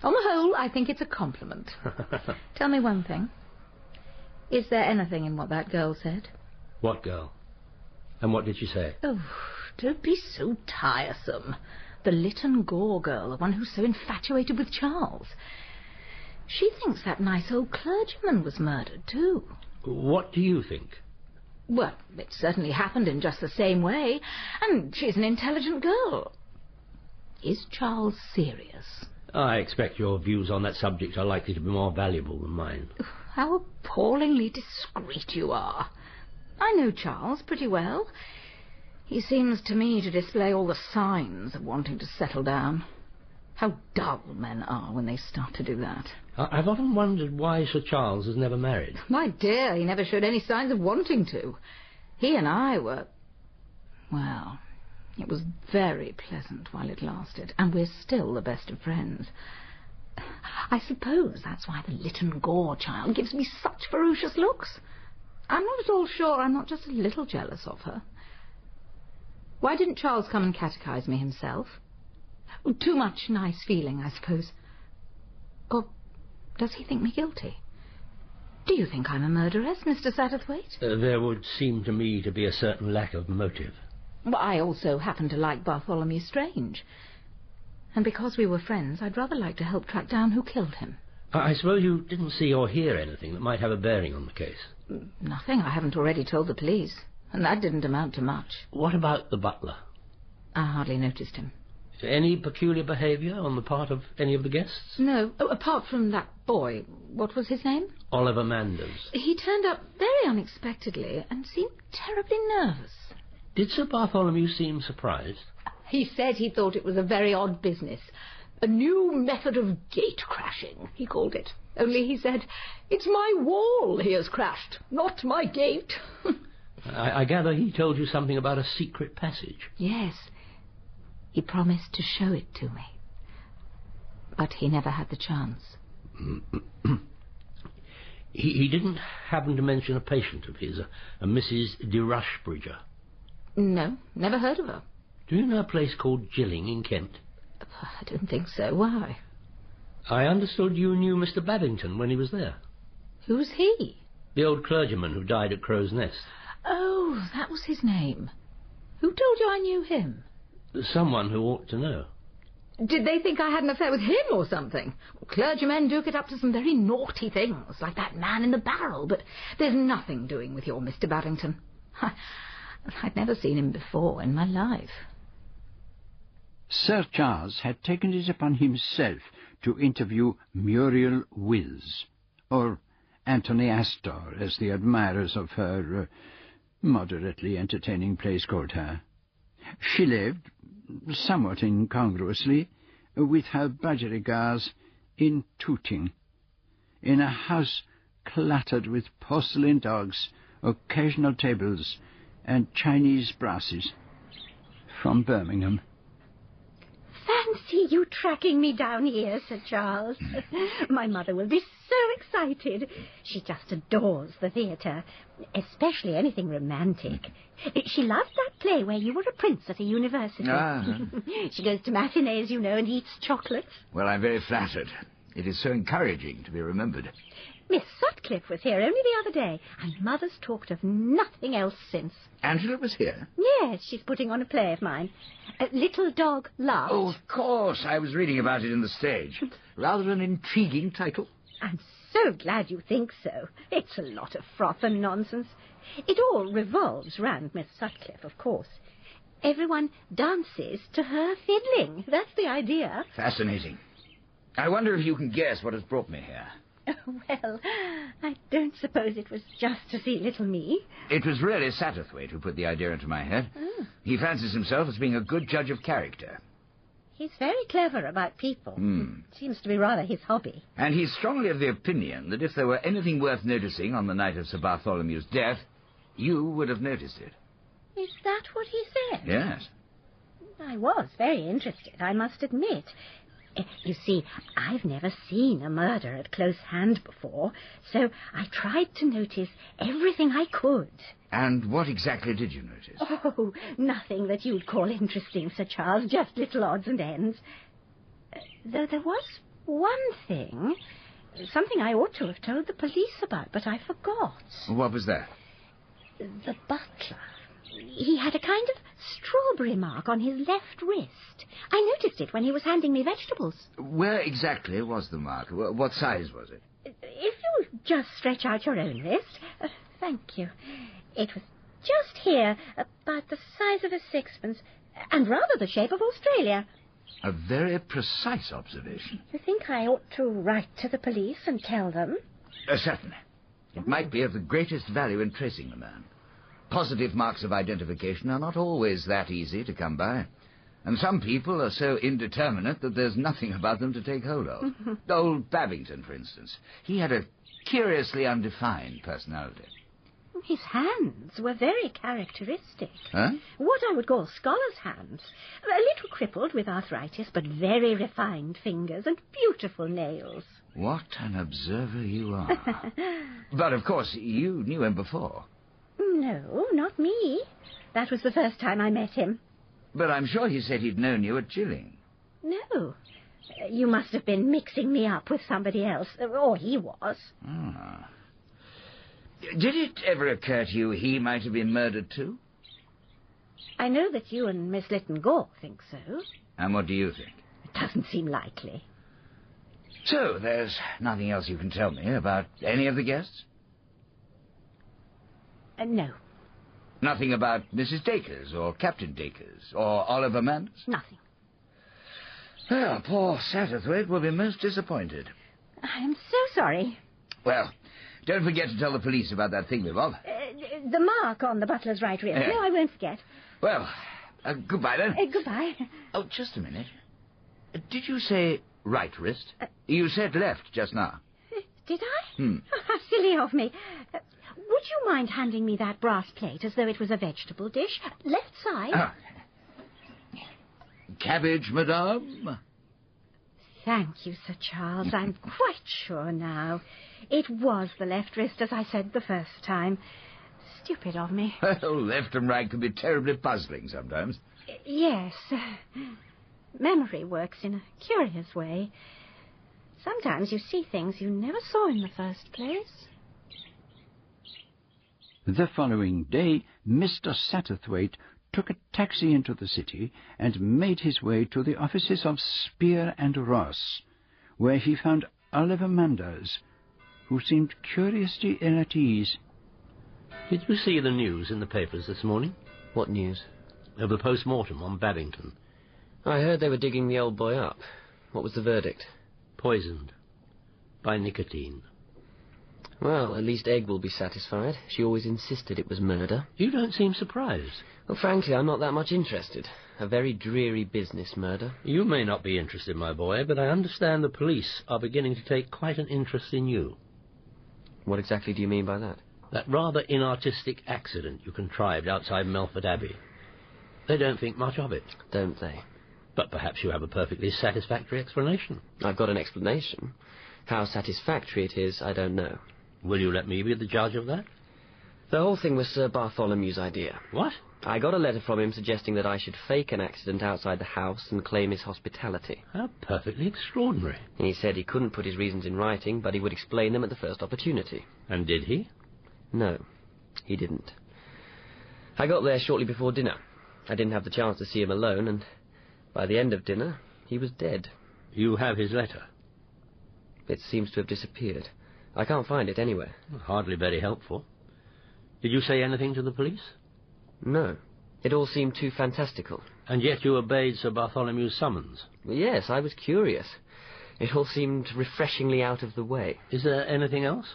On the whole, I think it's a compliment. Tell me one thing. Is there anything in what that girl said? What girl? And what did she say? Oh, don't be so tiresome. The Lytton Gore girl, the one who's so infatuated with Charles. She thinks that nice old clergyman was murdered, too. What do you think? Well, it certainly happened in just the same way, and she's an intelligent girl. Is Charles serious? I expect your views on that subject are likely to be more valuable than mine. How appallingly discreet you are. I know Charles pretty well. He seems to me to display all the signs of wanting to settle down. How dull men are when they start to do that. I've often wondered why Sir Charles has never married. My dear, he never showed any signs of wanting to. He and I were... well, it was very pleasant while it lasted, and we're still the best of friends. I suppose that's why the Lytton Gore child gives me such ferocious looks. I'm not at all sure. I'm not just a little jealous of her. Why didn't Charles come and catechize me himself? Too much nice feeling, I suppose. Or does he think me guilty? Do you think I'm a murderess, Mr. Satterthwaite? There would seem to me to be a certain lack of motive. Well, I also happen to like Bartholomew Strange. And because we were friends, I'd rather like to help track down who killed him. I suppose you didn't see or hear anything that might have a bearing on the case? Nothing I haven't already told the police. And that didn't amount to much. What about the butler? I hardly noticed him. Any peculiar behaviour on the part of any of the guests? No, apart from that boy. What was his name? Oliver Manders. He turned up very unexpectedly and seemed terribly nervous. Did Sir Bartholomew seem surprised? He said he thought it was a very odd business. A new method of gate crashing, he called it. Only he said, "It's my wall he has crashed, not my gate." I gather he told you something about a secret passage. Yes. He promised to show it to me. But he never had the chance. He didn't happen to mention a patient of his, a Mrs. de Rushbridger? No, never heard of her. Do you know a place called Gilling in Kent? I don't think so. Why? I understood you knew Mr. Babington when he was there. Who's he? The old clergyman who died at Crow's Nest. Oh, that was his name. Who told you I knew him? Someone who ought to know. Did they think I had an affair with him or something? Clergymen do get up to some very naughty things, like that man in the barrel, but there's nothing doing with your Mr. Babington. I'd never seen him before in my life. Sir Charles had taken it upon himself to interview Muriel Wills, or Anthony Astor, as the admirers of her moderately entertaining place called her. She lived, somewhat incongruously, with her budgerigars in Tooting, in a house cluttered with porcelain dogs, occasional tables, and Chinese brasses, from Birmingham. Fancy you tracking me down here, Sir Charles. My mother will be so excited. She just adores the theatre, especially anything romantic. She loved that play where you were a prince at a university. She goes to matinees, you know, and eats chocolates. Well, I'm very flattered. It is so encouraging to be remembered. Miss Sutcliffe was here only the other day, and Mother's talked of nothing else since. Angela was here? Yes, she's putting on a play of mine. Little Dog Laughs. Oh, of course. I was reading about it in the stage. Rather an intriguing title. I'm so glad you think so. It's a lot of froth and nonsense. It all revolves round Miss Sutcliffe, of course. Everyone dances to her fiddling. That's the idea. Fascinating. I wonder if you can guess what has brought me here. Well, I don't suppose it was just to see little me. It was really Satterthwaite who put the idea into my head. Oh. He fancies himself as being a good judge of character. He's very clever about people. Seems to be rather his hobby. And he's strongly of the opinion that if there were anything worth noticing on the night of Sir Bartholomew's death, you would have noticed it. Is that what he said? Yes. I was very interested, I must admit. You see, I've never seen a murder at close hand before, so I tried to notice everything I could. And what exactly did you notice? Oh, nothing that you'd call interesting, Sir Charles, just little odds and ends. Though there was one thing, something I ought to have told the police about, but I forgot. What was that? The butler. He had a kind of strawberry mark on his left wrist. I noticed it when he was handing me vegetables. Where exactly was the mark? What size was it? If you just stretch out your own wrist. Thank you. It was just here, about the size of a sixpence, and rather the shape of Australia. A very precise observation. You think I ought to write to the police and tell them? Certainly. It might be of the greatest value in tracing the man. Positive marks of identification are not always that easy to come by. And some people are so indeterminate that there's nothing about them to take hold of. Old Babington, for instance. He had a curiously undefined personality. His hands were very characteristic. Huh? What I would call scholar's hands. A little crippled with arthritis, but very refined fingers and beautiful nails. What an observer you are. But, of course, you knew him before. No, not me. That was the first time I met him. But I'm sure he said he'd known you at Gilling. No. You must have been mixing me up with somebody else, or he was. Ah. Did it ever occur to you he might have been murdered too? I know that you and Miss Lytton Gore think so. And what do you think? It doesn't seem likely. So, there's nothing else you can tell me about any of the guests? No. Nothing about Mrs. Dacres, or Captain Dacres, or Oliver Manders? Nothing. Well, poor Satterthwaite will be most disappointed. I am so sorry. Well, don't forget to tell the police about that thing, Bob. The mark on the butler's right wrist. Yeah. No, I won't forget. Well, goodbye then. Goodbye. Oh, just a minute. Did you say right wrist? You said left just now. Did I? Hmm. How silly of me. Would you mind handing me that brass plate as though it was a vegetable dish? Left side. Ah. Cabbage, madame? Thank you, Sir Charles. I'm quite sure now. It was the left wrist, as I said the first time. Stupid of me. Well, left and right can be terribly puzzling sometimes. Yes. Memory works in a curious way. Sometimes you see things you never saw in the first place. The following day, Mr. Satterthwaite took a taxi into the city and made his way to the offices of Spear and Ross, where he found Oliver Manders, who seemed curiously ill at ease. Did you see the news in the papers this morning? What news? Of the post-mortem on Babington. I heard they were digging the old boy up. What was the verdict? Poisoned. By nicotine. Well, at least Egg will be satisfied. She always insisted it was murder. You don't seem surprised. Well, frankly, I'm not that much interested. A very dreary business, murder. You may not be interested, my boy, but I understand the police are beginning to take quite an interest in you. What exactly do you mean by that? That rather inartistic accident you contrived outside Moffatt Abbey. They don't think much of it. Don't they? But perhaps you have a perfectly satisfactory explanation. I've got an explanation. How satisfactory it is, I don't know. Will you let me be the judge of that? The whole thing was Sir Bartholomew's idea. What? I got a letter from him suggesting that I should fake an accident outside the house and claim his hospitality. How perfectly extraordinary. He said he couldn't put his reasons in writing, but he would explain them at the first opportunity. And did he? No, he didn't. I got there shortly before dinner. I didn't have the chance to see him alone, and by the end of dinner, he was dead. You have his letter? It seems to have disappeared. I can't find it anywhere. Hardly very helpful. Did you say anything to the police? No. It all seemed too fantastical. And yet you obeyed Sir Bartholomew's summons? Yes, I was curious. It all seemed refreshingly out of the way. Is there anything else?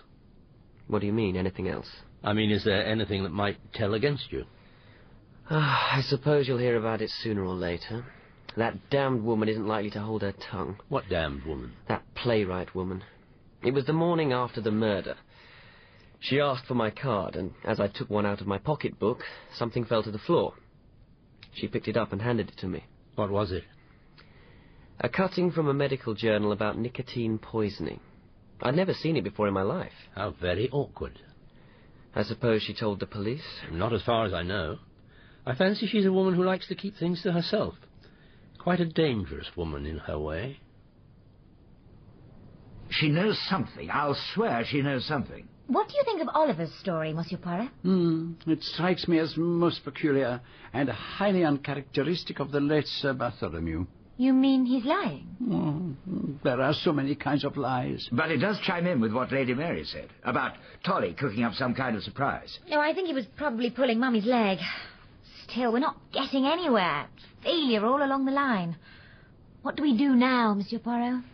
What do you mean, anything else? I mean, is there anything that might tell against you? I suppose you'll hear about it sooner or later. That damned woman isn't likely to hold her tongue. What damned woman? That playwright woman. It was the morning after the murder. She asked for my card, and as I took one out of my pocketbook, something fell to the floor. She picked it up and handed it to me. What was it? A cutting from a medical journal about nicotine poisoning. I'd never seen it before in my life. How very awkward. I suppose she told the police? Not as far as I know. I fancy she's a woman who likes to keep things to herself. Quite a dangerous woman in her way. She knows something. I'll swear she knows something. What do you think of Oliver's story, Monsieur Poirot? It strikes me as most peculiar and highly uncharacteristic of the late Sir Bartholomew. You mean he's lying? There are so many kinds of lies. But it does chime in with what Lady Mary said, about Tolly cooking up some kind of surprise. No, I think he was probably pulling Mummy's leg. Still, we're not getting anywhere. Failure all along the line. What do we do now, Monsieur Poirot?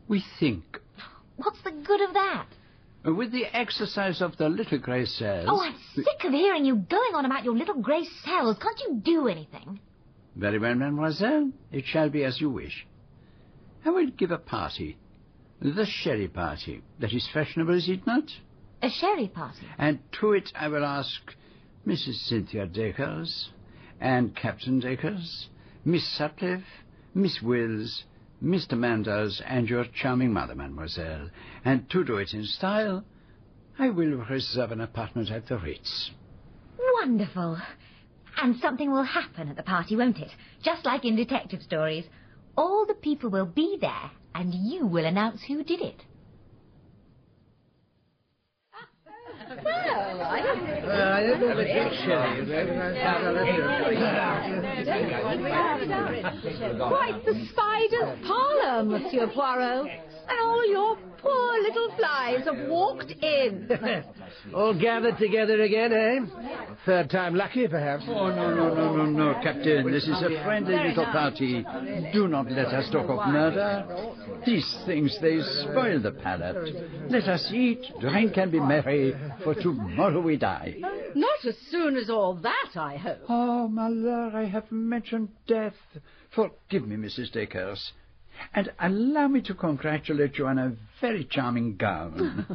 We think. What's the good of that? With the exercise of the little grey cells... Oh, I'm sick of hearing you going on about your little grey cells. Can't you do anything? Very well, mademoiselle. It shall be as you wish. I will give a party. The sherry party. That is fashionable, is it not? A sherry party? And to it I will ask Mrs. Cynthia Dacres, and Captain Dacres, Miss Sutcliffe, Miss Wills, Mr. Manders, and your charming mother, mademoiselle. And to do it in style, I will reserve an apartment at the Ritz. Wonderful. And something will happen at the party, won't it? Just like in detective stories. All the people will be there, and you will announce who did it. Well, I don't know if it's chilly. Quite the spider's parlour, Monsieur Poirot. And all your poor little flies have walked in. All gathered together again, eh? Third time lucky, perhaps. Oh, no, Captain. This is a friendly little party. Do not let us talk of murder. These things, they spoil the palate. Let us eat, drink, and be merry, for tomorrow we die. Not as soon as all that, I hope. Oh, my lord, I have mentioned death. Forgive me, Mrs. Dacres. And allow me to congratulate you on a very charming gown.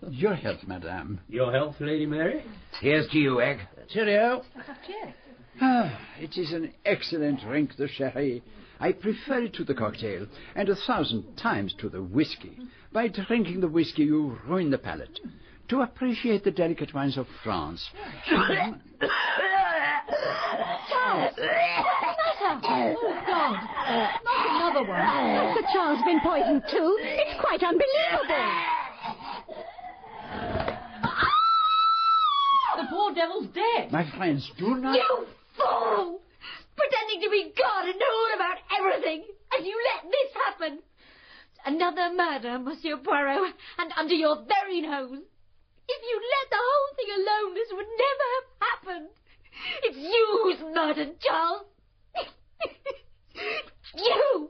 Your health, madame. Your health, Lady Mary? Here's to you, Egg. Cheerio. It is an excellent drink, the sherry. I prefer it to the cocktail, and 1,000 times to the whiskey. By drinking the whiskey, you ruin the palate. To appreciate the delicate wines of France... Oh, God. Not another one. The child's been poisoned, too. It's quite unbelievable. The poor devil's dead. My friends, do not... You fool! Pretending to be God and know all about everything, and you let this happen. Another murder, Monsieur Poirot, and under your very nose. If you let the whole thing alone, this would never have happened. It's you who's murdered Charles. You!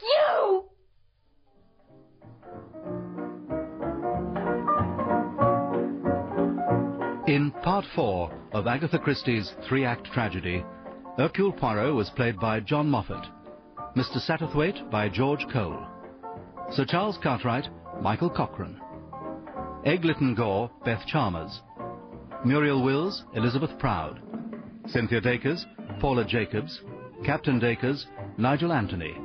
You! In Part 4 of Agatha Christie's three-act tragedy, Hercule Poirot was played by John Moffatt, Mr. Satterthwaite by George Cole, Sir Charles Cartwright, Michael Cochrane, Egg Lytton Gore, Beth Chalmers, Muriel Wills, Elizabeth Proud, Cynthia Dacres, Paula Jacobs, Captain Dacres, Nigel Anthony,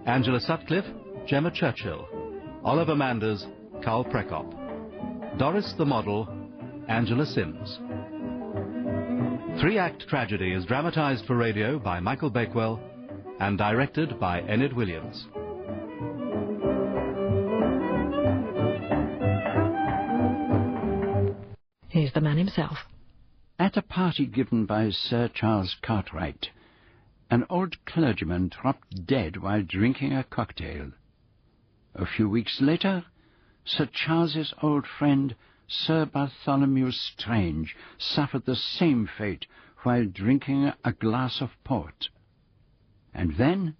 Angela Sutcliffe, Gemma Churchill, Oliver Manders, Carl Prekop, Doris the Model, Angela Sims. Three-act tragedy is dramatized for radio by Michael Bakewell and directed by Enid Williams. Here's the man himself. At a party given by Sir Charles Cartwright, an old clergyman dropped dead while drinking a cocktail. A few weeks later, Sir Charles's old friend, Sir Bartholomew Strange, suffered the same fate while drinking a glass of port. And then,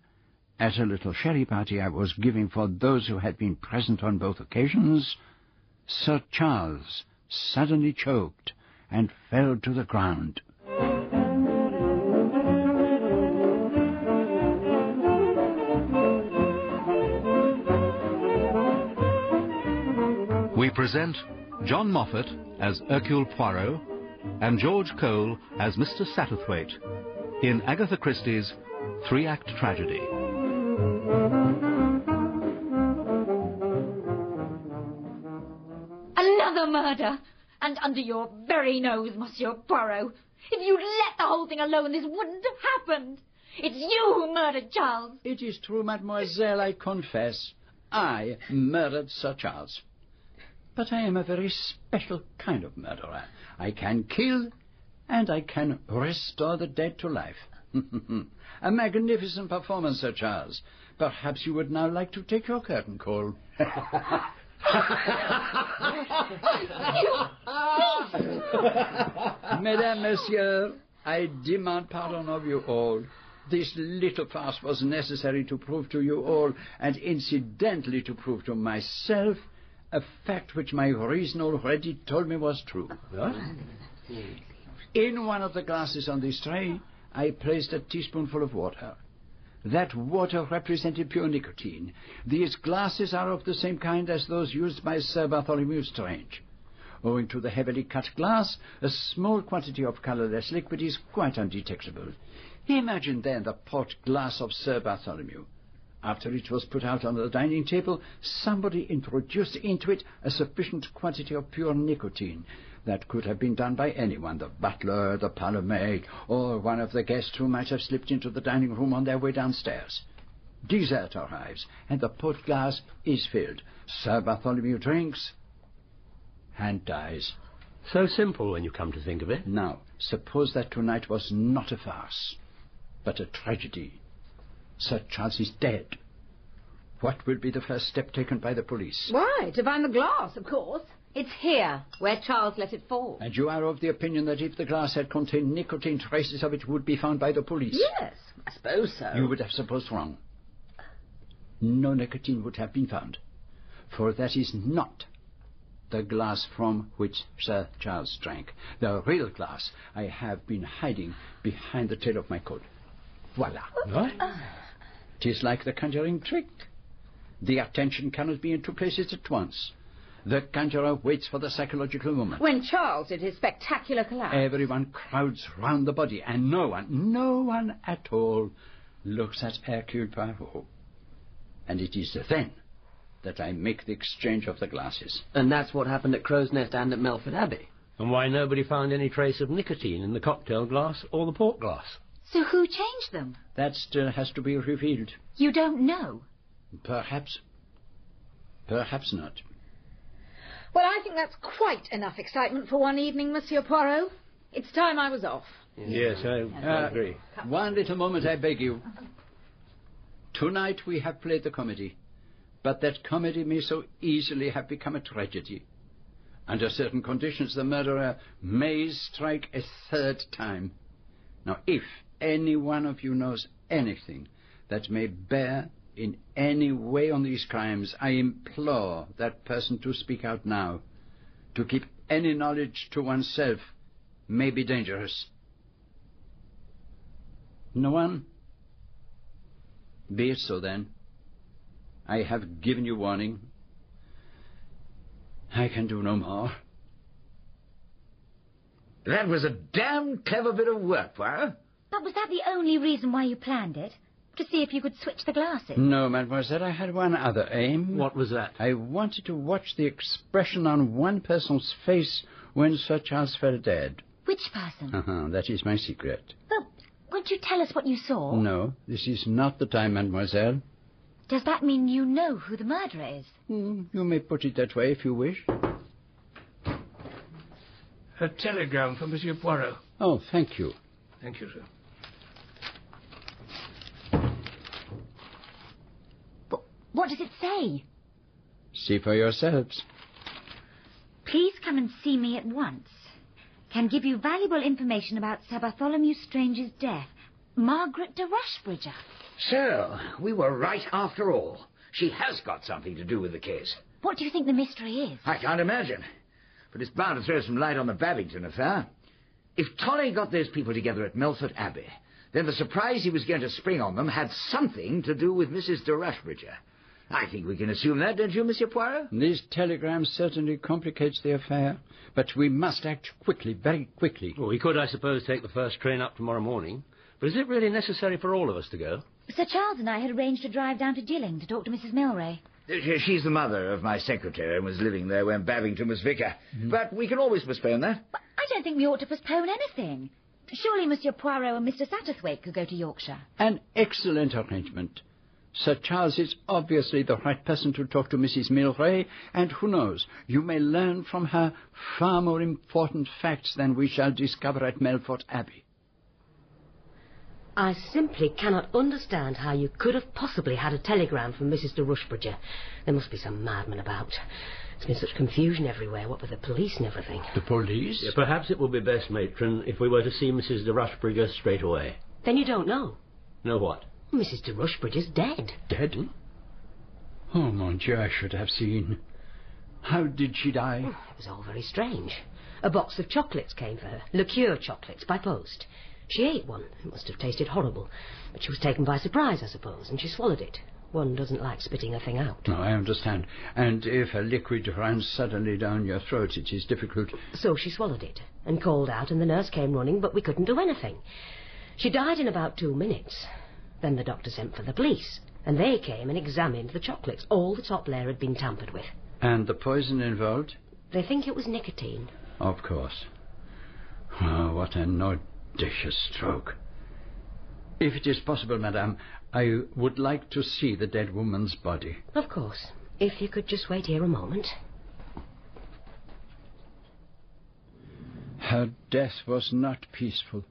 at a little sherry party I was giving for those who had been present on both occasions, Sir Charles suddenly choked and fell to the ground. We present John Moffatt as Hercule Poirot and George Cole as Mr. Satterthwaite in Agatha Christie's three-act tragedy. Another murder! And under your very nose, Monsieur Poirot. If you'd let the whole thing alone, this wouldn't have happened. It's you who murdered Charles. It is true, mademoiselle, I confess. I murdered Sir Charles. But I am a very special kind of murderer. I can kill, and I can restore the dead to life. A magnificent performance, Sir Charles. Perhaps you would now like to take your curtain call. Mesdames, Messieurs, I demand pardon of you all. This little farce was necessary to prove to you all, and incidentally to prove to myself, a fact which my reason already told me was true. What? In one of the glasses on this tray, I placed a teaspoonful of water. That water represented pure nicotine. These glasses are of the same kind as those used by Sir Bartholomew Strange. Owing to the heavily cut glass, a small quantity of colourless liquid is quite undetectable. Imagine then the port glass of Sir Bartholomew. After it was put out on the dining table, somebody introduced into it a sufficient quantity of pure nicotine. That could have been done by anyone, the butler, the parlour maid, or one of the guests who might have slipped into the dining room on their way downstairs. Dessert arrives, and the port glass is filled. Sir Bartholomew drinks and dies. So simple when you come to think of it. Now, suppose that tonight was not a farce, but a tragedy. Sir Charles is dead. What will be the first step taken by the police? Why? To find the glass, of course. It's here, where Charles let it fall. And you are of the opinion that if the glass had contained nicotine, traces of it would be found by the police? Yes, I suppose so. You would have supposed wrong. No nicotine would have been found, for that is not the glass from which Sir Charles drank. The real glass I have been hiding behind the tail of my coat. Voila. What? 'Tis like the conjuring trick. The attention cannot be in two places at once. The conjurer waits for the psychological moment. When Charles did his spectacular collapse. Everyone crowds round the body, and no one at all looks at Hercule Poirot. And it is then that I make the exchange of the glasses. And that's what happened at Crow's Nest and at Moffatt Abbey. And why nobody found any trace of nicotine in the cocktail glass or the port glass? So who changed them? That still has to be revealed. You don't know? Perhaps. Perhaps not. Well, I think that's quite enough excitement for one evening, Monsieur Poirot. It's time I was off. Yes, I agree. One little moment, I beg you. Tonight we have played the comedy, but that comedy may so easily have become a tragedy. Under certain conditions, the murderer may strike a third time. Now, if any one of you knows anything that may bear in any way on these crimes, I implore that person to speak out now. To keep any knowledge to oneself may be dangerous. No one? Be it so, then. I have given you warning. I can do no more. That was a damn clever bit of work, Poirot. But was that the only reason why you planned it? To see if you could switch the glasses? No, mademoiselle, I had one other aim. What was that? I wanted to watch the expression on one person's face when Sir Charles fell dead. Which person? That is my secret. Well, won't you tell us what you saw? No, this is not the time, mademoiselle. Does that mean you know who the murderer is? You may put it that way if you wish. A telegram for Monsieur Poirot. Oh, thank you. Thank you, sir. What does it say? See for yourselves. Please come and see me at once. Can give you valuable information about Sir Bartholomew Strange's death. Margaret de Rushbridger. So, we were right after all. She has got something to do with the case. What do you think the mystery is? I can't imagine. But it's bound to throw some light on the Babington affair. If Tolly got those people together at Moffatt Abbey, then the surprise he was going to spring on them had something to do with Mrs. de Rushbridger. I think we can assume that, don't you, Monsieur Poirot? This telegram certainly complicates the affair, but we must act quickly, very quickly. Well, we could, I suppose, take the first train up tomorrow morning. But is it really necessary for all of us to go? Sir Charles and I had arranged to drive down to Gilling to talk to Mrs. Milray. She's the mother of my secretary and was living there when Babington was vicar. But we can always postpone that. But I don't think we ought to postpone anything. Surely Monsieur Poirot and Mr. Satterthwaite could go to Yorkshire. An excellent arrangement. Sir Charles is obviously the right person to talk to Mrs. Milray, and who knows, you may learn from her far more important facts than we shall discover at Moffatt Abbey. I simply cannot understand how you could have possibly had a telegram from Mrs. de Rushbridger. There must be some madman about. There's been such confusion everywhere, what with the police and everything. The police? Yeah, perhaps it would be best, matron, if we were to see Mrs. de Rushbridger straight away. Then you don't know? Know what? Mrs. de Rushbridger's dead. Dead? Oh, mon Dieu, I should have seen. How did she die? It was all very strange. A box of chocolates came for her, liqueur chocolates, by post. She ate one. It must have tasted horrible. But she was taken by surprise, I suppose, and she swallowed it. One doesn't like spitting a thing out. No, I understand. And if a liquid runs suddenly down your throat, it is difficult. So she swallowed it and called out, and the nurse came running, but we couldn't do anything. She died in about 2 minutes. Then the doctor sent for the police, and they came and examined the chocolates. All the top layer had been tampered with. And the poison involved? They think it was nicotine. Of course. Oh, what an audacious stroke. If it is possible, madame, I would like to see the dead woman's body. Of course. If you could just wait here a moment. Her death was not peaceful.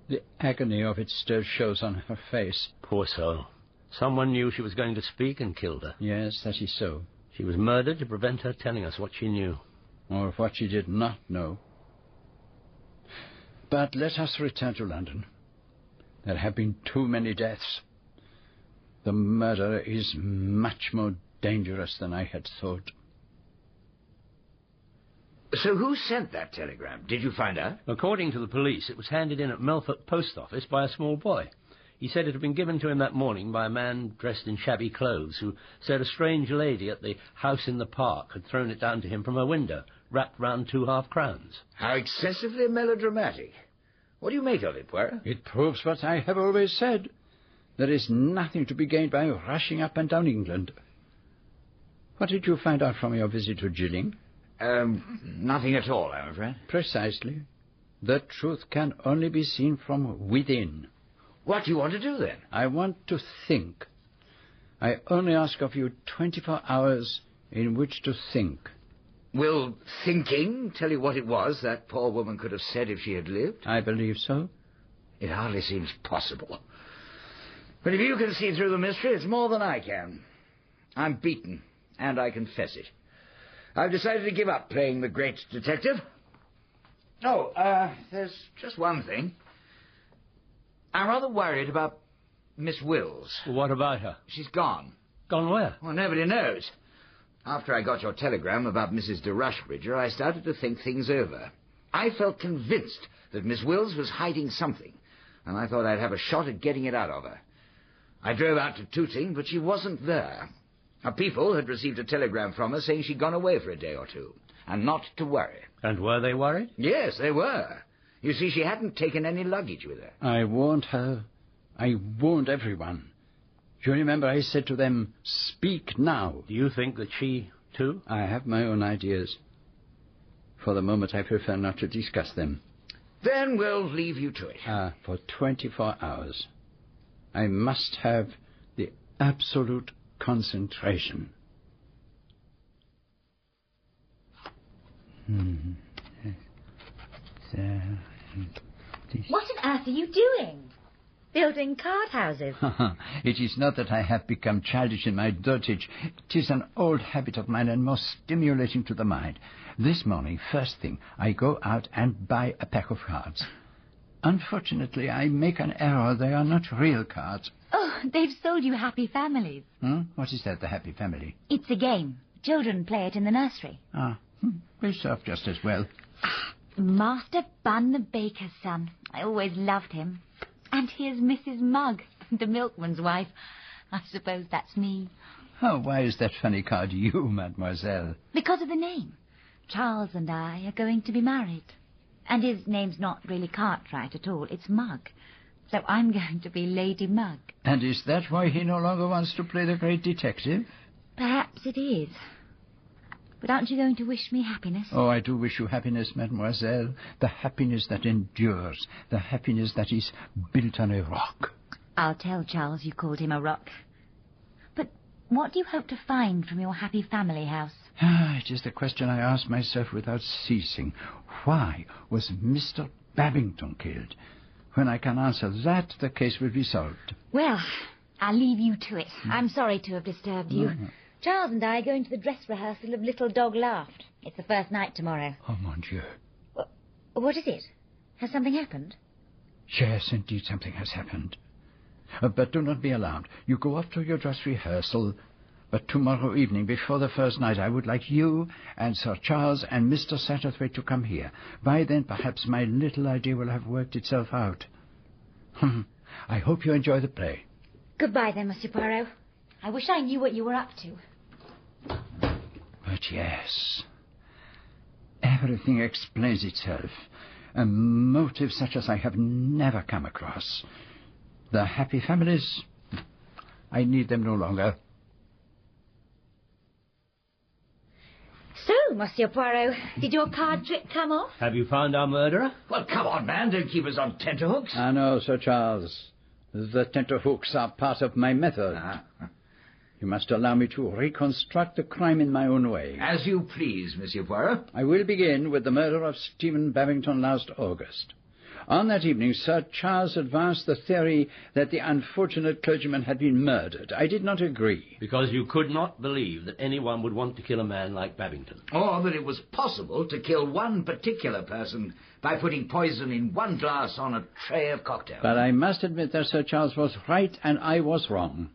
The agony of it still shows on her face. Poor soul. Someone knew she was going to speak and killed her. Yes, that is so. She was murdered to prevent her telling us what she knew. Or what she did not know. But let us return to London. There have been too many deaths. The murderer is much more dangerous than I had thought. So who sent that telegram? Did you find out? According to the police, it was handed in at Moffatt Post Office by a small boy. He said it had been given to him that morning by a man dressed in shabby clothes who said a strange lady at the house in the park had thrown it down to him from her window, wrapped round 2 half-crowns. How excessively melodramatic. What do you make of it, Poirot? It proves what I have always said. There is nothing to be gained by rushing up and down England. What did you find out from your visit to Gilling? Nothing at all, I'm afraid. Precisely. The truth can only be seen from within. What do you want to do, then? I want to think. I only ask of you 24 hours in which to think. Will thinking tell you what it was that poor woman could have said if she had lived? I believe so. It hardly seems possible. But if you can see through the mystery, it's more than I can. I'm beaten, and I confess it. I've decided to give up playing the great detective. Oh, there's just one thing. I'm rather worried about Miss Wills. What about her? She's gone. Gone where? Well, nobody knows. After I got your telegram about Mrs. de Rushbridger, I started to think things over. I felt convinced that Miss Wills was hiding something, and I thought I'd have a shot at getting it out of her. I drove out to Tooting, but she wasn't there. Her people had received a telegram from her saying she'd gone away for a day or two, and not to worry. And were they worried? Yes, they were. You see, she hadn't taken any luggage with her. I warned her. I warned everyone. Do you remember I said to them, speak now? Do you think that she, too? I have my own ideas. For the moment, I prefer not to discuss them. Then we'll leave you to it. For 24 hours. I must have the absolute concentration. What on earth are you doing? Building card houses? It is not that I have become childish in my dotage. It is an old habit of mine and most stimulating to the mind. This morning, first thing, I go out and buy a pack of cards. Unfortunately, I make an error. They are not real cards. Oh, they've sold you Happy Families. What is that, the Happy Family? It's a game. Children play it in the nursery. They serve just as well. Master Bun the baker's son. I always loved him. And here's Mrs. Mugg, the milkman's wife. I suppose that's me. Oh, why is that funny card you, mademoiselle? Because of the name. Charles and I are going to be married. And his name's not really Cartwright at all. It's Mugg. So I'm going to be Lady Mugg. And is that why he no longer wants to play the great detective? Perhaps it is. But aren't you going to wish me happiness? Oh, I do wish you happiness, mademoiselle. The happiness that endures. The happiness that is built on a rock. I'll tell Charles you called him a rock. But what do you hope to find from your Happy Family house? It is the question I ask myself without ceasing. Why was Mr. Babington killed? When I can answer that, the case will be solved. Well, I'll leave you to it. I'm sorry to have disturbed you. Charles and I are going to the dress rehearsal of Little Dog Laughed. It's the first night tomorrow. Oh, mon Dieu. What is it? Has something happened? Yes, indeed, something has happened. But do not be alarmed. You go off to your dress rehearsal. But tomorrow evening, before the first night, I would like you and Sir Charles and Mr. Satterthwaite to come here. By then, perhaps my little idea will have worked itself out. I hope you enjoy the play. Goodbye then, Monsieur Poirot. I wish I knew what you were up to. But yes, everything explains itself. A motive such as I have never come across. The happy families, I need them no longer. So, Monsieur Poirot, did your card trick come off? Have you found our murderer? Well, come on, man. Don't keep us on tenterhooks. I know, Sir Charles. The tenterhooks are part of my method. You must allow me to reconstruct the crime in my own way. As you please, Monsieur Poirot. I will begin with the murder of Stephen Babington last August. On that evening, Sir Charles advanced the theory that the unfortunate clergyman had been murdered. I did not agree. Because you could not believe that anyone would want to kill a man like Babington. Or that it was possible to kill one particular person by putting poison in one glass on a tray of cocktails. But I must admit that Sir Charles was right and I was wrong.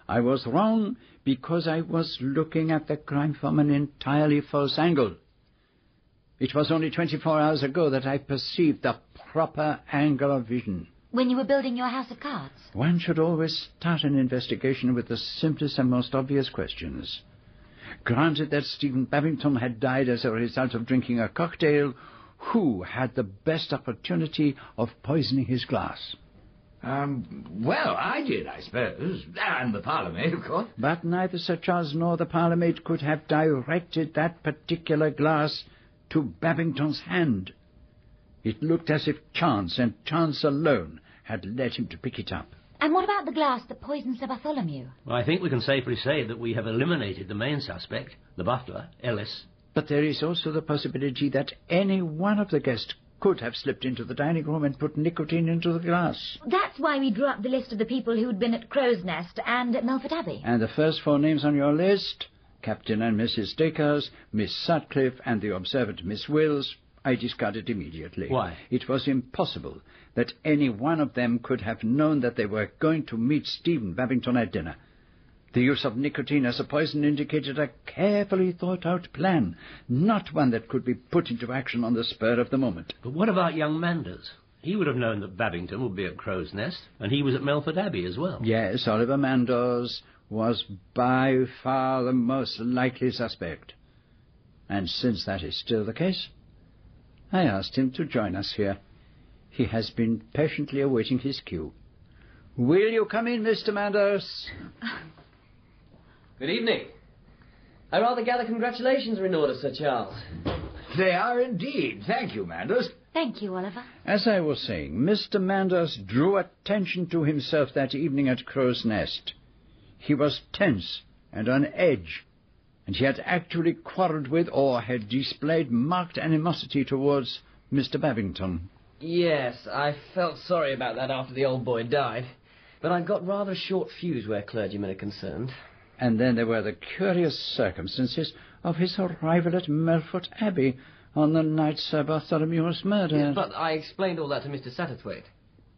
I was wrong because I was looking at the crime from an entirely false angle. It was only 24 hours ago that I perceived the proper angle of vision. When you were building your house of cards? One should always start an investigation with the simplest and most obvious questions. Granted that Stephen Babington had died as a result of drinking a cocktail, who had the best opportunity of poisoning his glass? Well, I did, I suppose. And the parlourmaid, of course. But neither Sir Charles nor the parlourmaid could have directed that particular glass to Babington's hand. It looked as if chance, and chance alone, had led him to pick it up. And what about the glass that poisoned Sir Bartholomew? Well, I think we can safely say that we have eliminated the main suspect, the butler, Ellis. But there is also the possibility that any one of the guests could have slipped into the dining room and put nicotine into the glass. That's why we drew up the list of the people who'd been at Crow's Nest and at Moffatt Abbey. And the first 4 names on your list, Captain and Mrs. Dacres, Miss Sutcliffe, and the observant Miss Wills, I discarded immediately. Why? It was impossible that any one of them could have known that they were going to meet Stephen Babington at dinner. The use of nicotine as a poison indicated a carefully thought-out plan, not one that could be put into action on the spur of the moment. But what about young Manders? He would have known that Babington would be at Crow's Nest, and he was at Melford Abbey as well. Yes, Oliver Manders was by far the most likely suspect. And since that is still the case, I asked him to join us here. He has been patiently awaiting his cue. Will you come in, Mr. Manders? Good evening. I rather gather congratulations are in order, Sir Charles. They are indeed. Thank you, Manders. Thank you, Oliver. As I was saying, Mr. Manders drew attention to himself that evening at Crow's Nest. He was tense and on edge, and he had actually quarrelled with or had displayed marked animosity towards Mr. Babington. Yes, I felt sorry about that after the old boy died, but I've got rather a short fuse where clergymen are concerned. And then there were the curious circumstances of his arrival at Melford Abbey on the night Sir Bartholomew was murdered. Yes, but I explained all that to Mr. Satterthwaite.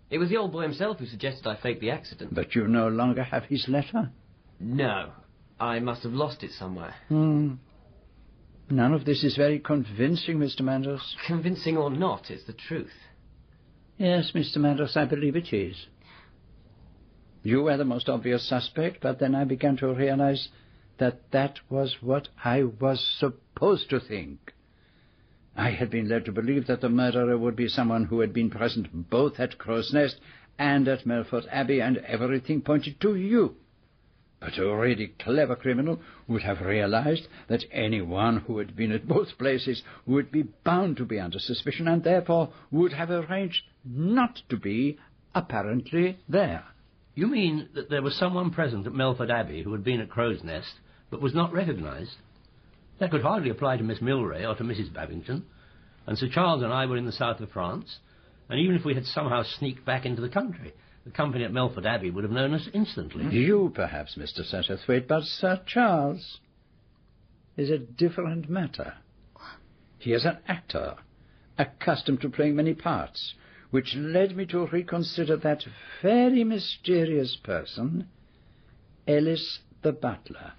It was the old boy himself who suggested I fake the accident. But you no longer have his letter? No. I must have lost it somewhere. None of this is very convincing, Mr. Manders. Convincing or not, it's the truth. Yes, Mr. Manders, I believe it is. You were the most obvious suspect, but then I began to realize that that was what I was supposed to think. I had been led to believe that the murderer would be someone who had been present both at Crow's Nest and at Melford Abbey, and everything pointed to you. But a really clever criminal would have realized that anyone who had been at both places would be bound to be under suspicion, and therefore would have arranged not to be apparently there. You mean that there was someone present at Melford Abbey who had been at Crow's Nest, but was not recognised? That could hardly apply to Miss Milray or to Mrs. Babington. And Sir Charles and I were in the south of France, and even if we had somehow sneaked back into the country, the company at Melford Abbey would have known us instantly. You, perhaps, Mr. Satterthwaite, but Sir Charles is a different matter. He is an actor, accustomed to playing many parts, which led me to reconsider that very mysterious person, Ellis the butler.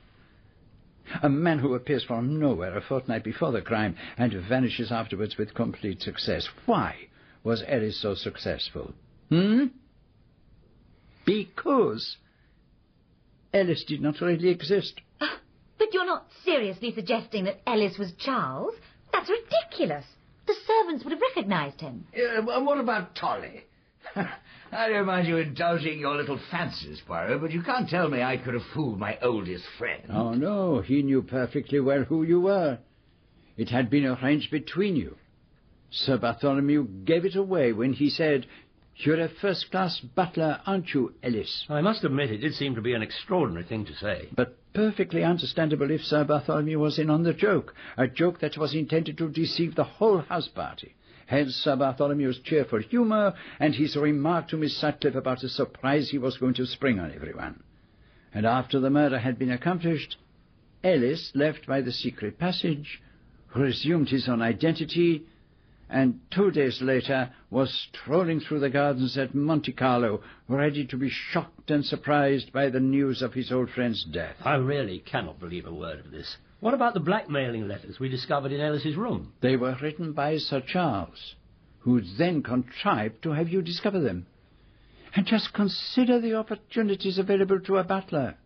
A man who appears from nowhere a fortnight before the crime and vanishes afterwards with complete success. Why was Ellis so successful? Because Ellis did not really exist. But you're not seriously suggesting that Ellis was Charles? That's ridiculous. The servants would have recognised him. And what about Tolly? I don't mind you indulging your little fancies, Poirot, but you can't tell me I could have fooled my oldest friend. Oh, no, he knew perfectly well who you were. It had been arranged between you. Sir Bartholomew gave it away when he said, "You're a first-class butler, aren't you, Ellis?" I must admit it did seem to be an extraordinary thing to say. But perfectly understandable if Sir Bartholomew was in on the joke, a joke that was intended to deceive the whole house party. Hence Sir Bartholomew's cheerful humour and his remark to Miss Sutcliffe about the surprise he was going to spring on everyone. And after the murder had been accomplished, Ellis left by the secret passage, resumed his own identity, and 2 days later was strolling through the gardens at Monte Carlo, ready to be shocked and surprised by the news of his old friend's death. I really cannot believe a word of this. What about the blackmailing letters we discovered in Ellis's room? They were written by Sir Charles, who then contrived to have you discover them. And just consider the opportunities available to a butler.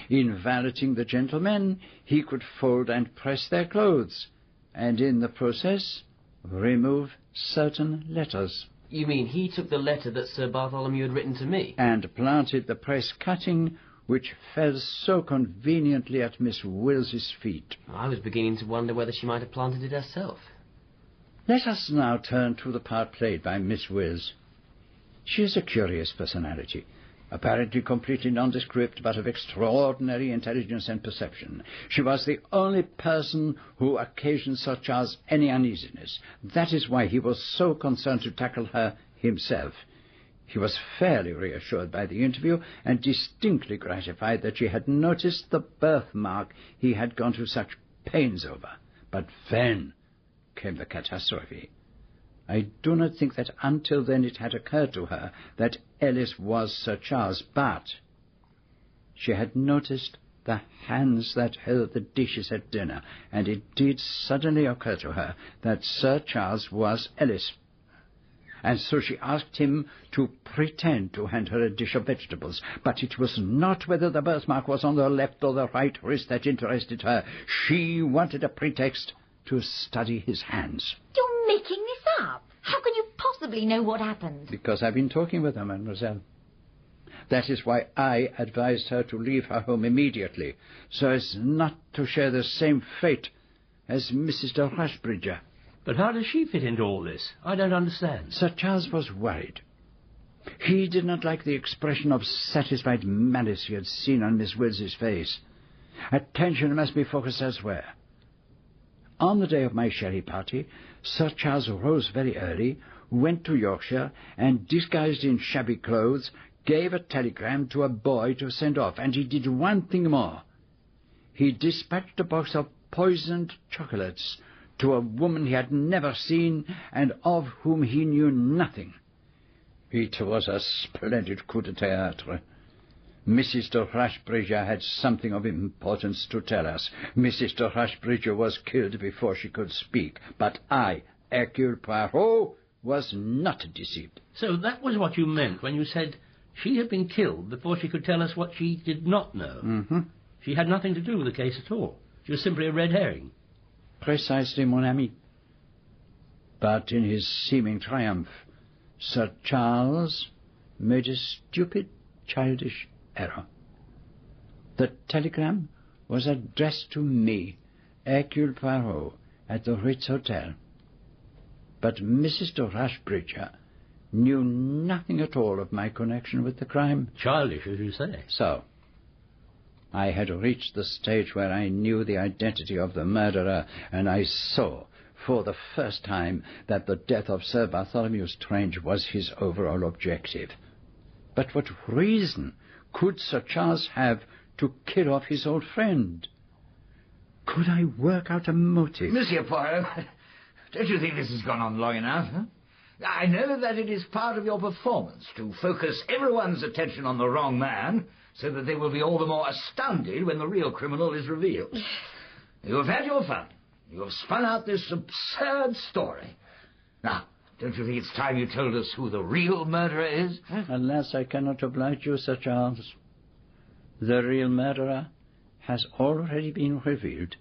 In valeting the gentlemen, he could fold and press their clothes, and in the process remove certain letters. You mean he took the letter that Sir Bartholomew had written to me? And planted the press cutting which fell so conveniently at Miss Wills's feet. I was beginning to wonder whether she might have planted it herself. Let us now turn to the part played by Miss Wills. She is a curious personality, apparently completely nondescript, but of extraordinary intelligence and perception. She was the only person who occasioned Sir Charles any uneasiness. That is why he was so concerned to tackle her himself. He was fairly reassured by the interview and distinctly gratified that she had noticed the birthmark he had gone to such pains over. But then came the catastrophe. I do not think that until then it had occurred to her that Ellis was Sir Charles, but she had noticed the hands that held the dishes at dinner, and it did suddenly occur to her that Sir Charles was Ellis. And so she asked him to pretend to hand her a dish of vegetables. But it was not whether the birthmark was on the left or the right wrist that interested her. She wanted a pretext to study his hands. You're making this up. How can you possibly know what happened? Because I've been talking with her, mademoiselle. That is why I advised her to leave her home immediately, so as not to share the same fate as Mrs. de Rushbridger. But how does she fit into all this? I don't understand. Sir Charles was worried. He did not like the expression of satisfied malice he had seen on Miss Wills's face. Attention must be focused elsewhere. On the day of my sherry party, Sir Charles rose very early, went to Yorkshire, and, disguised in shabby clothes, gave a telegram to a boy to send off, and he did one thing more. He dispatched a box of poisoned chocolates to a woman he had never seen and of whom he knew nothing. It was a splendid coup de théâtre. Mrs. de Rushbridger had something of importance to tell us. Mrs. de Rushbridger was killed before she could speak, but I, Hercule Poirot, was not deceived. So that was what you meant when you said she had been killed before she could tell us what she did not know. Mm-hmm. She had nothing to do with the case at all. She was simply a red herring. Precisely, mon ami. But in his seeming triumph, Sir Charles made a stupid, childish error. The telegram was addressed to me, Hercule Poirot, at the Ritz Hotel. But Mrs. de Rushbridger knew nothing at all of my connection with the crime. Childish, as you say. So, I had reached the stage where I knew the identity of the murderer, and I saw, for the first time, that the death of Sir Bartholomew Strange was his overall objective. But what reason could Sir Charles have to kill off his old friend? Could I work out a motive? Monsieur Poirot, don't you think this has gone on long enough? Huh? I know that it is part of your performance to focus everyone's attention on the wrong man, so that they will be all the more astounded when the real criminal is revealed. You have had your fun. You have spun out this absurd story. Now, don't you think it's time you told us who the real murderer is? Alas, I cannot oblige you, Sir Charles. The real murderer has already been revealed.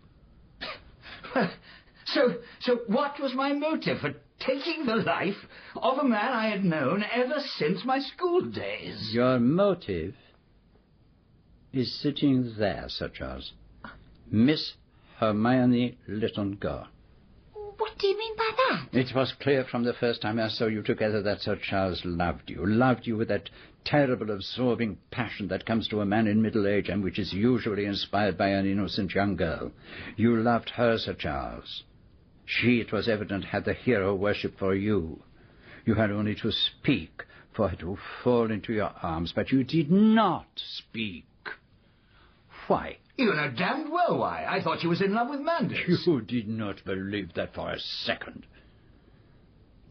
So what was my motive for taking the life of a man I had known ever since my school days? Your motive is sitting there, Sir Charles. Miss Hermione Lytton-Gore. What do you mean by that? It was clear from the first time I saw you together that Sir Charles loved you with that terrible, absorbing passion that comes to a man in middle age and which is usually inspired by an innocent young girl. You loved her, Sir Charles. She, it was evident, had the hero worship for you. You had only to speak for her to fall into your arms, but you did not speak. Why? You know damned well why. I thought she was in love with Manders. You did not believe that for a second.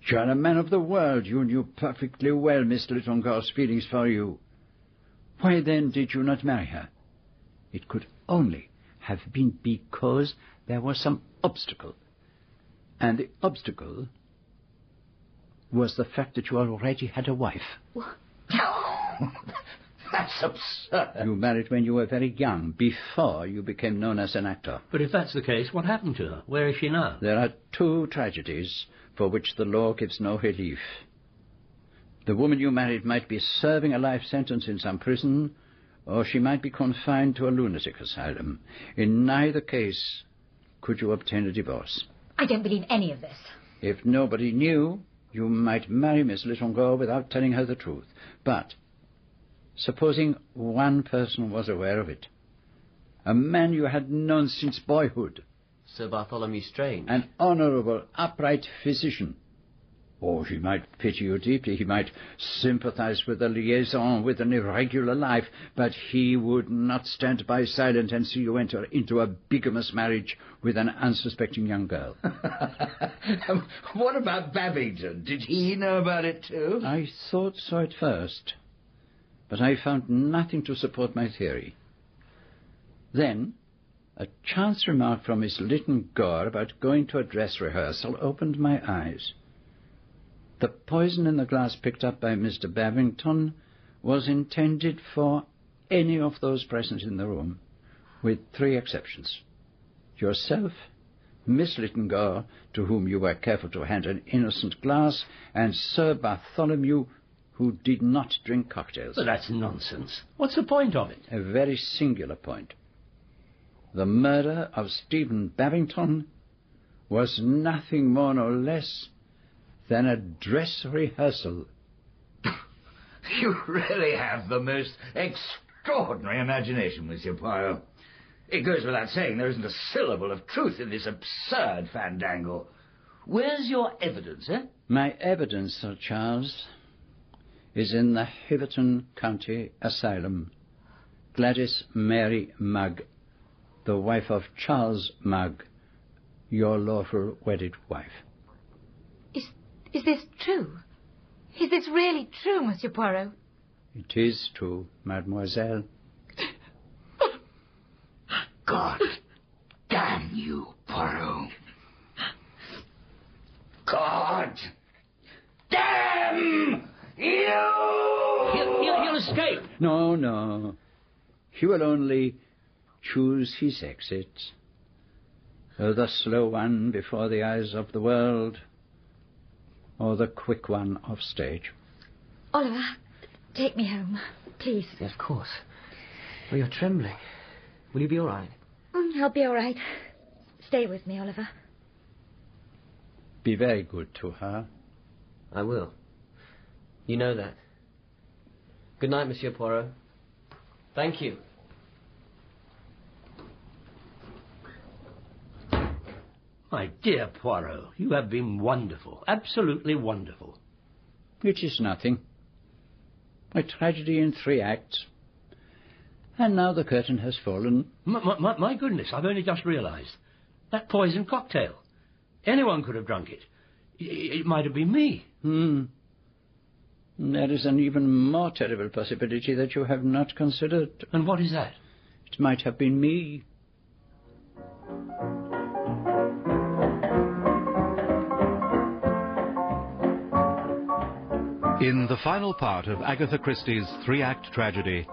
You are a man of the world. You knew perfectly well Miss Lytton-Gore's feelings for you. Why then did you not marry her? It could only have been because there was some obstacle. And the obstacle was the fact that you already had a wife. That's absurd. You married when you were very young, before you became known as an actor. But if that's the case, what happened to her? Where is she now? There are two tragedies for which the law gives no relief. The woman you married might be serving a life sentence in some prison, or she might be confined to a lunatic asylum. In neither case could you obtain a divorce. I don't believe any of this. If nobody knew, you might marry Miss Lytton-Gore without telling her the truth. But supposing one person was aware of it, a man you had known since boyhood, Sir Bartholomew Strange. an honourable, upright physician. Oh, he might pity you deeply, he might sympathize with a liaison with an irregular life, but he would not stand by silent and see you enter into a bigamous marriage with an unsuspecting young girl. What about Babington? Did he know about it too? I thought so at first, but I found nothing to support my theory. Then a chance remark from Miss Lytton-Gore about going to a dress rehearsal opened my eyes. The poison in the glass picked up by Mr. Babington was intended for any of those present in the room, with three exceptions. Yourself, Miss Lytton-Gore, to whom you were careful to hand an innocent glass, and Sir Bartholomew, who did not drink cocktails. But that's nonsense. What's the point of it? A very singular point. The murder of Stephen Babington was nothing more nor less than a dress rehearsal. You really have the most extraordinary imagination, Monsieur Poirot. It goes without saying there isn't a syllable of truth in this absurd fandangle. Where's your evidence, eh? My evidence, Sir Charles, is in the Hiverton County Asylum. Gladys Mary Mugg, the wife of Charles Mugg, your lawful wedded wife. Is this true? Is this really true, Monsieur Poirot? It is true, mademoiselle. God damn you, Poirot. God damn you! He'll escape. No. He will only choose his exit. The slow one before the eyes of the world, or the quick one off stage. Oliver, take me home, please. Yes, of course. Oh, you're trembling. Will you be all right? I'll be all right. Stay with me, Oliver. Be very good to her. I will. You know that. Good night, Monsieur Poirot. Thank you. My dear Poirot, you have been wonderful, absolutely wonderful. It is nothing. A tragedy in 3 acts. And now the curtain has fallen. My goodness, I've only just realized. That poison cocktail. Anyone could have drunk it. It might have been me. There is an even more terrible possibility that you have not considered. And what is that? It might have been me. In the final part of Agatha Christie's 3-act tragedy,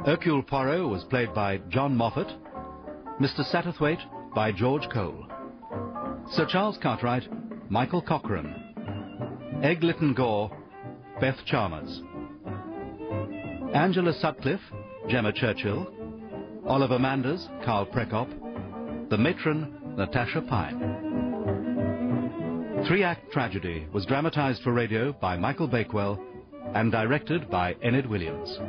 Hercule Poirot was played by John Moffatt, Mr. Satterthwaite by George Cole, Sir Charles Cartwright, Michael Cochrane, Egg Lytton Gore, Beth Chalmers, Angela Sutcliffe, Gemma Churchill, Oliver Manders, Carl Prekop, the matron, Natasha Pine. Three-act tragedy was dramatized for radio by Michael Bakewell and directed by Enid Williams.